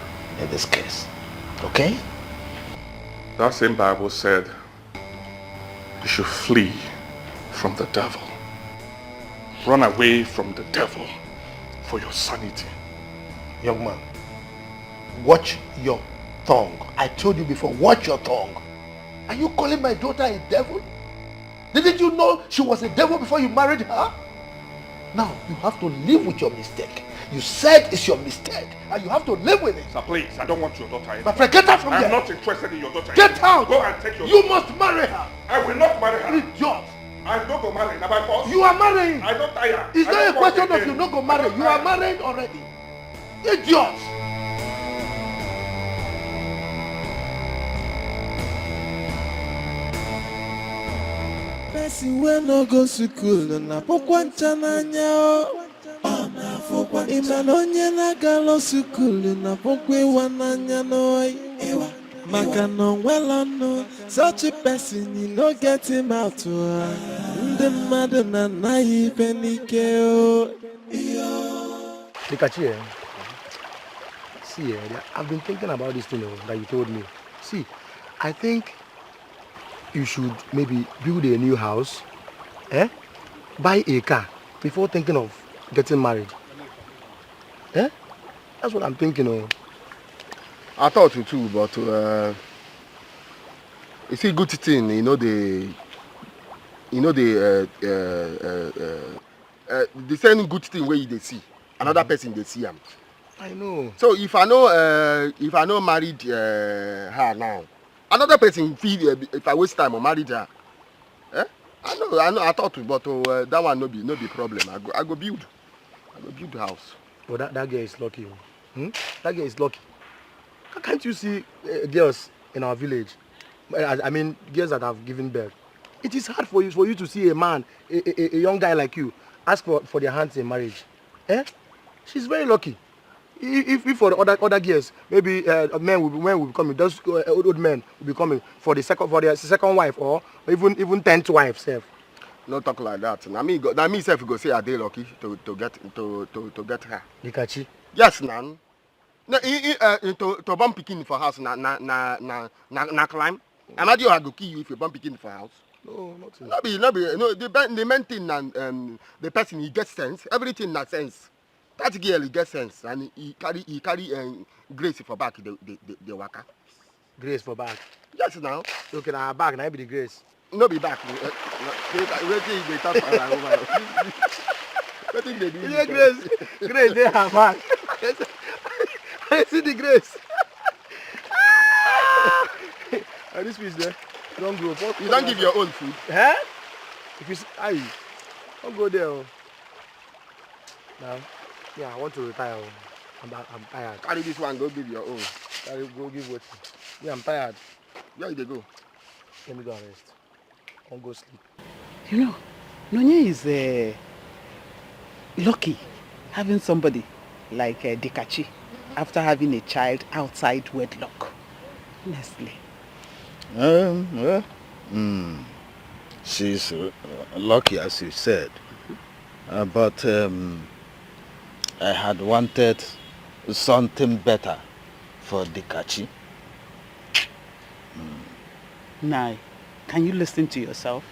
Speaker 16: in this case. Okay?
Speaker 11: That same Bible said you should flee from the devil. Run away from the devil for your sanity.
Speaker 16: Young man, watch your tongue. I told you before, watch your tongue. Are you calling my daughter a devil? Didn't you know she was a devil before you married her? Now, you have to live with your mistake. You said it's your mistake, and you have to live with it.
Speaker 11: Sir, please, I don't want your daughter anymore.
Speaker 16: My friend, get out from here.
Speaker 11: I'm not interested in your daughter
Speaker 16: Get
Speaker 11: anymore.
Speaker 16: out.
Speaker 11: Go and take your
Speaker 16: You
Speaker 11: daughter.
Speaker 16: must marry her.
Speaker 11: I will not marry her.
Speaker 16: Idiot.
Speaker 11: I don't go marry. Now by force.
Speaker 16: You are marrying.
Speaker 11: I don't tire.
Speaker 16: It's
Speaker 11: I
Speaker 16: not a
Speaker 11: don't want
Speaker 16: question of
Speaker 11: again.
Speaker 16: you not go marry. You are married already. Idiot.
Speaker 21: Person wey no go school na pokwa ncha n'anya o. Ịma na onye na-agala school na pokwa ịwa n'anya n'oyi. Maka na onwela nnu, such a person you no get him out. Ndị mmadụ na-anaghị ife n'ike o.
Speaker 9: Dikachi, see, I've been thinking about this thing that you told me. See, I think you should maybe build a new house, buy a car before thinking of getting married. That's what I'm thinking of.
Speaker 2: I thought you too, but it's a good thing, the same good thing where they see another person they see him.
Speaker 9: I know.
Speaker 2: So if I know married her now, another person feel if I waste time or married her. I know. I thought, but that one no be problem. I go build the house.
Speaker 9: Well, that girl is lucky. That girl is lucky. Can't you see girls in our village? I mean, girls that have given birth. It is hard for you to see a man, a young guy like you, ask for their hands in marriage. She's very lucky. If for the other girls, maybe men will be coming. Those old men will be coming for their second wife or even 10th wife. Self.
Speaker 2: No talk like that. Now me self go say are they lucky to get her.
Speaker 9: Dikachi.
Speaker 2: Yes, nan. No, to bomb picking for house na climb. Imagine I go kill you if you bomb picking for house.
Speaker 9: No, nothing.
Speaker 2: No be. No, the main thing and the person he gets sense. Everything na sense. That girl he gets sense and he carry grace for back the waka.
Speaker 9: Grace for back.
Speaker 2: Yes, now.
Speaker 9: Okay, now back now be the grace.
Speaker 2: No be back. Waiting they talk over. Waiting they do.
Speaker 9: Yeah, grace they have back. I see the grace. And this fish there, don't go.
Speaker 2: You don't give your own food.
Speaker 9: Huh? If you don't go there. Now, yeah, I want to retire. I'm tired.
Speaker 2: Carry this one, go give your own.
Speaker 9: Go give what? Yeah, I'm tired.
Speaker 2: Where did they go?
Speaker 9: Let me go and rest. I'll go sleep.
Speaker 7: You know, Nonye is lucky having somebody like Dikachi after having a child outside wedlock. Honestly.
Speaker 12: She's lucky, as you said. But I had wanted something better for Dikachi.
Speaker 7: Nai, can you listen to yourself?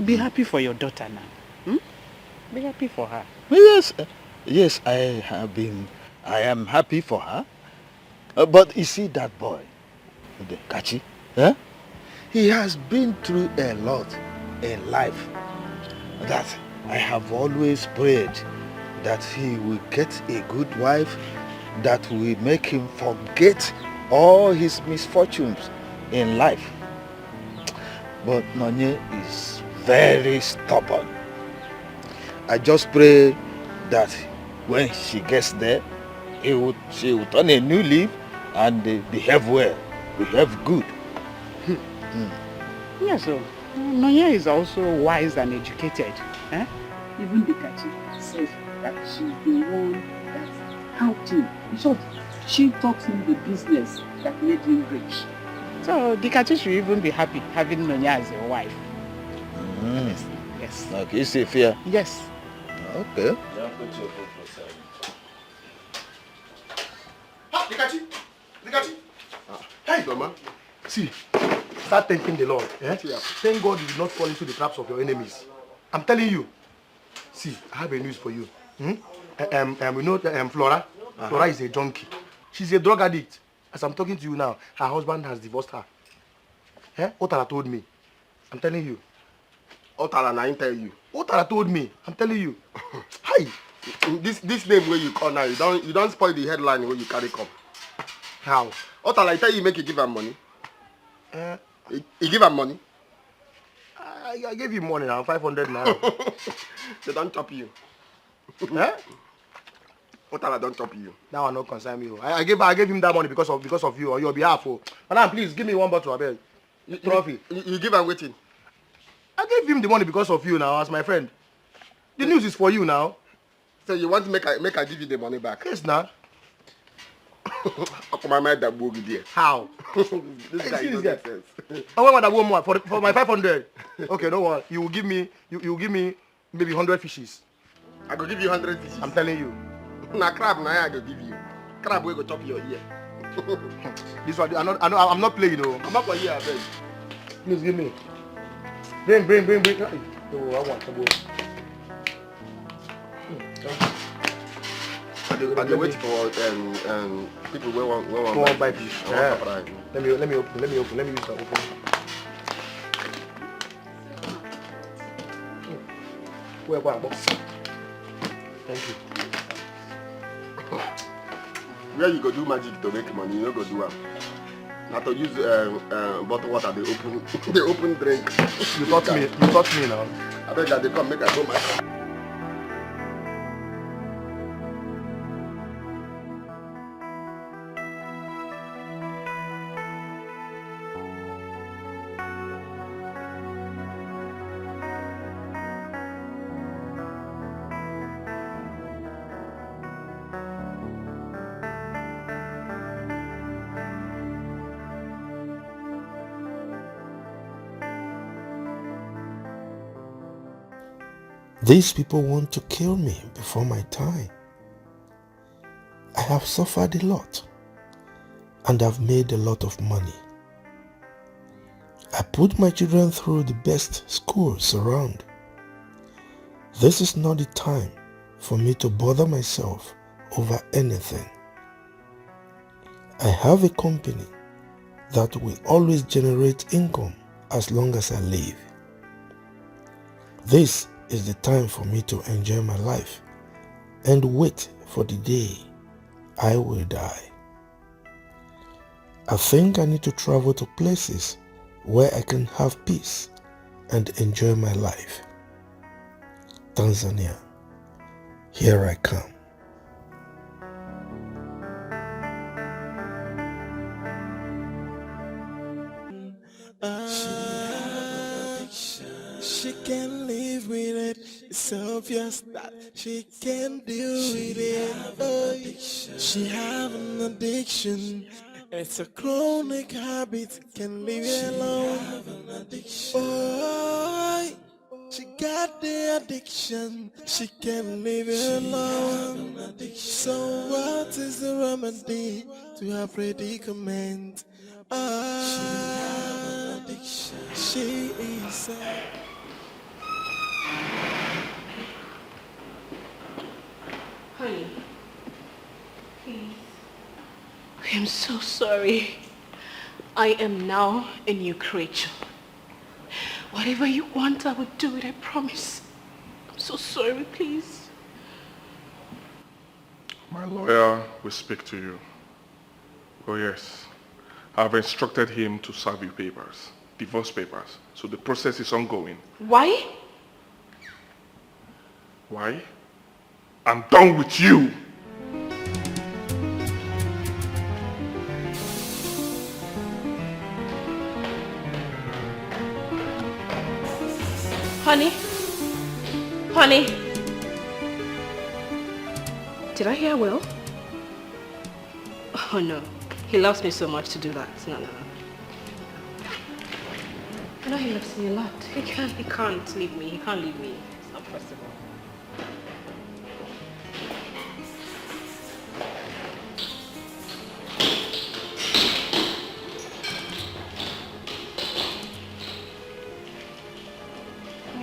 Speaker 7: Be happy for your daughter now. Be happy for her.
Speaker 12: Yes, yes, I am happy for her. But you see that boy, Dikachi, he has been through a lot in life that I have always prayed that he will get a good wife that will make him forget all his misfortunes in life. But Nonye is very stubborn. I just pray that when she gets there, she will turn a new leaf and behave well, behave good.
Speaker 7: Yes, so Nonya is also wise and educated. Even Dikachi says that she's the one that helped him. In short, she taught him the business that made him rich. So Dikachi should even be happy having Nonya as a wife. Yes.
Speaker 12: Okay, you say fair?
Speaker 7: Yes.
Speaker 12: Okay.
Speaker 9: Dikachi! Dikachi! Hey, Mama. See, start thanking the Lord. Thank God you did not fall into the traps of your enemies. I'm telling you. See, I have a news for you. We know Flora. Flora is a junkie. She's a drug addict. As I'm talking to you now, her husband has divorced her. Otara told me. I'm telling you.
Speaker 2: Otara, I tell you.
Speaker 9: Otara told me. I'm telling you.
Speaker 2: Hi. This name where you call now, you don't spoil the headline where you carry come.
Speaker 9: How?
Speaker 2: Otara, I tell you, make you give her money. You give her money?
Speaker 9: I gave you money now, 500 now.
Speaker 2: They don't chop you. Otara don't chop you.
Speaker 9: That one not concern me. I gave him that money because of you or your behalf. Madam, please give me one bottle, I beg. Trophy.
Speaker 2: You give her waiting.
Speaker 9: I gave him the money because of you now, as my friend. The news is for you now.
Speaker 2: So you want to make her give you the money back?
Speaker 9: Yes, now.
Speaker 2: How?
Speaker 9: This guy is get sense. I want that one more for my 500. Okay, no one. You will give me maybe 100 fishes.
Speaker 2: I go give you 100 fishes.
Speaker 9: I'm telling you.
Speaker 2: Na crab na I go give you. Crab will go chop your ear.
Speaker 9: This one I'm not playing, no.
Speaker 2: Come back for here, I beg.
Speaker 9: Please give me. Bring. Oh, I want to go.
Speaker 2: I dey wait for people who want
Speaker 9: buy fish. Yeah. Let me open. Let me use that open. Where box? Thank you.
Speaker 2: Where you go do magic to make money, you no go do am. Na to use bottled water they open drink.
Speaker 9: You taught me now.
Speaker 2: I beg that they come make I go my.
Speaker 10: These people want to kill me before my time. I have suffered a lot and I've made a lot of money. I put my children through the best schools around. This is not the time for me to bother myself over anything. I have a company that will always generate income as long as I live. This is the time for me to enjoy my life and wait for the day I will die. I think I need to travel to places where I can have peace and enjoy my life. Tanzania, here I come.
Speaker 21: She can live with it. It's obvious that she can deal with it. Oh, she have an addiction. It's a chronic habit. Can leave it alone. Oh, She got the addiction, she can't leave it alone. So what is the remedy to her predicament? Ah, she is
Speaker 8: Honey, please. I am so sorry. I am now a new creature. Whatever you want, I will do it, I promise. I'm so sorry, please.
Speaker 11: My lawyer will speak to you. Oh yes. I've instructed him to serve you papers, divorce papers. So the process is ongoing.
Speaker 8: Why?
Speaker 11: Why? I'm done with you.
Speaker 8: Honey? Honey? Did I hear well? Oh no. He loves me so much to do that. No. I know he loves me a lot. He can't leave me. He can't leave me. It's not possible.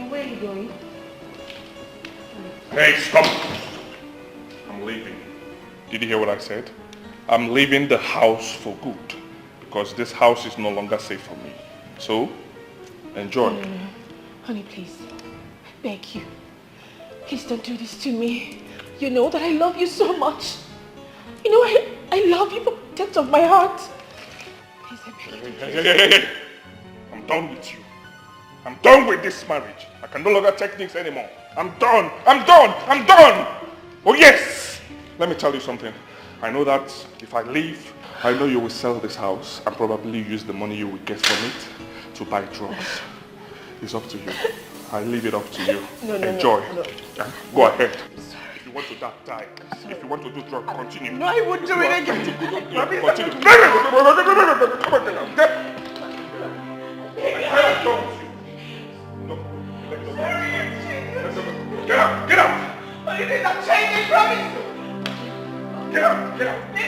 Speaker 8: Where are you going?
Speaker 11: Hey, stop! I'm leaving. Did you hear what I said? I'm leaving the house for good because this house is no longer safe for me. So, enjoy.
Speaker 8: No. Honey, please. I beg you. Please don't do this to me. You know that I love you so much. You know I love you from the depth of my heart. Please, I beg you.
Speaker 11: Hey. I'm done with you. I'm done with this marriage. I can no longer take things anymore. I'm done. Oh yes! Let me tell you something. I know that if I leave, I know you will sell this house and probably use the money you will get from it to buy drugs. It's up to you. I leave it up to you.
Speaker 8: No.
Speaker 11: Enjoy. Yeah? Go ahead. If you want to die. If you want to do drugs, continue.
Speaker 8: No, I won't do it again.
Speaker 11: Continue. Get up!
Speaker 8: What do you think I'm changing, promise?
Speaker 11: Get up!
Speaker 8: He left me.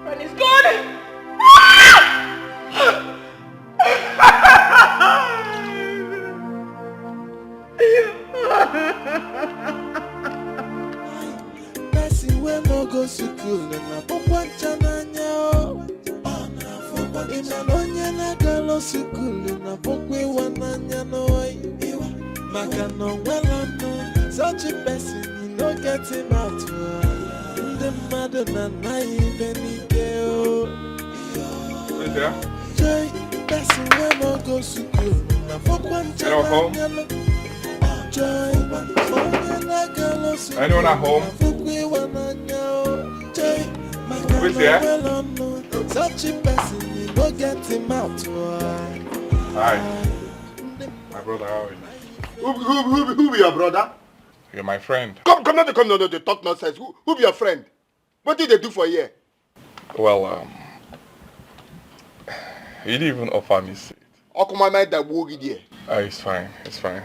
Speaker 8: And he's gone.
Speaker 21: Person wey no go school na pokwancha n'anya o. Ịma na onye na-agala school na pokwa ịwa n'anya n'oyi. Maka na onwela nnụ, such a person you no get him out. Ndị mmadụ na-anaghị ibe n'ike o. Joy, person wey no go school na pokwancha n'anya no.
Speaker 11: Anyone at home? Who is there?
Speaker 21: Such a person, you don't get him out.
Speaker 11: Hi. My brother, how are you?
Speaker 2: Who be your brother?
Speaker 11: You're my friend.
Speaker 2: Come, no, talk nonsense. Who be your friend? What did they do for you?
Speaker 11: Well, he didn't even offer me seat. It's fine.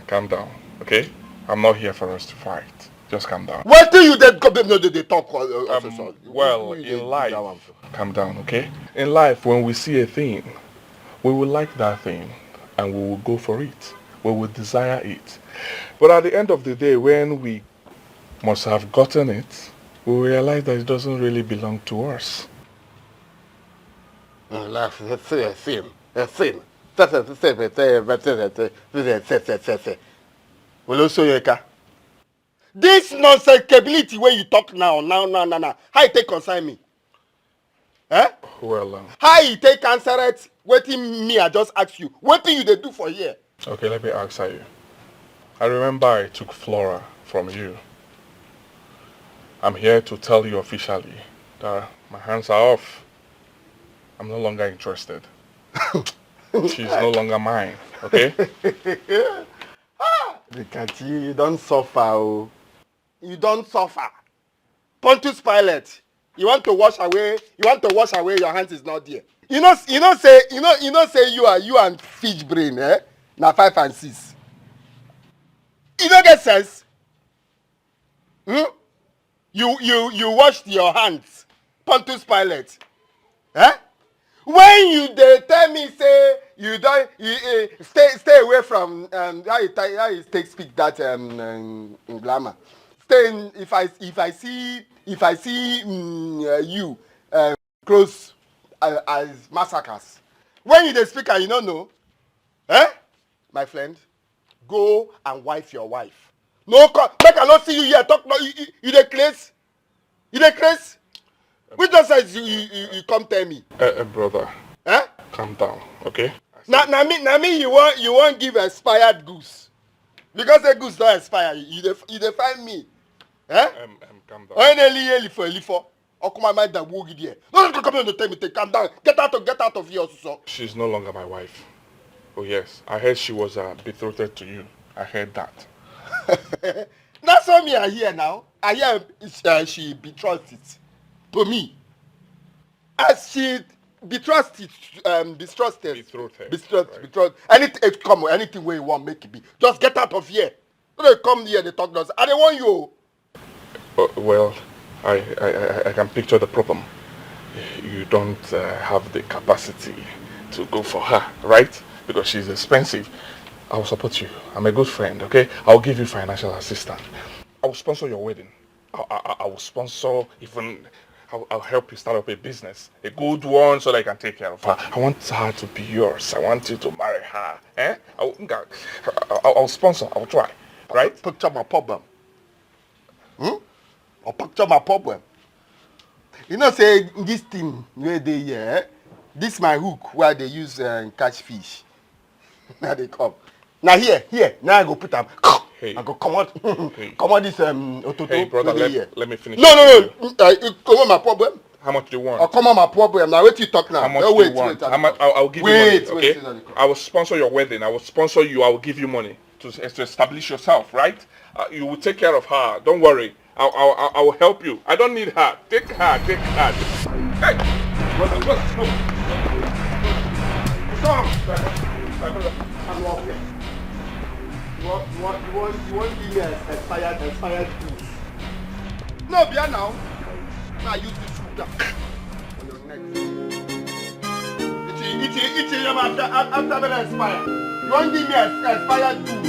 Speaker 11: Calm down, okay? I'm not here for us to fight. Just calm down.
Speaker 2: What do you then come? No, they talk.
Speaker 11: Well, in life, calm down, okay? In life, when we see a thing, we will like that thing and we will go for it. We will desire it. But at the end of the day, when we must have gotten it, we realize that it doesn't really belong to us.
Speaker 2: This nonsense capability where you talk now. How you take concern me? Eh?
Speaker 11: Well,
Speaker 2: how you take answer it? Waiting me, I just ask you. What do you they do for here?
Speaker 11: Okay, let me answer you. I remember I took Flora from you. I'm here to tell you officially that my hands are off. I'm no longer interested. She's no longer mine, okay?
Speaker 2: Look at you, you don't suffer. Oh. You don't suffer. Pontius Pilate, you want to wash away your hands is not there. You know say you and fish brain, eh? Now 5 and 6. You don't get sense. You washed your hands, Pontius Pilate. Eh? When you they tell me say you don't stay away from how you take speak that in glamour. Stay in, if I see you close as massacres. When you dey speak and you don't know, eh? My friend, go and wife your wife. No, make I not see you here talk. No, you dey craze. You dey craze. Which just says you come tell me?
Speaker 11: Brother.
Speaker 2: Eh?
Speaker 11: Calm down, okay?
Speaker 2: Now me you won't give expired goose. Because the goose don't expire, you find me. Eh?
Speaker 11: Calm down.
Speaker 2: Oh, come on, mind that woogie there. No, come on, tell me, calm down. Get out of here, also.
Speaker 11: She's no longer my wife. Oh yes, I heard she was betrothed to you. I heard that.
Speaker 2: That's what me I hear now. I hear she betrothed it to me. As she betrothed, betrothed. Anything where you want make it be. Just get out of here. Don't come here, they talk nonsense. I don't want you.
Speaker 11: Well, I can picture the problem. You don't have the capacity to go for her, right? Because she's expensive. I will support you. I'm a good friend, okay? I'll give you financial assistance. I will sponsor your wedding. I will sponsor even... I'll help you start up a business, a good one, so that I can take care of her. I want her to be yours. I want you to marry her. Eh? I'll sponsor. I'll try. Right?
Speaker 2: Picture my problem. Or picture my problem. You know, say this thing where they here, this my hook where they use catch fish. Now they come. Now here. Now I go put them. Hey. I go come out this ototo.
Speaker 11: Hey brother, let me finish.
Speaker 2: No. Come on my problem.
Speaker 11: How much do you want?
Speaker 2: Oh, come on my problem. Now wait till you talk now.
Speaker 11: How much do you want? I'll give you money, okay? I will sponsor your wedding. I will sponsor you. I will give you money to establish yourself, right? You will take care of her. Don't worry. I will help you. I don't need her. Take her. Hey! Brother, no. Stop!
Speaker 2: I'm off here. You want give me expired food? No, Bia now. Now use this sugar on your neck. It's after the expire. You want give me expired food?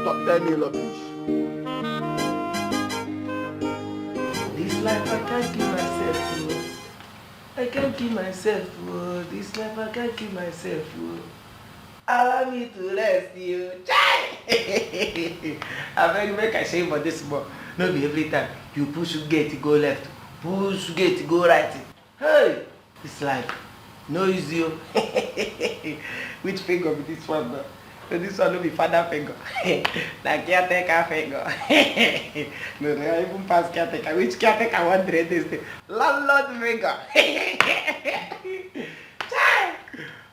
Speaker 2: Come tell me rubbish.
Speaker 6: This life I can't give myself. I can't keep myself, this life I can't keep myself, Allow me to rest, you. I beg make I shame for this boy. No be every time you push gate go left, push gate go right. Hey, this life no easy. Which finger be this one, bro? So this one will be father finger. Na caretaker finger. No, I even pass caretaker. Which caretaker want to this thing? Landlord finger.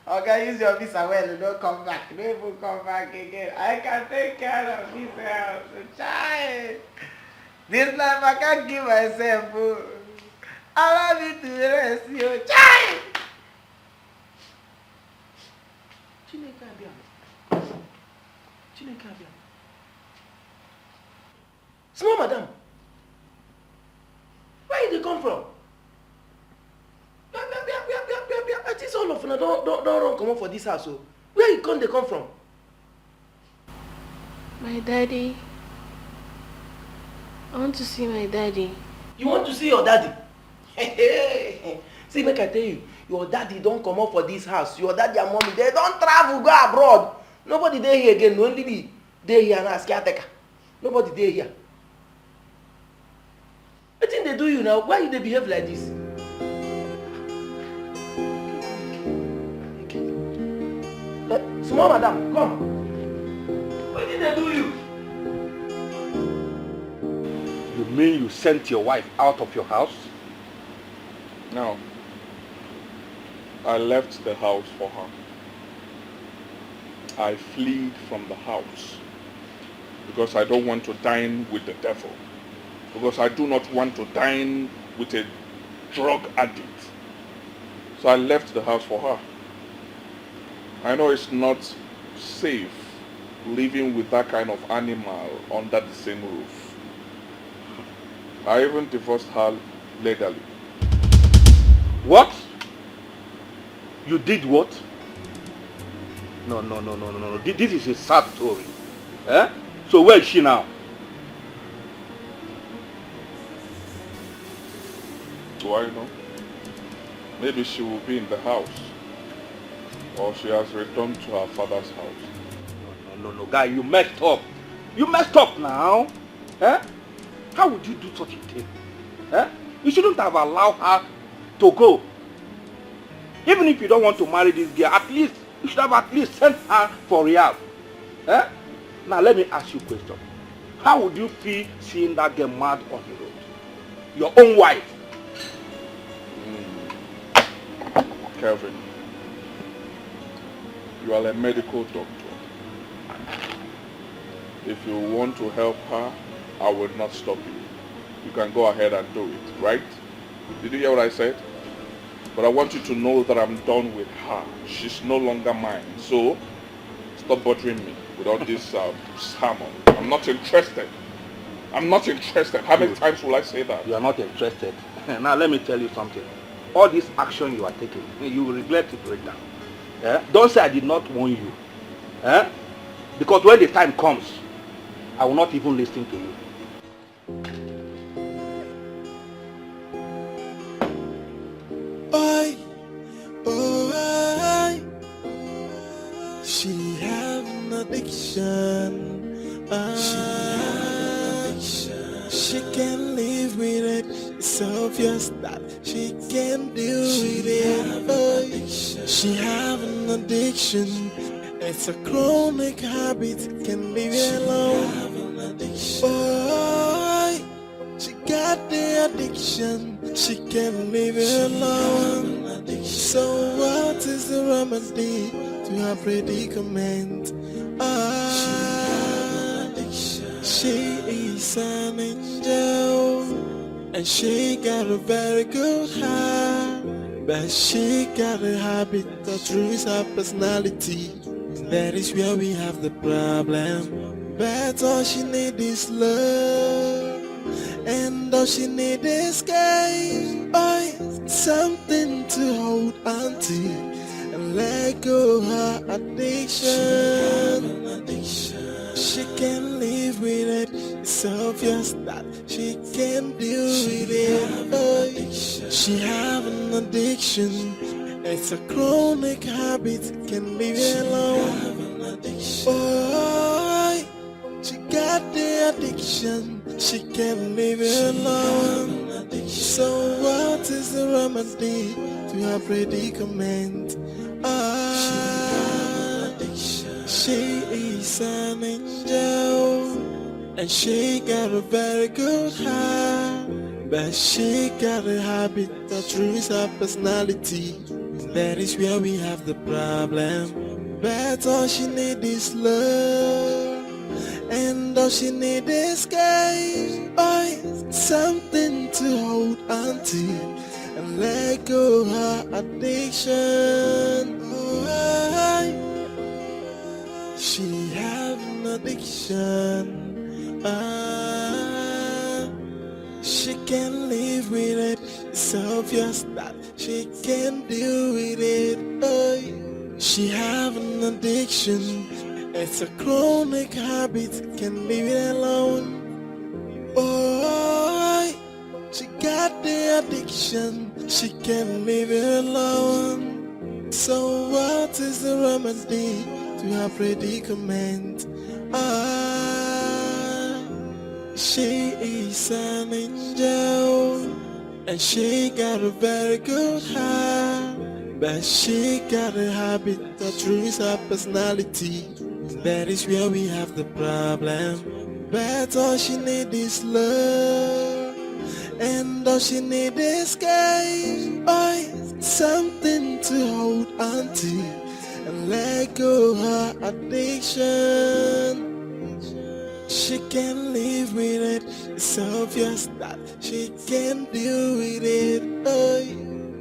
Speaker 6: Okay, use your visa well. Don't come back. Don't even come back again. I can take care of this house. Child. This life I can't give myself. Allow me to rest you. Child. Small madam, where did they come from? I think all of them don't run come up for this house. So where they come from?
Speaker 8: My daddy. I want to see my daddy.
Speaker 6: You want to see your daddy? See, make I tell you, your daddy don't come up for this house. Your daddy and mommy, they don't travel, go abroad. Nobody there here again. No only be there here and ask caretaker. Nobody there here. I think they do you now. Why they behave like this? Small madam, come. What did they do you?
Speaker 15: mean you sent your wife out of your house?
Speaker 11: No. I left the house for her. I fled from the house because I don't want to dine with the devil. Because I do not want to dine with a drug addict. So I left the house for her. I know it's not safe living with that kind of animal under the same roof. I even divorced her legally.
Speaker 15: What? You did what? No. This is a sad story. Eh? So where is she now?
Speaker 11: Do I know? Maybe she will be in the house. Or she has returned to her father's house.
Speaker 15: No, guy, you messed up. You messed up now. Eh? How would you do such a thing? Eh? You shouldn't have allowed her to go. Even if you don't want to marry this girl, at least you should have at least sent her for rehab. Eh? Now let me ask you a question. How would you feel seeing that girl mad on the road? Your own wife.
Speaker 11: Kelvin, you are a medical doctor. If you want to help her, I will not stop you. You can go ahead and do it, right? Did you hear what I said? But I want you to know that I'm done with her. She's no longer mine. So, stop bothering me with all this sermon. I'm not interested. I'm not interested. How many times will I say that?
Speaker 15: You are not interested. Now let me tell you something. All this action you are taking, you will regret it right now. Yeah? Don't say I did not warn you. Yeah? Because when the time comes, I will not even listen to you.
Speaker 21: She have an addiction. She can't live with it. It's obvious that she can't deal with it. She have an addiction. It's a chronic habit. Can leave it alone. Boy, she got the addiction. She can't leave it alone. So what is the remedy to her predicament? She is an angel, and she got a very good heart, but she got a habit that ruins her personality. That is where we have the problem. But all she needs is love, and all she needs is gain. Something to hold on to and let go her addiction. She can't live with it. It's obvious that she can't deal with it. She have an addiction. It's a chronic habit. Can leave it alone. Boy, she got the addiction. She can't leave it alone. So what is the remedy to her predicament? She is an angel, and she got a very good heart, but she got a habit that ruins her personality. That is where we have the problem. But all she needs is love, and all she needs is gain. Something to hold on to and let go her addiction. She have an addiction. She can't live with it. It's obvious that she can't deal with it. She have an addiction. It's a chronic habit. Can't leave it alone. She got the addiction. She can't leave it alone. So what is the remedy to her predicament? She is an angel, and she got a very good heart, but she got a habit that ruins her personality. That is where we have the problem. But all she need is love, and all she need is escape. Something to hold on to and let go her addiction. She can't live with it. It's obvious that she can't deal with it.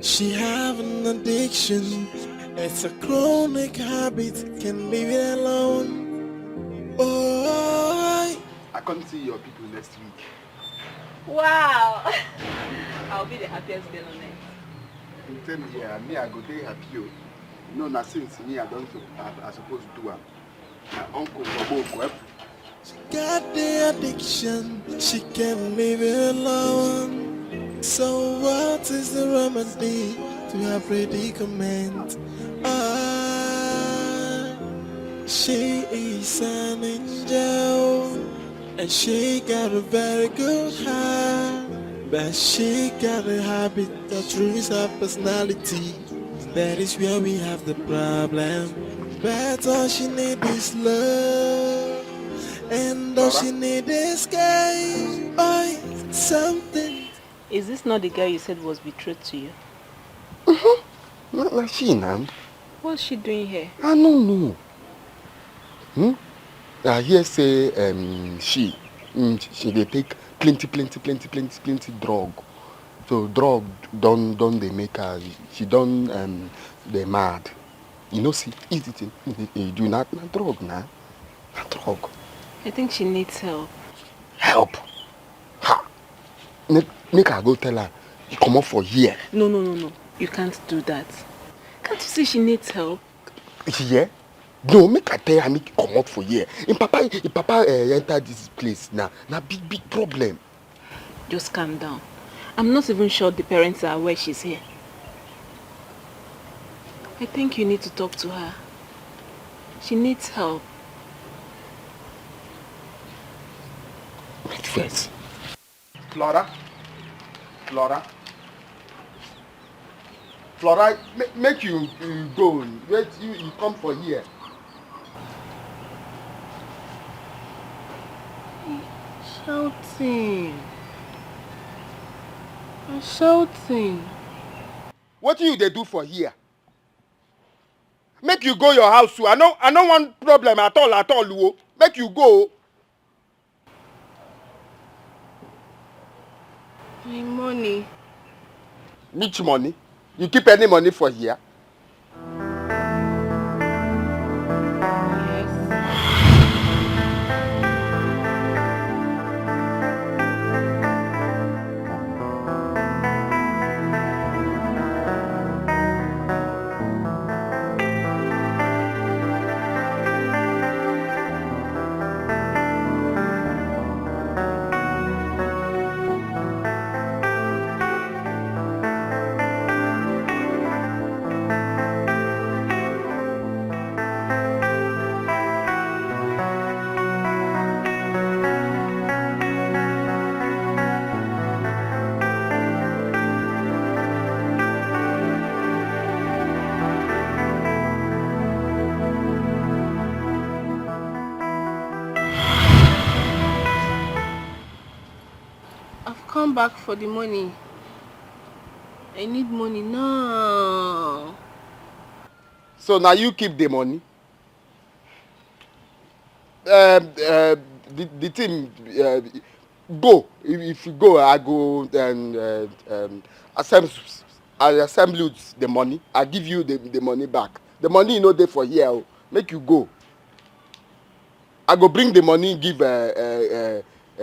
Speaker 21: She have an addiction. It's a chronic habit. Can leave it alone.
Speaker 5: I can't see your people next week.
Speaker 14: Wow! I'll be the happiest girl on earth.
Speaker 5: Tell me, yeah, me I go dey happy. No, na since me I don't I supposed to do it. My uncle Bobo.
Speaker 21: Got the addiction, she can't leave it alone. So what is the remedy to her predicament? She is an angel, and she got a very good heart, but she got a habit that ruins her personality. That is where we have the problem. But all she need is love, and all she need is escape. Something.
Speaker 14: Is this not the guy you said was betrayed to you?
Speaker 5: Not she now.
Speaker 14: What's she doing here?
Speaker 5: I don't know. I hear say she they take plenty drug. So drug don't they make her, she don't they mad. You know, see, easy thing. You do not drug now. Not drug.
Speaker 14: I think she needs help.
Speaker 5: Help? Ha! Make her go tell her, you come up for here.
Speaker 14: No. You can't do that. Can't you see she needs help?
Speaker 5: Yeah? No, make her tell her, make you come up for here. If Papa enter this place now, big problem.
Speaker 14: Just calm down. I'm not even sure the parents are aware she's here. I think you need to talk to her. She needs help.
Speaker 5: Wait first. Flora, make you go. Wait, you come for here.
Speaker 14: Shouting.
Speaker 2: What you they do for here? Make you go your house too. I don't want problem at all, Luo. Make you go.
Speaker 14: My money.
Speaker 2: Which money? You keep any money for here?
Speaker 14: Come back for the money. I need money now.
Speaker 2: So now you keep the money. The team go. If you go, I go and assemble the money. I give you the money back. The money you know there for here. Make you go. I go bring the money. Give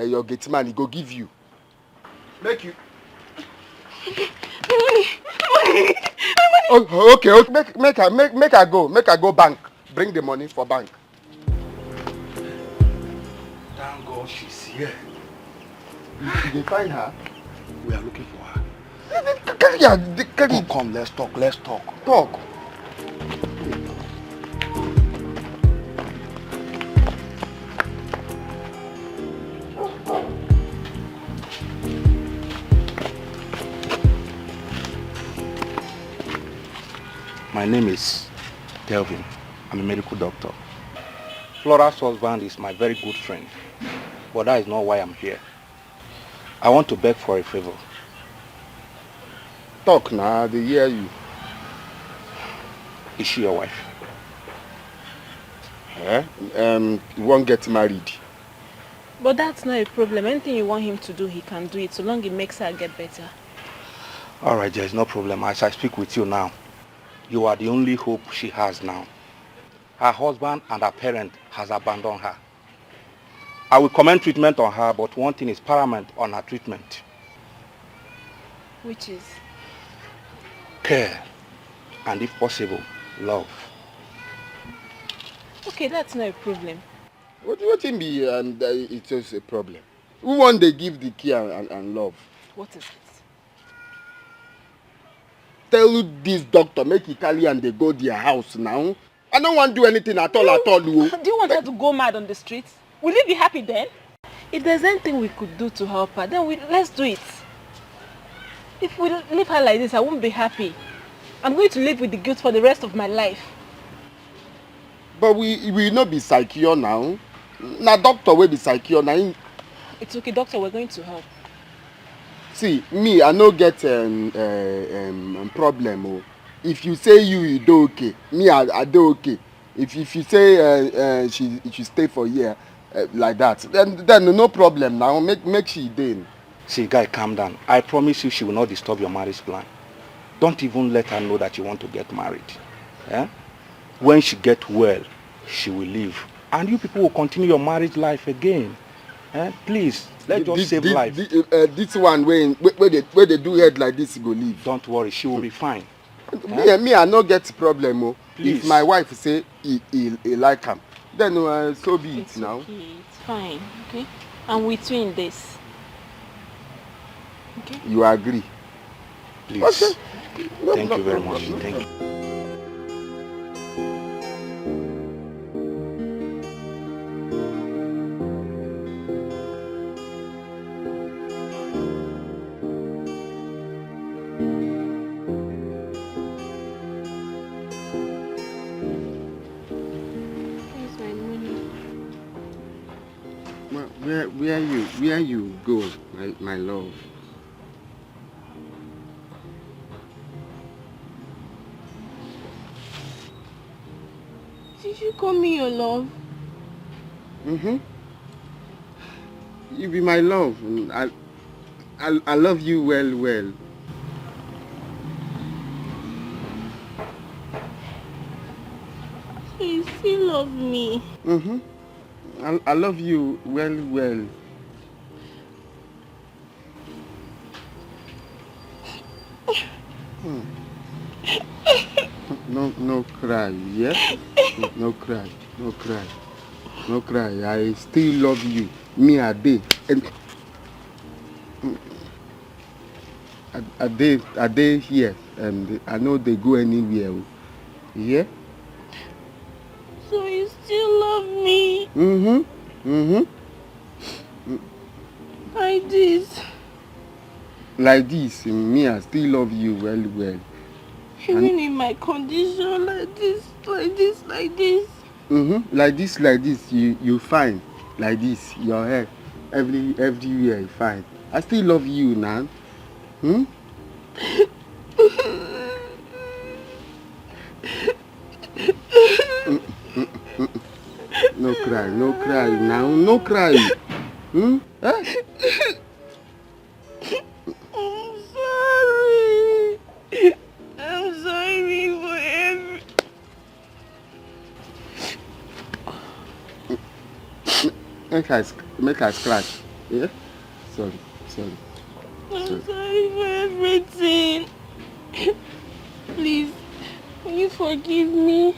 Speaker 2: your gate man. He go give you. Make you.
Speaker 14: Money.
Speaker 2: Oh, okay. Make her go. Make her go bank. Bring the money for bank.
Speaker 5: Thank God she's here.
Speaker 2: Did they find her?
Speaker 5: We are looking for her. Come, let's talk.
Speaker 2: Talk.
Speaker 15: My name is Delvin. I'm a medical doctor. Flora's husband is my very good friend. But that is not why I'm here. I want to beg for a favor.
Speaker 2: Talk now, they hear you.
Speaker 15: Is she your wife?
Speaker 2: You won't get married.
Speaker 14: But that's not a problem. Anything you want him to do, he can do it, so long it makes her get better.
Speaker 15: Alright, there is no problem. As I speak with you now, you are the only hope she has now. Her husband and her parent has abandoned her. I will commence treatment on her, but one thing is paramount on her treatment.
Speaker 14: Which is?
Speaker 15: Care. And if possible, love.
Speaker 14: Okay, that's not a problem.
Speaker 2: What do you mean and it's just a problem? Who want they give the care and love?
Speaker 14: What is it?
Speaker 2: Tell you this doctor, make it carry and they go their house now. I don't want to do anything at all.
Speaker 14: Do you want her to go mad on the streets? Will you be happy then? If there's anything we could do to help her, then let's do it. If we leave her like this, I won't be happy. I'm going to live with the guilt for the rest of my life.
Speaker 2: But we will not be secure now. Now doctor will be secure now.
Speaker 14: It's okay, doctor, we're going to help.
Speaker 2: See, me, I no get problem. Oh. If you say you do okay, me, I do okay. If you say she stay for a year like that, then no problem now. Make she then.
Speaker 15: See, guy, calm down. I promise you she will not disturb your marriage plan. Don't even let her know that you want to get married. Eh? When she gets well, she will leave. And you people will continue your marriage life again. Eh? Please, let's just save life.
Speaker 2: This one, where they do head like this, go leave.
Speaker 15: Don't worry, she will be fine.
Speaker 2: Me, I no get problem. Oh.
Speaker 15: Please.
Speaker 2: If my wife say he like him, then so be it now.
Speaker 14: Okay, it's fine, okay? I'm with you in this. Okay?
Speaker 2: You agree?
Speaker 15: Please.
Speaker 2: Okay.
Speaker 15: Thank you very much. Thank you.
Speaker 2: Where you go, my love?
Speaker 14: Did you call me your love?
Speaker 2: You be my love. I love you well.
Speaker 14: So you still love me?
Speaker 2: I love you well. No cry, yeah? No cry. I still love you. Me a day. And a day here, and I know they go anywhere. Yeah?
Speaker 14: So you still love me? Like this?
Speaker 2: Like this, me I still love you well.
Speaker 14: Even in my condition, like this.
Speaker 2: Like this, you fine. Like this, your hair, everywhere fine. I still love you now. No cry now, no cry. Eh?
Speaker 14: I'm sorry for everything.
Speaker 2: Make I scratch. Yeah? Sorry.
Speaker 14: I'm sorry for everything. Please, will you forgive me?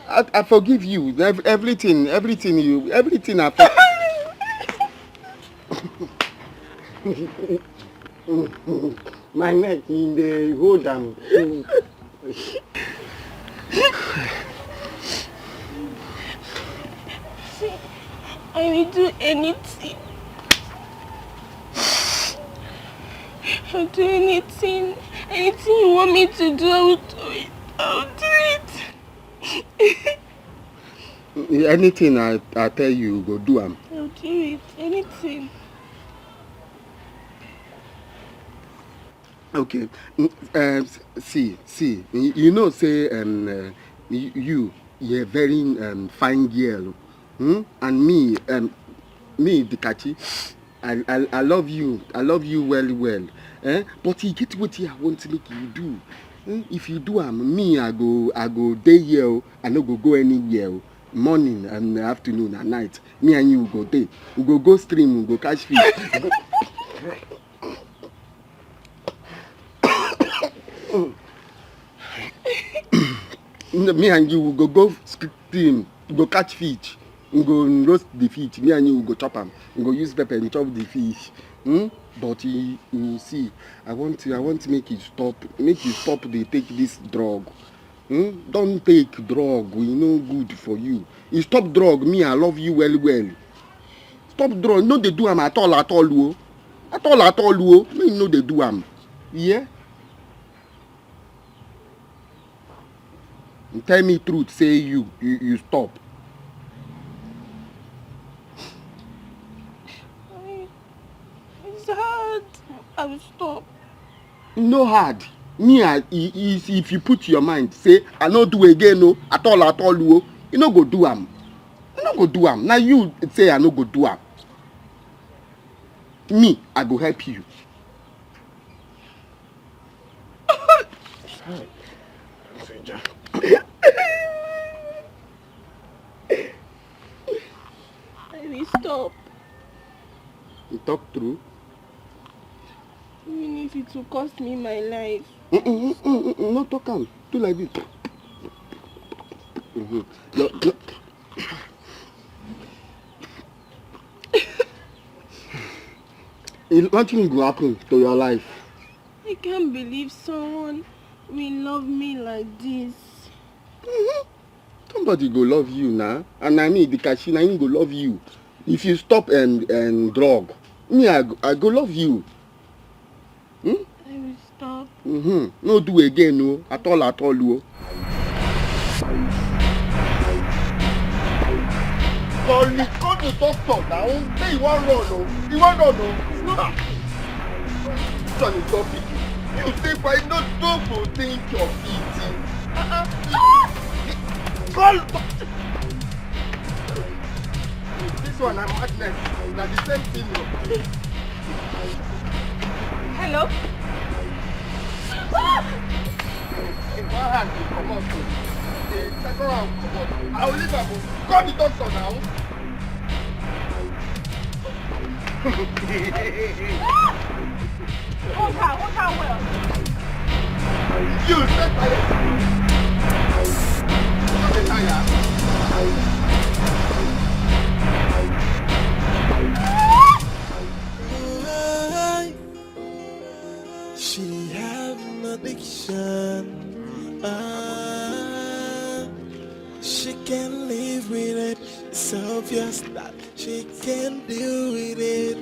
Speaker 2: I forgive you. Everything I forgive. My neck in the hold down.
Speaker 14: I will do anything. I'll do anything. Anything you want me to do, I will do it.
Speaker 2: Anything I tell you, go do am.
Speaker 14: I'll do it. Anything.
Speaker 2: Okay. See, you know, say you're a very fine girl, and me, Dikachi, I love you. I love you well. But you get what I want to make you do. If you do me, I go day here. I no go anywhere. Morning and afternoon and night. Me and you go day. We go stream. We go catch fish. Me and you will go stream, go catch fish, we go roast the fish. Me and you will go chop them. We go use pepper and chop the fish. But you see, I want to make you stop. Make you stop. They take this drug. Don't take drug. We know good for you. You stop drug. Me, I love you well. Stop drug. No, they do am at all. At all. Me no, they do am. Yeah. Tell me truth, say you stop.
Speaker 14: It's hard. I will stop.
Speaker 2: No hard. Me, if you put your mind, say, I no do again, no, at all, you no go do am. You no go do am. Now you say I no go do am. Me, I go help you.
Speaker 14: I will stop.
Speaker 2: You talk true.
Speaker 14: Even if it will cost me my life.
Speaker 2: No talk am. Do like this. Nothing will happen to your life.
Speaker 14: I can't believe someone will love me like this.
Speaker 2: Somebody go love you now, and I mean the cashier na him go love you. If you stop and drug, me I go love you.
Speaker 14: I will stop.
Speaker 2: No do again, no. At all, no. Only go to doctor now. Say you want run, no. You want run, no. Son is topic. You say why not go think of eating. Call. This one I'm madness. Now the same thing.
Speaker 14: Hello?
Speaker 2: In one hand you come out. The second round come out. I will leave her. Call the doctor now.
Speaker 14: Hold her well.
Speaker 2: You set fire.
Speaker 21: She have an addiction. She can't live with it. It's obvious that she can't deal with it.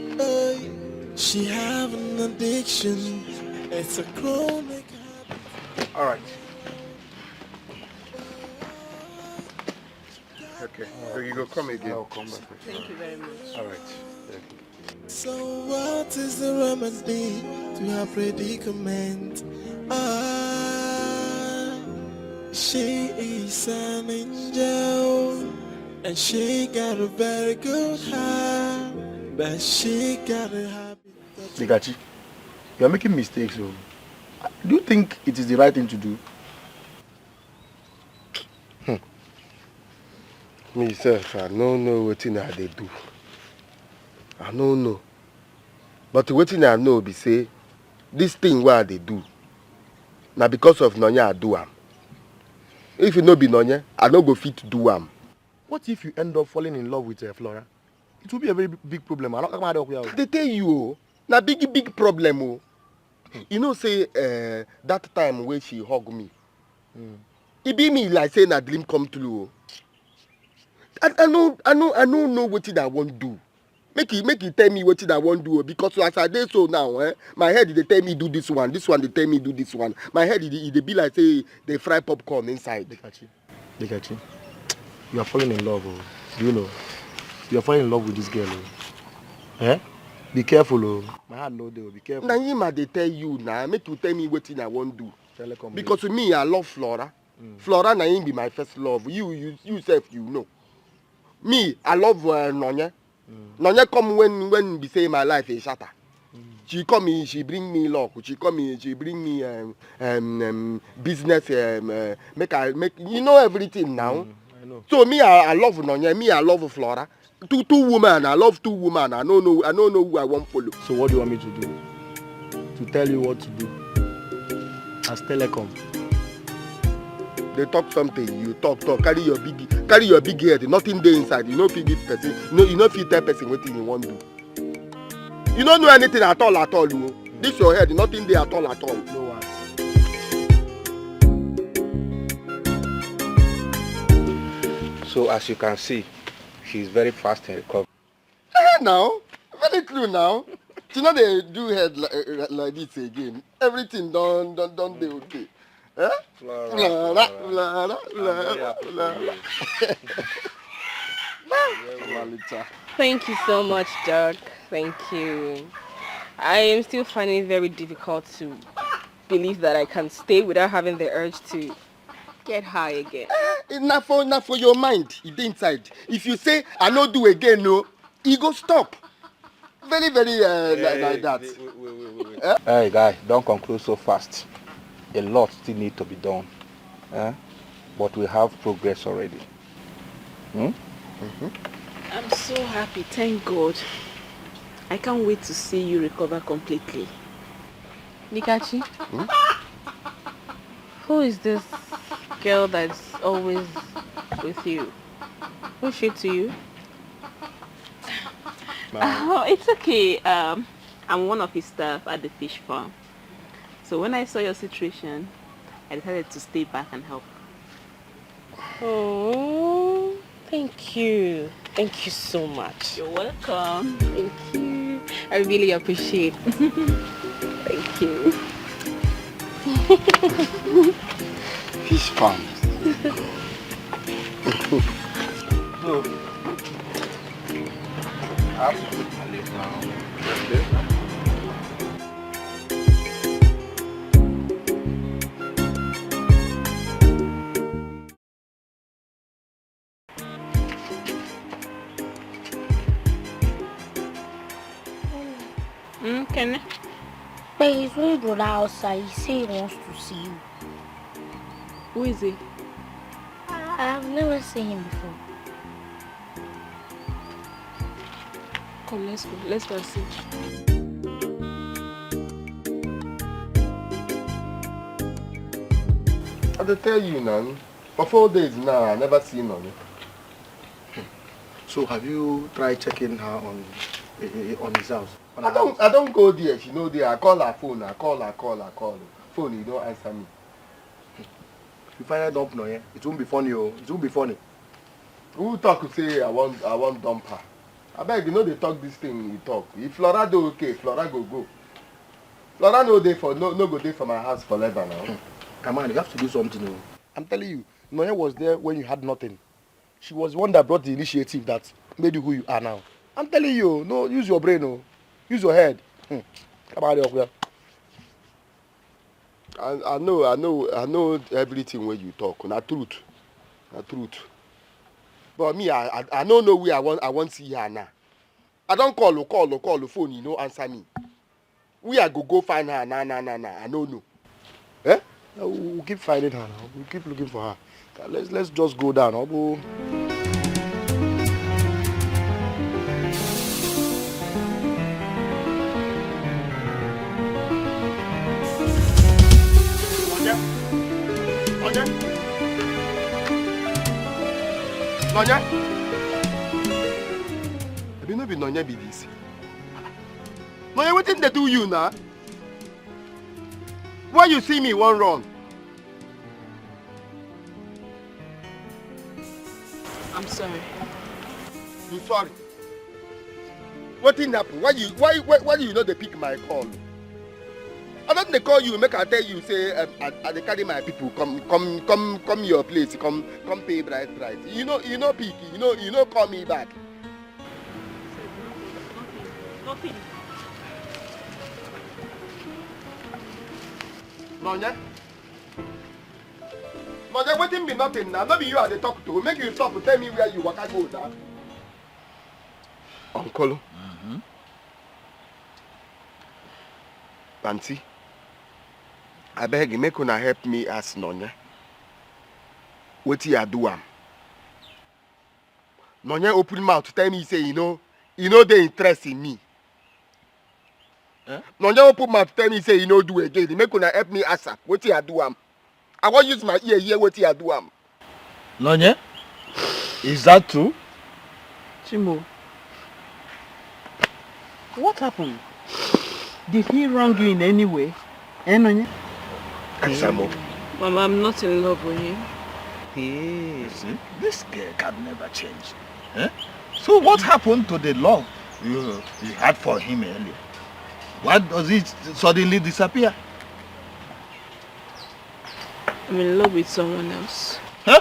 Speaker 21: She have an addiction. It's a chronic habit.
Speaker 2: All right. Okay. So you go come again.
Speaker 9: I'll come back.
Speaker 14: Thank you very much.
Speaker 2: All right.
Speaker 21: So what is the remedy to her predicament? She is an angel, and she got a very good heart, but she got a habit.
Speaker 9: Dikachi, you are making mistakes. So, do you think it is the right thing to do?
Speaker 2: Myself, I don't know what they do. I don't know. But what I know be say, this thing what they do, now because of Nonya I do am. If you no be Nonya, I no go fit to do am.
Speaker 9: What if you end up falling in love with Flora? It will be a very big problem.
Speaker 2: They tell you, na big problem. Oh. You know, say that time when she hug me, it be me like say na dream come true. I don't know what I want to do. Make it tell me what I want to do, because as I dey so now, my head they tell me do this one they tell me do this one. My head it be like say they fry popcorn inside.
Speaker 9: Dikachi. You are falling in love, oh. Do you know? You are falling in love with this girl, oh. Eh? Be careful, oh. My heart no dey, be careful.
Speaker 2: Now him they tell you now, make you tell me what I want to do.
Speaker 9: Telecom
Speaker 2: Because to me, I love Flora. Flora na him be my first love. You self, you know. Me, I love Nonya. Nonya come when we say my life is shatter. She come me, she bring me luck. She come me, she bring me business. Make you know everything now.
Speaker 9: I know.
Speaker 2: So me, I love Nonya. Me, I love Flora. Two women. I love two women. I don't know who I want to follow.
Speaker 9: So what do you want me to do? To tell you what to do? As Telecom.
Speaker 2: They talk something, you talk, carry your big head, nothing there inside. You know if you give person, you know if you tell person what you want to do. You don't know anything at all. You. This your head, nothing there at all.
Speaker 9: No one.
Speaker 15: So as you can see, she's very fast in recovery.
Speaker 2: Now, very true now. You know they do head like this again. Everything done they okay. Eh? Flora.
Speaker 8: Thank you so much, Doug. Thank you. I am still finding it very difficult to believe that I can stay without having the urge to get high again.
Speaker 2: Not for your mind. It's inside. If you say I no do again, no, it go stop. Very like that.
Speaker 15: Wait. Hey guy, don't conclude so fast. A lot still need to be done. But we have progress already.
Speaker 14: I'm so happy, thank God. I can't wait to see you recover completely.
Speaker 8: Nikachi, who is this girl that's always with you? Who's she to you?
Speaker 14: Oh, it's okay. I'm one of his staff at the fish farm. So when I saw your situation, I decided to stay back and help.
Speaker 8: Oh, thank you. Thank you so much.
Speaker 14: You're welcome.
Speaker 8: Thank you. I really appreciate it. Thank you.
Speaker 2: Fish farm.
Speaker 15: I have to put my leg down.
Speaker 14: Kenny?
Speaker 13: But he's going to the outside. He said he wants to see you.
Speaker 14: Who is he?
Speaker 13: I've never seen him before.
Speaker 14: Come, let's go. Let's go and see.
Speaker 2: I tell you now, for 4 days now, I never seen her.
Speaker 9: So have you tried checking her on his house?
Speaker 2: I don't go there. She know there. I call her phone. I call her. Phone, you don't answer me.
Speaker 9: If you find her dump no, it won't be funny. Oh, it won't be funny.
Speaker 2: Who talk to say I want dump her? I beg you know they talk this thing. You talk. If Flora do okay, Flora go. Flora no go there for my house forever now.
Speaker 9: Come on, you have to do something. Oh. I'm telling you, Nonya was there when you had nothing. She was the one that brought the initiative that made you who you are now. I'm telling you, no, use your brain, no. Use your head. Come on, here.
Speaker 2: I know everything when you talk. Na truth. But me, I don't know where I want to see her now. I don't call the phone, you know, answer me. We are go find her, nah. I don't know.
Speaker 9: Eh? We'll keep finding her now. We'll keep looking for her. Let's just go down. I'll go.
Speaker 2: Nonya? Maybe no be Nonya be this. Nonya, what did they do you now? Why you see me one wrong?
Speaker 14: I'm sorry.
Speaker 2: You sorry? What didn't happen? Why do you not they pick my call? I don't dey call you, make I tell you, say, I dey carry my people, come your place, come pay bright. You know, picky, you know, call me back.
Speaker 14: Nothing.
Speaker 2: Nonya, wetin be nothing now? No be you I dey talk to. Make you stop to tell me where you waka go now. Uncle. Auntie, I beg you, make una help me ask Nonya. Wetin I do am? Nonya open mouth to tell me say you know dey interest in me. Nonya open mouth to tell me say you no do again. Make una help me ask am. Wetin I do am? I wan use my ear hear wetin I do am.
Speaker 12: Nonya, is that true?
Speaker 7: Chimo, what happened? Did he wrong you in any way? Nonya?
Speaker 2: Samo.
Speaker 14: Mama, I'm not in love with him.
Speaker 12: Hey, see, this girl can never change. So what happened to the love you had for him earlier? Why does it suddenly disappear?
Speaker 14: I'm in love with someone else.
Speaker 2: Huh?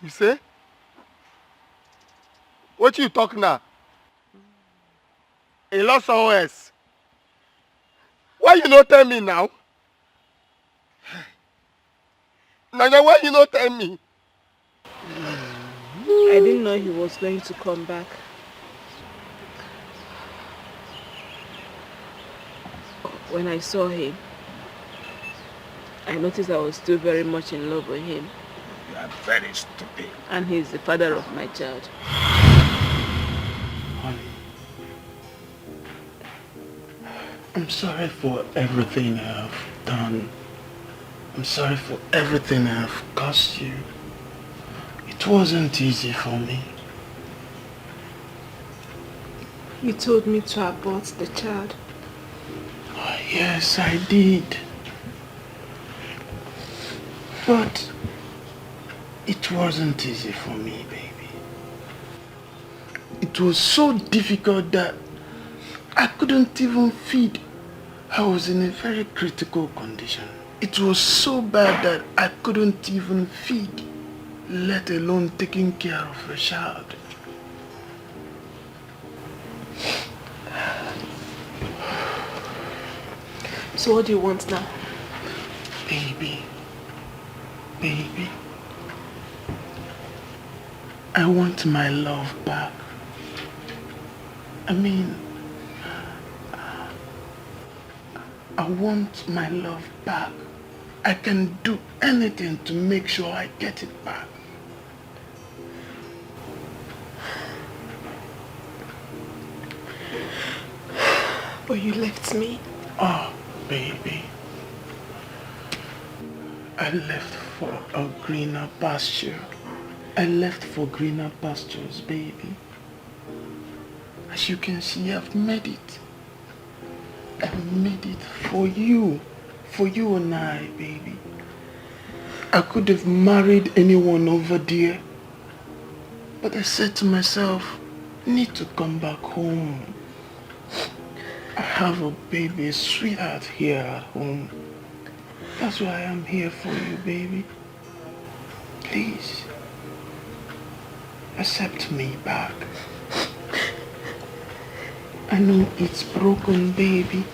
Speaker 2: You say? What you talk now? A lot someone else. Why you not tell me now? Nanya, why you not tell me?
Speaker 14: I didn't know he was going to come back. When I saw him, I noticed I was still very much in love with him.
Speaker 12: You are very stupid.
Speaker 14: And he's the father of my child.
Speaker 6: Honey, I'm sorry for everything I have done. I'm sorry for everything I have caused you. It wasn't easy for me.
Speaker 14: You told me to abort the child.
Speaker 6: Oh, yes, I did. But it wasn't easy for me, baby. It was so difficult that I couldn't even feed. I was in a very critical condition. It was so bad that I couldn't even feed, let alone taking care of a child.
Speaker 14: So what do you want now?
Speaker 6: Baby, I want my love back. I mean, I want my love back. I can do anything to make sure I get it back.
Speaker 14: But you left me.
Speaker 6: Oh, baby. I left for a greener pasture. I left for greener pastures, baby. As you can see, I've made it. I made it for you. For you and I, baby. I could have married anyone over there. But I said to myself, I need to come back home. I have a baby, a sweetheart here at home. That's why I'm here for you, baby. Please, accept me back. I know it's broken, baby.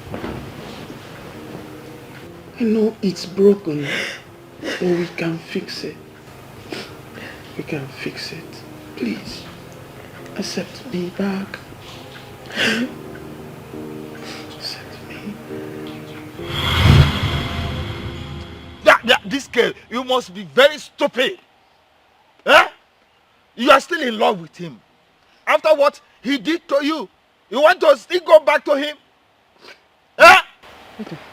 Speaker 6: I know it's broken, but we can fix it. We can fix it. Please, accept me back. Accept me.
Speaker 12: This girl, you must be very stupid. Eh? You are still in love with him. After what he did to you, you want to still go back to him? Eh?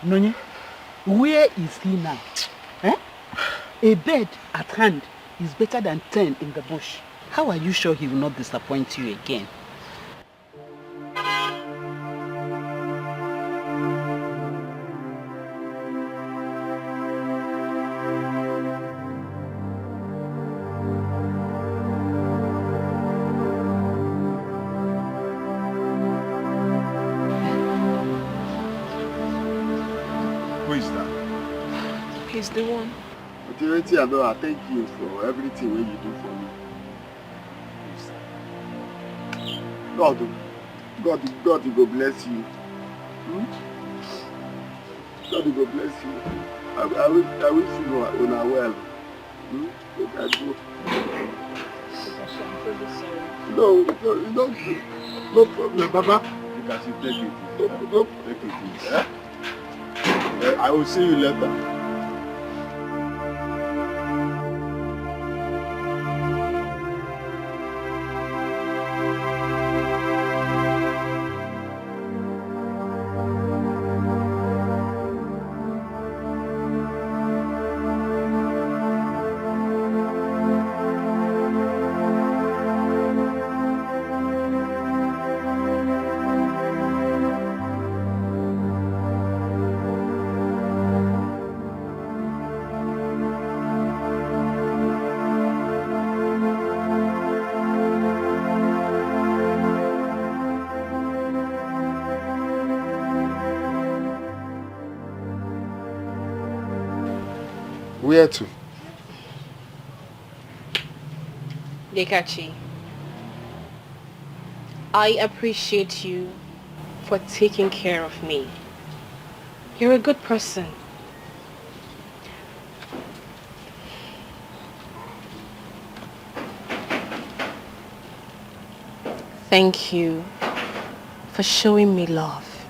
Speaker 7: Nonye, where is he now? Eh? A bird at hand is better than 10 in the bush. How are you sure he will not disappoint you again?
Speaker 14: He's the one.
Speaker 2: But I know I thank you for everything you do for me. God will bless you. God will bless you. I wish you are well. I go. No, no problem, Baba. You can see, take it. No, take it. I will see you later. Where to?
Speaker 8: Dekachi, I appreciate you for taking care of me. You're a good person. Thank you for showing me love.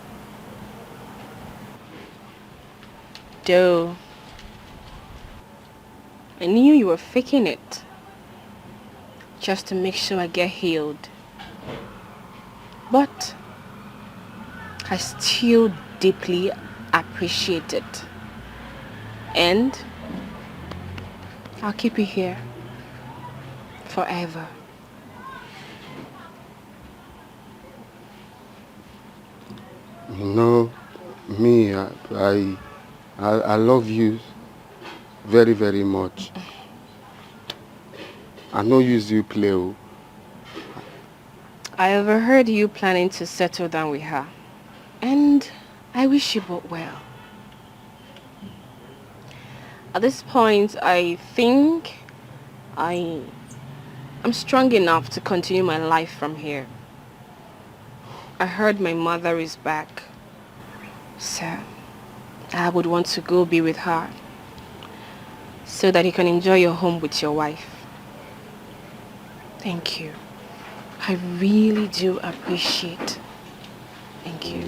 Speaker 8: Though I knew you were faking it just to make sure I get healed. But I still deeply appreciate it. And I'll keep you here forever.
Speaker 2: You know, me, I love you very, very much. I know you play.
Speaker 8: I overheard you planning to settle down with her. And I wish you both well. At this point, I think I'm strong enough to continue my life from here. I heard my mother is back. So I would want to go be with her so that you can enjoy your home with your wife. Thank you. I really do appreciate. Thank you.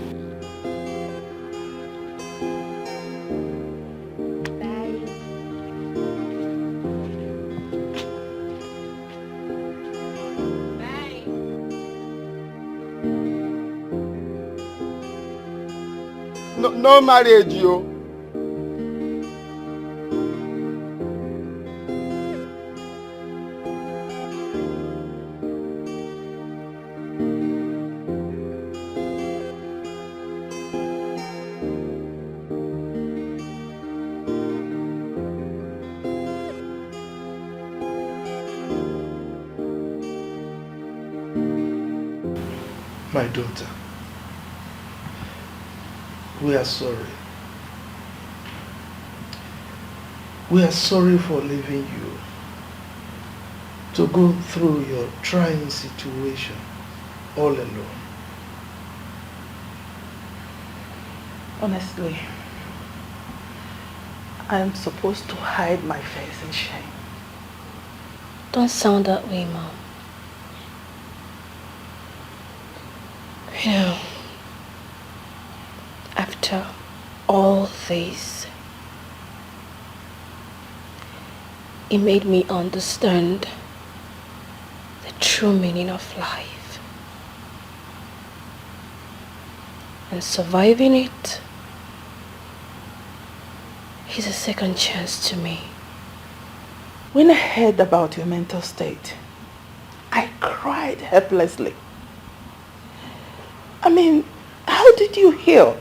Speaker 2: No marriage, yo.
Speaker 16: My daughter, we are sorry. We are sorry for leaving you to go through your trying situation all alone.
Speaker 7: Honestly, I am supposed to hide my face in shame.
Speaker 8: Don't sound that way, Mom. You know, after all this, it made me understand the true meaning of life. And surviving it is a second chance to me.
Speaker 7: When I heard about your mental state, I cried helplessly. I mean, how did you heal?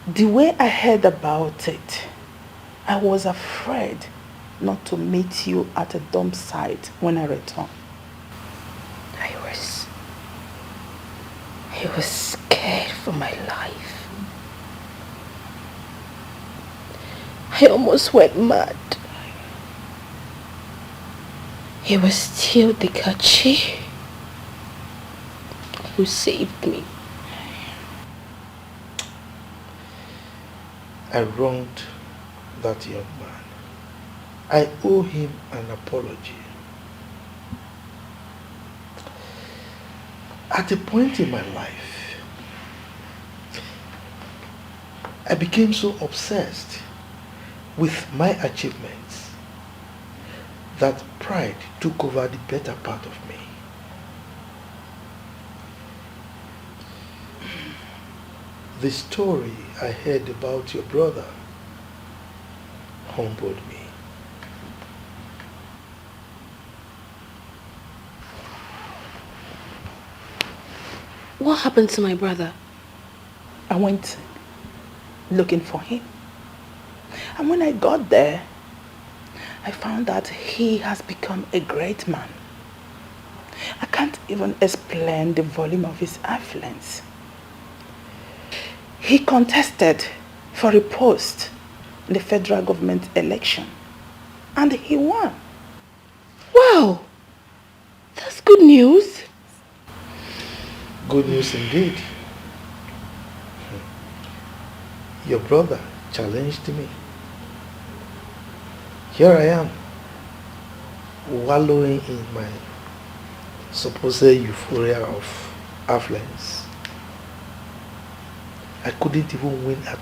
Speaker 7: The way I heard about it, I was afraid not to meet you at a dump site when I returned.
Speaker 8: I was scared for my life. I almost went mad. It was still Dikachi who saved me.
Speaker 16: I wronged that young man. I owe him an apology. At a point in my life, I became so obsessed with my achievements that pride took over the better part of me. The story I heard about your brother humbled me.
Speaker 8: What happened to my brother?
Speaker 7: I went looking for him. And when I got there, I found that he has become a great man. I can't even explain the volume of his affluence. He contested for a post in the federal government election and he won.
Speaker 8: Wow! That's good news.
Speaker 16: Good news indeed. Your brother challenged me. Here I am, wallowing in my supposed euphoria of affluence. I couldn't even win an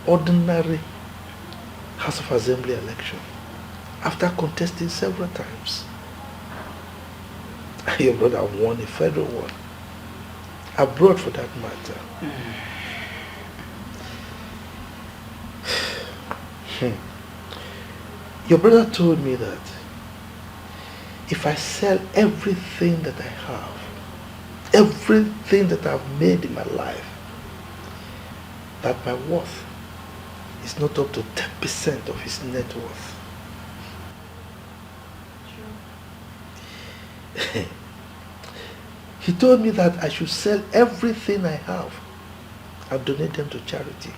Speaker 16: ordinary House of Assembly election after contesting several times. Your brother won a federal one, abroad for that matter. Your brother told me that if I sell everything that I have, everything that I've made in my life, that my worth is not up to 10% of his net worth. He told me that I should sell everything I have and donate them to charity.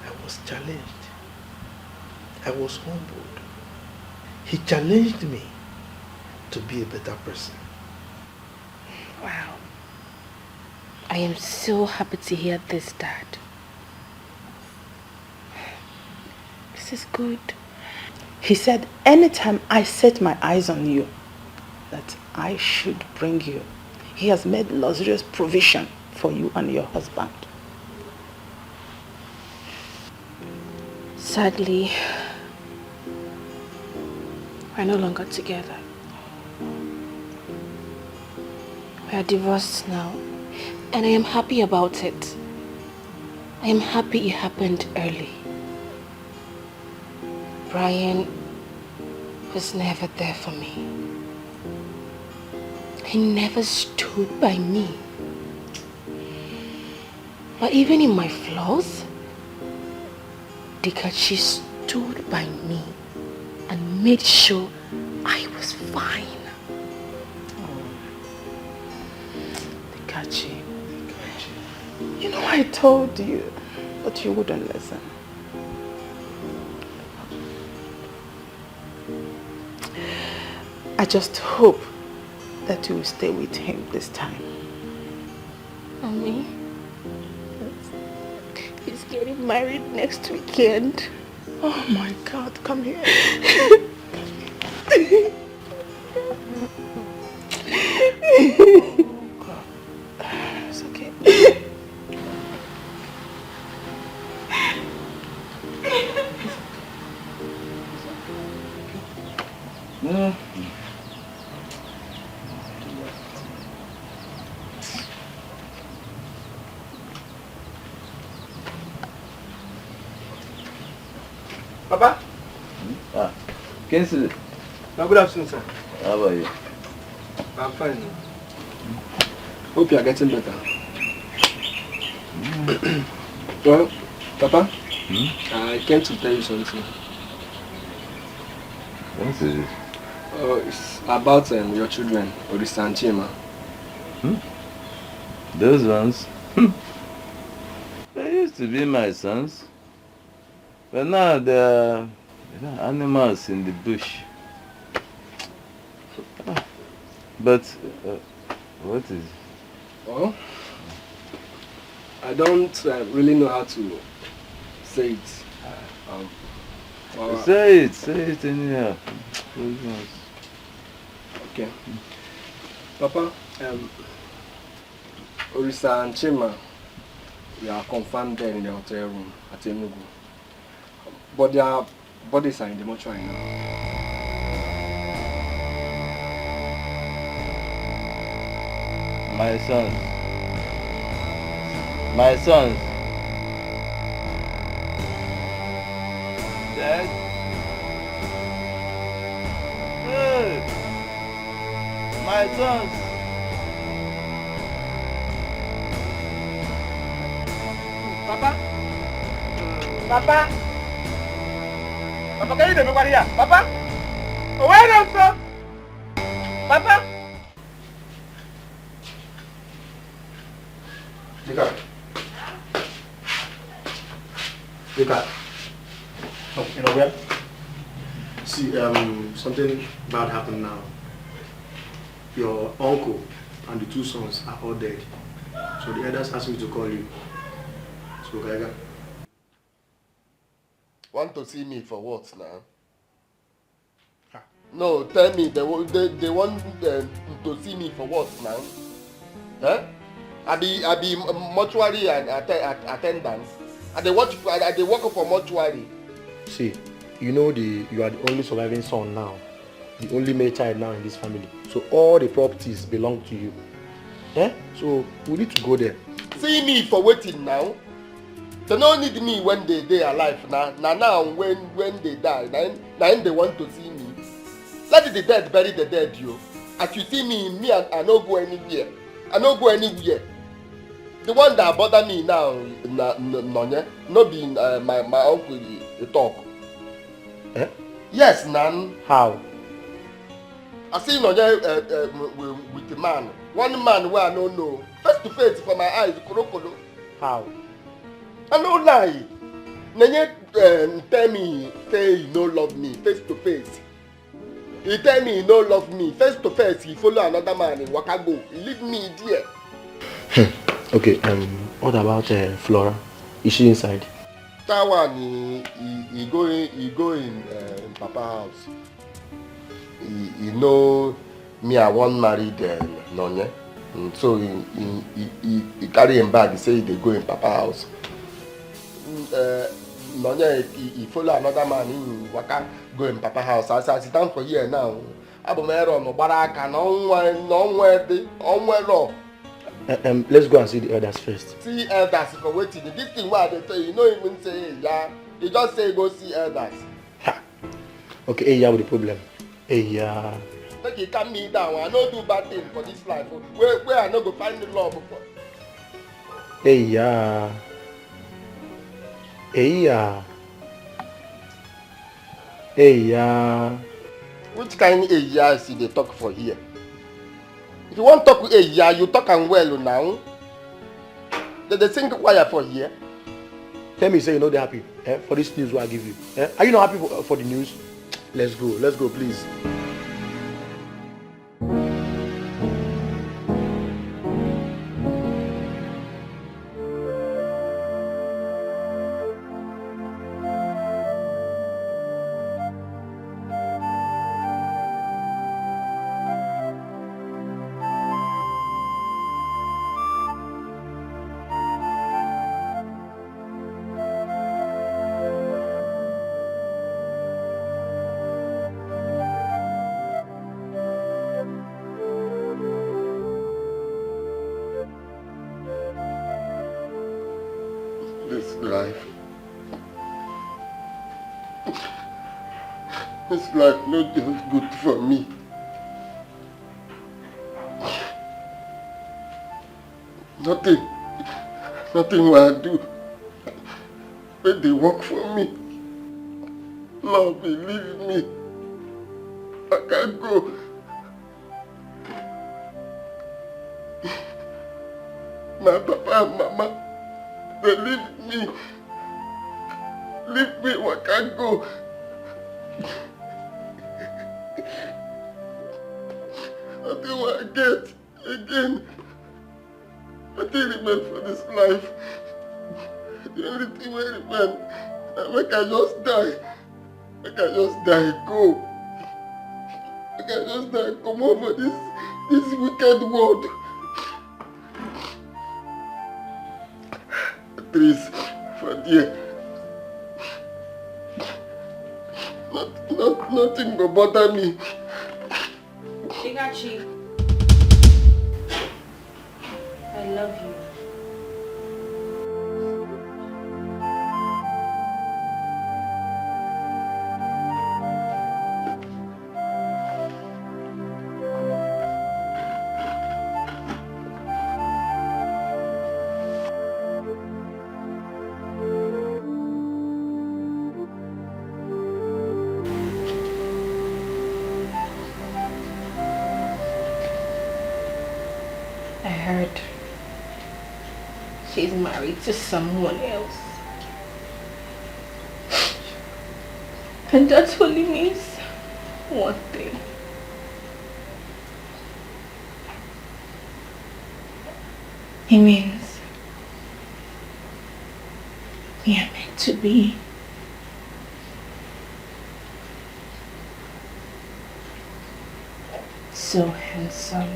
Speaker 16: I was challenged. I was humbled. He challenged me to be a better person.
Speaker 8: Wow. I am so happy to hear this, Dad. This is good.
Speaker 7: He said anytime I set my eyes on you, that I should bring you. He has made luxurious provision for you and your husband.
Speaker 8: Sadly, we're no longer together. We are divorced now, and I am happy about it. I am happy it happened early. Brian was never there for me. He never stood by me. But even in my flaws, Dikachi stood by me and made sure I was fine.
Speaker 7: Dikachi. You know, I told you, but you wouldn't listen. I just hope that you will stay with him this time.
Speaker 8: Mommy, he's getting married next weekend.
Speaker 7: Oh my God, come here. It's okay.
Speaker 18: No.
Speaker 2: Papa?
Speaker 18: Kingsley.
Speaker 2: Good afternoon, sir.
Speaker 18: How are you?
Speaker 2: I'm fine. Hope you are getting better. Well, Papa, I came to tell you something.
Speaker 18: What is it?
Speaker 2: It's about your children, Orisa and Chima.
Speaker 18: Those ones? I used
Speaker 19: to be my sons. But now there are animals in the bush. But what is it?
Speaker 1: Well, I don't really know how to say it.
Speaker 19: Say it anyhow.
Speaker 1: Okay. Papa, Orisa and Chima, we are confined there in the hotel room at Enugu. But their bodies are in the mortuary now.
Speaker 19: My sons. My sons. Dad. Hey. My sons.
Speaker 20: Papa. Papa. Papa, can you do nobody here? Papa. Oh, where are you, sir? Papa.
Speaker 9: Look at. Oh, you know where? See, something bad happened now. Your uncle and the two sons are all dead. So the elders asked me to call you. So, Gaiga.
Speaker 2: Want to see me for what now? No, tell me, they want to see me for what now? Huh? I be mortuary and attendance. And they work for mortuary.
Speaker 9: See, you know you are the only surviving son now. The only male child now in this family. So all the properties belong to you. Eh? So we need to go there.
Speaker 2: See me for waiting now. They don't need me when they are alive now. Now when they die, now they want to see me. Let the dead bury the dead, you. As you see me I don't go anywhere. I don't go anywhere. The one that bother me now, not being my uncle talk.
Speaker 9: Eh?
Speaker 2: Yes, Nan.
Speaker 9: How?
Speaker 2: I see with the man. One man where I don't know. Face to face for my eyes, kolo.
Speaker 9: How?
Speaker 2: I don't lie. Nanye tell me, say you no love me, face to face. He tell me he no love me, face to face. He follow another man in Wakago. He leave me there.
Speaker 9: Okay. What about Flora? Is she inside?
Speaker 2: That one, he go in Papa house. He know me. I want married Nonye. So he carry him back. He say they go in Papa house. Nonye he follow another man in Waka go in Papa house. As I sit down for here now. Abomero no baraka no.
Speaker 9: Let's go and see the elders first.
Speaker 2: See elders for waiting. This thing what they tell you, no even say yeah. They just say go see elders.
Speaker 9: Okay, hey, yeah, with the problem. Hey, yeah.
Speaker 2: Make you calm me down. I no do bad thing for this life. Where I no go find the love before.
Speaker 9: Hey, yeah. Hey, yeah. Hey, yeah.
Speaker 2: Which kind of yeah see they talk for here? If you want to talk yeah, you talk and well now. They sing choir for here.
Speaker 9: Tell me, say you know they're happy for this news what I give you. Are you not happy for the news? Let's go, please.
Speaker 2: This life not just good for me. Nothing will I do. When they work for me, Lord, believe me. I can't go. My papa and mama, leave me. Leave me, I can't go. Until I get again. I didn't remain for this life. The only thing I remain, I can just die. I can just die, go. I can just die, come over this wicked world. Please, for dear. Nothing will bother me.
Speaker 8: Shigachi, I love you. I heard she's married to someone else. And that only means one thing. It means we are meant to be. So handsome.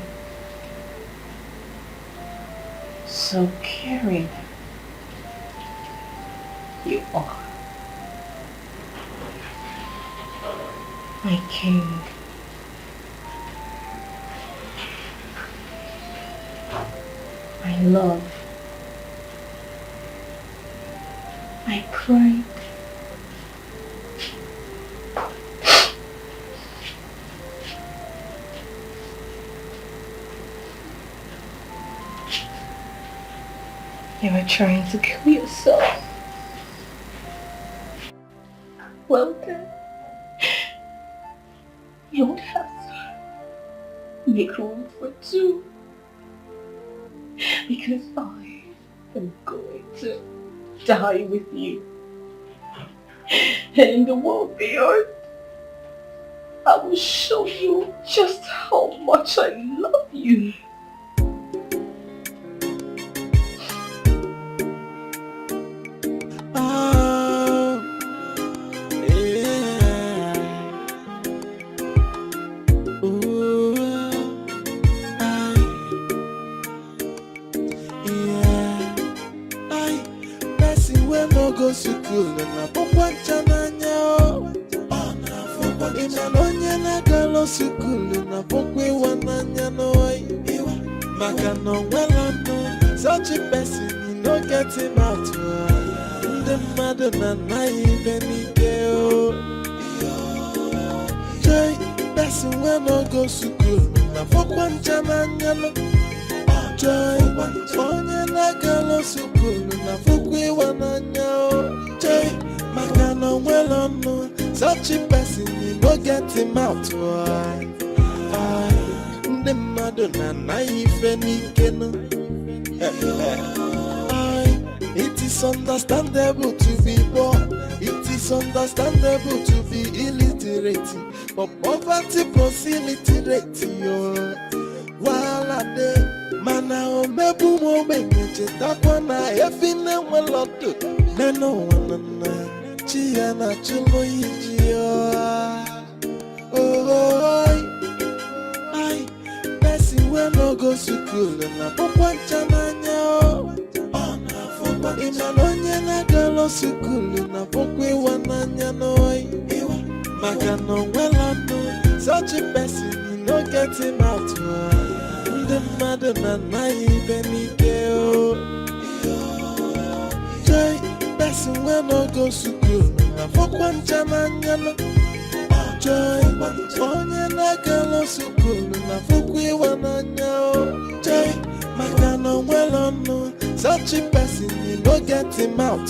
Speaker 8: So caring. You are. My king. My love. My pride. You were trying to kill yourself. Well then, you would have to make room for two. Because I am going to die with you. And in the world beyond, I will show you just how much I love you.
Speaker 21: Go school na pokwancha nanya Imanonye na galo school na pokwe wananya no Maka no welano Such a person you no get him out The mother na naive nikeo Joy person when no go school na pokwancha nanya Joy, onye na galo school na fukwe wananya Joy, makano welano Such a person you no get him out The mother na naive nikeno It is understandable to be born It is understandable to be illiterate But poverty proximity rate While I dey Mana o mebu mo benye takwana efine mweloto Neno wanana Chia na chulo yijio Oh Ay Besi we no go school Na pokwancha nanya Imanonye na galo school Na pokwe wananya no Maka no welano Such a person you no get him out The mother na naive nikeo Joy, person when no go school Na fokwancha nanya Joy, onye na galo school Na fokwe wananya Joy, maka no welano Such a person you no get him out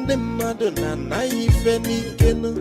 Speaker 21: The mother na naive nikeno